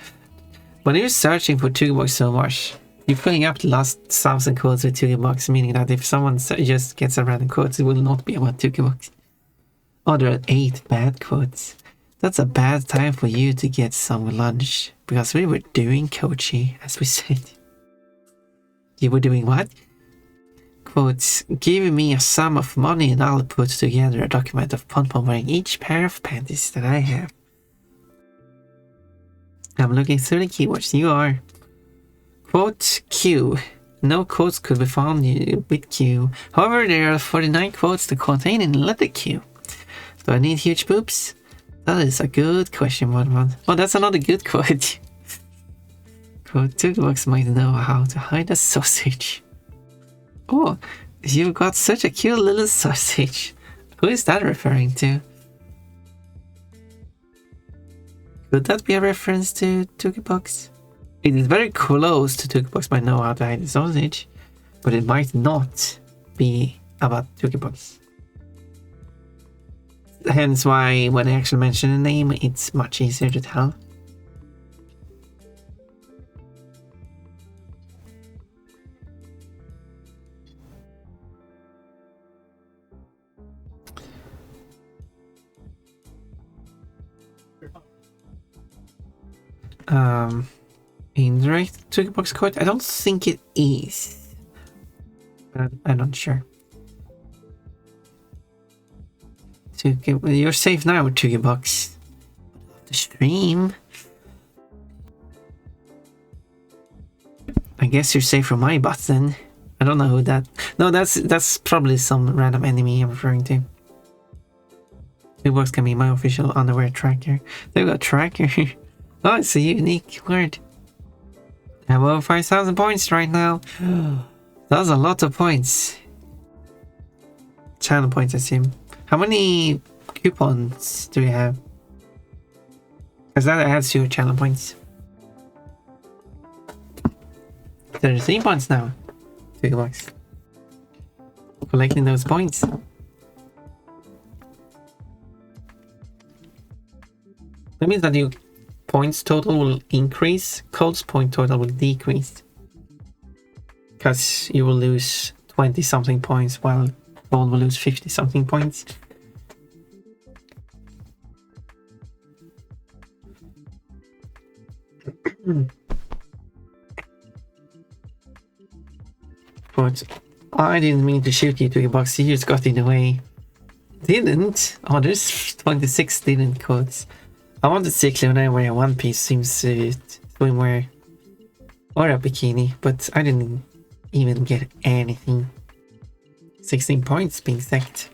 When you're searching for Chuggerbox so much, you're filling up the last 1,000 quotes with Chuggerbox, meaning that if someone just gets a random quote, it will not be about Chuggerbox. Oh, there are 8 bad quotes. That's a bad time for you to get some lunch, because we were doing Kochi, as we said. You were doing what? Quotes, give me a sum of money and I'll put together a document of Pon-Pon wearing each pair of panties that I have. I'm looking through the keywords, you are. Quote Q. No quotes could be found with Q. However, there are 49 quotes to contain in letter Q. Do I need huge boobs? That is a good question, one. Oh, that's another good quote. Quote, Chuggerbox might know how to hide a sausage. Oh, you've got such a cute little sausage. Who is that referring to? Could that be a reference to Chuggerbox? It is very close to Chuggerbox might know how to hide the sausage, but it might not be about Chuggerbox. Hence why when I actually mention the name, it's much easier to tell. Indirect Chuggerbox quote? I don't think it is. But I'm not sure. You're safe now with Chuggerbox. The stream. I guess you're safe from my butt then. I don't know who that. No, that's probably some random enemy I'm referring to. Chuggerbox can be my official underwear tracker. They've got tracker. Oh, it's a unique word. I have over 5,000 points right now. That's a lot of points. Channel points, I assume. How many coupons do we have? Because that adds to your channel points. 33 points now. $2. Collecting those points. That means that your points total will increase, code's point total will decrease. Because you will lose 20 something points while gold will lose 50 something points. But I didn't mean to shoot you to your box, you just got in the way. Didn't? Oh, there's 26 didn't codes. I wanted to see Cleona wear a one piece swimsuit, swimwear, or a bikini, but I didn't even get anything. 16 points, pink sect.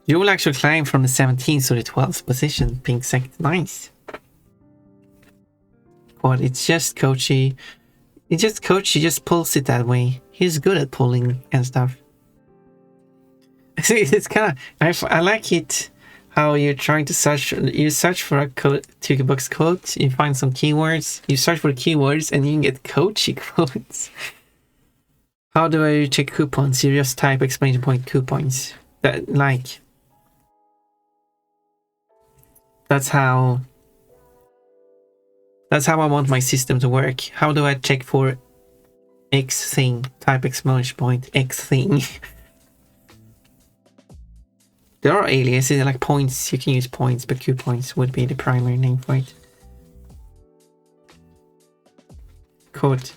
You will actually climb from the 17th to the 12th position, pink sect. Nice. But it's just Kochi. It's just Kochi just pulls it that way. He's good at pulling and stuff. It's kind of, I like it how you're trying to search. You search for a code, Tukibox code, you find some keywords, you search for keywords, and you can get Kochi codes. How do I check coupons? You just type exclamation point coupons. That, like, that's how I want my system to work. How do I check for X thing? Type exclamation point X thing. There are aliases like points. You can use points, but coupons would be the primary name for it. Quote.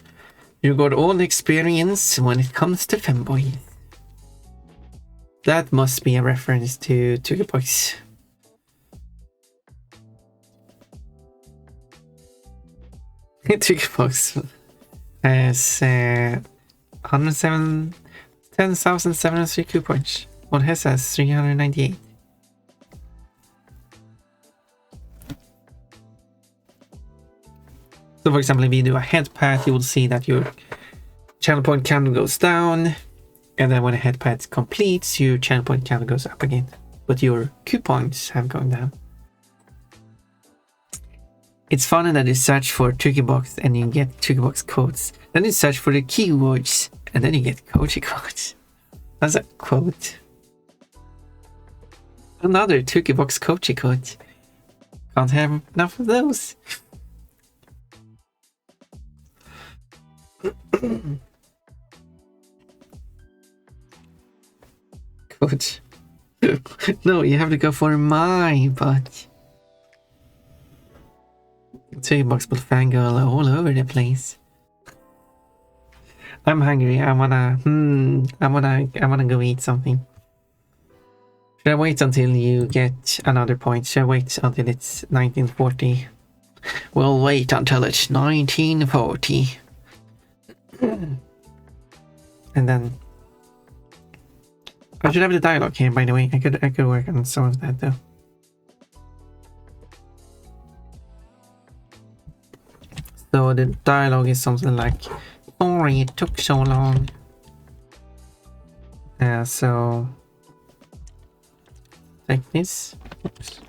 You got all the experience when it comes to femboy. That must be a reference to Tukibox. Tukibox has 10,703 coupons. What his has 398. So for example, if you do a head path, you will see that your channel point counter goes down, and then when a head path completes, your channel point counter goes up again. But your coupons have gone down. It's funny that you search for Tukibox and you get Tukibox codes. Then you search for the keywords and then you get Kochi codes. That's a quote. Another Tukibox Kochi code. Can't have enough of those. Coach. No, you have to go for my butt. Tukibox will fangirl all over the place. I'm hungry. I wanna go eat something. Should I wait until you get another point? Should I wait until it's 1940? We'll wait until it's 1940. And then I should have the dialogue here, by the way. I could work on some of that though. So the dialogue is something like, sorry it took so long. So take this. Oops.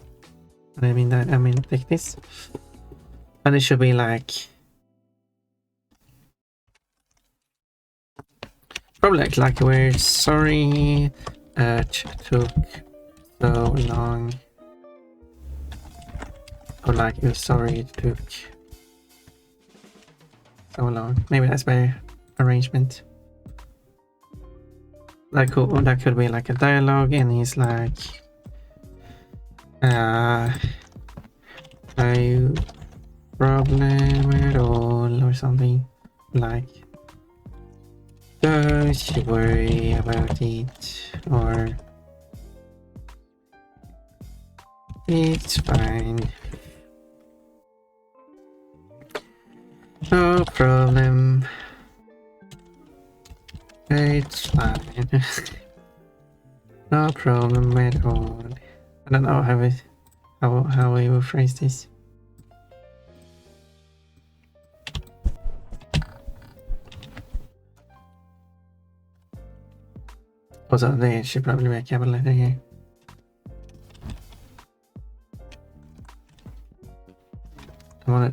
I mean take this. And it should be like, probably like we're sorry it took so long. Or like you're sorry it took so long. Maybe that's better arrangement. That could be like a dialogue, and he's like, no problem at all, or something like, don't you worry about it, or it's fine. No problem. It's fine. No problem at all. I don't know how we will phrase this. Also, there should probably be a capital letter here. I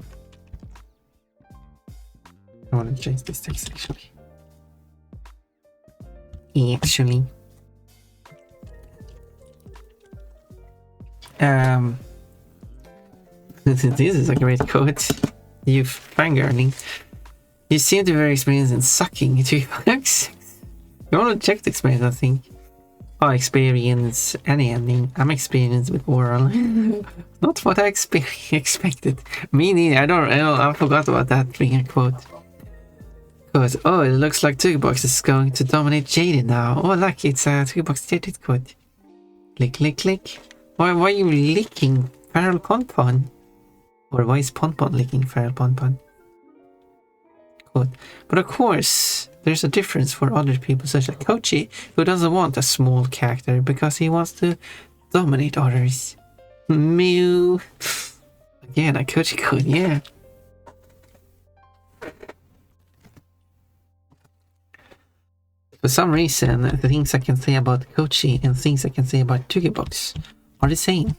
I want to change this text actually. Actually. This is a great quote. You fangirling. You seem to be very experienced in sucking 2 bucks. You want to check the experience, I think. Oh, experience any ending. I'm experienced with oral. Not what I expected. Me neither. I forgot about that being a quote. Because, oh, it looks like 2 bucks is going to dominate Jaden now. Oh, look, it's a 2 bucks Jaden quote. Lick, lick, lick. Why are you licking Feral Pon-Pon? Or why is Pon-Pon licking Feral Pon-Pon? Quote. But of course, there's a difference for other people, such as Kochi, who doesn't want a small character because he wants to dominate others. Mew. Again, a Kochi quote, yeah. For some reason, the things I can say about Kochi and things I can say about Tugibox are the same.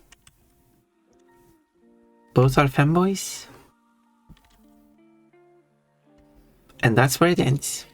Both are femboys. And that's where it ends.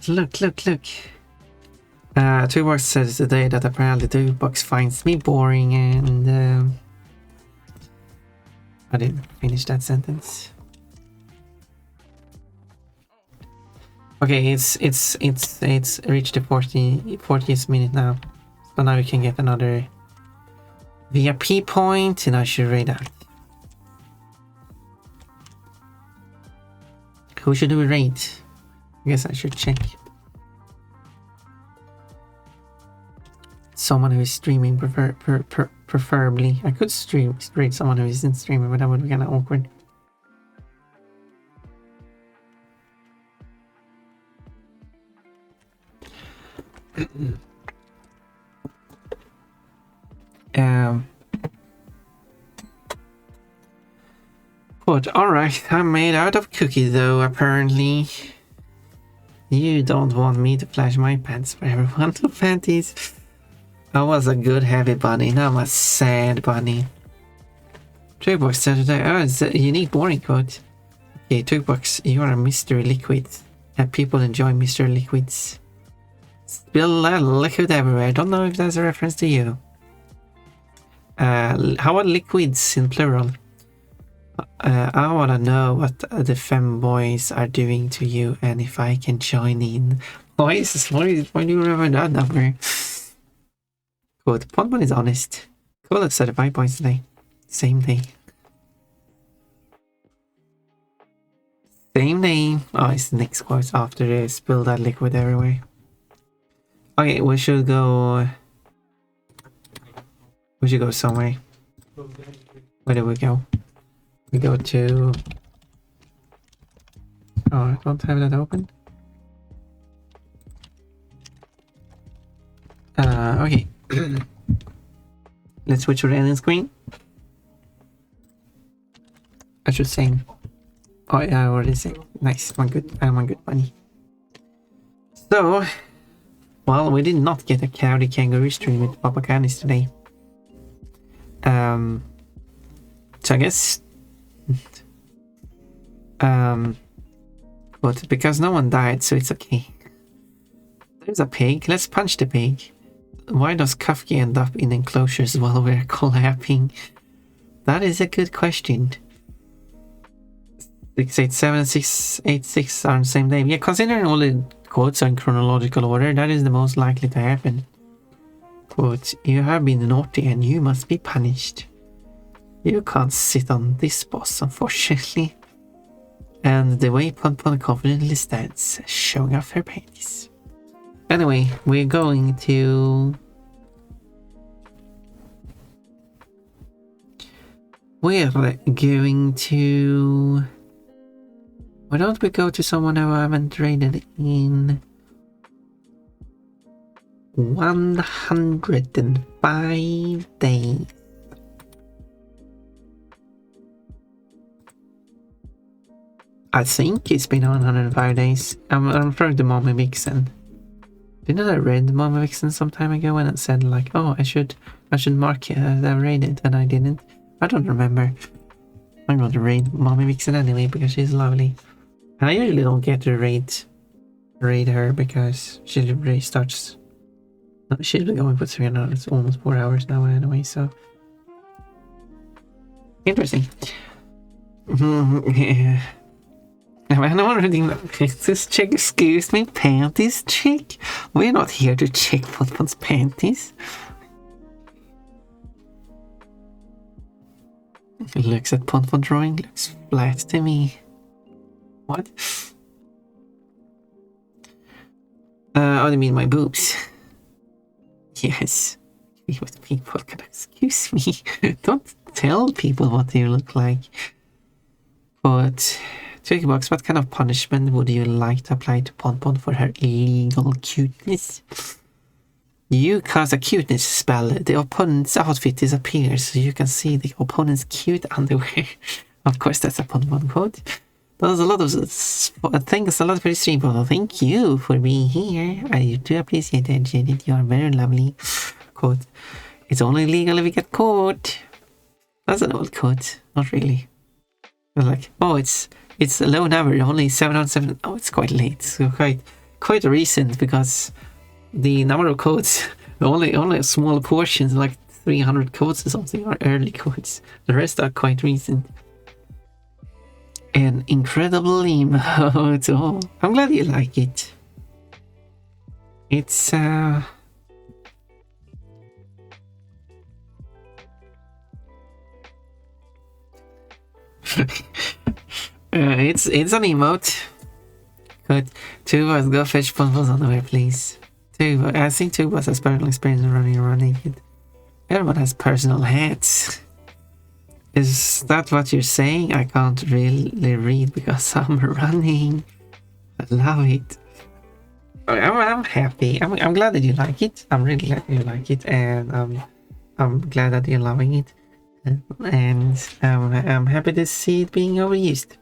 Look. Tubox says today that apparently Tubox finds me boring and I didn't finish that sentence. Okay, it's reached the 40th minute now. So now we can get another VIP point and I should rate that. Who should we rate? I guess I should check. Someone who is streaming preferably. I could rate someone who isn't streaming, but that would be kind of awkward. But alright, I'm made out of cookie though, apparently. You don't want me to flash my pants for everyone to panties. I was a good heavy bunny, now I'm a sad bunny. Twigbox said today, oh, it's a unique boring quote. Okay, Twigbox, you are a mystery liquid. And people enjoy mystery liquids. Spill a liquid everywhere, don't know if that's a reference to you. How are liquids in plural? I wanna know what the femboys are doing to you and if I can join in. Why do you remember that number? Quote, Pon-Pon is honest. Cool, that's 35 points today. Same day. Same day. Oh, it's the next quote after they spill that liquid everywhere. Okay, we should go somewhere. Where do we go? We go to... Oh, I don't have that open. Okay. Let's switch to the ending screen. I should sing. Oh yeah, I already sang. Nice, I'm a good bunny. So, well, we did not get a Cloudy Kangaroo stream with Papa Canis today. So I guess... but because no one died, so it's okay. There's a pig, let's punch the pig. Why does Kafki end up in enclosures while we're collabing? That is a good question. 687 and 686 are on the same day. Yeah, considering all the quotes are in chronological order, that is the most likely to happen. Quote, you have been naughty and you must be punished. You can't sit on this boss, unfortunately. And the way Pon-Pon confidently stands, showing off her panties. Anyway, we're going to... Why don't we go to someone who I haven't raided in 105 days? I think it's been 105 days. I'm referring to Mommy Vixen. Didn't I read Mommy Vixen some time ago and it said like, oh, I should mark it as I raided, and I didn't. I don't remember. I'm going to raid Mommy Vixen anyway because she's lovely. And I usually don't get to raid her because she restarts. No, she's been going for 300. It's almost 4 hours now anyway, so interesting. Yeah. I'm wondering, is this chick, excuse me, panties chick? We're not here to check Ponpon's panties. Looks at Ponpon drawing, looks flat to me. What? Oh, you mean my boobs? Yes. What people can excuse me. Don't tell people what you look like. But Twigbox, what kind of punishment would you like to apply to Ponpon for her illegal cuteness? You cast a cuteness spell. The opponent's outfit disappears, so you can see the opponent's cute underwear. Of course, that's a Ponpon quote. There's a lot of thanks a lot for the stream, Ponpon. Thank you for being here. I do appreciate it, Janet. You are very lovely. Quote. It's only legal if you get caught. That's an old quote. Not really. It's like, oh, it's a low number, only 707. Oh, it's quite late. So quite recent because the number of codes, only a small portion, like 300 codes or something, are early codes. The rest are quite recent. An incredible emote. Oh, I'm glad you like it. It's it's an emote. Good. Two of us go fetch Ponpons on the way, please. I think two of us has personal experience in running around naked. Everyone has personal hats. Is that what you're saying? I can't really read because I'm running. I love it. I'm happy. I'm glad that you like it. I'm really glad you like it, and I'm glad that you're loving it. And I'm happy to see it being overused.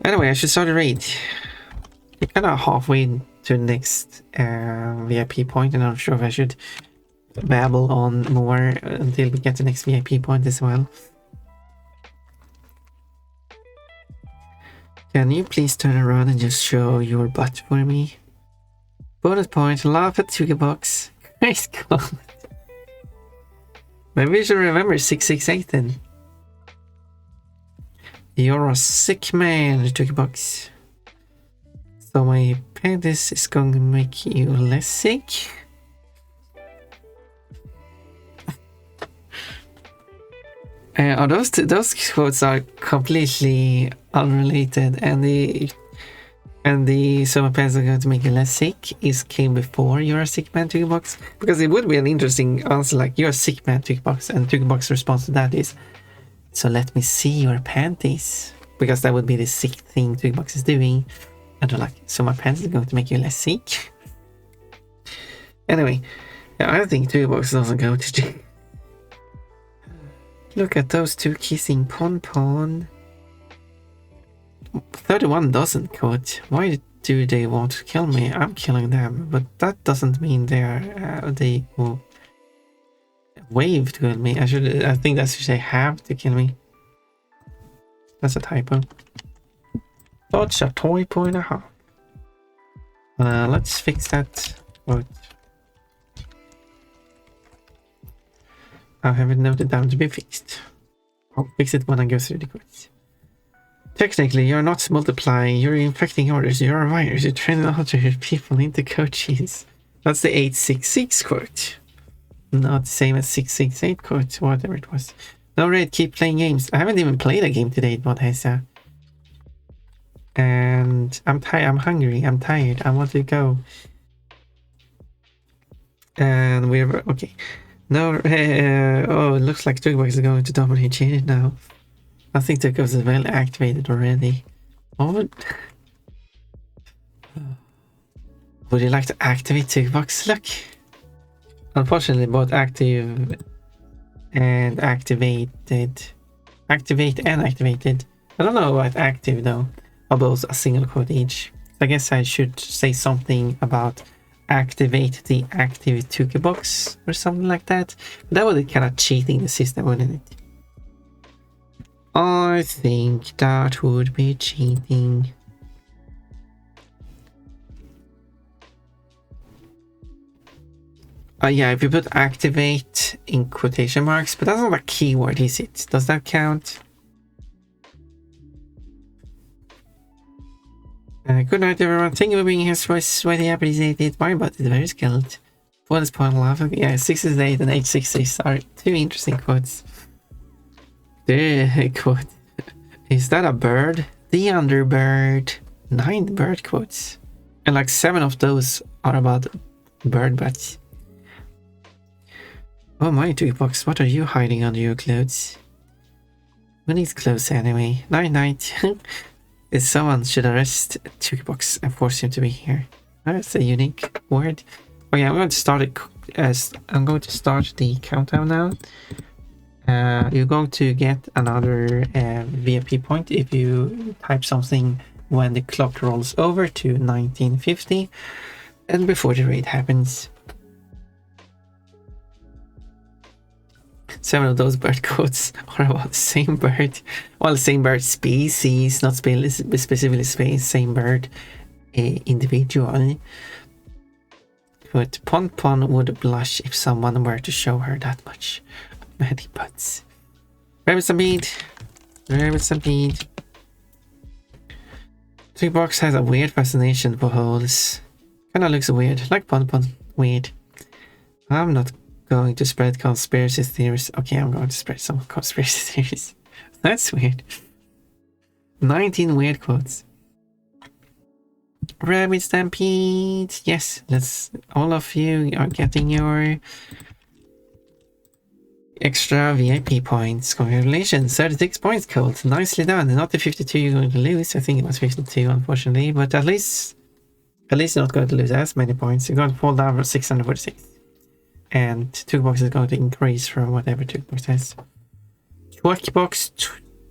Anyway, I should start a raid. We're kind of halfway to the next VIP point, and I'm sure if I should babble on more until we get the next VIP point as well. Can you please turn around and just show your butt for me? Bonus point, laugh at Twigbox. Nice comment. Maybe we should remember 668 then. You're a sick man, Twigbox. So my penis is going to make you less sick. Those quotes are completely unrelated, and the so my pants are going to make you less sick came before you're a sick man, Twigbox, because it would be an interesting answer like you're a sick man, Twigbox, and Twigbox's response to that is, so let me see your panties, because that would be the sick thing Twigbox is doing, and they're like, so my pants is going to make you less sick. Anyway, I think Twigbox doesn't go to jail. Look at those two kissing Ponpon. 31 doesn't quote. Why do they want to kill me? I'm killing them, but that doesn't mean they will wave to kill me. I think that should say have to kill me. That's a typo. Dodge a toy point and a half. Let's fix that quote. I'll have it noted down to be fixed. I'll fix it when I go through the quotes. Technically, you're not multiplying, you're infecting orders, you're a virus, you're turning other people into coaches. That's the 866 quote. Not the same as 668 quote, whatever it was. No, Red, keep playing games. I haven't even played a game today, Bodhesa. And I'm tired, I'm hungry, I'm tired, I want to go. And we're, okay. No, oh, it looks like Twigbox is going to dominate Janet now. I think Twigbox is well activated already. What would you like to activate 2-box luck? Unfortunately, both active and activated. Activate and activated. I don't know about active though. Are both a single quote each. I guess I should say something about activate the active 2-box or something like that. But that would be kind of cheating the system, wouldn't it? I think that would be cheating. Yeah, if you put activate in quotation marks, but that's not a keyword, is it? Does that count? Good night, everyone. Thank you for being here. Sweaty, appreciated. My butt is very skilled. What is point laughing? Yeah, 668 and 866 are two interesting quotes. The quote. Is that a bird? The underbird. 9 bird quotes. And like 7 of those are about bird butts. Oh my 2-box, what are you hiding under your clothes? Who needs clothes anyway? Night night. Someone should arrest 2-box and force him to be here. That's a unique word. Okay, I'm going to start it as I'm going to start the countdown now. You're going to get another VIP point if you type something when the clock rolls over to 1950 and before the raid happens. 7 of those bird quotes are about the same bird. Well, the same bird species, not specifically same bird individual. But Pon Pon would blush if someone were to show her that much. Many butts. Rabbit Stampede. Rabbit Stampede. 2-box has a weird fascination for holes. Kinda looks weird, like Pon Pon. Weird. I'm not going to spread conspiracy theories. Okay, I'm going to spread some conspiracy theories. That's weird. 19 weird quotes. Rabbit Stampede. Yes, let's. All of you are getting your extra VIP points. Congratulations, 36 points, Colt. Nicely done. Not the 52 you're going to lose. I think it was 52, unfortunately, but at least you're not going to lose as many points. You're going to fall down from 646. And 2-box is going to increase from whatever 2-box has. 2-box,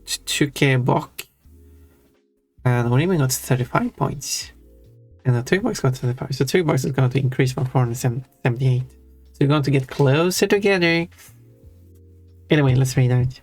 2-box. And we're even got 35 points. And the 2-box got 35. So 2-box is going to increase from 478. So you're going to get closer together. Anyway, let's read out.